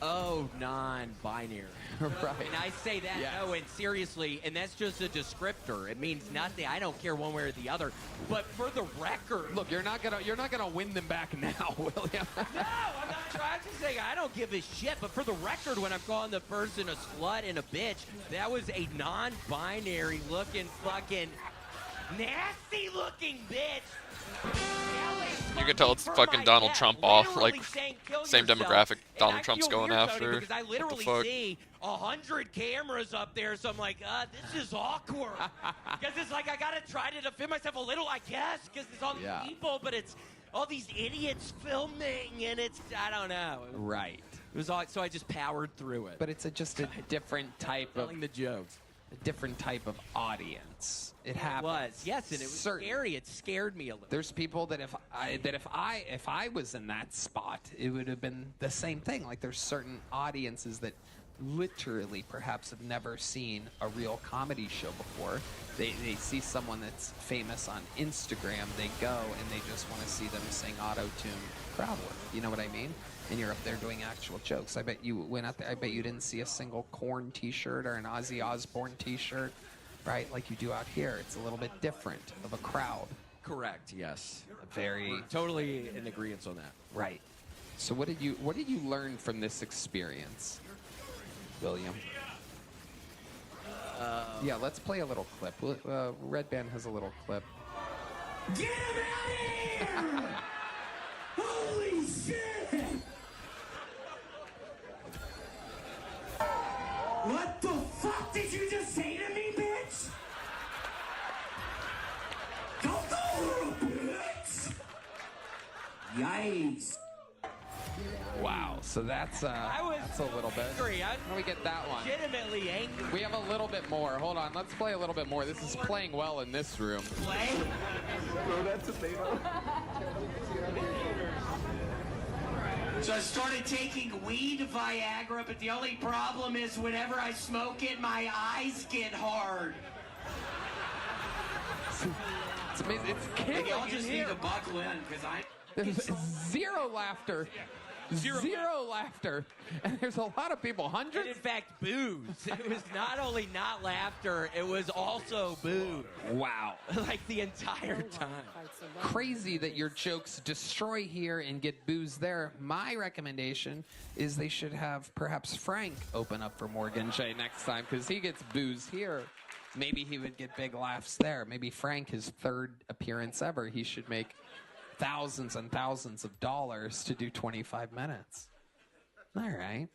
Oh, non-binary. Right. And I say that, Yes. no, and seriously, and that's just a descriptor. It means nothing. I don't care one way or the other. But for the record, Look, you're not gonna win them back now, William. no, I'm not trying to say I don't give a shit. But for the record, when I'm calling the person a slut and a bitch, that was a non-binary looking fucking nasty looking bitch. You can tell it's fucking Donald Trump off, like, same demographic Donald Trump's going after. Because I What literally the fuck? see 100 cameras up there, so I'm like, this is awkward. Because it's like I gotta try to defend myself a little, I guess, because it's all these Yeah. people, but it's all these idiots filming, and it's, I don't know. Right. It was all, so I just powered through it. But it's just a different type of Telling the jokes. a different type of audience. It happens. was, yes, and it was scary. It scared me a little. There's people that if I was in that spot, it would have been the same thing. Like there's certain audiences that literally perhaps have never seen a real comedy show before. They see someone that's famous on Instagram, they go and they just want to see them sing auto-tune crowd work. You know what I mean? And you're up there doing actual jokes. I bet you went out there, I bet you didn't see a single Korn t-shirt or an Ozzy Osbourne t-shirt, right? Like you do out here. It's a little bit different of a crowd. Correct, yes. Very Totally in agreement on that. right. So what did you learn from this experience, William? Yeah, let's play a little clip. Red Band has a little clip. Get him out of here! Holy shit! What the fuck did you just say to me, bitch? Don't call her a bitch! Yikes. Wow. So that's a little bit. Angry. How do we get that one? Legitimately angry. We have a little bit more. Hold on. Let's play a little bit more. This is playing well in this room. So I started taking weed, Viagra, but the only problem is whenever I smoke it, my eyes get hard. It's amazing. It's Maybe killing I'll just in need here. to buckle in, because I... There's zero laughter. Zero laughter. And there's a lot of people, hundreds. And in fact, boos. It was not only not laughter, it was also boo. Wow. Like the entire time. Crazy that your jokes destroy here and get boos there. My recommendation is they should have perhaps Frank open up for Morgan J next time because he gets boos here. Maybe he would get big laughs there. Maybe Frank, his third appearance ever, he should make thousands and thousands of dollars to do 25 minutes. All right.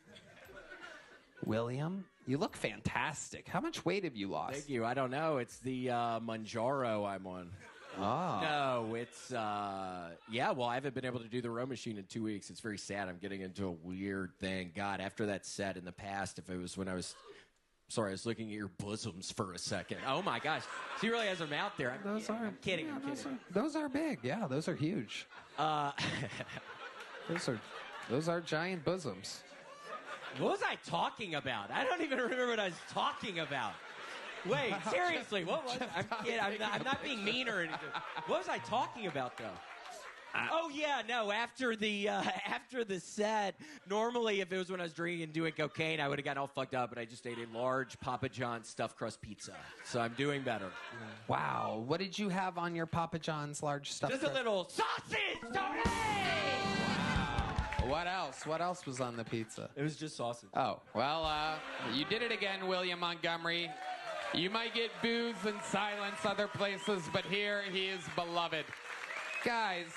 William, you look fantastic. How much weight have you lost? Thank you. I don't know. It's the Manjaro I'm on. Oh. No, it's, yeah, well, I haven't been able to do the row machine in 2 weeks. It's very sad. I'm getting into a weird thing. God, after that set in the past, if it was when I was, sorry, I was looking at your bosoms for a second. Oh my gosh. She really has them out there. I'm kidding. I'm kidding. Those are big. Yeah, those are huge. Those are giant bosoms. What was I talking about? I don't even remember what I was talking about. Wait, seriously, what was I'm kidding. I'm not being mean or anything. What was I talking about, though? Oh yeah, no. After the set, normally if it was when I was drinking and doing cocaine, I would have gotten all fucked up. But I just ate a large Papa John's stuffed crust pizza, so I'm doing better. Wow. What did you have on your Papa John's large stuff? Just a little sausage, Tony. What else? What else was on the pizza? It was just sausage. Oh, well, you did it again, William Montgomery. You might get boos and silence other places, but here he is beloved. Guys,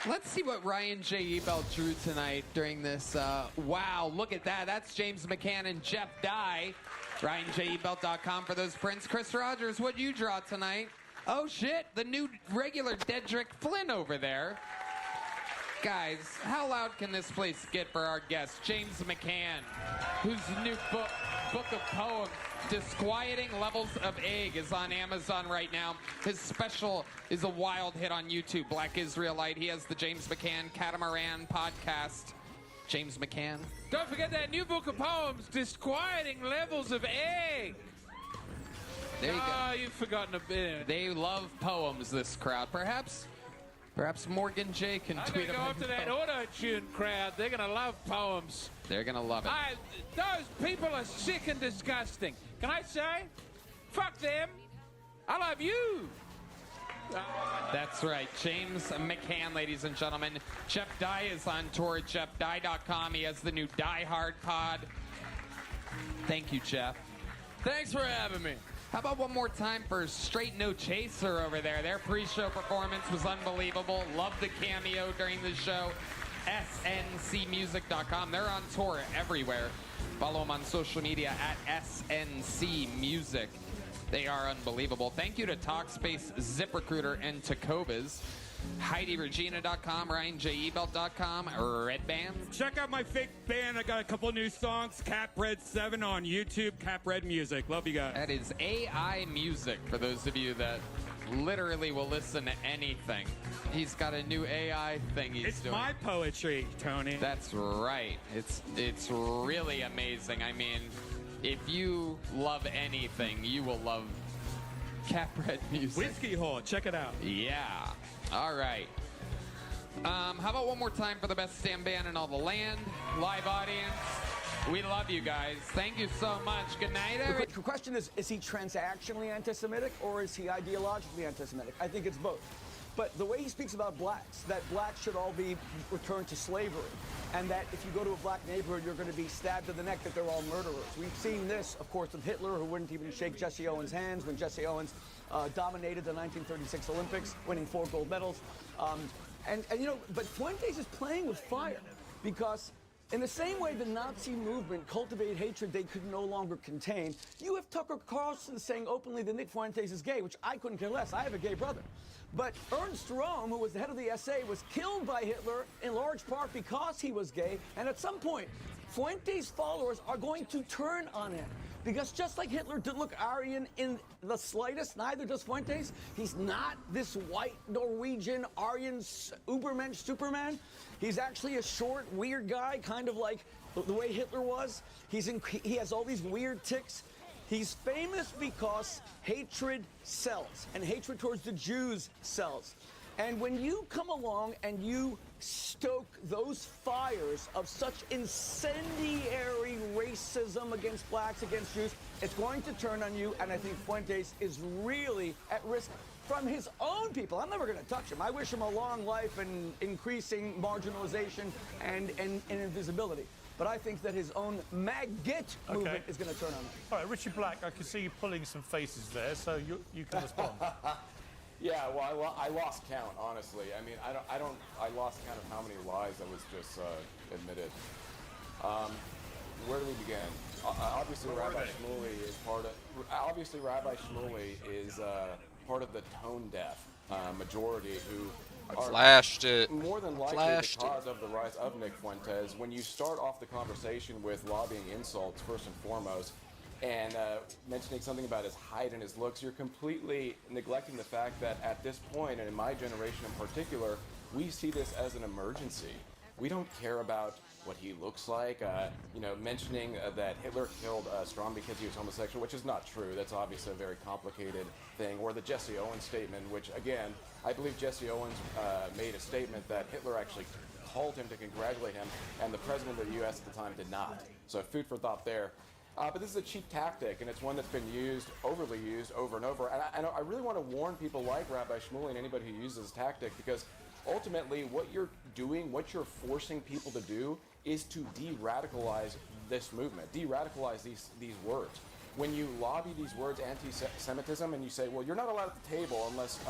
let's see what Ryan J. Ebelt drew tonight during this. Wow, look at that. That's James McCann and Jeff Dye. RyanJEbelt.com for those prints. Chris Rogers, what'd you draw tonight? Oh, shit, the new regular Dedrick Flynn over there. Guys, how loud can this place get for our guest, James McCann, whose new book of poems, Disquieting Levels of Egg, is on Amazon right now. His special is a wild hit on YouTube, Black Israelite. He has the James McCann Catamaran podcast. James McCann. Don't forget that new book of poems, Disquieting Levels of Egg. There you go. Oh, you've forgotten a bit. They love poems, this crowd. Perhaps Perhaps Morgan J can I'm tweet going to go him. up to that auto-tune crowd. They're going to love poems. They're gonna love it. Those people are sick and disgusting. Can I say? Fuck them. I love you. That's right. James McCann, ladies and gentlemen. Jeff Dye is on tour at jeffdye.com. He has the new Die Hard pod. Thank you, Jeff. Thanks for having me. How about one more time for Straight No Chaser over there? Their pre-show performance was unbelievable. Loved the cameo during the show. SNCmusic.com. They're on tour everywhere. Follow them on social media at SNCmusic. They are unbelievable. Thank you to Talkspace, ZipRecruiter, and Tacovas. HeidiRegina.com, RyanJEbelt.com, Red Band. Check out my fake band. I got a couple new songs. Capred7 on YouTube. Capred Music. Love you guys. That is AI Music for those of you that literally will listen to anything. He's got a new AI thing he's doing. It's my poetry, Tony. That's right. It's really amazing. I mean, if you love anything, you will love Capred Music. Whiskey Hole. Check it out. Yeah. All right. How about one more time for the best stand band in all the land? Live audience. We love you guys. Thank you so much. Good night, everyone. The question is he transactionally anti-Semitic or is he ideologically anti-Semitic? I think it's both. But the way he speaks about blacks, that blacks should all be returned to slavery, and that if you go to a black neighborhood, you're going to be stabbed in the neck, that they're all murderers. We've seen this, of course, with Hitler, who wouldn't even shake Jesse Owens' hands when Jesse Owens dominated the 1936 Olympics, winning 4 gold medals. And you know, but Fuentes is playing with fire, because in the same way the Nazi movement cultivated hatred they could no longer contain, you have Tucker Carlson saying openly that Nick Fuentes is gay, which I couldn't care less. I have a gay brother. But Ernst Röhm, who was the head of the SA, was killed by Hitler in large part because he was gay. And at some point, Fuentes' followers are going to turn on him. Because just like Hitler didn't look Aryan in the slightest, neither does Fuentes. He's not this white Norwegian Aryan Ubermensch Superman. He's actually a short, weird guy, kind of like the way Hitler was. He has all these weird tics. He's famous because hatred sells, and hatred towards the Jews sells. And when you come along and you stoke those fires of such incendiary racism against blacks, against Jews, it's going to turn on you, and I think Fuentes is really at risk from his own people. I'm never going to touch him. I wish him a long life and increasing marginalization and invisibility. But I think that his own maggot movement is going to turn on him. All right, Richie Black, I can see you pulling some faces there, so you can respond. Yeah, well, I lost count, honestly. I mean, I lost count of how many lies that was just admitted. Where do we begin? Obviously, Rabbi Shmuley is part of the tone deaf majority who are Flashed it. more than likely Flashed the cause of the rise of Nick Fuentes. When you start off the conversation with lobbying insults first and foremost, and mentioning something about his height and his looks, you're completely neglecting the fact that at this point, and in my generation in particular, we see this as an emergency. We don't care about what he looks like. Mentioning that Hitler killed Strom because he was homosexual, which is not true. That's obviously a very complicated thing. Or the Jesse Owens statement, which, again, I believe Jesse Owens made a statement that Hitler actually called him to congratulate him, and the president of the U.S. at the time did not. So food for thought there. But this is a cheap tactic, and it's one that's been overly used over and over. And I really want to warn people like Rabbi Shmuley and anybody who uses this tactic, because ultimately what you're doing, what you're forcing people to do, is to de-radicalize this movement, de-radicalize these words. When you lobby these words, anti-Semitism, and you say, well, you're not allowed at the table unless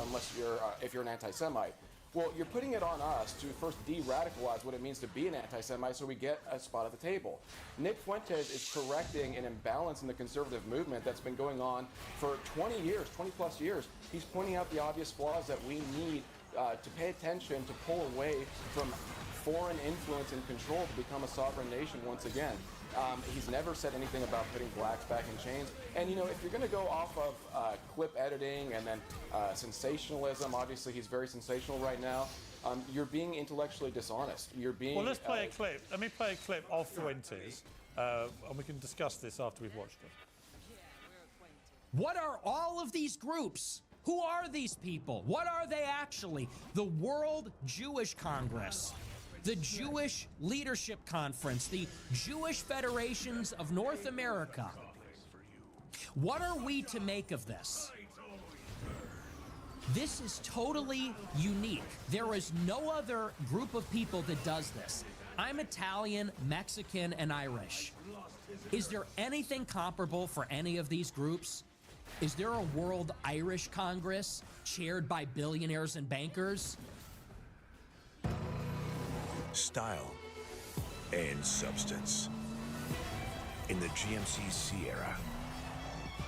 if you're an anti-Semite. Well, you're putting it on us to first de-radicalize what it means to be an anti-Semite so we get a spot at the table. Nick Fuentes is correcting an imbalance in the conservative movement that's been going on for 20 plus years. He's pointing out the obvious flaws that we need to pay attention, to pull away from foreign influence and control to become a sovereign nation once again. He's never said anything about putting blacks back in chains. And, if you're going to go off of clip editing and then sensationalism, obviously he's very sensational right now, you're being intellectually dishonest. You're being... Well, let's play a clip. Let me play a clip of Fuentes, and we can discuss this after we've watched it. What are all of these groups Who are these people? What are they actually? The World Jewish Congress, the Jewish Leadership Conference, the Jewish Federations of North America. What are we to make of this? This is totally unique. There is no other group of people that does this. I'm Italian, Mexican, and Irish. Is there anything comparable for any of these groups? Is there a World Irish Congress chaired by billionaires and bankers? Style and substance. In the GMC Sierra.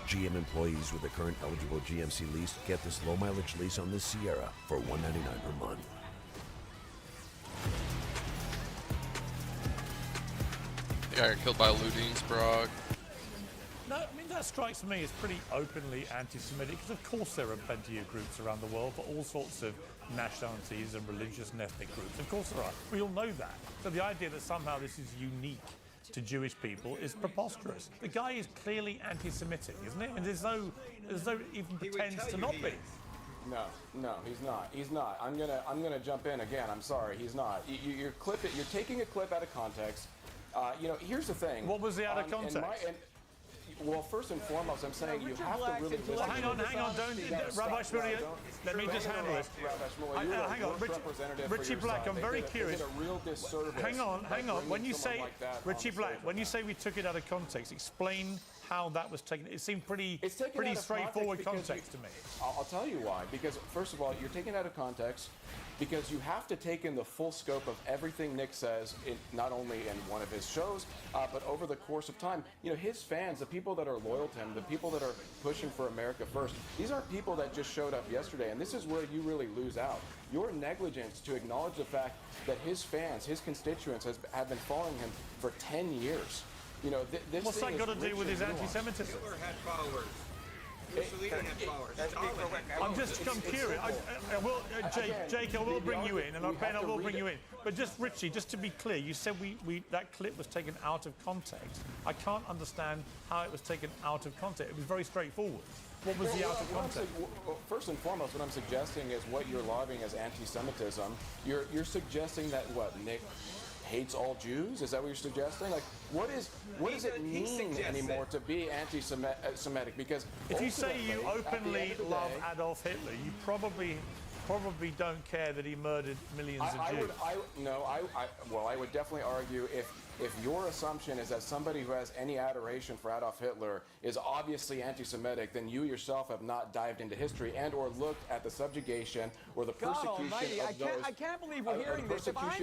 GM employees with a current eligible GMC lease get this low mileage lease on this Sierra for $199 per month. The guy got killed by Ludines, Brock. No, I mean, that strikes me as pretty openly anti-Semitic, because of course there are plenty of groups around the world for all sorts of nationalities and religious and ethnic groups. Of course there are. We all know that. So the idea that somehow this is unique to Jewish people is preposterous. The guy is clearly anti-Semitic, isn't it? And there's no even pretends to not be. No, he's not. He's not. I'm gonna jump in again. I'm sorry, he's not. You're taking a clip out of context. Here's the thing. What was the out of context? Well, first and foremost, I'm saying you have to really listen. Hang on, don't, Rabbi Shmuley, let me just handle this. Hang on, Richie Black, I'm very curious. Hang on. When you say, Richie Black, when you say we took it out of context, explain how that was taken. It seemed pretty straightforward context to me. I'll tell you why. Because first of all, you're taking it out of context because you have to take in the full scope of everything Nick says, not only in one of his shows, but over the course of time. His fans, the people that are loyal to him, the people that are pushing for America first, these aren't people that just showed up yesterday, and this is where you really lose out. Your negligence to acknowledge the fact that his fans, his constituents, have been following him for 10 years. What's that got to do with his anti-Semitism? Hitler had followers. Mussolini had followers. I'm curious. Jake, I will bring you in, and Ben, I will bring you in. But just, Richie, just to be clear, you said that clip was taken out of context. I can't understand how it was taken out of context. It was very straightforward. What was the out of context? First and foremost, what I'm suggesting is what you're lobbying as anti-Semitism. You're suggesting that Nick hates all Jews? Is that what you're suggesting? Like, what does it mean anymore to be anti-Semitic? Because if you say you openly love Adolf Hitler, you probably don't care that he murdered millions of Jews. I would definitely argue if your assumption is that somebody who has any adoration for Adolf Hitler is obviously anti-Semitic, then you yourself have not dived into history and or looked at the subjugation or the persecution of those. I can't believe we're hearing this. If I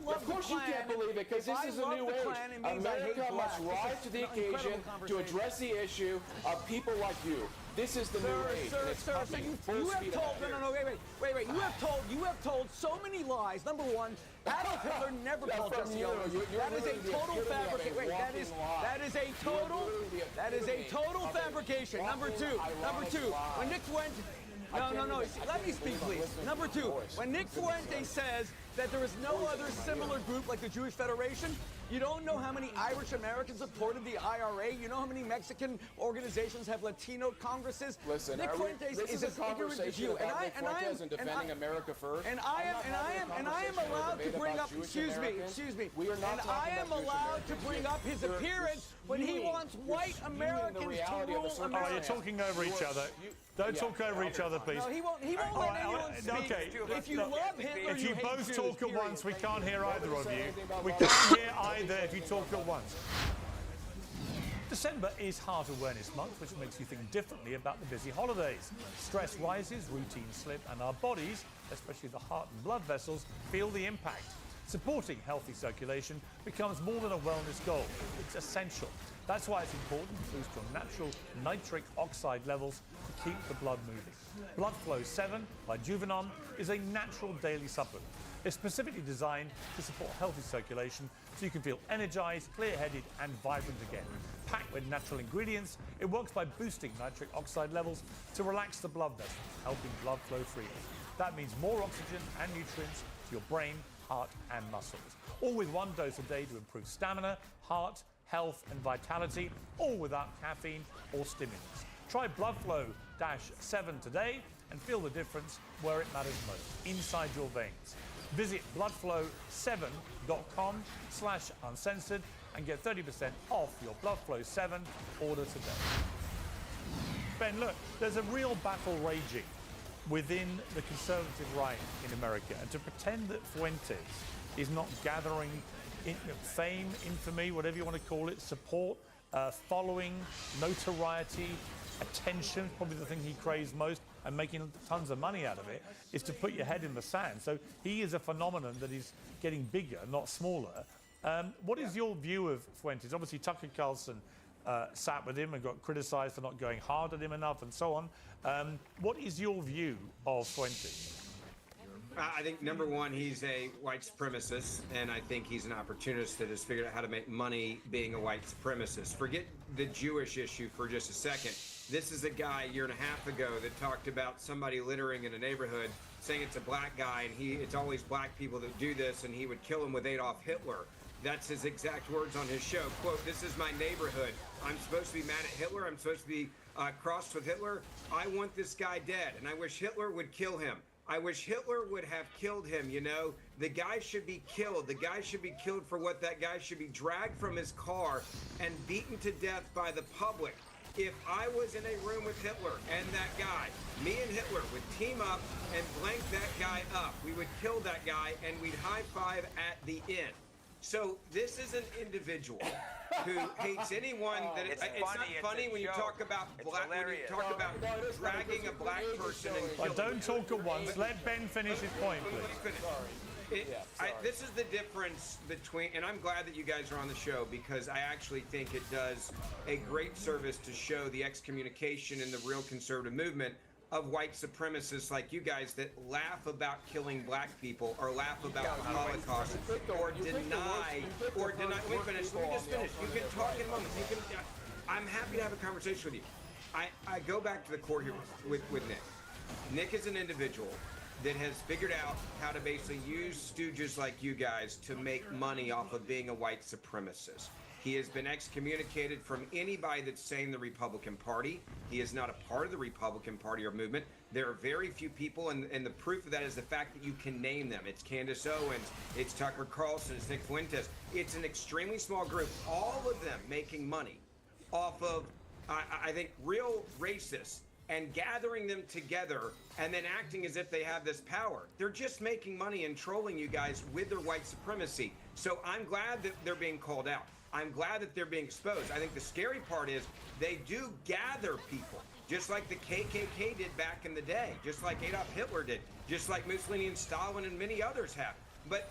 love of course the Klan, you can't believe it, because this is a new age. America must rise to the occasion to address the issue of people like you. This is the new age, and it's coming full speed ahead. Wait. You have told so many lies. Number one, Adolf Hitler never called Jesse Owens. That is a total fabrication. Wait, that is a total fabrication. Number two, when Nick went. No. Let me speak, please. Number two, when Nick Fuente says that there is no other similar group like the Jewish Federation, you don't know how many Irish Americans supported the IRA. You know how many Mexican organizations have Latino congresses. Listen, Nick Fuentes is as ignorant as you. And I am defending America first. And I am allowed to bring up. Excuse me. And I am allowed to bring up his appearance when he wants white Americans to rule America. All right, you're talking over each other. Don't talk over each other, please. No, he won't let anyone speak. Okay. If you love Hitler, if you hate both Jews, talk at period. once, we can't hear either of you. We can't hear either if you talk at once. December is Heart Awareness Month, which makes you think differently about the busy holidays. Stress rises, routines slip, and our bodies, especially the heart and blood vessels, feel the impact. Supporting healthy circulation becomes more than a wellness goal. It's essential. That's why it's important to boost your natural nitric oxide levels to keep the blood moving. Blood Flow 7 by Juvenon is a natural daily supplement. It's specifically designed to support healthy circulation so you can feel energized, clear-headed, and vibrant again. Packed with natural ingredients, it works by boosting nitric oxide levels to relax the blood vessels, helping blood flow freely. That means more oxygen and nutrients to your brain, heart, and muscles. All with one dose a day to improve stamina, heart, health, and vitality, all without caffeine or stimulants. Try Bloodflow-7 today and feel the difference where it matters most, inside your veins. Visit bloodflow7.com/uncensored and get 30% off your Bloodflow 7 order today. Ben, look, there's a real battle raging within the conservative right in America, and to pretend that Fuentes is not gathering fame, infamy, whatever you want to call it, support, following, notoriety, attention, probably the thing he craves most, and making tons of money out of it, is to put your head in the sand. So he is a phenomenon that is getting bigger, not smaller. What is your view of Fuentes? Obviously, Tucker Carlson sat with him and got criticised for not going hard at him enough and so on. What is your view of Fuentes? I think, number one, he's a white supremacist, and I think he's an opportunist that has figured out how to make money being a white supremacist. Forget the Jewish issue for just a second. This is a guy a year and a half ago that talked about somebody littering in a neighborhood, saying it's a black guy, and it's always black people that do this, and he would kill him with Adolf Hitler. That's his exact words on his show. Quote, "This is my neighborhood. I'm supposed to be mad at Hitler. I'm supposed to be crossed with Hitler. I want this guy dead, and I wish Hitler would kill him. I wish Hitler would have killed him, you know. The guy should be killed. The guy should be killed for what that guy should be dragged from his car and beaten to death by the public. If I was in a room with Hitler and that guy, me and Hitler would team up and blank that guy up. We would kill that guy and we'd high five at the end." So this is an individual who hates anyone that it's not funny when you talk about dragging a black person and killing Don't talk at once. Let Ben finish his point, please. This is the difference between, and I'm glad that you guys are on the show, because I actually think it does a great service to show the excommunication in the real conservative movement of white supremacists like you guys that laugh about killing black people or laugh about the Holocaust or deny. Let me just finish. You can talk in a moment. I'm happy to have a conversation with you. I go back to the core here with Nick. Nick is an individual that has figured out how to basically use stooges like you guys to make money off of being a white supremacist. He has been excommunicated from anybody that's saying the Republican Party. He is not a part of the Republican Party or movement. There are very few people, and the proof of that is the fact that you can name them. It's Candace Owens, it's Tucker Carlson, it's Nick Fuentes. It's an extremely small group, all of them making money off of, I think, real racists, and gathering them together and then acting as if they have this power. They're just making money and trolling you guys with their white supremacy. So I'm glad that they're being called out. I'm glad that they're being exposed. I think the scary part is they do gather people, just like the KKK did back in the day, just like Adolf Hitler did, just like Mussolini and Stalin and many others have. But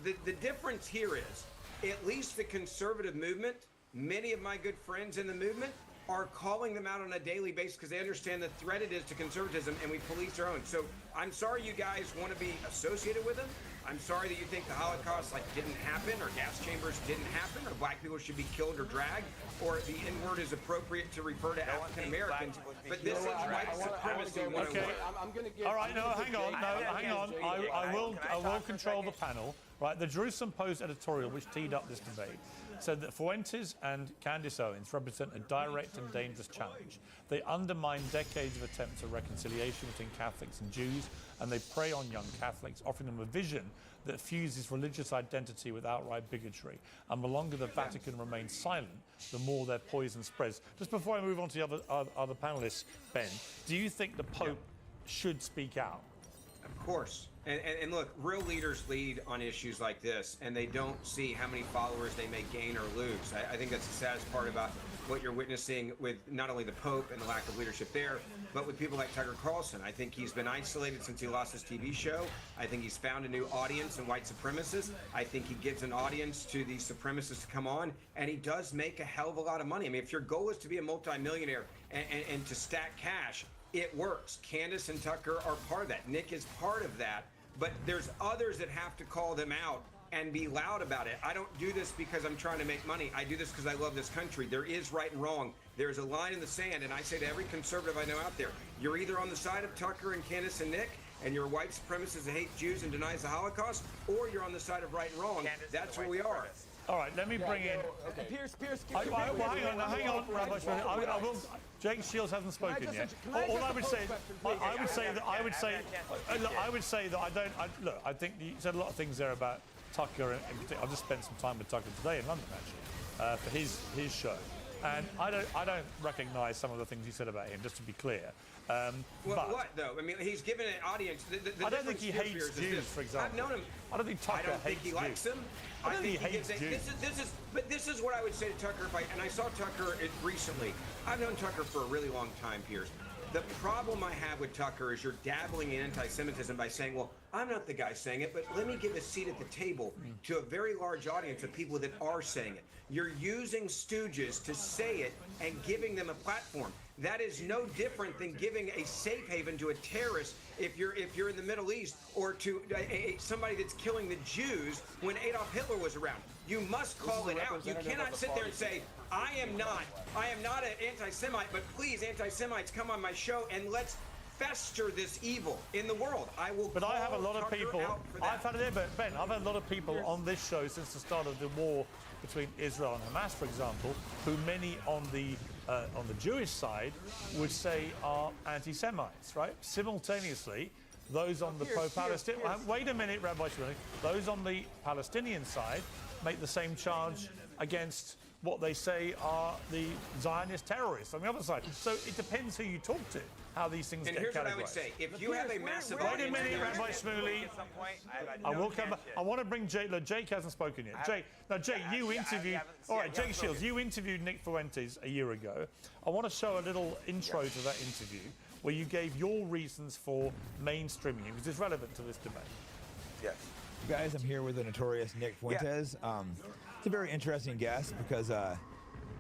the difference here is, at least the conservative movement, many of my good friends in the movement are calling them out on a daily basis because they understand the threat it is to conservatism, and we police our own. So I'm sorry you guys want to be associated with them. I'm sorry that you think the Holocaust didn't happen, or gas chambers didn't happen, or black people should be killed or dragged, or the N-word is appropriate to refer to African Americans. But this is white supremacy. Okay. All right, no, hang on. I will control the panel. Right, the Jerusalem Post editorial, which teed up this debate, said that Fuentes and Candace Owens represent a direct and dangerous challenge. They undermine decades of attempts at reconciliation between Catholics and Jews, and they prey on young Catholics, offering them a vision that fuses religious identity with outright bigotry. And the longer the Vatican remains silent, the more their poison spreads. Just before I move on to the other panelists, Ben, do you think the Pope should speak out? Of course. And look, real leaders lead on issues like this, and they don't see how many followers they may gain or lose. I think that's the saddest part about what you're witnessing with not only the Pope and the lack of leadership there, but with people like Tucker Carlson. I think he's been isolated since he lost his TV show. I think he's found a new audience in white supremacists. I think he gives an audience to these supremacists to come on, and he does make a hell of a lot of money. I mean, if your goal is to be a multimillionaire and to stack cash, it works. Candace and Tucker are part of that. Nick is part of that. But there's others that have to call them out and be loud about it. I don't do this because I'm trying to make money. I do this because I love this country. There is right and wrong. There's a line in the sand, and I say to every conservative I know out there, you're either on the side of Tucker and Candace and Nick, and you're a white supremacist that hates Jews and denies the Holocaust, or you're on the side of right and wrong. That's where we are. All right, let me bring in. Okay. Pierce. Well, hang on, Rabbi Shmuel. I will. Jake Shields hasn't spoken yet. All I would say, I would say that I don't. Look, I think you said a lot of things there about Tucker in particular. I've just spent some time with Tucker today in London actually for his show, and I don't recognise some of the things he said about him. Just to be clear. Well, what though? I mean, he's given an audience. I don't think he hates Jews, for example. I've known him. I don't think Tucker hates he likes Jews. them. I don't think he hates Jews. This is what I would say to Tucker and I saw Tucker recently. I've known Tucker for a really long time, Pierce. The problem I have with Tucker is you're dabbling in anti-Semitism by saying, well, I'm not the guy saying it, but let me give a seat at the table to a very large audience of people that are saying it. You're using stooges to say it and giving them a platform. That is no different than giving a safe haven to a terrorist if you're in the Middle East, or to somebody that's killing the Jews when Adolf Hitler was around. You must call it out. You cannot sit there and say, I am not an anti-Semite, but please, anti-Semites, come on my show and let's fester this evil in the world. I will. But I have a lot of people. I've had a lot of people on this show since the start of the war between Israel and Hamas, for example, who many on the Jewish side would say are anti-Semites, right? Simultaneously, those on the pro-Palestinian... Wait a minute, Rabbi Shmuel. Those on the Palestinian side make the same charge against what they say are the Zionist terrorists on the other side. So it depends who you talk to, how these things get categorized. And here's what I would say. If you have a massive Wait a minute, Rabbi Shmuley. I will come back. I want to bring Jake. Look, Jake hasn't spoken yet. Jake, you interviewed... All right, Jake Shields, you interviewed Nick Fuentes a year ago. I want to show a little intro to that interview where you gave your reasons for mainstreaming it, because it's relevant to this debate. Yes. Guys, I'm here with the notorious Nick Fuentes. It's a very interesting guest because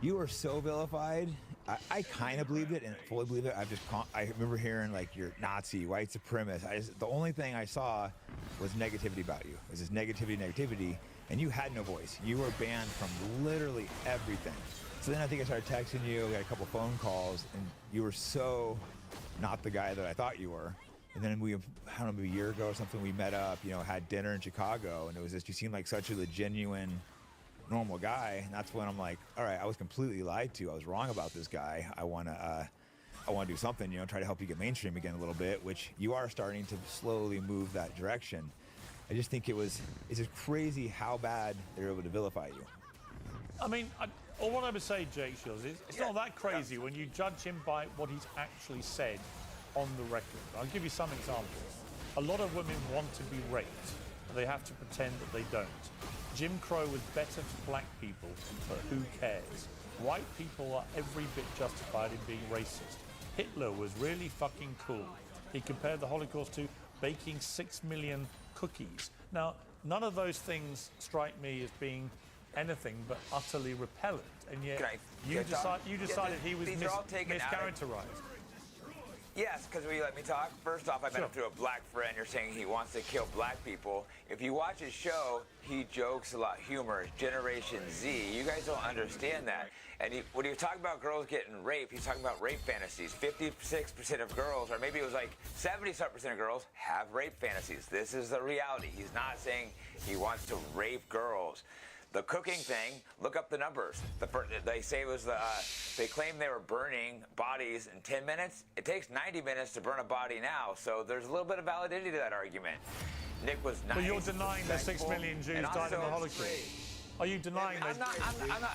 you are so vilified. I kind of believed it and fully believe it. I remember hearing like you're Nazi, white supremacist. The only thing I saw was negativity about you. It was this negativity, and you had no voice. You were banned from literally everything. So then I think I started texting you, we got a couple phone calls, and you were so not the guy that I thought you were. And then I don't know, a year ago or something, we met up, had dinner in Chicago, and it was just, you seemed like such a genuine, normal guy. And that's when I'm like, all right, I was completely lied to. I was wrong about this guy. I want to do something, try to help you get mainstream again a little bit, which you are starting to slowly move that direction. I just think it's just crazy how bad they're able to vilify you. I mean, all what I would say, Jake Shields, is it's not that crazy when you judge him by what he's actually said on the record. I'll give you some examples. A lot of women want to be raped, and they have to pretend that they don't. Jim Crow was better for black people, but who cares? White people are every bit justified in being racist. Hitler was really fucking cool. He compared the Holocaust to baking 6 million cookies. Now, none of those things strike me as being anything but utterly repellent, and yet you decided he was mischaracterized. Yes, because will you let me talk? First off, I met him through a black friend. You're saying he wants to kill black people. If you watch his show, he jokes a lot. Humor, Generation Z. You guys don't understand that. And when he was talking about girls getting raped, he's talking about rape fantasies. 56% of girls, or maybe it was like 70% of girls, have rape fantasies. This is the reality. He's not saying he wants to rape girls. The cooking thing, look up the numbers. They say it was they claim they were burning bodies in 10 minutes. It takes 90 minutes to burn a body now, so there's a little bit of validity to that argument. Nick was nice. But you're denying that 6 million Jews died in the Holocaust. Are you denying that?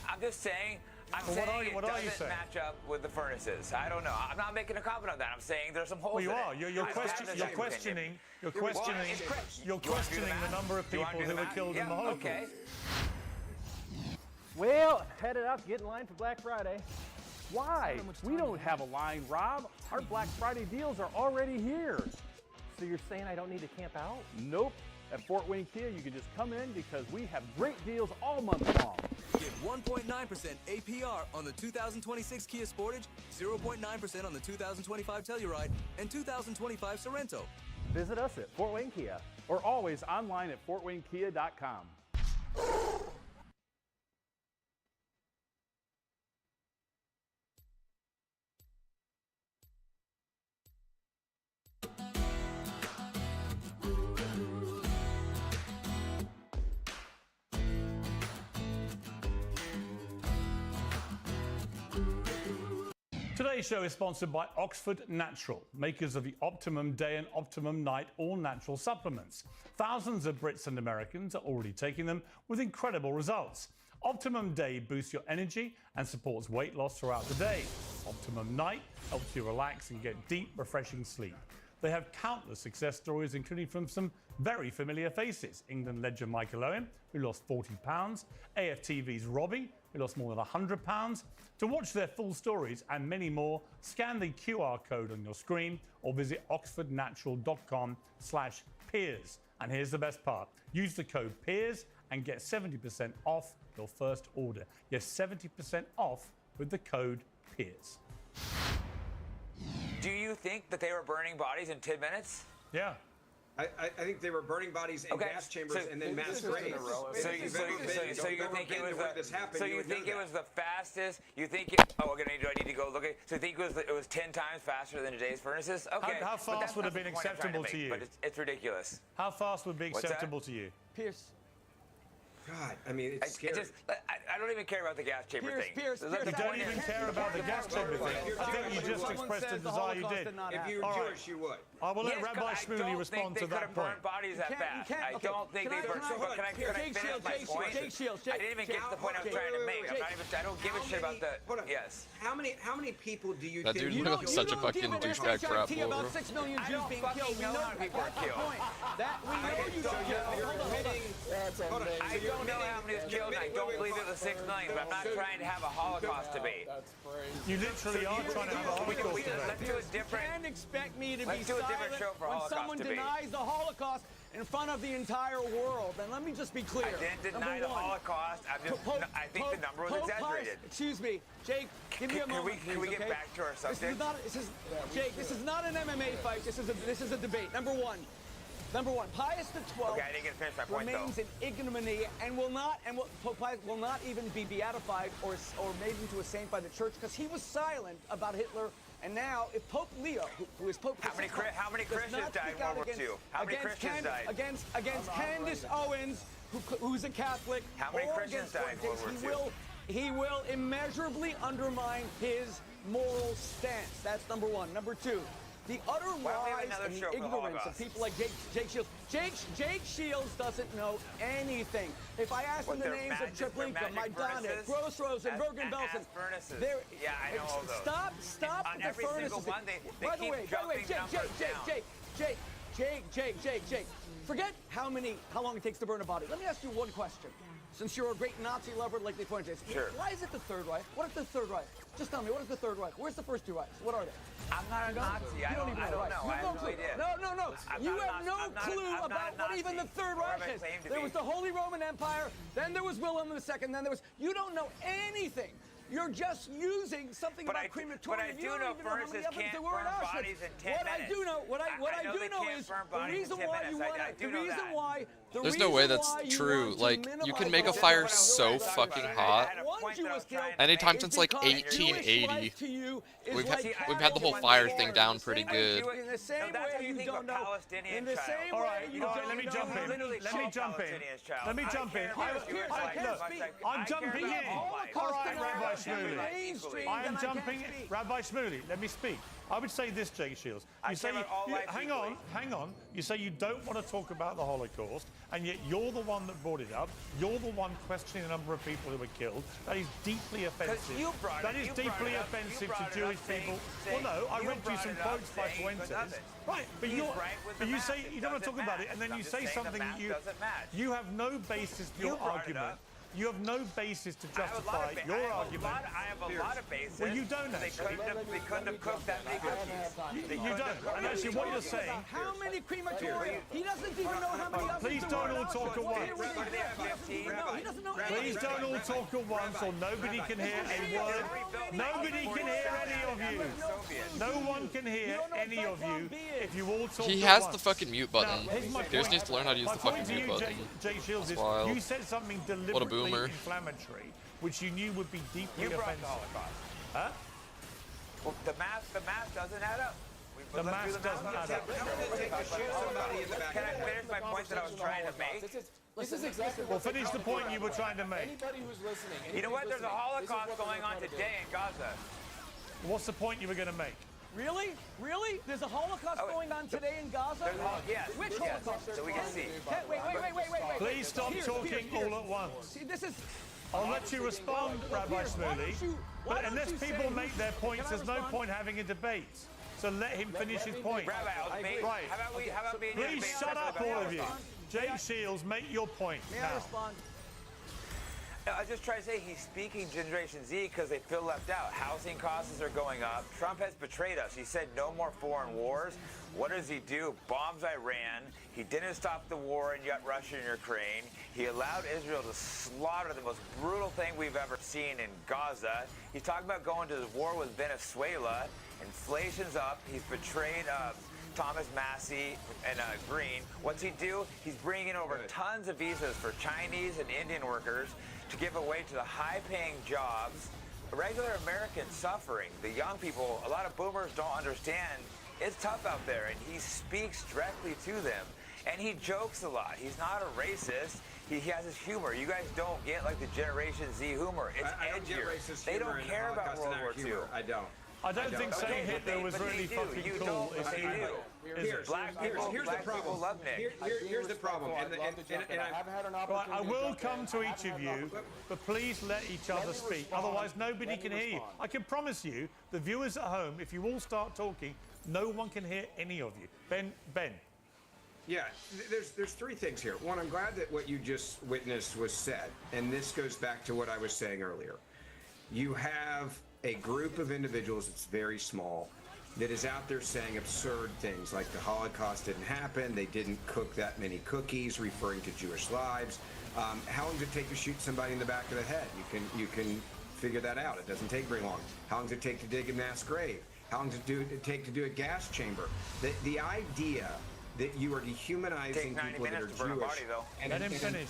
I'm just saying. I'm saying it doesn't match up with the furnaces. I don't know. I'm not making a comment on that. I'm saying there's some holes in it. Well, you are. You're questioning the number of people who were killed in the Holocaust. Okay. Well, headed out to get in line for Black Friday. Why? We don't have a line, Rob. Our Black Friday deals are already here. So you're saying I don't need to camp out? Nope. At Fort Wayne Kia, you can just come in because we have great deals all month long. Get 1.9% APR on the 2026 Kia Sportage, 0.9% on the 2025 Telluride, and 2025 Sorrento. Visit us at Fort Wayne Kia or always online at fortwaynekia.com. Today's show is sponsored by Oxford Natural, makers of the Optimum Day and Optimum Night all-natural supplements. Thousands of Brits and Americans are already taking them with incredible results. Optimum Day boosts your energy and supports weight loss throughout the day. Optimum Night helps you relax and get deep, refreshing sleep. They have countless success stories, including from some very familiar faces. England legend Michael Owen, who lost 40 pounds, AFTV's Robbie, who lost more than 100 pounds. To watch their full stories and many more, scan the QR code on your screen or visit oxfordnatural.com/peers. And here's the best part. Use the code PEERS and get 70% off your first order. Yes, 70% off with the code PEERS. Do you think that they were burning bodies in 10 minutes? Yeah. I think they were burning bodies in gas chambers and then mass graves. So you think it was the fastest? You think do I need to go look at? So you think it was 10 times faster than today's furnaces? Okay. How fast would have been acceptable to you? But it's ridiculous. How fast would be acceptable to you? Pierce. God, I mean, it's scary. I don't even care about the gas chamber thing. You don't even care about the gas chamber thing. I think you just expressed a desire you did. If you were Jewish, you would. I will let Rabbi Shmuley respond to that point. Bodies that fast. I don't think they burned. But can I finish my point? I didn't even get to the point I was trying to make. I don't give a shit about the. Yes. How many people do you that think? That dude looks like such a fucking douchebag crap blower. About 6 million Jews being killed. We know people are killed. That we know you don't know. Hold on. I don't know how many was killed. I don't believe it was 6 million, but I'm not trying to have a Holocaust debate. You literally are trying to have a Holocaust debate. Let's do a different. You can't expect me to be Let's do a different show for when Holocaust someone debate. denies the Holocaust in front of the entire world. And let me just be clear. I didn't deny the Holocaust. I think the number was exaggerated. Excuse me, Jake. Give me a moment. Can we get back to our subject? Jake, this is not an MMA fight. This is a debate. Number one, Pius XII remains in ignominy and Pope Pius will not even be beatified or made into a saint by the church because he was silent about Hitler. And now, if Pope Leo, who is Pope, how many Christians died in World War II? How many Christians died against Candace Owens, who's a Catholic? How many Christians died in World War II? He will immeasurably undermine his moral stance. That's number one. Number two. The utter lies and the ignorance of people like Jake Shields. Jake Shields doesn't know anything. If I ask him the names of Treblinka, Majdanek, Grossrosen, Bergen-Belsen, yeah, I know all those. Stop on with every the furnaces. single one, they By the way, Jake, forget how long it takes to burn a body. Let me ask you one question. Since you're a great Nazi lover like they pointed out, sure. Why is it the Third Reich? What is the Third Reich? Just tell me, what is the Third Reich? Where's the first two Reichs? What are they? I'm not a Nazi. I don't even know. I have no idea. No. You have no clue about what even the Third Reich is. There was the Holy Roman Empire, then there was Wilhelm II, then there was... You don't know anything. You're just using something about crematorium. But I do know furnaces can't burn bodies in 10 minutes. What I do know is the reason why you want to... The reason why... There's no way that's true. Like, you can make a fire so fucking hot. Anytime since like 1880, we've had the whole fire thing down pretty good. In the same way you don't know. In the same way you don't know. Let me jump in. I'm jumping in. All right, Rabbi Shmuley. I am jumping in. Rabbi Shmuley, let me speak. I would say this, Jake Shields. You say, hang on. You say you don't want to talk about the Holocaust, and yet you're the one that brought it up. You're the one questioning the number of people who were killed. That is deeply offensive. That is deeply offensive to Jewish people. Well, no, I read you some quotes by Fuentes. Right, but you say you don't want to talk about it, and then you say something you have no basis for your argument. You have no basis to justify your argument. I have a lot of basis. Well, you don't actually. They couldn't have cooked that many cookies. You don't. And actually, what you're saying... How many crematorium? He doesn't even know how many ovens Please don't all talk at once. Please don't all talk at once, or nobody can hear a word. Nobody can hear any of you. No one can hear any of you if you all talk He at has once. the fucking mute button. Pierce needs to learn how to use the fucking mute button. Jake Shields, That's wild. you said something deliberately inflammatory, which you knew would be deeply offensive. The Holocaust. Huh? Well, the math doesn't add up. The math doesn't add up. Can I finish my point that I was trying to make? This is exactly Well, finish the point you were trying to make. Anybody who's listening. You know what? There's a Holocaust going on today in Gaza. What's the point you were going to make? Really? Really? There's a Holocaust going on today in Gaza? Yes. Which Holocaust? So we can see. Wait. Please stop talking all at once. See, this is... I'll let you respond, Rabbi Shmuley. But unless people make their points, there's no point having a debate. So let him finish his point. Rabbi, right. How about me? Please shut up, all of you. Jake Shields, make your point May now. I respond? I was just trying to say he's speaking Generation Z because they feel left out. Housing costs are going up. Trump has betrayed us. He said no more foreign wars. What does he do? Bombs Iran. He didn't stop the war in Russia and Ukraine. He allowed Israel to slaughter the most brutal thing we've ever seen in Gaza. He's talking about going to the war with Venezuela. Inflation's up. He's betrayed Thomas Massey and Green. What's he do? He's bringing over tons of visas for Chinese and Indian workers to give away to the high-paying jobs. Regular Americans suffering. The young people, a lot of boomers don't understand. It's tough out there, and he speaks directly to them. And he jokes a lot. He's not a racist. He has his humor. You guys don't get like the Generation Z humor. It's edgier. They don't care about World War II. I don't. I don't think saying Hitler was really fucking cool. Here's the problem. Here's the problem. Right, I will come to each of you, but please let each other speak. Otherwise, nobody can hear you. I can promise you, the viewers at home, if you all start talking, no one can hear any of you. Ben. Yeah, there's three things here. One, I'm glad that what you just witnessed was said, and this goes back to what I was saying earlier. You have a group of individuals that's very small that is out there saying absurd things like the Holocaust didn't happen, they didn't cook that many cookies, referring to Jewish lives. How long does it take to shoot somebody in the back of the head? You can figure that out. It doesn't take very long. How long does it take to dig a mass grave? How long does it take to do a gas chamber? The idea that you are dehumanizing people that are Jewish. Let him finish,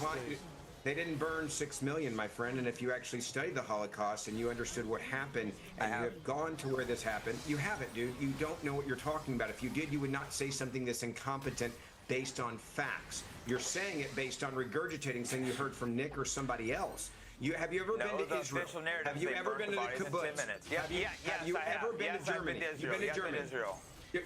they didn't burn 6 million, my friend, and if you actually studied the Holocaust and you understood what happened and you have gone to where this happened, you haven't, dude. You don't know what you're talking about. If you did, you would not say something this incompetent based on facts. You're saying it based on regurgitating something you heard from Nick or somebody else. Have you ever been to Israel? Have you ever been to the kibbutz? Have you ever been to Germany? You've been to Germany.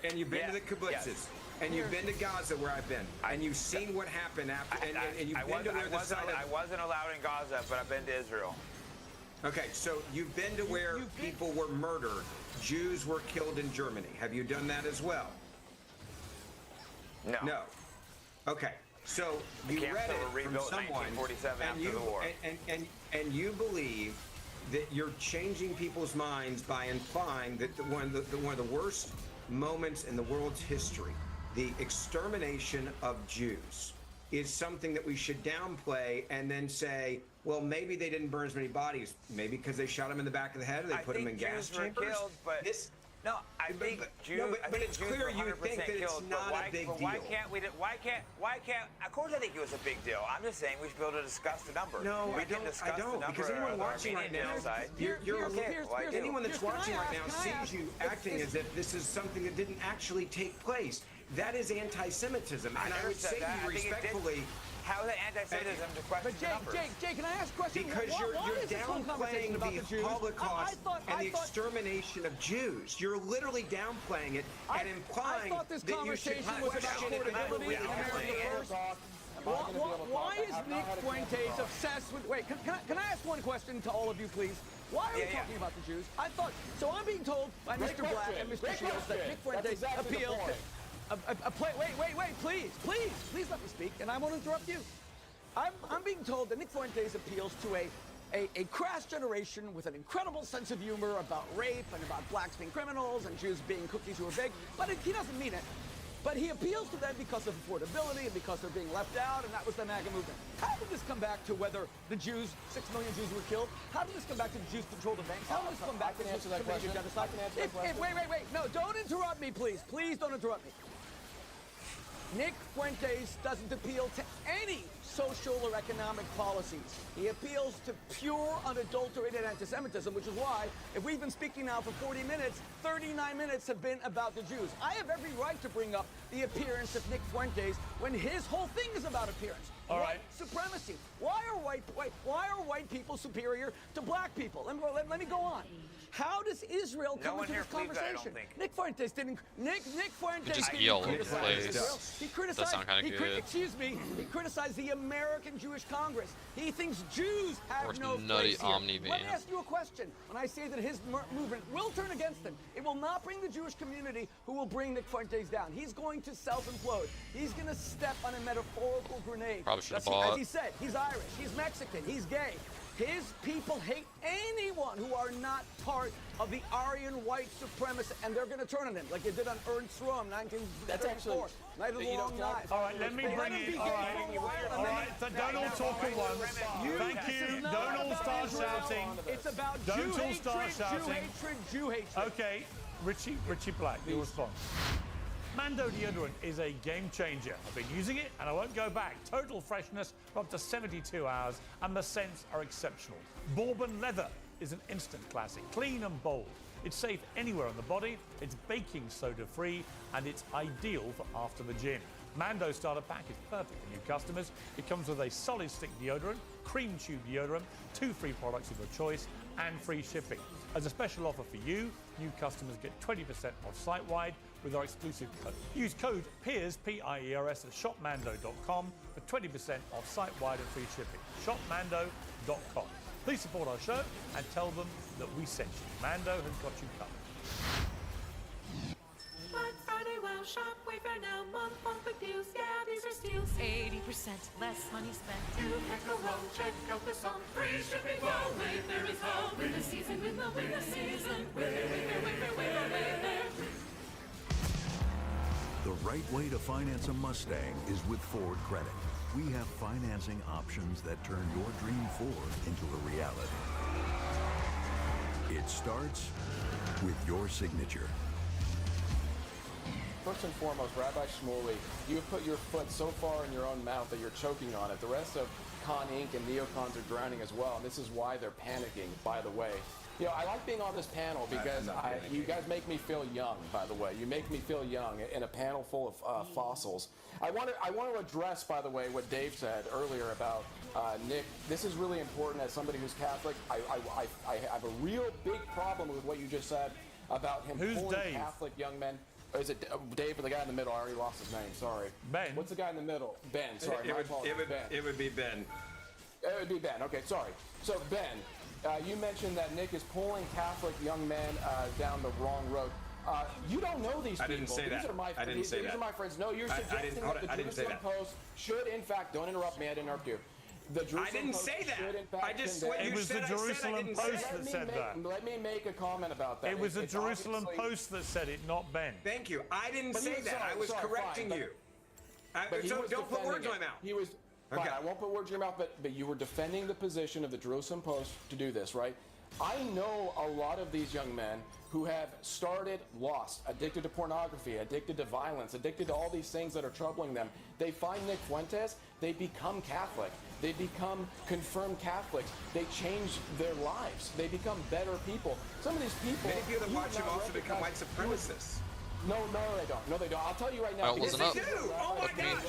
And you've been to the kibbutzes. And you've been to Gaza, where I've been, and you've seen what happened after, and you've been to where the side I wasn't allowed in Gaza, but I've been to Israel. Okay, so you've been to where people were murdered. Jews were killed in Germany. Have you done that as well? No. Okay, so you read it from someone, and you believe that you're changing people's minds by implying that one of the worst moments in the world's history, the extermination of Jews, is something that we should downplay and then say, well, maybe they didn't burn as many bodies, maybe because they shot them in the back of the head or they put them in gas chambers. Killed, but I think Jews. But it's clear you think that it's not a big deal. Why can't? Of course, I think it was a big deal. I'm just saying we should be able to discuss the number. No, I don't. Because anyone watching right now, anyone that's watching right now sees you acting as if this is something that didn't actually take place. That is anti-Semitism, and I would say to you respectfully. How is that anti-Semitism to question the numbers? Jake, can I ask a question? Because you're downplaying the Holocaust and the extermination of Jews. You're literally downplaying it and implying that you should question it. Why is Nick Fuentes obsessed with... Wait, can I ask one question to all of you, please? Why are we talking about the Jews? I thought... So I'm being told by Mr. Black and Mr. Shields that Nick Fuentes appealed... Wait, please let me speak, and I won't interrupt you. I'm being told that Nick Fuentes appeals to a crass generation with an incredible sense of humor about rape and about blacks being criminals and Jews being cookies who are big, but he doesn't mean it. But he appeals to them because of affordability and because they're being left out, and that was the MAGA movement. How did this come back to whether the Jews, 6 million Jews were killed? How did this come back to the Jews control the banks? How did this come back to answer that question? Wait. No, don't interrupt me, please. Please don't interrupt me. Nick Fuentes doesn't appeal to any social or economic policies. He appeals to pure, unadulterated anti-Semitism, which is why, if we've been speaking now for 40 minutes, 39 minutes have been about the Jews. I have every right to bring up the appearance of Nick Fuentes when his whole thing is about appearance. All white right. supremacy. Why are white people superior to black people? Let me go on. How does Israel come into this conversation? Nick Fuentes didn't. Nick Fuentes just didn't yell criticize plays. Israel. He criticized. That sound kinda good. Excuse me. He criticized the American Jewish Congress. He thinks Jews have Or no nutty place here. Omni Let me van. ask you a question. When I say that his movement will turn against him, it will not bring the Jewish community who will bring Nick Fuentes down. He's going to self-implode. He's going to step on a metaphorical grenade. Probably should have As bought. he said, he's Irish, he's Mexican, he's gay. His people hate anyone who are not part of the Aryan white supremacy, and they're going to turn on him like they did on Ernst Röhm, 1934. Night of the Long Knife. All right, let me bring it. All right, so don't all talk at once. Thank you. Don't all start shouting. It's about Don't all start shouting. Jew hatred. Okay, Richie Black, your response. Mando deodorant is a game changer. I've been using it and I won't go back. Total freshness for up to 72 hours and the scents are exceptional. Bourbon leather is an instant classic, clean and bold. It's safe anywhere on the body, it's baking soda free, and it's ideal for after the gym. Mando starter pack is perfect for new customers. It comes with a solid stick deodorant, cream tube deodorant, 2 free products of your choice, and free shipping. As a special offer for you, new customers get 20% off site-wide with our exclusive code. Use code PIERS, P-I-E-R-S, at shopmando.com for 20% off site-wide and free shipping. Shopmando.com. Please support our show and tell them that we sent you. Mando has got you covered. Black Friday, well, shop, Wayfair now, month big deals, yeah, these are steals. 80% less money spent. You pick a row, check out the song, free shipping, wow, Wayfair is home. Win the season, win the season. Wayfair. The right way to finance a Mustang is with Ford Credit. We have financing options that turn your dream Ford into a reality. It starts with your signature. First and foremost, Rabbi Shmuley, you have put your foot so far in your own mouth that you're choking on it. The rest of Con Inc. and neocons are drowning as well, and this is why they're panicking, by the way. You know, I like being on this panel because you guys make me feel young, by the way. You make me feel young in a panel full of fossils. I want to address, by the way, what Dave said earlier about Nick. This is really important as somebody who's Catholic. I have a real big problem with what you just said about him pulling Dave? Catholic young men. Or is it Dave or the guy in the middle? I already lost his name. Sorry. Ben. What's the guy in the middle? Ben. Sorry. It my apologies. Ben. It would be Ben. It would be Ben. Okay, sorry. So Ben, you mentioned that Nick is pulling Catholic young men down the wrong road. You don't know these people. I didn't say that. These are my, I didn't say these that. are my friends. No, you're suggesting that the Jerusalem Post should, in fact, don't interrupt me. I didn't interrupt you. The Jerusalem I didn't Post say that. should, in fact, I just condemn- what you It was said. the Jerusalem Post that said that. Let me make a comment about that. It was the It's Jerusalem obviously- Post that said it, not Ben. Thank you. I didn't But say he- that. sorry, I was sorry, correcting fine, you. but he So was don't put defending words in my it. mouth. He was. Okay. Fine, I won't put words in your mouth, but you were defending the position of the Jerusalem Post to do this, right? I know a lot of these young men who have started lost, addicted to pornography, addicted to violence, addicted to all these things that are troubling them. They find Nick Fuentes, they become Catholic. They become confirmed Catholics. They change their lives. They become better people. Some of these people... Many people that you watch would him not also become white recognize- supremacists. No, they don't. No, they don't. I'll tell you right now. Well, it wasn't Yes, up. they do. Oh my gosh.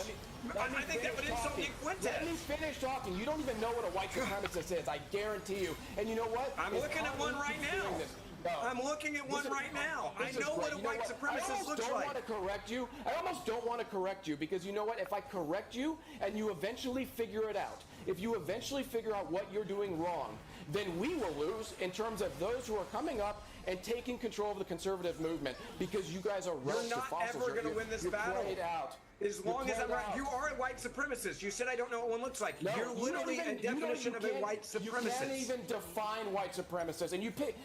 Let me I think that would finish insult talking. Nick Fuentes. Let me finish talking. You don't even know what a white supremacist is. I guarantee you. And you know what? I'm If looking at Con one Inc. right keeps now. doing this- No. I'm looking at one This is- right now. I this is know great. what a You know white I supremacist almost looks don't like. want to correct you. I almost don't want to correct you because you know what? If I correct you and you eventually figure it out, if you eventually figure out what you're doing wrong, then we will lose in terms of those who are coming up and taking control of the conservative movement because you guys are relics You're of not fossils. ever going to win this you're battle. played out. As You're long as I'm played right. out. You are a white supremacist. You said I don't know what one looks like. No, You're literally a definition of a white You supremacist. can't even define white supremacists. And you pick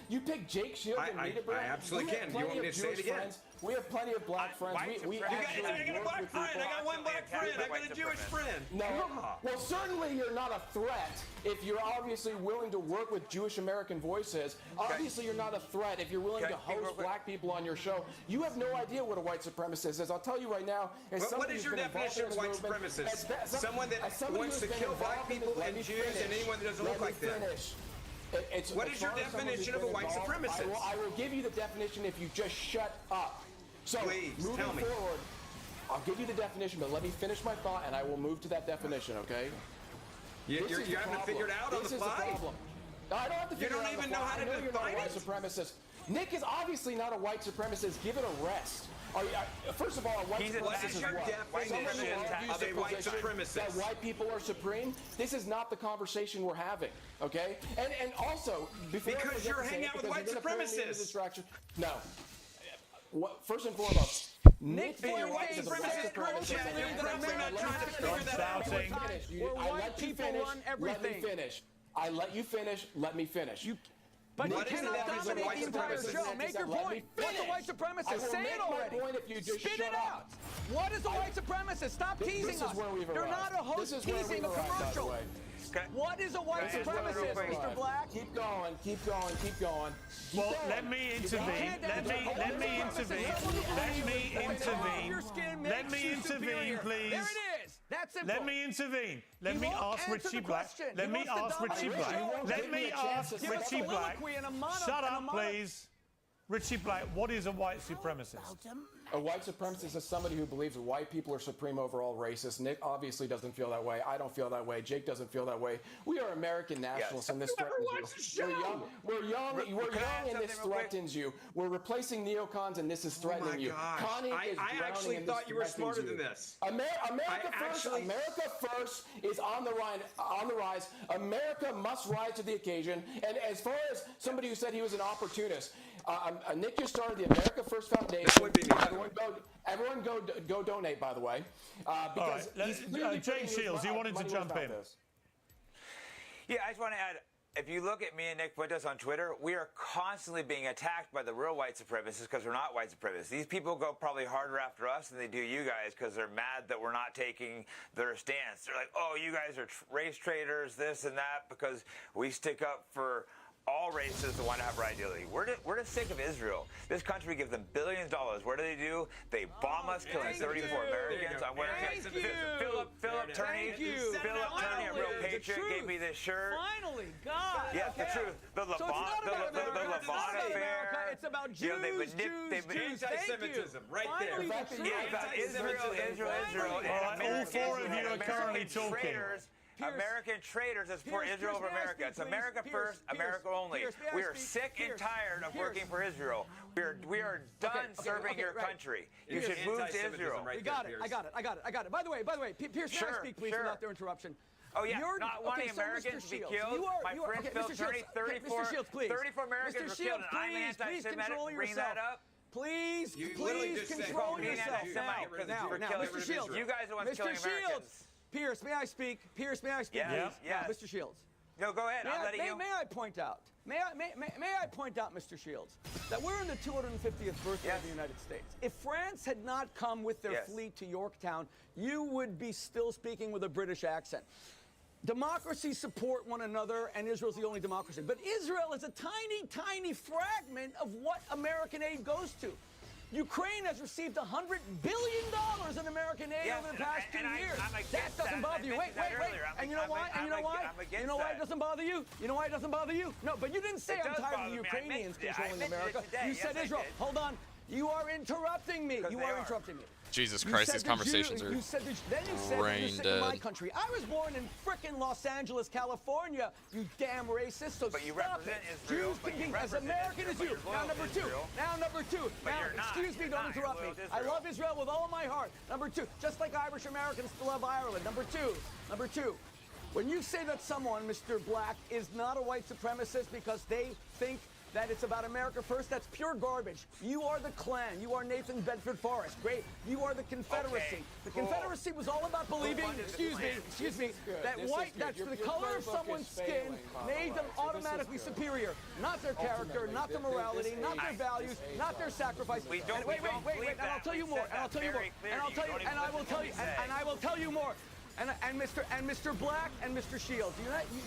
Jake Shields and I Rita Brown. absolutely We have can. You plenty want me of to say it Jewish again? friends. We have plenty of black friends. We I actually got a work black with friend. people. I got one black friend. I got a Jewish friend. No. Yeah. Well, certainly you're not a threat if you're obviously willing to work with Jewish American voices. Obviously you're not a threat if you're willing to host black people on your show. You have no idea what a white supremacist is. I'll tell you right now. What is your definition of a white supremacist? Someone that wants to kill black people and Jews and anyone that doesn't look like them. What is your definition of a white supremacist? I will give you the definition if you just shut up. So, Please, moving tell me. forward, I'll give you the definition, but let me finish my thought, and I will move to that definition, okay? You haven't figured out on the fly? This is the problem. No, I don't have to figure it out on the fly. You don't even know how to I know you're not a define white it? supremacist. Nick is obviously not a white supremacist. Give it a rest. First of all, a white supremacist is what? Someone who argues the white position supremacist. that white people are supreme. This is not the conversation we're having, okay? And also, before because you're hanging out with white supremacists. No. First and foremost, Nick being a white supremacist group chat. You're probably not trying to figure that out. I let you finish. Let me finish. I let you finish. Let me finish. But you cannot dominate the entire show. Make your point. What's a white supremacist? Say it already. Spit it out. What is a white supremacist? Stop teasing us. You're not a host teasing a commercial. What is a white supremacist, Mr. Black? Keep going, keep going, keep going. Well, let me intervene. Let me intervene. Let me intervene, please. There it is. That's simple. Let me intervene. Let me ask Richie Black. Let me ask Richie Black. Let me ask Richie Black. Shut up, please. Richie Black, what is a white supremacist? A white supremacist is somebody who believes that white people are supreme over all races. Nick obviously doesn't feel that way. I don't feel that way. Jake doesn't feel that way. We are American nationalists, and this threatens you. We're young, and this threatens you. We're replacing neocons, and this is threatening you. Connie is I actually thought you were smarter than this. America first is on the rise. America must rise to the occasion. And as far as somebody who said he was an opportunist, Nick just started the America First Foundation. Everyone go donate, by the way. Because Jake Shields, you wanted to jump in. Yeah, I just want to add, if you look at me and Nick Fuentes on Twitter, we are constantly being attacked by the real white supremacists because we're not white supremacists. These people go probably harder after us than they do you guys because they're mad that we're not taking their stance. They're like, oh, you guys are race traitors, this and that, because we stick up for all races that want to have right ideology. We're just sick of Israel. This country gives them billions of dollars. What do? They bomb us, killing 34 Americans. I'm wearing Philip Turney. Philip Turney, a real patriot, gave me this shirt. Finally, God. Yeah, the truth. The Levant affair. It's about Jews, anti-Semitism, right there. Israel. All four of you are currently talking. American traitors that support Israel over America. It's America first, America only. We are sick and tired of working for Israel. We are done serving your country. You should move to Israel. I got it. By the way, Pierce, may I speak, please, without their interruption? Oh, yeah, not wanting Americans to be killed. My friend Phil Turney, 34 Americans were killed, and I'm anti-Semitic. Bring that up. Please control yourself. Now, Mr. Shields. You guys are the ones killing Americans. Pierce, may I speak? Yeah. Mr. Shields. No, go ahead. I'll let you. May I point out, Mr. Shields, that we're in the 250th birthday of the United States. If France had not come with their fleet to Yorktown, you would be still speaking with a British accent. Democracies support one another, and Israel's the only democracy. But Israel is a tiny, tiny fragment of what American aid goes to. Ukraine has received $100 billion in American aid over the past 2 years. That doesn't bother you. Wait. And you know why? You know why it doesn't bother you? No, but you didn't say I'm tired of the Ukrainians controlling America. You said Israel. Hold on. You are interrupting me. Jesus Christ, these conversations are brain dead. My country. I was born in frickin' Los Angeles, California, you damn racist, so but you stop represent it. Israel, Jews can be as American as you. Now, number two. Now, excuse me, don't interrupt me. I love Israel with all my heart. Number two, just like Irish Americans love Ireland. Number two, when you say that someone, Mr. Black, is not a white supremacist because they think that it's about America first, that's pure garbage. You are the Klan. You are Nathan Bedford Forrest. Great. You are the Confederacy. The Confederacy was all about believing, excuse me, that the color of someone's skin made them automatically superior. Not their character, not their morality, not their values, not their sacrifice. Wait, and I'll tell you more. And I will tell you more. And Mr. Black and Mr. Shields,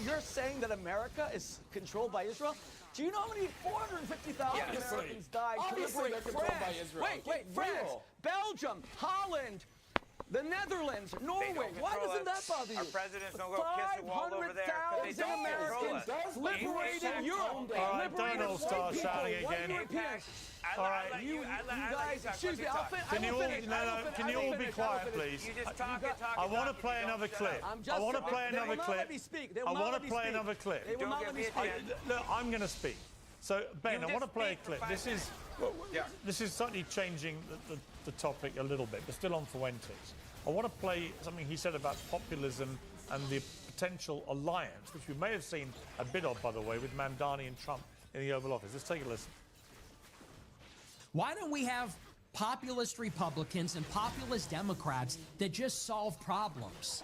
you're saying that America is controlled by Israel? Do you know how many 450,000 Americans died to liberate France? Wait, France, Belgium, Holland, The Netherlands, Norway. Why doesn't that bother you? Our presidents don't go kiss a wall over there because they 500,000 don't control us. Americans liberated Europe. All right, don't all start shouting again. All right, you guys, excuse me, can you all be quiet, please? You just talk and talk. I want to play another clip. I want to play another clip. I want to play another clip. They will not let me speak. Look, I'm going to speak. So, Ben, I want to play a clip. This is slightly changing the topic a little bit, but still on Fuentes. I want to play something he said about populism and the potential alliance, which we may have seen a bit of, by the way, with Mamdani and Trump in the Oval Office. Let's take a listen. Why don't we have populist Republicans and populist Democrats that just solve problems?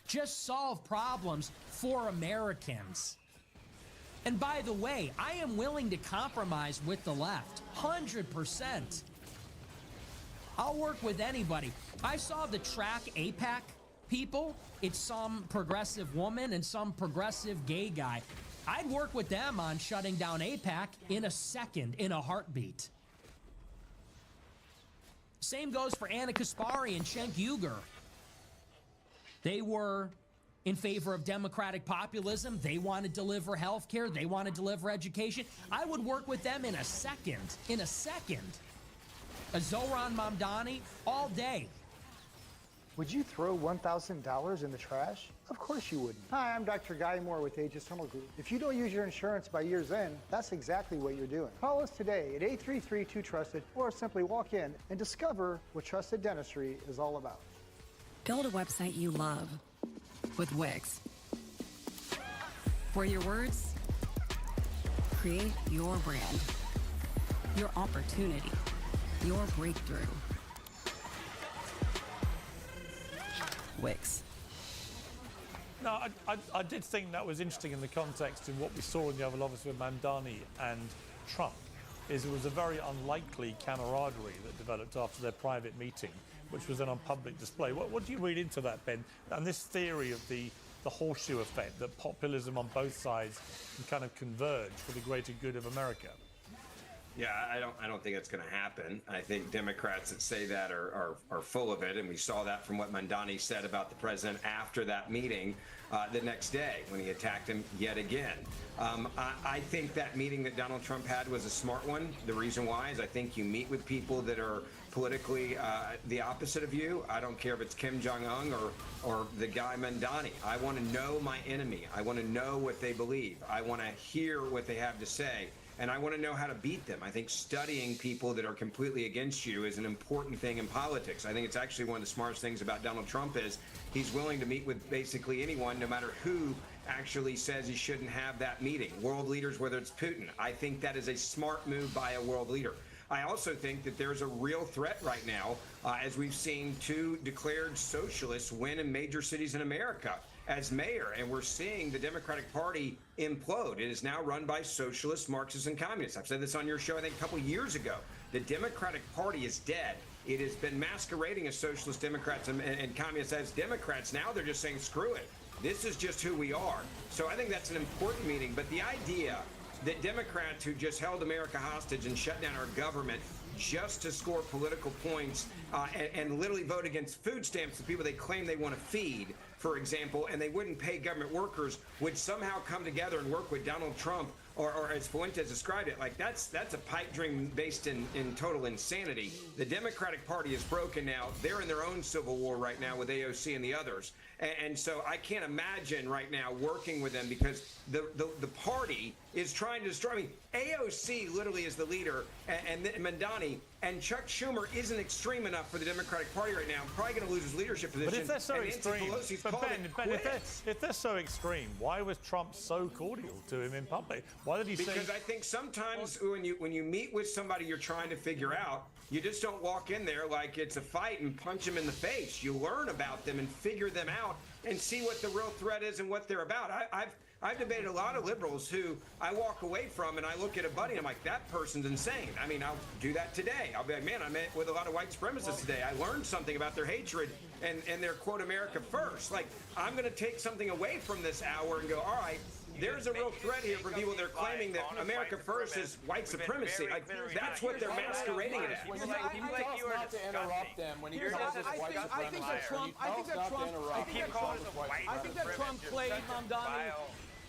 Just solve problems for Americans. And by the way, I am willing to compromise with the left, 100%. I'll work with anybody. I saw the track AIPAC people. It's some progressive woman and some progressive gay guy. I'd work with them on shutting down AIPAC in a second, in a heartbeat. Same goes for Anna Kaspari and Cenk Uygur. They were in favor of democratic populism. They want to deliver health care. They want to deliver education. I would work with them in a second. In a second. A Zohran Mamdani all day. Would you throw $1,000 in the trash? Of course you wouldn't. Hi, I'm Dr. Guy Moore with Aegis Tunnel Group. If you don't use your insurance by year's end, that's exactly what you're doing. Call us today at 833-2TRUSTED or simply walk in and discover what trusted dentistry is all about. Build a website you love with Wix. For your words, create your brand, your opportunity, your breakthrough. Wix. No, I did think that was interesting in the context of what we saw in the Oval Office with Mamdani and Trump, is it was a very unlikely camaraderie that developed after their private meeting, which was then on public display. What do you read into that, Ben? And this theory of the horseshoe effect, that populism on both sides can kind of converge for the greater good of America? Yeah, I don't think it's going to happen. I think Democrats that say that are full of it, and we saw that from what Mamdani said about the president after that meeting the next day when he attacked him yet again. I think that meeting that Donald Trump had was a smart one. The reason why is I think you meet with people that are politically the opposite of you. I don't care if it's Kim Jong-un or the guy Mamdani. I want to know my enemy. I want to know what they believe. I want to hear what they have to say. And I want to know how to beat them. I think studying people that are completely against you is an important thing in politics. I think it's actually one of the smartest things about Donald Trump is he's willing to meet with basically anyone, no matter who actually says he shouldn't have that meeting. World leaders, whether it's Putin. I think that is a smart move by a world leader. I also think that there's a real threat right now, as we've seen two declared socialists win in major cities in America as mayor, and we're seeing the Democratic Party implode. It is now run by socialists, Marxists, and communists. I've said this on your show, I think, a couple years ago. The Democratic Party is dead. It has been masquerading as socialist Democrats and communists as Democrats. Now they're just saying, screw it. This is just who we are. So I think that's an important meeting. But the idea that Democrats who just held America hostage and shut down our government just to score political points and literally vote against food stamps, the people they claim they want to feed, for example, and they wouldn't pay government workers, would somehow come together and work with Donald Trump, or as Fuentes described it, like that's a pipe dream based in total insanity. The Democratic Party is broken now. They're in their own civil war right now with AOC and the others. And so I can't imagine right now working with them because the party is trying to destroy me. AOC literally is the leader, and Mamdani, and Chuck Schumer isn't extreme enough for the Democratic Party right now. Probably going to lose his leadership position. But if they're so and extreme, if they're so extreme, why was Trump so cordial to him in public? Why did he say? Because I think sometimes when you meet with somebody you're trying to figure out, you just don't walk in there like it's a fight and punch them in the face. You learn about them and figure them out and see what the real threat is and what they're about. I've debated a lot of liberals who I walk away from and I look at a buddy and I'm like, that person's insane. I mean, I'll do that today. I'll be like, man, I met with a lot of white supremacists today. I learned something about their hatred and their quote America first. Like, I'm going to take something away from this hour and go, all right, there's a real threat here for people that are claiming that America first is white supremacy. Like, that's what they're masquerading it as. When you tell us not to interrupt them, when he calls us white supremacists, I think that Trump played Mamdani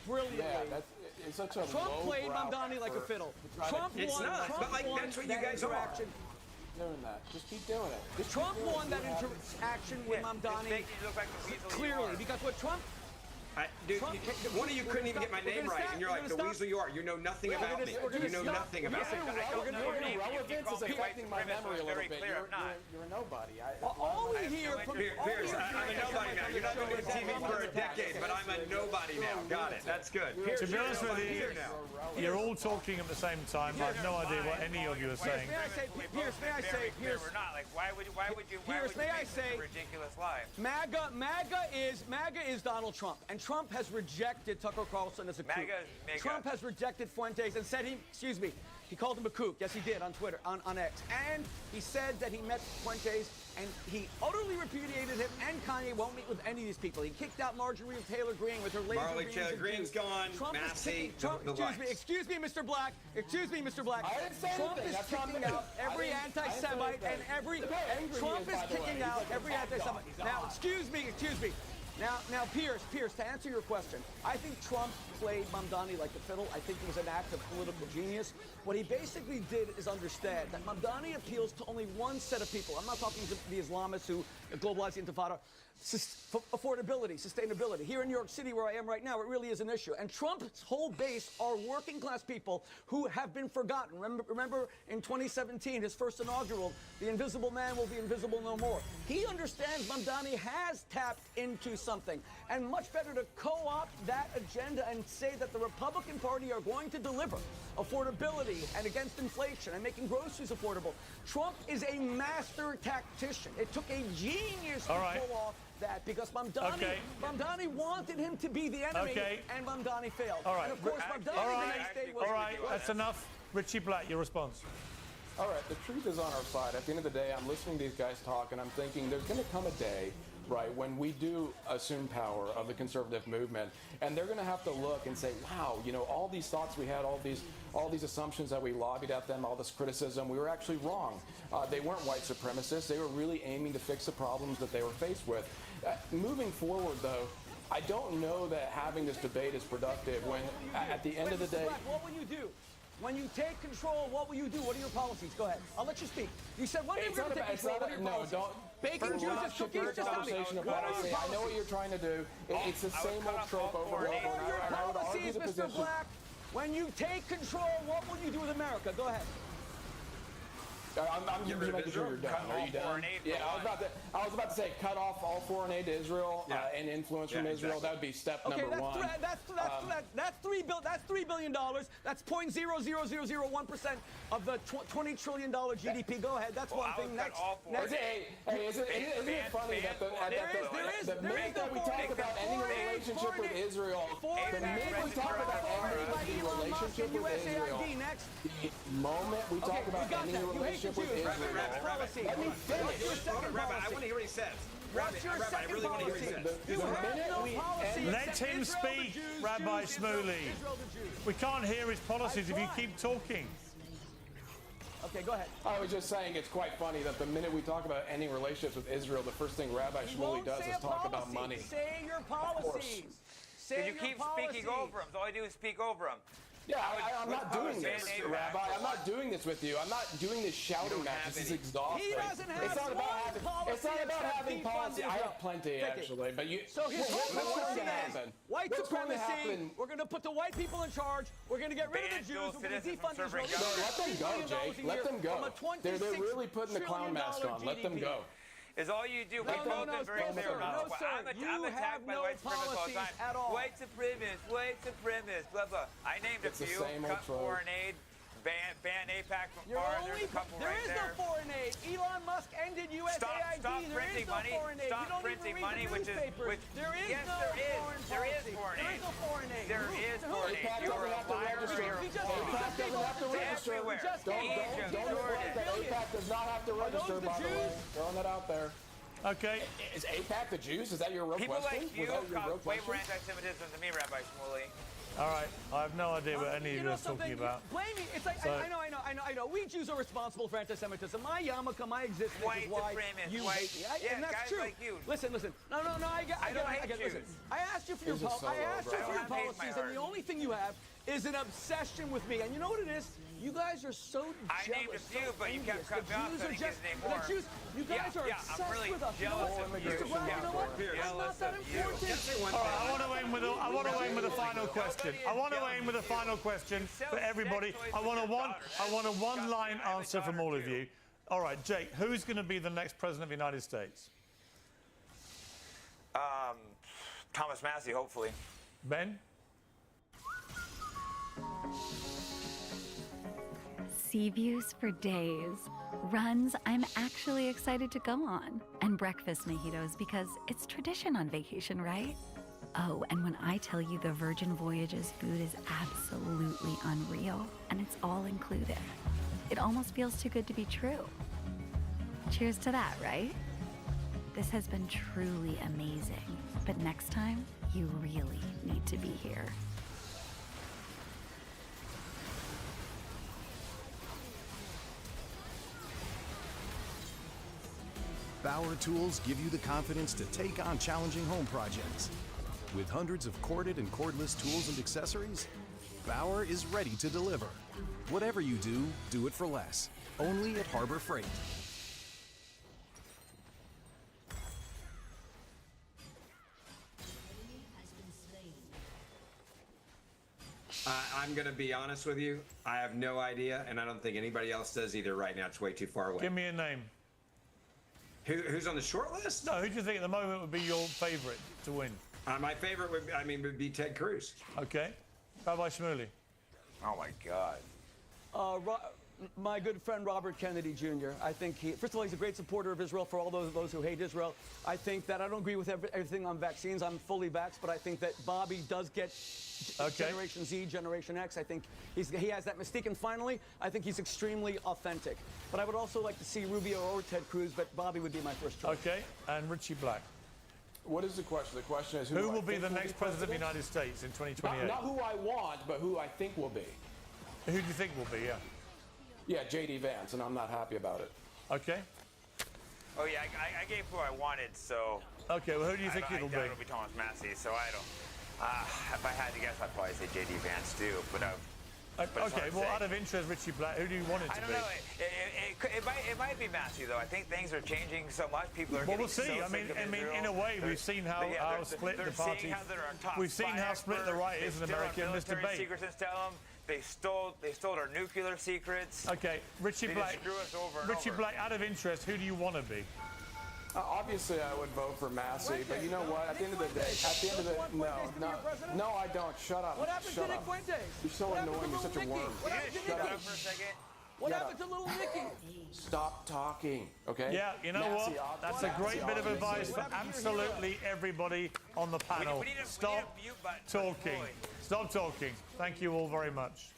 brilliantly. Yeah, it's such a Trump played Mamdani like a fiddle. Trump it's won. not, Trump but like won that's what you that guys are. interaction. Doing that. Just keep doing it. Just Trump won that interaction with Mamdani clearly because what Trump. Dude, one of you couldn't even get my name right, and you're like, the weasel you are. You know nothing about me. You know nothing about me. Irrelevance is affecting my memory a little bit. You're a nobody. All we hear from Pierce, I'm a nobody now. You're not going to do TV for a decade, but I'm a nobody now. Got it. That's good. To be honest with you, you're all talking at the same time. I have no idea what any of you are saying. Pierce, may I say, Pierce, we're not. Like, why would you Pierce, may I say, a ridiculous lie? MAGA is Donald Trump, and Trump has rejected Tucker Carlson as a kook. Trump has rejected Fuentes and said he called him a kook. Yes, he did on Twitter, on X. And he said that he met Fuentes and he utterly repudiated him, and Kanye won't meet with any of these people. He kicked out Marjorie Taylor Greene with her laser Marjorie beams Taylor and Greene's gone. Massey, excuse me, Mr. Black. Excuse me, Mr. Black. I didn't say Trump anything. is kicking out every anti-Semite and every Trump is kicking out every anti-Semite. Now, excuse me. Now, Pierce, to answer your question, I think Trump played Mamdani like a fiddle. I think it was an act of political genius. What he basically did is understand that Mamdani appeals to only one set of people. I'm not talking to the Islamists who globalize the Intifada. Affordability, sustainability. Here in New York City, where I am right now, it really is an issue. And Trump's whole base are working class people who have been forgotten. Remember in 2017, his first inaugural, the invisible man will be invisible no more. He understands Mamdani has tapped into something. And much better to co-opt that agenda and say that the Republican Party are going to deliver affordability and against inflation and making groceries affordable. Trump is a master tactician. It took a genius to pull off that because Mamdani wanted him to be the enemy, and Mamdani failed. All right. And of course, Mamdani all right, that's enough. Richie Black, your response. All right, the truth is on our side. At the end of the day, I'm listening to these guys talk, and I'm thinking there's going to come a day, right, when we do assume power of the conservative movement, and they're going to have to look and say, wow, you know, all these thoughts we had, all these assumptions that we lobbied at them, all this criticism, we were actually wrong. They weren't white supremacists. They were really aiming to fix the problems that they were faced with. Moving forward, though, I don't know that having this debate is productive when, at the end of the day... What will you do? When you take control, what will you do? What are your policies? Go ahead. I'll let you speak. You said when you're going to take control, what are your policies? Baking juice, cookies, just conversation of policy. I know what you're trying to do. It's the same old trope over and over. What are your policies, Mr. Black? When you take control, what will you do with America? Go ahead. I'm just making sure you're done. Are you done? Yeah, I was about to say cut off all foreign aid to Israel and influence from Israel. That would be step number one. That's $3 billion. That's 0.00001% of the $20 trillion GDP. Go ahead. That's one thing. Next. Isn't it funny that the minute that we talk about ending a relationship with Israel, the minute we talk about ending the relationship with Israel, the moment we talk about ending a relationship with Israel, let me finish. Rabbi, I want to hear what he says. What's your second policy? You have no policy. Let him speak, Rabbi Shmuley. We can't hear his policies if you keep talking. Okay, go ahead. I was just saying it's quite funny that the minute we talk about ending relationships with Israel, the first thing Rabbi Shmuley does is talk about money. Say your policies. You keep speaking over him. All I do is speak over him. Yeah, I'm not doing this, Rabbi. I'm not doing this with you. I'm not doing this shouting match. This is exhausting. He doesn't have It's not about having policy. I have plenty, actually. But you. So here's white supremacy. We're going to put the white people in charge. We're going to get rid of the Jews. We're going to defund Israel. No, let them go, Jake. Let them go. They're really putting the clown mask on. Let them go. Is all you do. We've both been very clear about it. I'm attacked by white supremacists all the time. White supremacists, blah, blah. I named a few. Cut foreign aid. Ban APAC from far. There's a couple right there. There is no foreign aid. Elon Musk ended USAID. Stop printing money. Stop printing money, which is... There is yes, no there is foreign aid. There is no foreign aid. There is foreign aid. You are a liar. APAC doesn't have to register. Everywhere. Don't report that APAC does not have to register, by the way. Throwing that out there. Okay. Is APAC the Jews? Is that your real question? People like you cause way more anti-Semitism than me, Rabbi Shmuley. All right, I have no idea what any of you are talking about. Blame me. It's like, So- I know. We Jews are responsible for anti-Semitism. My yarmulke, my existence White is why supremacists, you white- hate me. yeah, And that's guys true. like you. Listen. No, I get it. Listen, I asked you for your Here's a solo, bro. policies, and the only thing you have is an obsession with me. And you know what it is? You guys are so jealous. I named a few, but you kept cutting me off, so I didn't get to name more. You guys are obsessed I'm really with us. jealous You know of what? you. Mr. Brown, you know what? I'm not that important. All right, I want to aim with a final question. I want to aim with a final question for everybody. I want a one-line answer from all of you. All right, Jake, who's going to be the next president of the United States? Thomas Massey, hopefully. Ben? Sea views for days. Runs I'm actually excited to go on. And breakfast mojitos because it's tradition on vacation, right? Oh, and when I tell you the Virgin Voyages food is absolutely unreal, and it's all included, it almost feels too good to be true. Cheers to that, right? This has been truly amazing, but next time, you really need to be here. Bauer tools give you the confidence to take on challenging home projects. With hundreds of corded and cordless tools and accessories, Bauer is ready to deliver. Whatever you do, do it for less. Only at Harbor Freight. I'm going to be honest with you. I have no idea, and I don't think anybody else does either right now. It's way too far away. Give me a name. Who's on the short list? No, who do you think at the moment would be your favorite to win? My favorite would be Ted Cruz. Okay. Rabbi Shmuley. Oh, my God. My good friend Robert Kennedy Jr. I think first of all, he's a great supporter of Israel for all those who hate Israel. I think that I don't agree with everything on vaccines. I'm fully vaxxed, but I think that Bobby does get Generation Z, Generation X. I think he has that mystique. And finally, I think he's extremely authentic. But I would also like to see Rubio or Ted Cruz, but Bobby would be my first choice. Okay, and Richie Black. What is the question? The question is who will be the next president of the United States in 2028? Not who I want, but who I think will be. Who do you think will be, yeah? Yeah, J.D. Vance, and I'm not happy about it. Okay. Oh, yeah, I gave who I wanted, so... Okay, well, who do you think it'll be? It'll be Thomas Massey, so I don't... if I had to guess, I'd probably say J.D. Vance, too, but... Okay, well, out of interest, Richie Black, who do you want it to be? I don't know. It might be Massey, though. I think things are changing so much. People are well, getting we'll see. so I mean, sick of Israel. in a way, we've seen how split the party. We've seen how split the right is in America in this debate. Secrets and tell them they stole our nuclear secrets. Okay, Richie Black. Screw us over and Richie over. Black, out of interest, who do you want to be? Obviously, I would vote for Massey, but you know what? At the end of the day, no, I don't. Shut up. What happened to Nick Fuentes? You're so annoying. You're such a worm. Shut up for a second. What happened to little Nicky? Stop talking, okay? Yeah, you know what? That's a great bit of advice for absolutely everybody on the panel. Stop talking. Stop talking. Thank you all very much.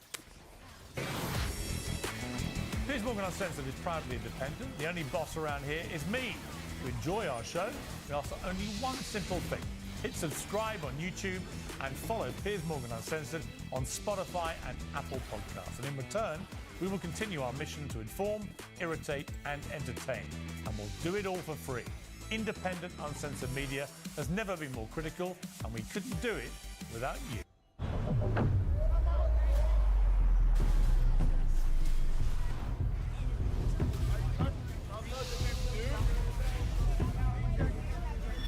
Piers Morgan Uncensored is proudly independent. The only boss around here is me. If you enjoy our show, we ask for only one simple thing. Hit subscribe on YouTube and follow Piers Morgan Uncensored on Spotify and Apple Podcasts. And in return, we will continue our mission to inform, irritate, and entertain. And we'll do it all for free. Independent, uncensored media has never been more critical, and we couldn't do it without you.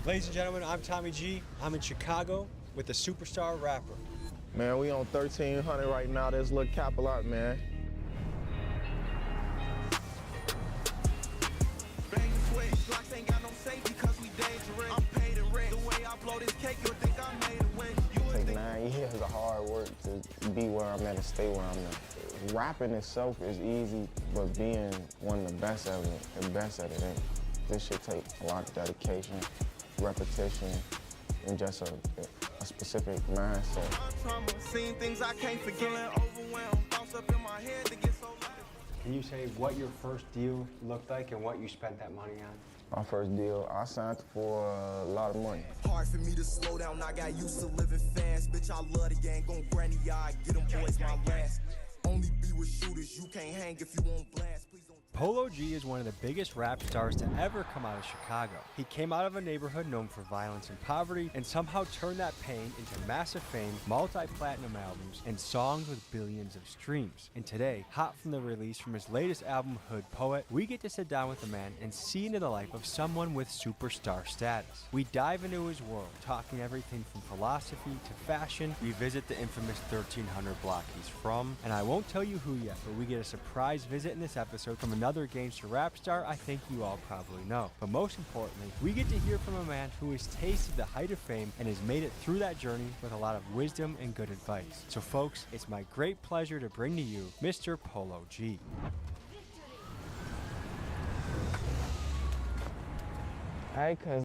Ladies and gentlemen, I'm Tommy G. I'm in Chicago with the superstar rapper. Man, we on 1300 right now. There's a little cap a lot, man. Bang switch, locks ain't got no safety because we dangerous. I'm paid in rent. The way I blow this cake, you'll think I made it win. Take 9 years of hard work to be where I'm at and stay where I'm at. Rapping itself is easy, but being one of the best at it ain't. This shit take a lot of dedication, repetition, and just a specific mindset. Seen things I can't forget. Overwhelmed, thoughts up in my head to get so loud. Can you say what your first deal looked like and what you spent that money on? My first deal, I signed for a lot of money. Hard for me to slow down, I got used to living fast. Bitch, I love the gang, gon' granny eye, get them boys my last. Only be with shooters, you can't hang if you won't blast. Please don't. Polo G is one of the biggest rap stars to ever come out of Chicago. He came out of a neighborhood known for violence and poverty and somehow turned that pain into massive fame, multi-platinum albums, and songs with billions of streams. And today, hot from the release from his latest album, Hood Poet, we get to sit down with the man and see into the life of someone with superstar status. We dive into his world, talking everything from philosophy to fashion. We visit the infamous 1300 block he's from, and I won't tell you who yet, but we get a surprise visit in this episode from another gangster rap star I think you all probably know. But most importantly, we get to hear from a man who has tasted the height of fame and has made it through that journey with a lot of wisdom and good advice. So folks, it's my great pleasure to bring to you Mr. Polo G. Hey, cuz